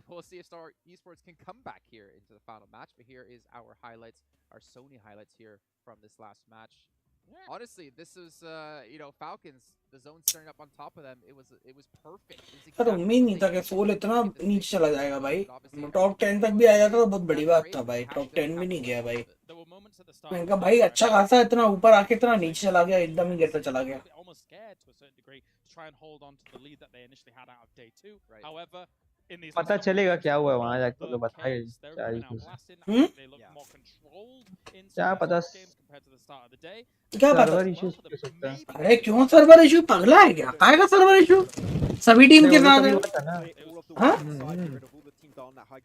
We'll see if Star Esports can come back here into the final match. But here is our highlights, our Sony highlights here from this last match. Honestly, this is Falcons. The zone starting up on top of them. It was perfect. यार उम्मीद नहीं था कि soul इतना नीचे चला जाएगा भाई। टॉप 10 तक भी आ जाता तो बहुत बड़ी बात था भाई। टॉप 10 भी नहीं गया भाई। मैंने कहा भाई अच्छा खासा इतना ऊपर आके इतना नीचे चला गया, एकदम ही गिरता चला गया। try and hold on to the lead that they initially had out of day 2. However, in these पता चलेगा क्या हुआ वहाँ जाके, तो बताइए क्या ही कुछ। क्या पता सर्वर इश्यूज हो सकता है। अरे क्यों सर्वर इशू? पगला है क्या? आएगा सर्वर इशू सभी टीम के साथ है। हाँ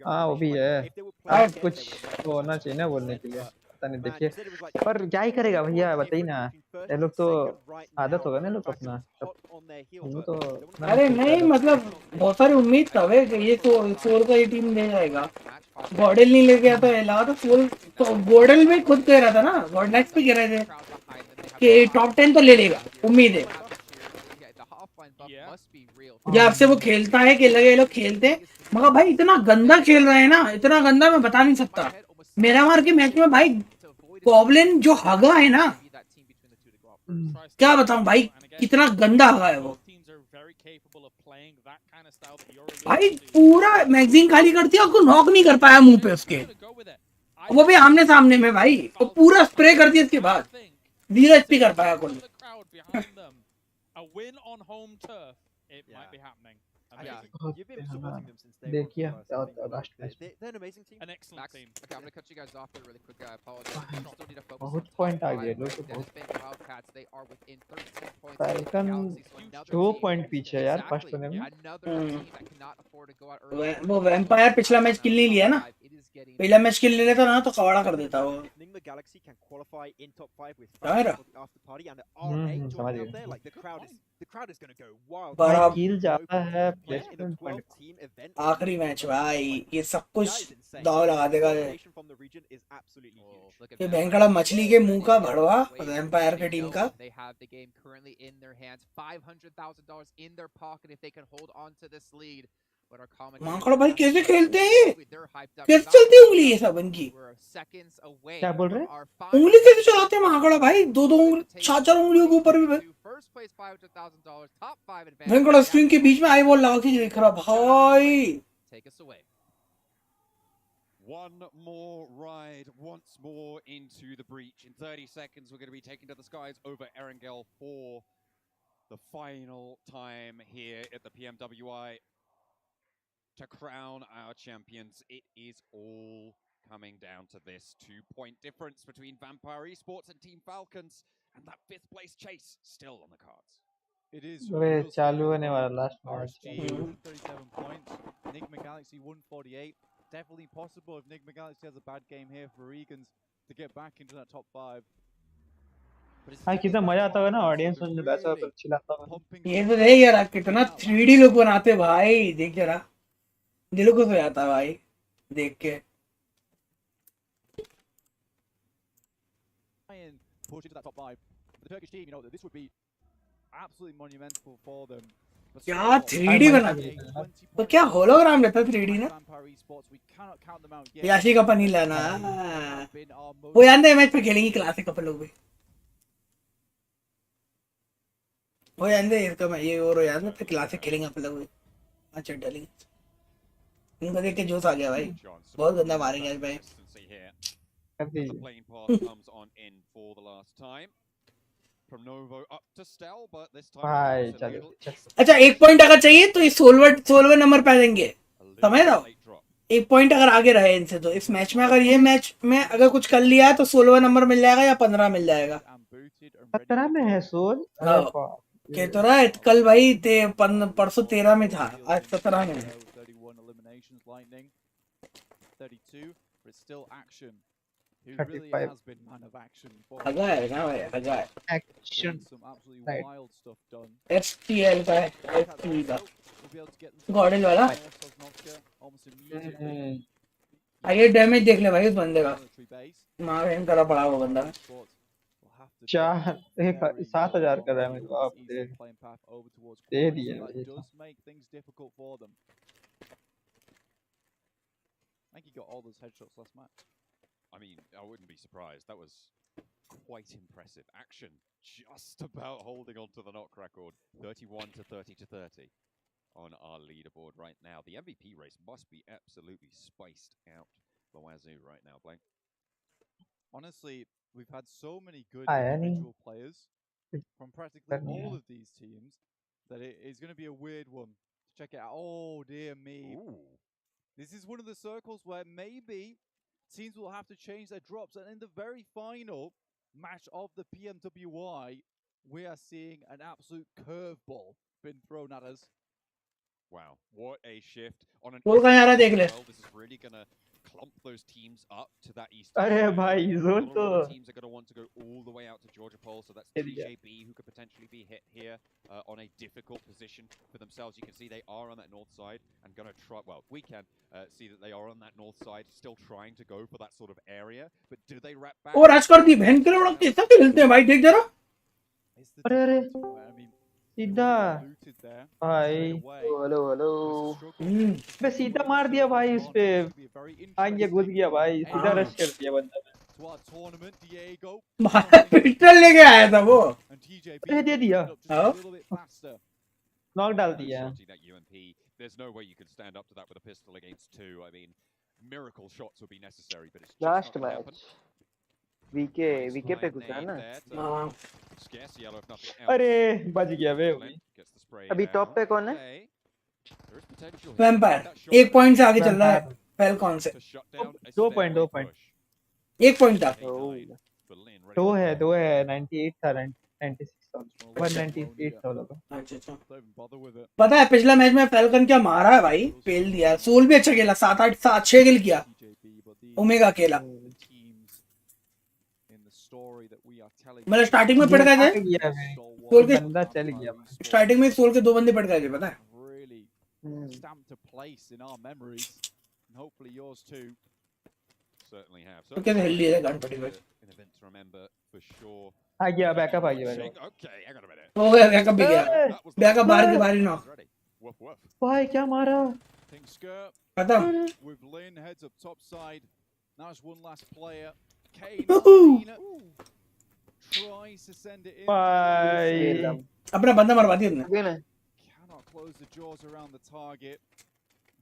हाँ वो भी है, अब कुछ होना चाहिए ना बोलने के लिए, पता नहीं देखिए, पर क्या ही करेगा भैया बताइए ना, ये लोग तो आदत होगा ना लोग अपना तो। अरे नहीं मतलब बहुत सारी उम्मीद था वे कि ये सोल का ये टीम ले जाएगा। गॉडल नहीं ले गया तो लगा था सोल, तो गॉडल में खुद कह रहा था ना, गॉडनेक्स भी कह रहे थे कि टॉप 10 तो ले लेगा, उम्मीद है। जब से वो खेलता है कि लगे ये लोग खेलते हैं, मगर भाई इतना गंदा खेल रहे हैं ना, इतना गंदा मैं बता नहीं सकता। मेरा मार के मैच में भाई गॉब्लिन जो हगा है ना, क्या बताऊं भाई, कितना गंदा हगा है वो भाई। पूरा मैगजीन खाली कर दिया, उसको नॉक नहीं कर पाया मुंह पे उसके, वो भी आमने सामने में भाई, वो पूरा स्प्रे कर दिया उसके बाद 0 एचपी कर पाया कोई। You've been supporting them since day देखिए one. क्या होता है last match. They're an amazing team. An excellent team. Okay, I'm gonna cut you guys off there really quick. I apologize. We still need to focus बहुत on point uh top गए five. लोग तो The बहुत। Spin Wildcats, they are within 13 points. Falcon Galaxy, so another 2 team. Point पीछे है यार first Exactly. होने में। Another team that cannot afford to go out early. वो वैम्पायर पिछला मैच किल नहीं लिया ना, पहला मैच किल ले लेता ना तो कवाड़ा कर देता वो। Ningma Galaxy can qualify in top 5 with क्या है? after party and R8 समझ joining up गया। there. Like the crowd is going to go wild. बड़ा किल जाता है In a placement point. 12-team event. आखिरी मैच भाई, ये सब That कुछ is insane. दाव लगा देगा। Domination from the region is absolutely huge. ये भयंकड़ा मछली के मुंह का भड़वा वैम्पायर की टीम का। They have the game currently in their hands. $500,000 in their pocket if they can hold on to this lead. but our माकड़ा भाई कैसे खेलते हैं ये? they're hyped up. कैसे चलती है उंगली ये सब इनकी? We're seconds away क्या बोल रहे from हैं? our final उंगली कैसे चलाते हैं माकड़ा भाई? दो उंगली, चार उंगलियों के ऊपर भी भाई। first place $500,000 top 5 advantage. भयंकर स्क्रीन के बीच में आई बॉल लगा के देख रहा भाई। Take us away. One more ride, once more into the breach. In 30 seconds, we're going to be taken to the skies over Erangel for the final time here at the PMWI to crown our champions. It is all coming down to this 2-point difference between Vampire Esports and Team Falcons, and that 5th place chase still on the cards. It is. वे चालू होने वाला last RSG match. 137 points. Enigma Galaxy 148. Definitely possible if Enigma Galaxy has a bad game here for Regans to get back into that top 5. हाँ कितना मजा आता है ना audience में जब ऐसा तो चिल्लाता है। ये तो देख यार कितना 3D लोग बनाते भाई, देख जरा दिल को हो जाता भाई देख के। And push into that top 5. The Turkish team, you know, this would be absolutely monumental for them. क्या 3D बना तो क्या होलोग्राम रहता 3D ना? याशी कप नहीं लेना, वो याद है मैच पे खेलेंगे क्लासिक कप लोग भी, वो याद है इसका मैं ये और याद है क्लासिक खेलेंगे अपन लोग भी। अच्छा डालेंगे इनको देख के जोश आ गया भाई, बहुत गंदा मारेंगे आज भाई। The playing path comes on in for the last time. From Novo up to Stel, but this time अच्छा 1 पॉइंट अगर चाहिए तो ये 16वें नंबर पे आ जाएंगे, समझ रहे हो? 1 पॉइंट अगर आगे रहे इनसे तो इस मैच में, अगर ये मैच में अगर कुछ कर लिया है तो 16वां नंबर मिल जाएगा या 15 मिल जाएगा। 15 में है सोल। कह तो रहा है कल भाई परसों 13 में था, आज 17 में है। 32, but still action. He 35. really has been man of action. अगा है ना भाई, अगा है। Action. Some absolutely wild stuff done. STL का है, STL का। गॉर्डन वाला। आगे डैमेज देख ले भाई उस बंदे का, मार इन करा पड़ा वो बंदा। 7,000 का डैमेज बाप रे दे दिया। Does make things difficult for them. I think he got all those headshots last match. I mean, I wouldn't be surprised. That was quite impressive. Action just about holding on to the knock record. 31 to 30 to 30 on our leaderboard right now. The MVP race must be absolutely spiced out for Wazoo right now, Blank. Honestly, we've had so many good individual players from practically all of these teams that it is going to be a weird one to check it out. Oh, dear me. Ooh. This is one of the circles where maybe teams will have to change their drops. And in the very final match of the PMWI, we are seeing an absolute curveball been thrown at us. Wow, what a shift on an वो कहाँ आ रहा देख ले। This is really going to clump those teams up to that east. अरे भाई zone तो teams are going to want to go all the way out to Georgia Pole, so that's TJB who could potentially be hit here on a difficult position for themselves. You can see they are on that north side and going to try, well, we can see that they are on that north side, still trying to go for that sort of area, but do they wrap back? और आज कर दी बहन के लोग कैसा खेलते हैं भाई, देख जरा। अरे अरे सीधा भाई हेलो मैं सीधा मार दिया भाई, इस पे आगे घुस गया भाई, सीधा रश कर दिया बंदा भाई पिस्टल लेके आया था वो, अरे दे दिया नॉक डाल दिया। There's no way you can stand up to that with a pistol against two. I mean, miracle shots would be necessary, but it's just Last not going to happen. VK पे कुछ है ना। अरे बच गया वे। अभी टॉप पे कौन है? वैम्पायर 1 पॉइंट से आगे चल रहा है फैल्कॉन से। 2 पॉइंट 1 पॉइंट था। 2 है 98 था 96 था 198 था लोग। अच्छा पता है पिछला मैच में फैल्कन क्या मारा है भाई, पेल दिया। सोल भी अच्छा खेला, 7-8-6 किल किया ओमेगा अकेला। मतलब स्टार्टिंग में पड़ गए थे सोल के, बंदा चल गया स्टार्टिंग में सोल के 2 बंदे पड़ गए थे पता है। तो कैसे हिल लिया गन पड़ी भाई, आ गया बैकअप आ गया हो गया बैकअप भी गया, बैकअप बाहर के बाहर ही नॉक। भाई क्या मारा खत्म। With Lin heads up top side. Now it's one last player. K9 tries to send it in. Bye. अपना बंदा मरवा दिया उसने। Cannot close the jaws around the target.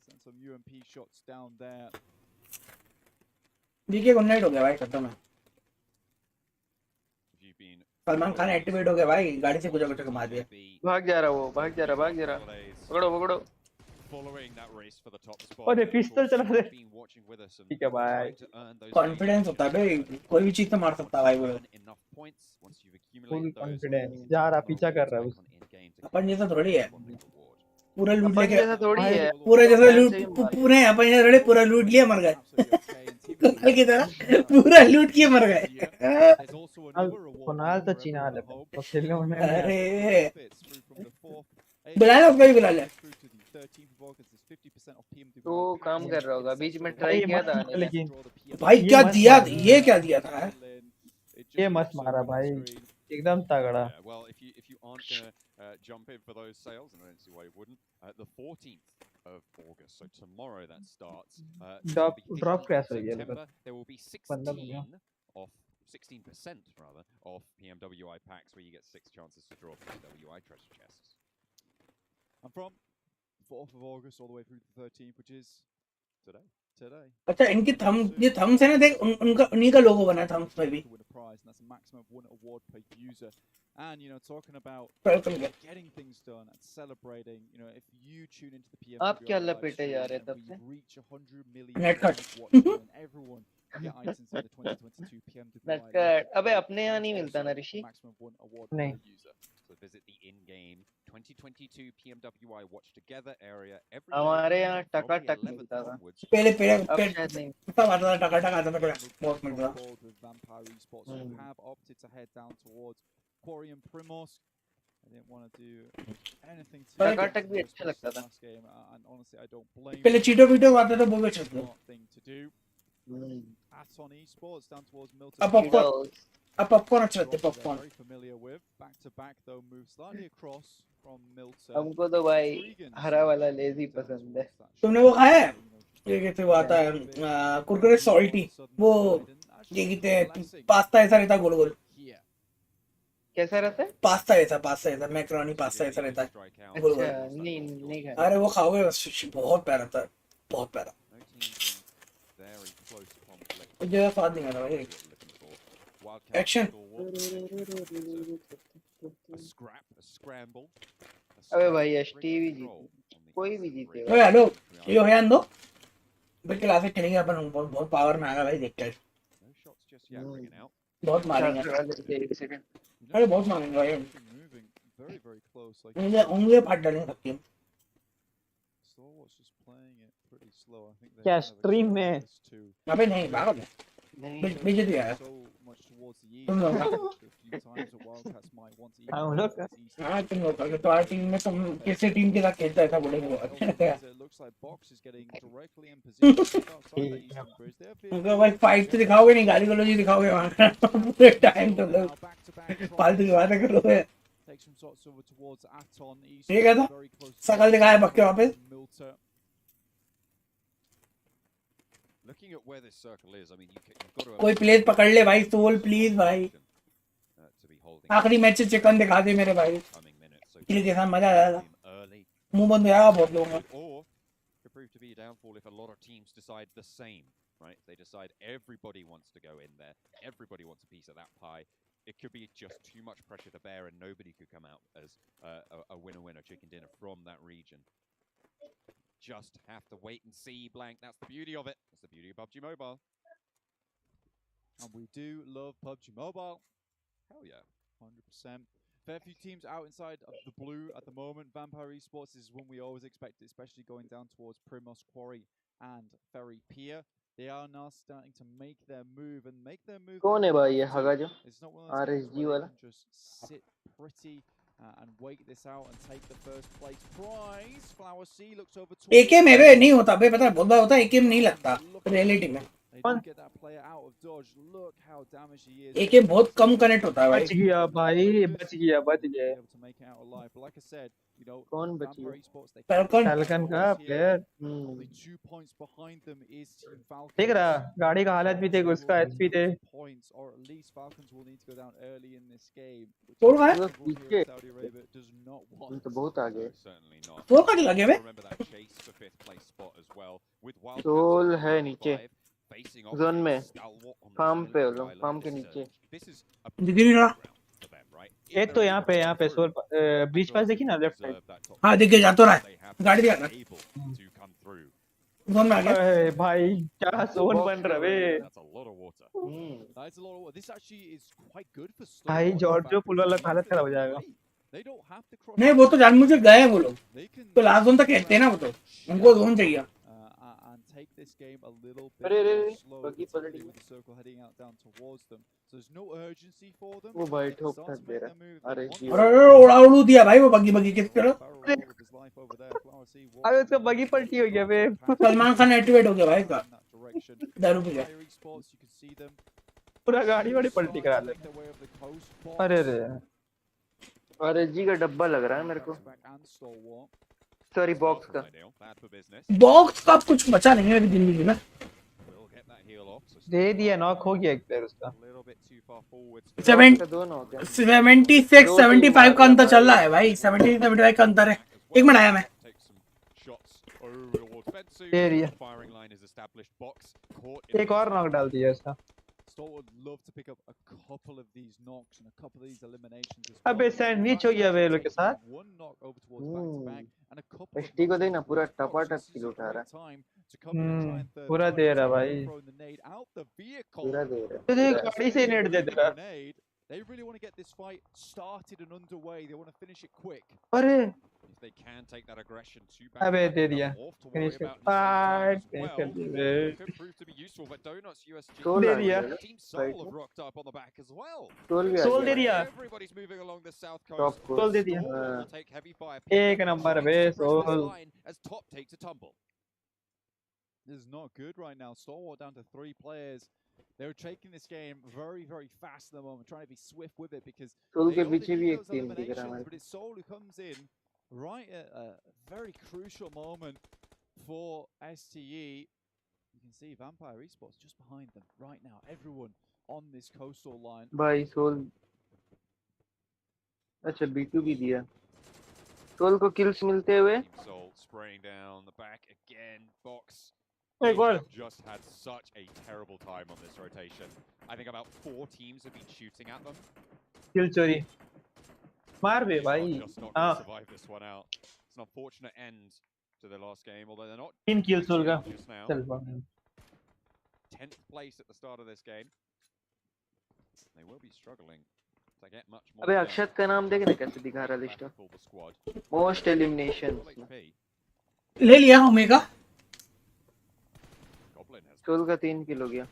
Send some UMP shots down there. DK को knight हो गया भाई, खत्म है। सलमान खान एक्टिवेट हो गया भाई, गाड़ी से कुछ कुछ मार दिया। भाग जा रहा वो, भाग जा रहा। पकड़ो पकड़ो। अरे पिस्टल चला दे। ठीक है भाई। कॉन्फिडेंस होता है भाई, कोई भी चीज से मार सकता है भाई वो। Full confidence. जा रहा, पीछा कर रहा है। अपन जैसा थोड़ी है। पूरा लूट लेके, जैसा थोड़ी है। पूरा जैसा लूट, पूरे अपन जैसा थोड़ी पूरा लूट लिया मर गए। कल की तरह पूरा लूट किए मर गए। कुनाल तो चीना ले, तो खेलने में। अरे बुला ले, उसको भी बुला ले। तो काम कर रहा होगा, बीच में ट्राई किया था लेकिन भाई क्या दिया, ये क्या दिया था? ये मस्त मारा भाई, एकदम तगड़ा। Jump in for those sales, and I don't see why you wouldn't. The 14th of August, so tomorrow that starts. Drop crash हो गया। There will be 16% rather of PMWI packs where you get 6 chances to draw PMWI treasure chests. And from 4th of August all the way through to the 13th, which is today. अच्छा इनकी थम, ये Thums है ना, देख उनका उन्हीं का लोगो बना है थम्स में भी। That's a maximum of 1 award per user. And you know, talking about getting things done and celebrating, you know, if you tune into the PM, आप क्या लपेटे जा रहे तब से? reach 100 million and everyone get items in the 2022 PMWI. नटकट, अबे अपने यहाँ नहीं मिलता ना ऋषि? नहीं। So visit the in-game 2022 PMWI Watch Together area every हमारे यहाँ टकाटक मिलता था। पहले अब शायद नहीं। सब आता था, टकाटक आता था, बहुत मिलता था। Have opted to head down towards Quarry and Primos. I didn't want to do anything to टकाटक भी अच्छा लगता था। And honestly, I don't blame. पहले चीटो वीटो आता था, बहुत अच्छा था। Thing to do. Aton Esports down towards Milton. अब पॉपकॉर्न अच्छा लगता है, popcorn. Very familiar with. Back to back though, move slightly across from Milton. हमको तो भाई हरा वाला लेजी पसंद है। तुमने वो खाया है? ये कहते वो आता है कुरकुरे सॉल्टी, वो ये कहते हैं पास्ता ऐसा रहता है गोल गोल। कैसा रहता है? पास्ता ऐसा मैकरोनी पास्ता ऐसा रहता है गोल गोल। नहीं खाया। अरे वो खाओगे बहुत प्यारा था, बहुत प्यारा। मुझे स्वाद नहीं आता भाई। एक्शन। अबे भाई एसटीवी जीते, कोई भी जीते। ओए हेलो, ये हो यार दो भाई, क्लास खेलेंगे अपन, बहुत पावर में आएगा भाई, देखते हैं। बहुत मारेंगे, अरे बहुत मारेंगे भाई, उंगलियां फाड़ डालेंगे सबकी। क्या स्ट्रीम में? अबे नहीं भागो, बीजे दिया है तुम लोग। हम लोग हाँ तुम लोग का तो आर टीम में तुम किसी टीम के साथ खेलता है, ऐसा बोलेंगे वो। मतलब भाई फाइट तो दिखाओगे नहीं, गाली गलौज दिखाओगे वहाँ पूरे टाइम, तुम लोग फालतू की बातें करोगे। ठीक है, तो शकल दिखाया बक्के वापस। कोई प्लेस पकड़ ले भाई, सोल प्लीज भाई, आखिरी मैच से चिकन दिखा दे मेरे भाई, किल के साथ मजा आ जाएगा। मुंह बंद हो जाएगा बहुत लोगों का। prove to be a downfall if a lot of teams decide the same, right? They decide everybody wants to go in there, everybody wants a piece of that pie. It could be just too much pressure to bear and nobody could come out as a winner-winner chicken dinner from that region. Just have to wait and see, blank. That's the beauty of it. That's the beauty of PUBG Mobile. And we do love PUBG Mobile. Hell yeah. 100%. Fair few teams out inside of the blue at the moment. Vampire Esports is one we always expect, especially going down towards Primos Quarry and Ferry Pier. They are now starting to make their move and make their move. कौन है भाई ये हगा जो? It's not one of those RSG वाला? just sit pretty and wait this out and take the first place prize. Flower C looks over to एके में भी नहीं होता बे, पता है बहुत बार होता है, एके में नहीं लगता रियलिटी में। get that player out of dodge. Look how damaged he is. एके बहुत कम कनेक्ट होता है भाई। बच गया भाई, बच गया। To make it out alive. But like I said, you know, कौन बची Vampire है? Esports, they Falcon. Falcon का player. only 2 points behind them is Team Falcons. देख रहा गाड़ी का हालत भी देख उसका एचपी थे points, or at least Falcons will need to go down early in this game, which Four है? everyone here in Saudi Arabia does not want. तो बहुत आगे Certainly not. Four का लगे बे? Remember that chase for fifth place spot as well. With Wildcats Soul on है 5, नीचे facing off zone में against Stalwart on the farm पे Philippine low Island farm के is, नीचे this is a दिख नहीं रहा। for them, right? एक तो यहाँ पे सोल ब्रिज पास देखी ना लेफ्ट साइड हाँ दिख गया जा तो रहा है गाड़ी दिखा रहा able to come through. Zone में आ गया अरे भाई क्या जोन बन रहा बे That's a lot of water. That's a lot of work. This actually is quite good for भाई Stalwart. जॉर्जियो पुल वाला हालत खराब हो जाएगा They don't have to cross. नहीं वो तो जानबूझ के गए हैं वो लोग They can तो लास्ट जोन तक कहते हैं ना वो तो उनको जोन चाहिए and take this game a little bit अरे अरे more slow, बगी particularly पलटी with the circle heading out down towards them. So there's no urgency for them. वो भाई They ठोक start ठक to दे make रहा their move. अरे They जी want और उड़ा उड़ू दिया भाई वो बगी किस तरह barrel roll with his life over there. Flower C walks अबे उसका बगी पलटी हो गया बे सलमान खान एक्टिवेट हो गया भाई का in that direction. दारू पी गया Fiery spots, you can see them. पूरा गाड़ी वाड़ी पलटी करा ले Make their way over the coast. अरे रे अरे जी का डब्बा लग रहा है मेरे को Back and Stalwart. Sorry box का Ideal, bad for business. Box का कुछ बचा नहीं है अभी जिंदगी में Will get that heal off. So दे दिया नॉक हो गया एक प्लेयर उसका a little bit too far forward. Seven दोनों हो गया 76 75 का अंतर चल रहा है भाई 70 75 का अंतर है एक मिनट आया मैं Take some shots over towards Bensu. दे दिया Firing line is established. Box caught in एक और नॉक डाल दिया उसका Stalwart would love to pick up a couple of these knocks and a couple of these eliminations as अबे well. Sandwich हो गया वे लोग के साथ One knock over towards back to back and a couple of ST को knocks देना over पूरा towards Gforce. टपाटप This is kill a उठा रहा great time to come in and try and third पूरा party. दे रहा Stalwart भाई throwing the nade out the vehicle. पूरा दे रहा तो देख गाड़ी से नेट दे दे रहा Grenade. They really want to get this fight started and underway. They want to finish it quick. अरे If they can take that aggression to back. अबे दे दिया Off to worry finish about कर in the finish same कर time as दिया well. बे Could prove to be useful, but Donuts USG. Soul दे आ दिया गया Team Soul have rocked up on the back as well. Soul भी आ सोल दे गया दिया Everybody's moving along the south top coast. को सोल दे दिया Stalwart will take heavy fire. एक number bay soul As top takes a tumble. This is not good right now. Stalwart down to 3 players. They were taking this game very, very fast at the moment, trying to be swift with it because Soul they के know they पीछे भी need एक those team दिख रहा है eliminations, मेरे but it's Soul who comes in right at a very crucial moment for STE. You can see Vampire Esports just behind them right now. Everyone on this coastal line. भाई soul अच्छा B2 भी दिया soul को kills मिलते हुए Team Soul spraying down the back again. Box. एक और Just had such a terrible time on this rotation. I think about 4 teams have been shooting at them. किल चोरी मार बे भाई Just not हाँ going to survive this one out. It's an unfortunate end to their last game, although they're not 3 kill Soul का just now. चल भाई 10th place at the start of this game. They will be struggling to get much more. अबे done. अक्षत का नाम देख ना कैसे दिखा रहा list Full the squad. Most elimination Full HP. ले लिया ओमेगा Goblin has सोल का 3 किल हो गया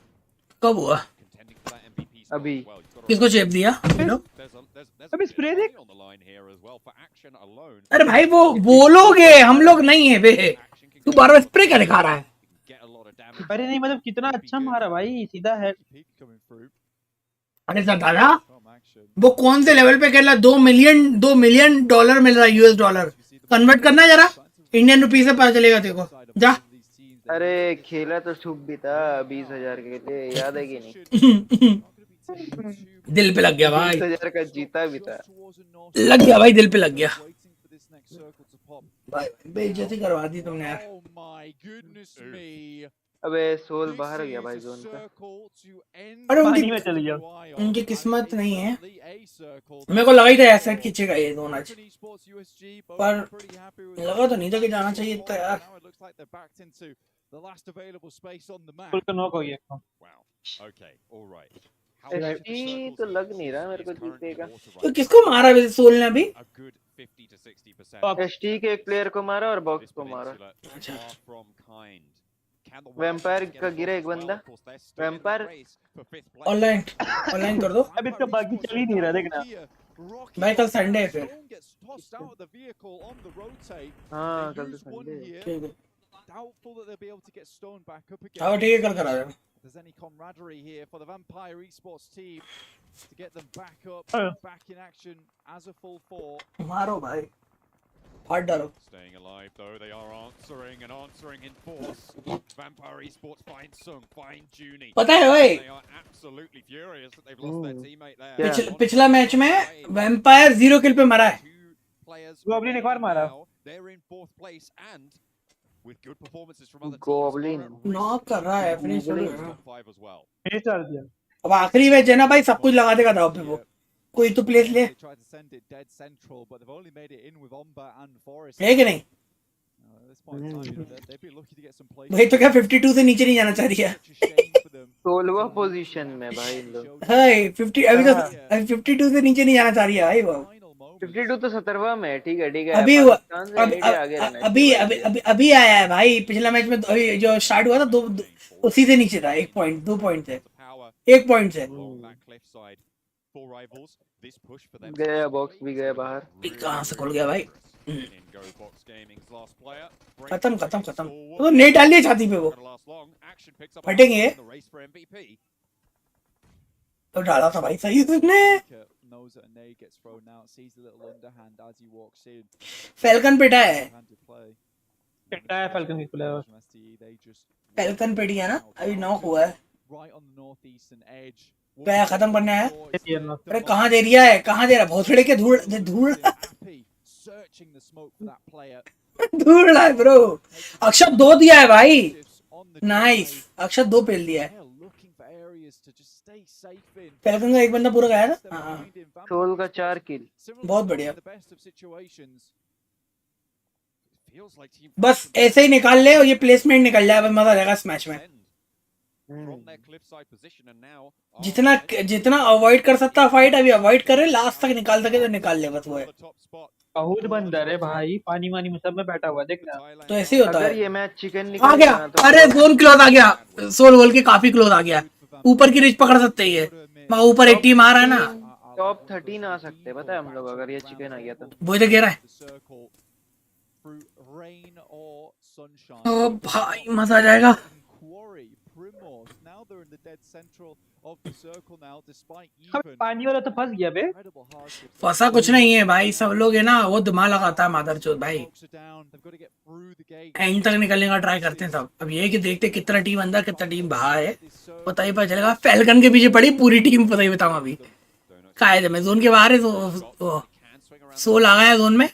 कब हुआ contending for that MVP spot अभी as well. You've got to किसको चेप दिया हेलो there's अबे a bit स्प्रे of देख money on the line here as well for action alone. अरे भाई वो बोलोगे हम लोग नहीं है बे तू बार बार स्प्रे क्या दिखा रहा है Get a lot of damage. अरे नहीं मतलब कितना अच्छा मारा भाई सीधा है Peak coming through. अरे सर दादा From action. वो कौन से लेवल पे खेल रहा $2 मिलियन मिल रहा है US डॉलर कन्वर्ट करना है जरा इंडियन रुपीस से पता चलेगा तेरे को जा अरे खेला तो छुप भी था 20,000 के लिए याद है कि नहीं दिल पे लग गया भाई 20,000 का जीता भी था लग गया भाई दिल पे लग गया भाई बेइज्जती करवा दी तुमने यार Oh my goodness me. अबे सोल बाहर गया भाई जोन का अरे पानी में चली जाओ उनकी किस्मत नहीं है मेरे को लगा ही था एसेट खींचेगा ये दोनों आज पर लगा तो नहीं था कि जाना चाहिए था यार The last available space on the map. Full का नॉक हो गया Wow. Okay. All right. ST तो लग नहीं रहा मेरे को जीतेगा तो किसको मारा वैसे सोल ने अभी A good 50 to 60%. एसटी के एक प्लेयर को मारा और बॉक्स को मारा Far from kind. Can the vampire Wildcats का get गिरा a एक boost? बंदा Of course, they're still in the vampire race for fifth place. Online कर दो अब इसका बाकी चल ही नहीं रहा देखना भाई कल संडे है फिर हाँ कल तो संडे है ठीक है Doubtful that they'll be able to get Stone back up again. हाँ ठीक है कल करा देना If there's any camaraderie here for the Vampire Esports team to get them back up, back in action as a full 4. मारो भाई फाड़ डालो। Staying alive though, they are answering and answering in force. Vampire Esports find Sung, find Junie. पता है भाई, They are absolutely furious that they've lost their teammate there. पिछला match में vampire 0 किल पे मरा है। गॉब्लिन एक बार मारा। They're in fourth place and with good performances from other goblin knock कर रहा है, फिनिश कर रहा है। top 5 as well. फिनिश कर दिया। अब आखिरी मैच है ना भाई, सब कुछ लगा देगा दाव पे वो। कोई तो प्लेस ले, है कि नहीं? भाई तो क्या 52 से नीचे नहीं जाना चाह रही है? 16वां पोजीशन में भाई लोग। हाय 50 अभी तो 52 से नीचे नहीं जाना चाह रही है भाई वो। 52 तो 17वां में है। ठीक है ठीक है। अभी अभी आया है भाई। पिछला मैच में अभी जो स्टार्ट हुआ था दो उसी से नीचे था, 1 पॉइंट 2 पॉइंट से, 1 पॉइंट से। गया बॉक्स भी गया बाहर। कहां से खुल गया भाई? खत्म खत्म खत्म। तो नेट डाल दिया छाती पे, वो फटेंगे। तो डाला था भाई सही उसने। फैल्कन पिटा है, फैल्कन की प्लेयर। फैल्कन पिटी है ना, अभी नॉक हुआ है। क्या खत्म करना है? अरे कहाँ दे रिया है, कहाँ दे रहा? भोसड़े के धूल धूल धूल है ब्रो। अक्षत 2 दिया है भाई, नाइस। अक्षत 2 पेल दिया है। फैल्कन का एक बंदा पूरा गया था। हाँ 16 का 4 किल, बहुत बढ़िया। बस ऐसे ही निकाल ले और ये प्लेसमेंट निकल जाए, मजा आ जाएगा इस मैच में। जितना जितना अवॉइड कर सकता फाइट अभी अवॉइड करे, लास्ट तक निकाल सके तो निकाल ले, बस वो है। बहुत बंदर है भाई, पानी वानी में सब में बैठा हुआ देखना। तो ऐसे ही होता है। अगर ये मैच चिकन आ गया, अरे जोन क्लोज आ गया, सोल वॉल के काफी क्लोज आ गया। ऊपर की रिच पकड़ सकते हैं, मगर ऊपर 80 मार है ना। टॉप 13 आ सकते हैं पता है हम लोग, अगर ये चिकन आ गया तो। वो तो कह रहा है ओ भाई मजा आ जाएगा। पानी वाला तो फंस गया बे। फंसा कुछ नहीं है भाई, सब लोग है ना वो दिमाग लगाता है मादरचोद भाई। एंड तक निकलने का ट्राई करते हैं सब। अब ये कि देखते कितना टीम अंदर कितना टीम बाहर है, पता ही पता चलेगा। फैल्कन के पीछे पड़ी पूरी टीम, पता ही बताऊं अभी। कायदे में जोन के बाहर है तो सोल आ गया जोन में।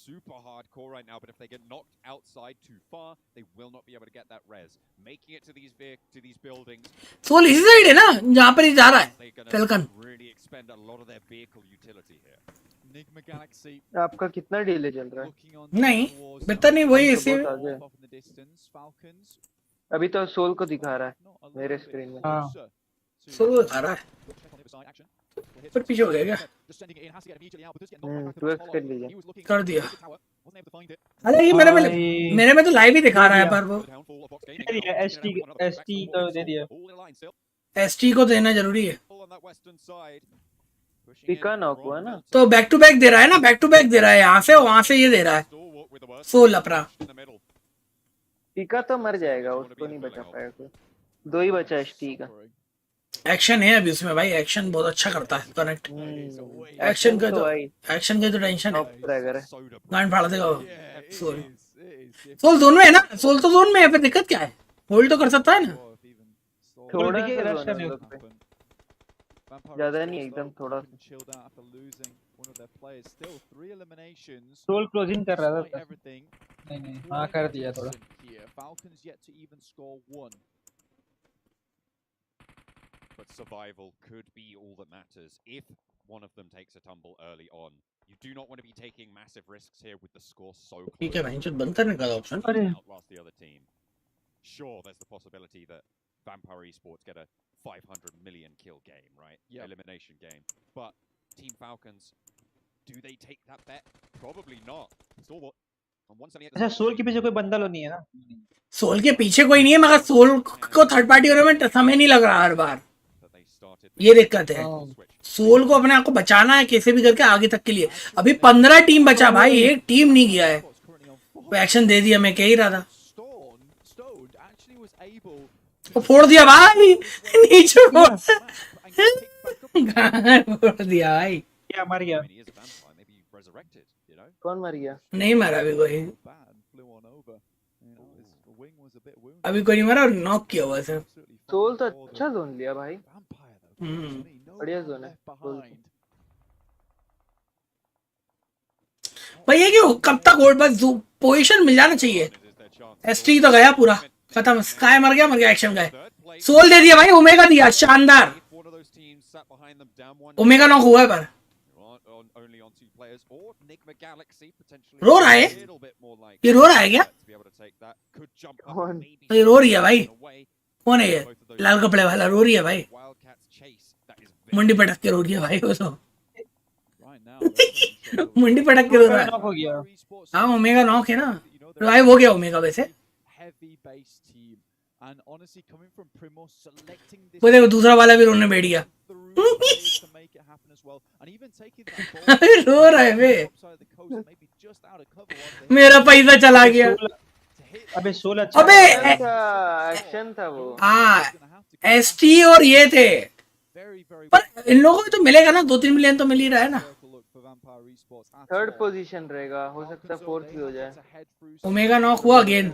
super hardcore right now, but if they get knocked outside too far, they will not be able to get that res. Making it to these buildings. Soul इसी साइड है ना जहाँ पर ही जा रहा है Falcon. Really expend a lot of their vehicle utility here. Enigma Galaxy आपका कितना डिले चल रहा है? नहीं बेहतर नहीं, वही ऐसे अभी तो सोल को दिखा रहा है मेरे स्क्रीन में। हाँ सोल को दिखा रहा है, पर पीछे हो गया क्या? 2x कर लीजिए। कर दिया। अरे ये मेरे में तो लाइव ही दिखा रहा है, पर वो एसटी को दे दिया। एसटी को देना जरूरी है। पिका नॉक हुआ ना, तो बैक टू बैक दे रहा है ना, बैक टू बैक दे रहा है, यहाँ से वहां से ये दे रहा है। सोल अपना पिका तो मर जाएगा, उसको नहीं बचा पाएगा कोई। 2 ही बचा एसटी का। एक्शन है अभी उसमें भाई, एक्शन बहुत अच्छा करता है कनेक्ट। एक्शन का तो टेंशन है, गांड फाड़ देगा वो। सोल जोन में है ना, सोल तो जोन में है, फिर दिक्कत क्या है? होल्ड तो कर सकता है ना। थोड़ा ज्यादा नहीं, एकदम थोड़ा। सोल क्लोजिंग कर रहा था। नहीं हाँ कर दिया थोड़ा। But survival could be all that matters if one of them takes a tumble early on. You do not want to be taking massive risks here with the score so close. ठीक है भाई, जो बनता नहीं का option. Outlast the other team. Sure, there's the possibility that Vampire Esports get a 500 million kill game, right? Yeah. Elimination game. But Team Falcons, do they take that bet? Probably not. Stalwart. अच्छा soul के पीछे कोई बंदा लो नहीं है ना? Soul के पीछे कोई नहीं है, मगर सोल को थर्ड पार्टी होने में समय नहीं लग रहा हर बार, ये दिक्कत है। सोल को अपने आप को बचाना है कैसे भी करके आगे तक के लिए। अभी 15 टीम बचा भाई, एक टीम नहीं गया है। वो एक्शन दे दिया, मैं कह ही रहा था। वो फोड़ दिया भाई, नीचे फोड़ दिया भाई। क्या मर गया? resurrected, you know. कौन मर गया? नहीं मरा अभी कोई, अभी कोई नहीं मरा और नॉक किया हुआ है। सोल तो अच्छा जोन लिया भाई, बढ़िया जोन है। भैया क्यों कब तक होल्ड, बस पोजीशन मिल जाना चाहिए। एसटी तो गया पूरा खत्म, स्काई मर गया एक्शन गए, सोल दे दिया भाई, ओमेगा दिया, शानदार। ओमेगा नॉक हुआ है पर रो रहा है, ये रो रहा है क्या? ये रो रही है भाई, कौन है ये लाल कपड़े वाला? रो रही है भाई, मुंडी पटक के रो रही है भाई वो तो मुंडी पटक के रो रहा है। हाँ ओमेगा नॉक है ना, रिवाइव हो गया ओमेगा वैसे। वो देखो दूसरा वाला भी रोने बैठ गया रो रहा है बे, मेरा पैसा चला गया। अबे 16 अबे एक्शन था वो। हाँ एसटी और ये थे, पर इन लोगों को तो मिलेगा ना, 2-3 मिलियन तो मिल ही रहा है ना। थर्ड पोजीशन रहेगा, हो सकता है फोर्थ भी हो जाए। ओमेगा नॉक हुआ अगेन।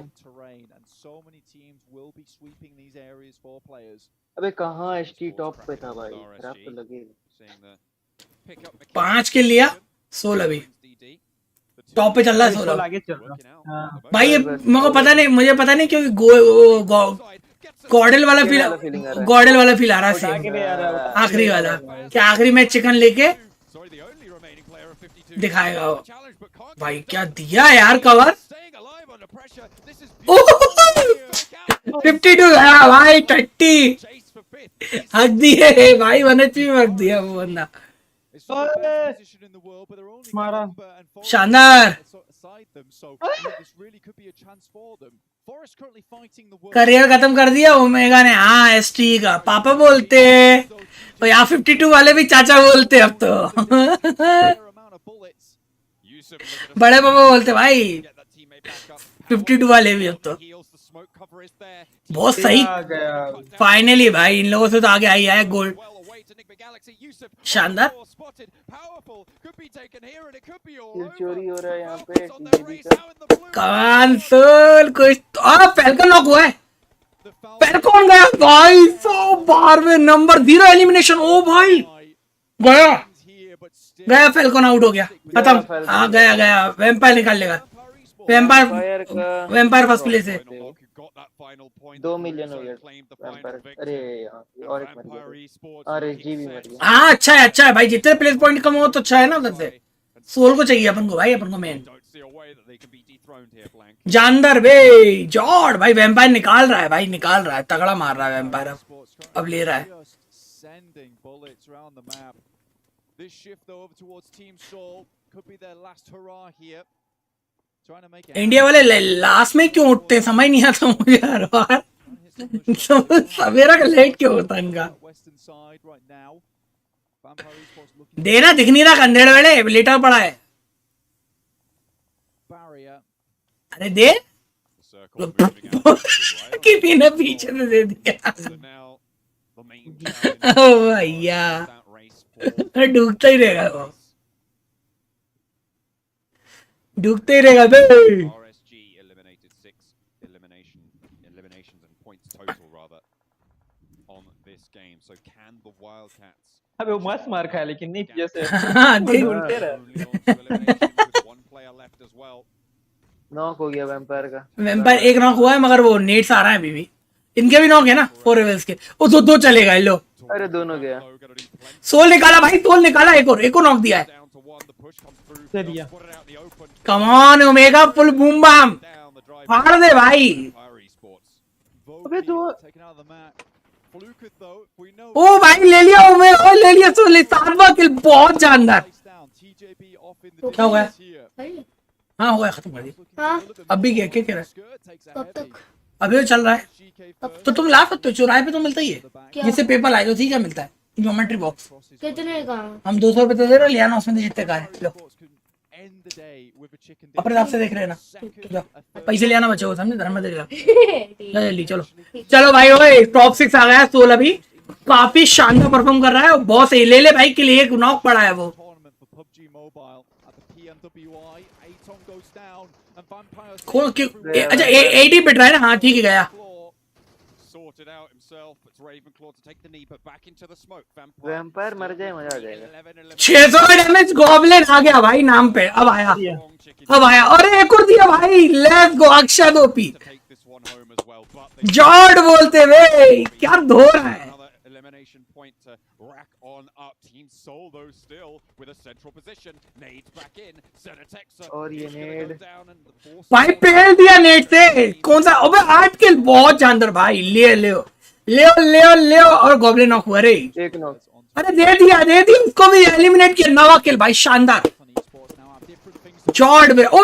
अबे कहाँ एसटी टॉप पे था भाई, खराब तो लगेगा। 5 के लिया, 16 अभी टॉप पे चल रहा है, 16 आगे चल रहा भाई। ये मुझे पता नहीं क्योंकि गॉडल वाला फील आ रहा है, आखिरी वाला। क्या आखिरी में चिकन लेके दिखाएगा वो भाई? क्या दिया यार कवर, 52 भाई, 30 हक दिए भाई, 1HP में हक दिया वो बंदा, मारा शानदार। करियर खत्म कर दिया ओमेगा ने। हाँ एसटी का पापा बोलते तो यहाँ 52 वाले भी चाचा बोलते अब तो बड़े पापा बोलते भाई 52 वाले भी अब तो। बहुत सही, फाइनली भाई इन लोगों से तो आगे आई है गोल्ड, शानदार। चोरी हो रहा है यहाँ पे टीजेबी का। कांसल कुछ फैल्कन लॉक हुआ है, फैल्कन गया भाई 100 बार में, नंबर 0 एलिमिनेशन। ओ भाई गया फैल्कन, आउट हो गया, खत्म। हाँ गया, वैम्पायर निकाल लेगा, वैम्पायर फर्स्ट प्लेस है। 2 मिलियन हो गया। अरे और एक मर गया, आरएसजी भी मर गया। हाँ अच्छा है भाई, जितने प्लेस पॉइंट कम हो तो अच्छा है ना उधर से। सोल को चाहिए अपन को भाई, अपन को मेन जानदार बे जॉर्ड भाई। वैम्पायर निकाल रहा है भाई, निकाल रहा है, तगड़ा मार रहा है वैम्पायर, अब ले रहा है। इंडिया वाले लास्ट में क्यों उठते हैं, समझ नहीं आता मुझे हर बार सवेरा का लेट क्यों होता है इनका। देना दिख नहीं रहा, कंधेड़ वेड़े लेटा पड़ा है। अरे दे किसी ने पीछे से दे दिया भैया, डूबता ही रहेगा वो, डूबते ही रहेगा बे। अबे वो मस्त मार खाया लेकिन नहीं जैसे ढूंढते रहे। नॉक हो गया वैम्पायर का। वैम्पायर एक नॉक हुआ है, मगर वो नेट्स आ रहा है अभी भी, इनके भी नॉक है ना 4 लेवल्स के। वो दो चलेगा इन लो। अरे दोनों गया, सोल निकाला भाई, सोल निकाला, एक और नॉक दिया है। Come on Omega, full boom bomb फाड़ दे भाई। अबे दो ओ भाई ले लिया ओमेगा, ले लिया सोल, 7वां किल, बहुत जानदार। क्या हो गया? हाँ हो गया, खत्म कर दिया। हाँ अब भी क्या कह रहा है? कब तक? अभी तो चल रहा है, तो तुम ला सकते हो, चौराहे पे तो मिलता ही है। जिससे पेपर लाए तो ठीक है, मिलता है ज्योमेट्री बॉक्स। कितने का? हम 200 रुपए तो दे रहे, लिया ना उसमें जितने का है लो, अपने हिसाब से देख रहे हैं ना, पैसे लिया ना बच्चों को, समझे? धर्म देगा जल्दी। चलो भाई ओए, टॉप 6 आ गया सोल, अभी काफी शानदार परफॉर्म कर रहा है, बहुत सही। ले ले भाई के लिए, एक नॉक पड़ा है वो। Pmwi. Aton goes down and Vampire कौन क्यों अच्छा 80 पिट रहा है ना हाँ ठीक है गया sorted out himself. It's Ravenclaw to take the knee, but back into the smoke. Vampire मर जाए मजा आ जाएगा 600 का डैमेज गॉब्लिन आ गया भाई नाम पे अब आया अरे एक और दिया भाई लेट्स गो अक्षय ओपी जॉर्ड बोलते हुए क्या धो रहा है elimination point to rack on up. Team Soul though still with a central position. Nades back in. Zenetexa और ये नेड भाई पेल दिया नेट से कौन सा अबे 8 किल बहुत जानदार भाई ले ले और गॉब्लिन नॉक हुआ रे एक नॉक अरे दे दिया उसको भी एलिमिनेट किया 9 किल भाई शानदार जॉर्ड में ओ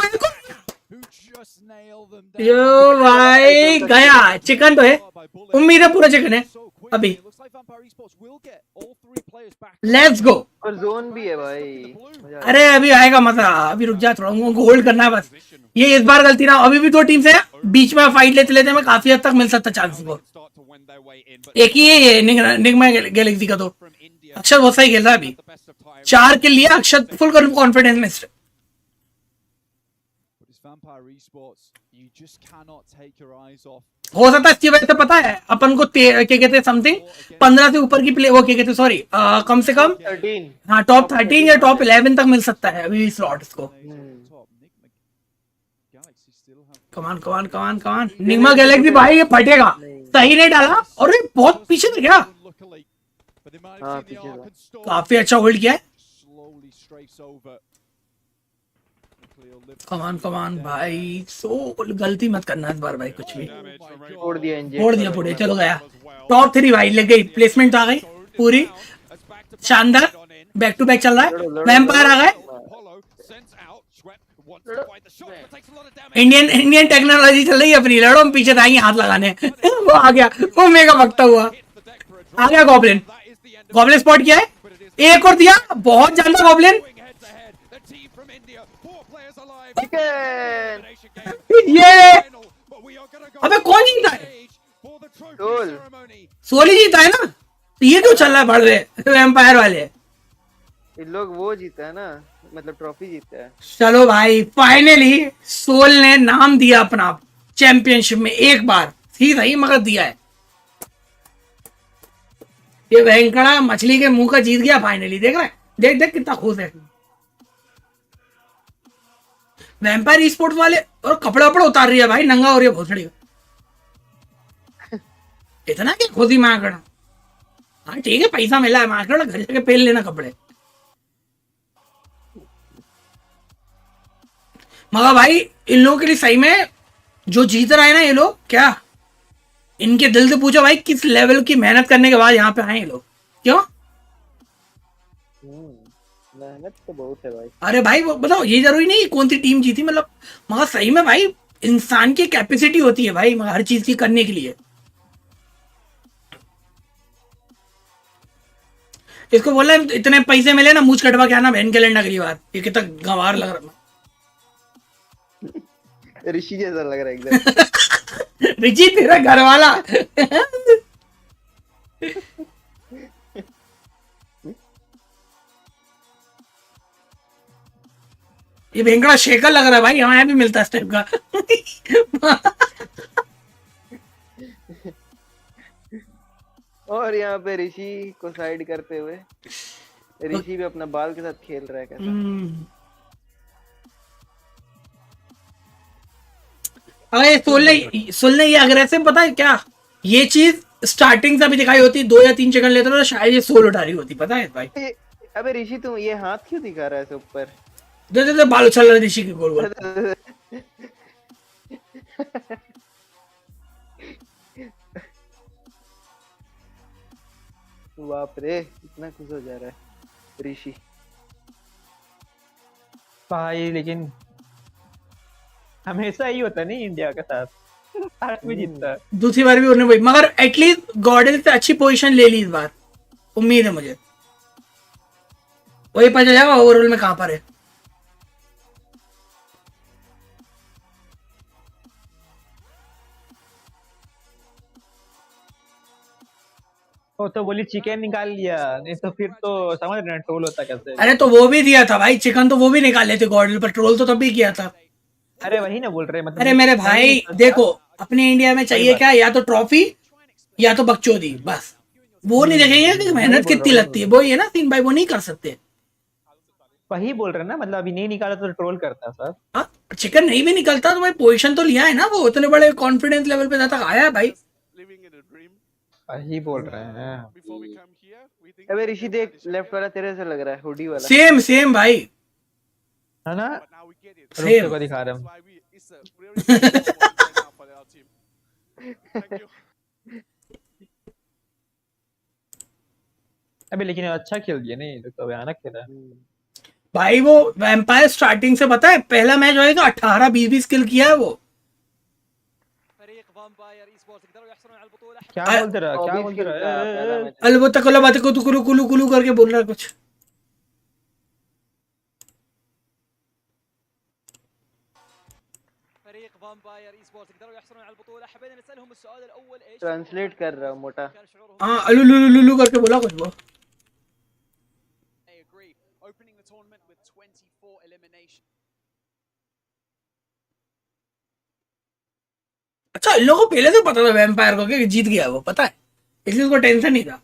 यो भाई गया चिकन तो है उम्मीद है पूरा चिकन है अभी लेट्स गो और जोन भी है भाई अरे अभी आएगा मजा अभी रुक जा थोड़ा उनको होल्ड करना है बस ये इस बार गलती ना अभी भी 2 टीम्स है बीच में फाइट लेते में काफी हद तक मिल सकता चांस को एक ही है ये निग्मा गैलेक्सी का तो अक्षत बहुत सही खेल रहा है अभी 4 किल लिया अक्षत फुल कॉन्फिडेंस में हो सकता है इसकी वजह से पता है अपन को क्या कहते हैं समथिंग 15 से ऊपर की प्ले वो क्या कहते हैं सॉरी कम से कम 13 हाँ टॉप 13 या टॉप 11 तक मिल सकता है अभी स्लॉट्स को कमान निग्मा गैलेक्सी भाई ये फटेगा सही नहीं डाला और ये बहुत पीछे था क्या हाँ पीछे काफी अच्छा होल्ड किया है कमान भाई सो गलती मत करना इस बार भाई कुछ भी छोड़ दिया पूरे चलो गया टॉप 3 भाई लग गई प्लेसमेंट आ गई पूरी शानदार बैक टू बैक चल रहा है वैम्पायर आ गए इंडियन टेक्नोलॉजी चल रही है अपनी लड़ो हम पीछे आएंगे हाथ लगाने वो आ गया वो मेगा भगता हुआ आ गया गॉब्लिन स्पॉट किया है एक और दिया बहुत जानता गॉब्लिन ये अबे कौन जीता है सोल ही जीता है ना तो ये क्यों चल रहा है बड़े वैम्पायर वाले इन लोग वो जीता है ना मतलब ट्रॉफी जीता है चलो भाई फाइनली सोल ने नाम दिया अपना चैंपियनशिप में एक बार ही सही मगर दिया है ये वेंकड़ा मछली के मुंह का जीत गया फाइनली देख रहा है देख कितना खुश है वैम्पायर स्पोर्ट्स वाले और कपड़े उतार रही है भाई नंगा हो रही है भोसड़ी इतना क्या खुद ही मांगड़ा हाँ ठीक है पैसा मिला है मांगड़ा घर जाके पहन लेना कपड़े मगर भाई इन लोगों के लिए सही में जो जीत रहा है ना ये लोग क्या इनके दिल से पूछो भाई किस लेवल की मेहनत करने के बाद यहाँ पे आए ये लोग क्यों मेहनत तो बहुत है भाई अरे भाई बताओ ये जरूरी नहीं कौन सी टीम जीती मतलब मगर सही में भाई इंसान की कैपेसिटी होती है भाई हर चीज की करने के लिए इसको बोला इतने पैसे मिले ना मुझ कटवा के आना बहन कैलेंडर अगली बार ये कितना गंवार लग रहा ऋषि जैसा लग रहा है एकदम ऋषि तेरा घर वाला ये भेंकड़ा शेकर लग रहा है भाई हमारे यहाँ भी मिलता है इस टाइप का और यहाँ पे ऋषि को साइड करते हुए ऋषि भी अपना बाल के साथ खेल रहा है कैसा अरे सुनने ये अग्रेसिव पता है क्या ये चीज स्टार्टिंग से भी दिखाई होती 2 या 3 चिकन लेते तो शायद ये सोल उठा रही होती पता है भाई अबे ऋषि तुम ये हाथ क्यों दिखा रहा है ऐसे ऊपर दे बाल उछल रहे ऋषि के गोल गोल बाप रे इतना खुश हो जा रहा है ऋषि भाई लेकिन हमेशा ही होता नहीं इंडिया के साथ में जीतता है दूसरी बार भी उन्होंने मगर एटलीस्ट गॉर्डन से अच्छी पोजीशन ले ली इस बार उम्मीद है मुझे वही पता जाएगा ओवरऑल में कहां पर है वो तो बोली चिकन निकाल लिया, नहीं तो फिर तो समझ रहे ट्रोल होता कैसे। अरे तो वो भी दिया था भाई, चिकन तो वो भी निकाल लेते गॉर्डल पर, ट्रोल तो तब भी किया था। अरे वही ना बोल रहे मतलब। अरे मेरे भाई देखो, अपने इंडिया में चाहिए क्या, या तो ट्रॉफी या तो बकचोदी, बस। वो नहीं देखेंगे कि मेहनत कितनी लगती है, वो ये ना तीन भाई वो नहीं कर सकते। वही बोल रहे ना, मतलब अभी नहीं निकाला तो ट्रोल करता सर। हाँ, चिकन नहीं भी निकलता तो भाई पोजीशन तो लिया है ना, वो इतने बड़े कॉन्फिडेंस लेवल पे तक आया है भाई। वही बोल रहे हैं। अबे ऋषि देख, लेफ्ट वाला तेरे से लग रहा है, हुडी वाला। सेम सेम भाई, है ना, सेम को दिखा रहे हम। अबे लेकिन अच्छा खेल दिया नहीं तो भयानक खेला भाई। वो वैम्पायर स्टार्टिंग से पता है, पहला मैच होएगा 18-20 किल किया है वो। क्या बोलते रहा, क्या बोलते रहा? अलबत्ता कलो बातें को कुलू कुलू कुलू करके बोल रहा है कुछ। ट्रांसलेट कर रहा हूँ मोटा। हाँ अलू लुलू लुलू करके बोला कुछ वो। अच्छा, इन लोगों को पहले से पता था वैम्पायर को कि जीत गया वो, पता है, इसलिए उसको टेंशन नहीं था।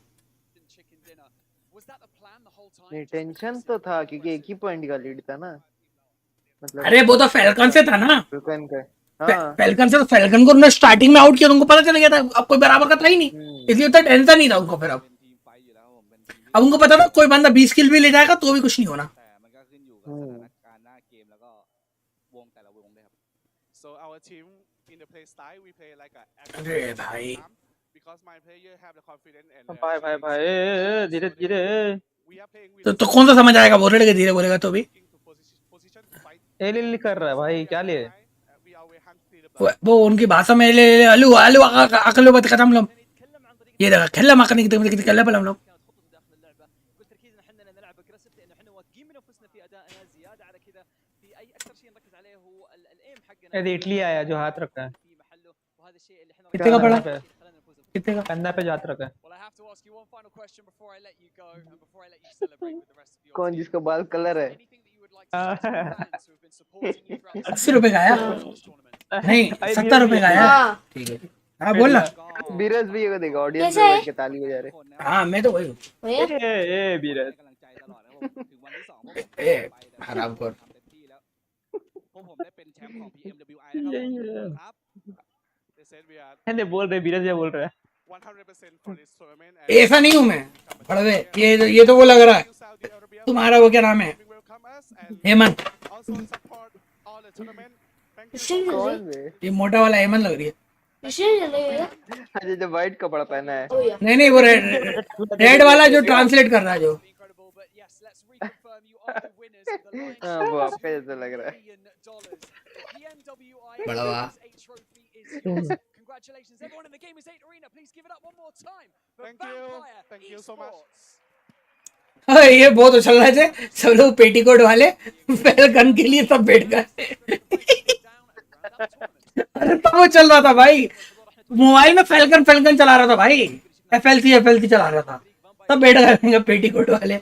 नहीं टेंशन तो था क्योंकि एक ही पॉइंट का लीड था ना, मतलब। अरे वो तो फैल्कन से था ना, फैल्कन का। हाँ फैल्कन से, तो फैल्कन को उन्होंने स्टार्टिंग में आउट किया तो उनको पता चल गया था अब कोई बराबर का था ही नहीं, इसलिए उतना टेंशन नहीं था उनको। फिर अब उनको पता था कोई बंदा 20 किल भी ले जाएगा तो भी कुछ नहीं होना। अरे भाई भाई भाई भाई धीरे धीरे तो कौन सा समझ आएगा, बोल रहे के धीरे बोलेगा तो भी। एल कर रहा है भाई, क्या ले वो उनकी भाषा में ले अलू अलू अकलो बात खत्म लो, ये देखा खेलना मारने की खेलना पड़ा हम लोग। इटली आया जो हाथ रखा है, कितने का पड़ा, कितने का कंधा पे जो हाथ रखा है। कौन जिसका बाल कलर है? 80 रुपए का आया, नहीं 70 रुपए का आया। ठीक है हाँ बोल ना। बीरस भी ये देखा, ऑडियंस में बैठ के ताली बजा रहे। हाँ मैं तो वही हूँ। ए बीरस ए हराम कर। बोल रहे बीरस ये बोल रहा है। ऐसा नहीं हूँ मैं पढ़वे, ये तो वो लग रहा है तुम्हारा, वो क्या नाम है, हेमंत। ये मोटा वाला हेमंत लग रही है। अजय जो व्हाइट कपड़ा पहना है। नहीं वो रेड वाला जो ट्रांसलेट कर रहा है जो। हाँ वो आपका जैसा लग रहा है। बड़वा Congratulations, everyone in the Game is 8 Arena. Please give it up one more time for Vampire. Thank you so much. हाँ ये बहुत उछल रहे थे सब लोग, पेटीकोट वाले फैल्कन के लिए सब बैठ गए। अरे तो वो चल रहा था भाई, मोबाइल में फैल्कन चला रहा था भाई, FLC चला रहा था, सब बैठ गए पेटीकोट वाले।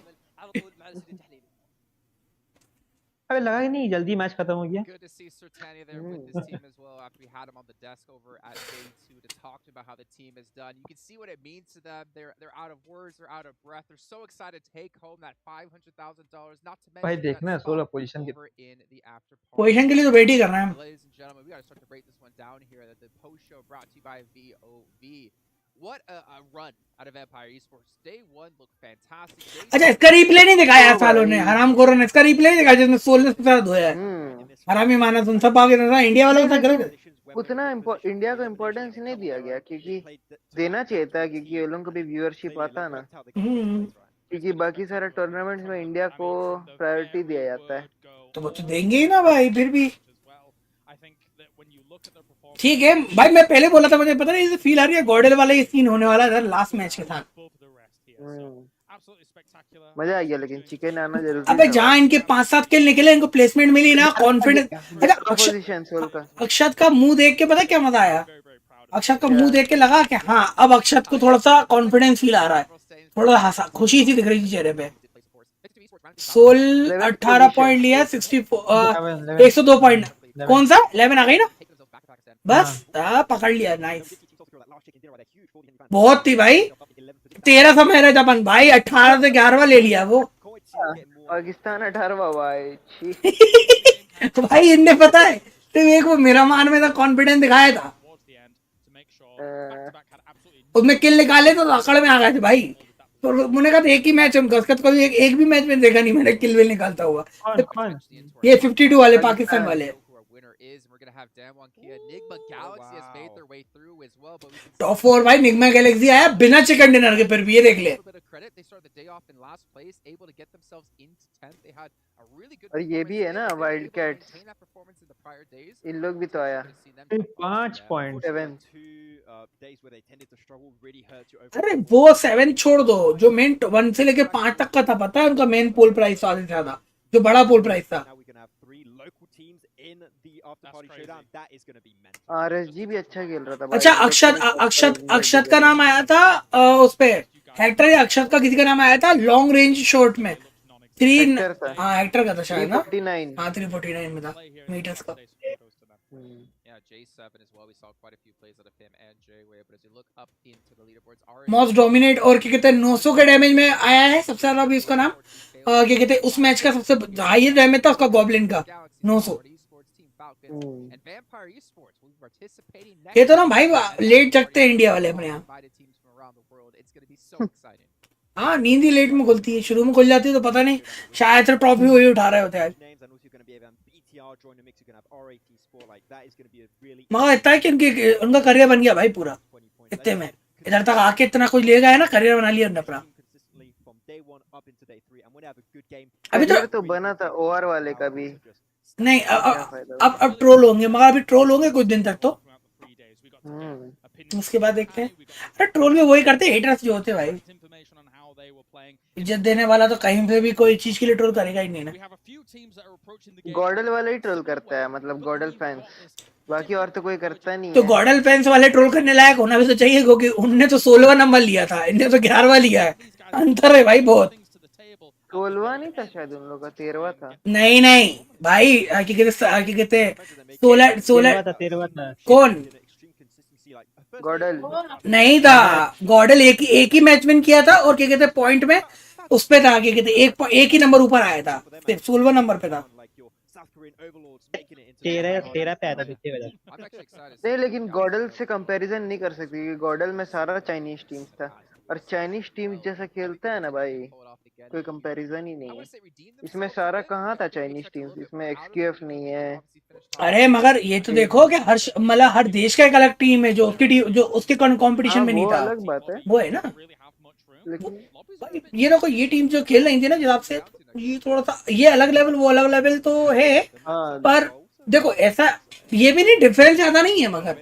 अबे लगा ही नहीं जल्दी मैच खत्म हो गया। Good to see Sertania there with his team as well after we had him on the desk over at Day 2 to talk about how the team has done. You can see what it means to them. They're out of words, they're out of breath. They're so excited to take home that $500,000. Not to mention भाई देखना है 16 position की, over in the after party. Position के लिए तो wait ही करना है। Ladies and gentlemen, we got to start to break this one down here. That the post show brought to you by VOV. What a run out of Empire Esports. Day 1 looked fantastic. अच्छा इसका replay नहीं दिखाया सालों ने, हराम खोरों ने इसका replay नहीं दिखाया जिसमें सोलनेस के साथ धोया है। हरामी माना तुम सब आगे था, इंडिया वालों का गलत। उतना इंडिया को इम्पोर्टेंस नहीं दिया गया, क्योंकि देना चाहिए था, क्योंकि ये लोगों को भी व्यूअरशिप आता है ना, क्योंकि बाकी सारे टूर्नामेंट्स में इंडिया को प्रायोरिटी दिया जाता है। तो वो तो देंगे ही ना भाई, फिर भी ठीक है भाई। मैं पहले बोला था, मुझे पता नहीं फील आ रही है गॉर्डल वाला ये सीन होने वाला था लास्ट मैच के साथ। मजा आ गया, लेकिन चिकन आना जरूरी। अबे जहाँ इनके 5-7 किल निकले, इनको प्लेसमेंट मिली ना, कॉन्फिडेंस। अच्छा अक्षत का मुंह देख के पता क्या मजा आया, अक्षत का मुंह देख के लगा कि हाँ अब अक्षत को थोड़ा सा कॉन्फिडेंस फील आ रहा है, थोड़ा हंसा खुशी सी दिख रही थी चेहरे पे। सोल 18 पॉइंट लिया, 102 पॉइंट। कौन सा 11 आ गई ना, बस पकड़ लिया, नाइस। बहुत थी भाई, 13 समय रहे अपन भाई, 18 से 11वां ले लिया वो। पाकिस्तान 18वां भाई तो भाई इनने पता है तो एक वो मेरा मान में था कॉन्फिडेंस दिखाया था, उसमें किल निकाले तो अकड़ में आ गए थे भाई। तो मैंने कहा एक ही मैच उनका, उसका तो कभी एक भी मैच में देखा नहीं मैंने किल विल निकालता हुआ। ये 52 वाले पाकिस्तान वाले टॉप 4 भाई। निग्मा गैलेक्सी आया बिना चिकन डिनर के, फिर भी ये देख ले। और ये भी है ना वाइल्ड कैट्स, इन लोग भी तो आया 5.7। अरे वो 7 छोड़ दो, जो मेन 1 से लेके 5 तक का था पता है उनका मेन पोल प्राइस आधे से ज्यादा, जो बड़ा पोल प्राइस था। आरएसजी भी अच्छा खेल रहा था। अच्छा अक्षत का नाम आया था उस पे हेक्टर, या अक्षत का किसी का नाम आया था लॉन्ग रेंज शॉट में 3। हाँ हेक्टर का था शायद ना, 349। हाँ 349 में था मीटर्स का। मोस्ट डोमिनेट और क्या कहते हैं 900 के डैमेज में आया है सबसे ज्यादा अभी उसका नाम, क्या कहते हैं उस मैच का सबसे हाईएस्ट डैमेज था उसका गॉब्लिन का 900। ये तो ना भाई लेट जगते हैं इंडिया वाले अपने यहाँ। हाँ नींद ही लेट में खुलती है, शुरू में खुल जाती है तो पता नहीं, शायद से ट्रॉफी वही उठा रहे होते हैं। मगर इतना है कि उनका करियर बन गया भाई पूरा इतने में, इधर तक आके इतना कुछ ले गया है ना, करियर बना लिया उन्होंने अपना। अभी तो बना था ओआर वाले का भी नहीं, अब ट्रोल होंगे, मगर अभी ट्रोल होंगे कुछ दिन तक तो उसके बाद देखते हैं। अरे ट्रोल में वही करते हेटर्स जो होते भाई, इज्जत देने वाला तो कहीं पे भी कोई चीज के लिए ट्रोल करेगा ही नहीं ना। गॉडल वाला ही ट्रोल करता है, मतलब गॉडल फैंस, बाकी और तो कोई करता नहीं तो है। गॉडल फैंस वाले ट्रोल करने लायक होना भी तो चाहिए, क्योंकि उनने तो 16वां नंबर लिया था, इनने तो 11वां लिया है, अंतर है भाई बहुत। 16वां नहीं था शायद उन लोगों का, 13वां था। नहीं भाई, कहते 16 था 13वां था। कौन गॉडल नहीं था, गॉडल एक ही मैच विन किया था, और क्या कहते पॉइंट में उस पे था, क्या कहते एक ही नंबर ऊपर आया था, सिर्फ 16वां नंबर पे था। 13 पे आया था पिछली वजह नहीं, लेकिन गॉडल से कंपैरिजन नहीं कर सकती क्योंकि गॉडल में सारा चाइनीज टीम्स था, और चाइनीज टीम जैसा खेलता है ना भाई, कोई कंपैरिजन ही नहीं है। इसमें सारा कहाँ था चाइनीज टीम्स, इसमें एक्सक्यूएफ नहीं है। अरे मगर ये तो देखो कि मतलब हर देश का एक अलग टीम है, जो उसके कंपटीशन में नहीं था, अलग बात है, वो है ना। लेकिन ये देखो ये टीम जो खेल रही थी ना जिस से, ये थोड़ा सा ये अलग लेवल वो अलग लेवल तो है, पर देखो ऐसा ये भी नहीं, डिफरेंस ज्यादा नहीं है, मगर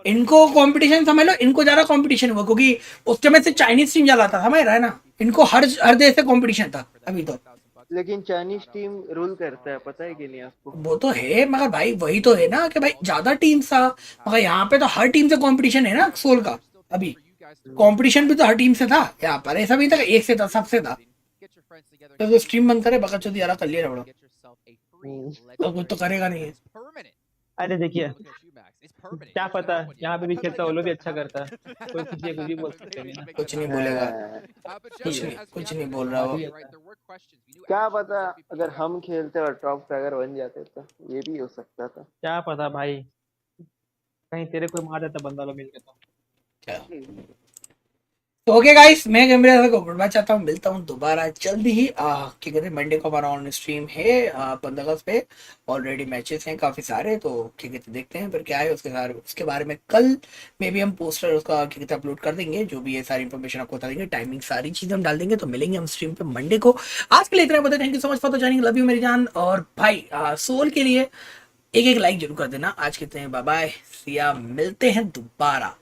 इनको कंपटीशन समझ लो, इनको ज्यादा कंपटीशन हुआ क्योंकि उस समय से चाइनीज टीम ज्यादा था, समझ रहा है ना, इनको हर देश से कंपटीशन था अभी तो। लेकिन चाइनीज टीम रूल करता है, पता है कि नहीं आपको? वो तो है, मगर भाई वही तो है ना कि भाई ज्यादा टीम था, मगर यहाँ पे तो हर टीम से कंपटीशन है ना सोल का, अभी कंपटीशन भी तो हर टीम से था यहाँ पर, ऐसा भी था एक से था, सबसे था। तो स्ट्रीम बंद करे बकचोदी तो यार कर लिया बड़ा, तो कुछ तो करेगा नहीं है। अरे देखिए क्या पता, यहाँ पे भी खेलता वो लोग भी अच्छा करता, कोई किसी कुछ भी बोल सकते हैं, कुछ नहीं बोलेगा, कुछ नहीं बोल रहा वो। क्या पता अगर हम खेलते और टॉप फ्रैगर बन जाते तो ये भी हो सकता था, क्या पता भाई, कहीं तेरे कोई मार देता बंदा लोग मिलके तो। तो ओके गाइस, मैं कैमरे को गुड बाय चाहता हूँ, मिलता हूँ दोबारा जल्दी ही। क्या कहते हैं मंडे को हमारा ऑन स्ट्रीम है 15 अगस्त पे, ऑलरेडी मैचेस हैं काफी सारे, तो क्या कहते हैं देखते हैं फिर क्या है उसके बारे में कल में भी हम पोस्टर उसका क्या कहते हैं अपलोड कर देंगे, जो भी है सारी इन्फॉर्मेशन आपको बता देंगे, टाइमिंग सारी चीजें हम डाल देंगे। तो मिलेंगे हम स्ट्रीम पे मंडे को। आज के लिए इतना बताए, thank you so much for joining, love you मेरी जान। और भाई सोल के लिए एक लाइक जरूर कर देना। आज कहते हैं बाय बाय, सिया, मिलते हैं दोबारा।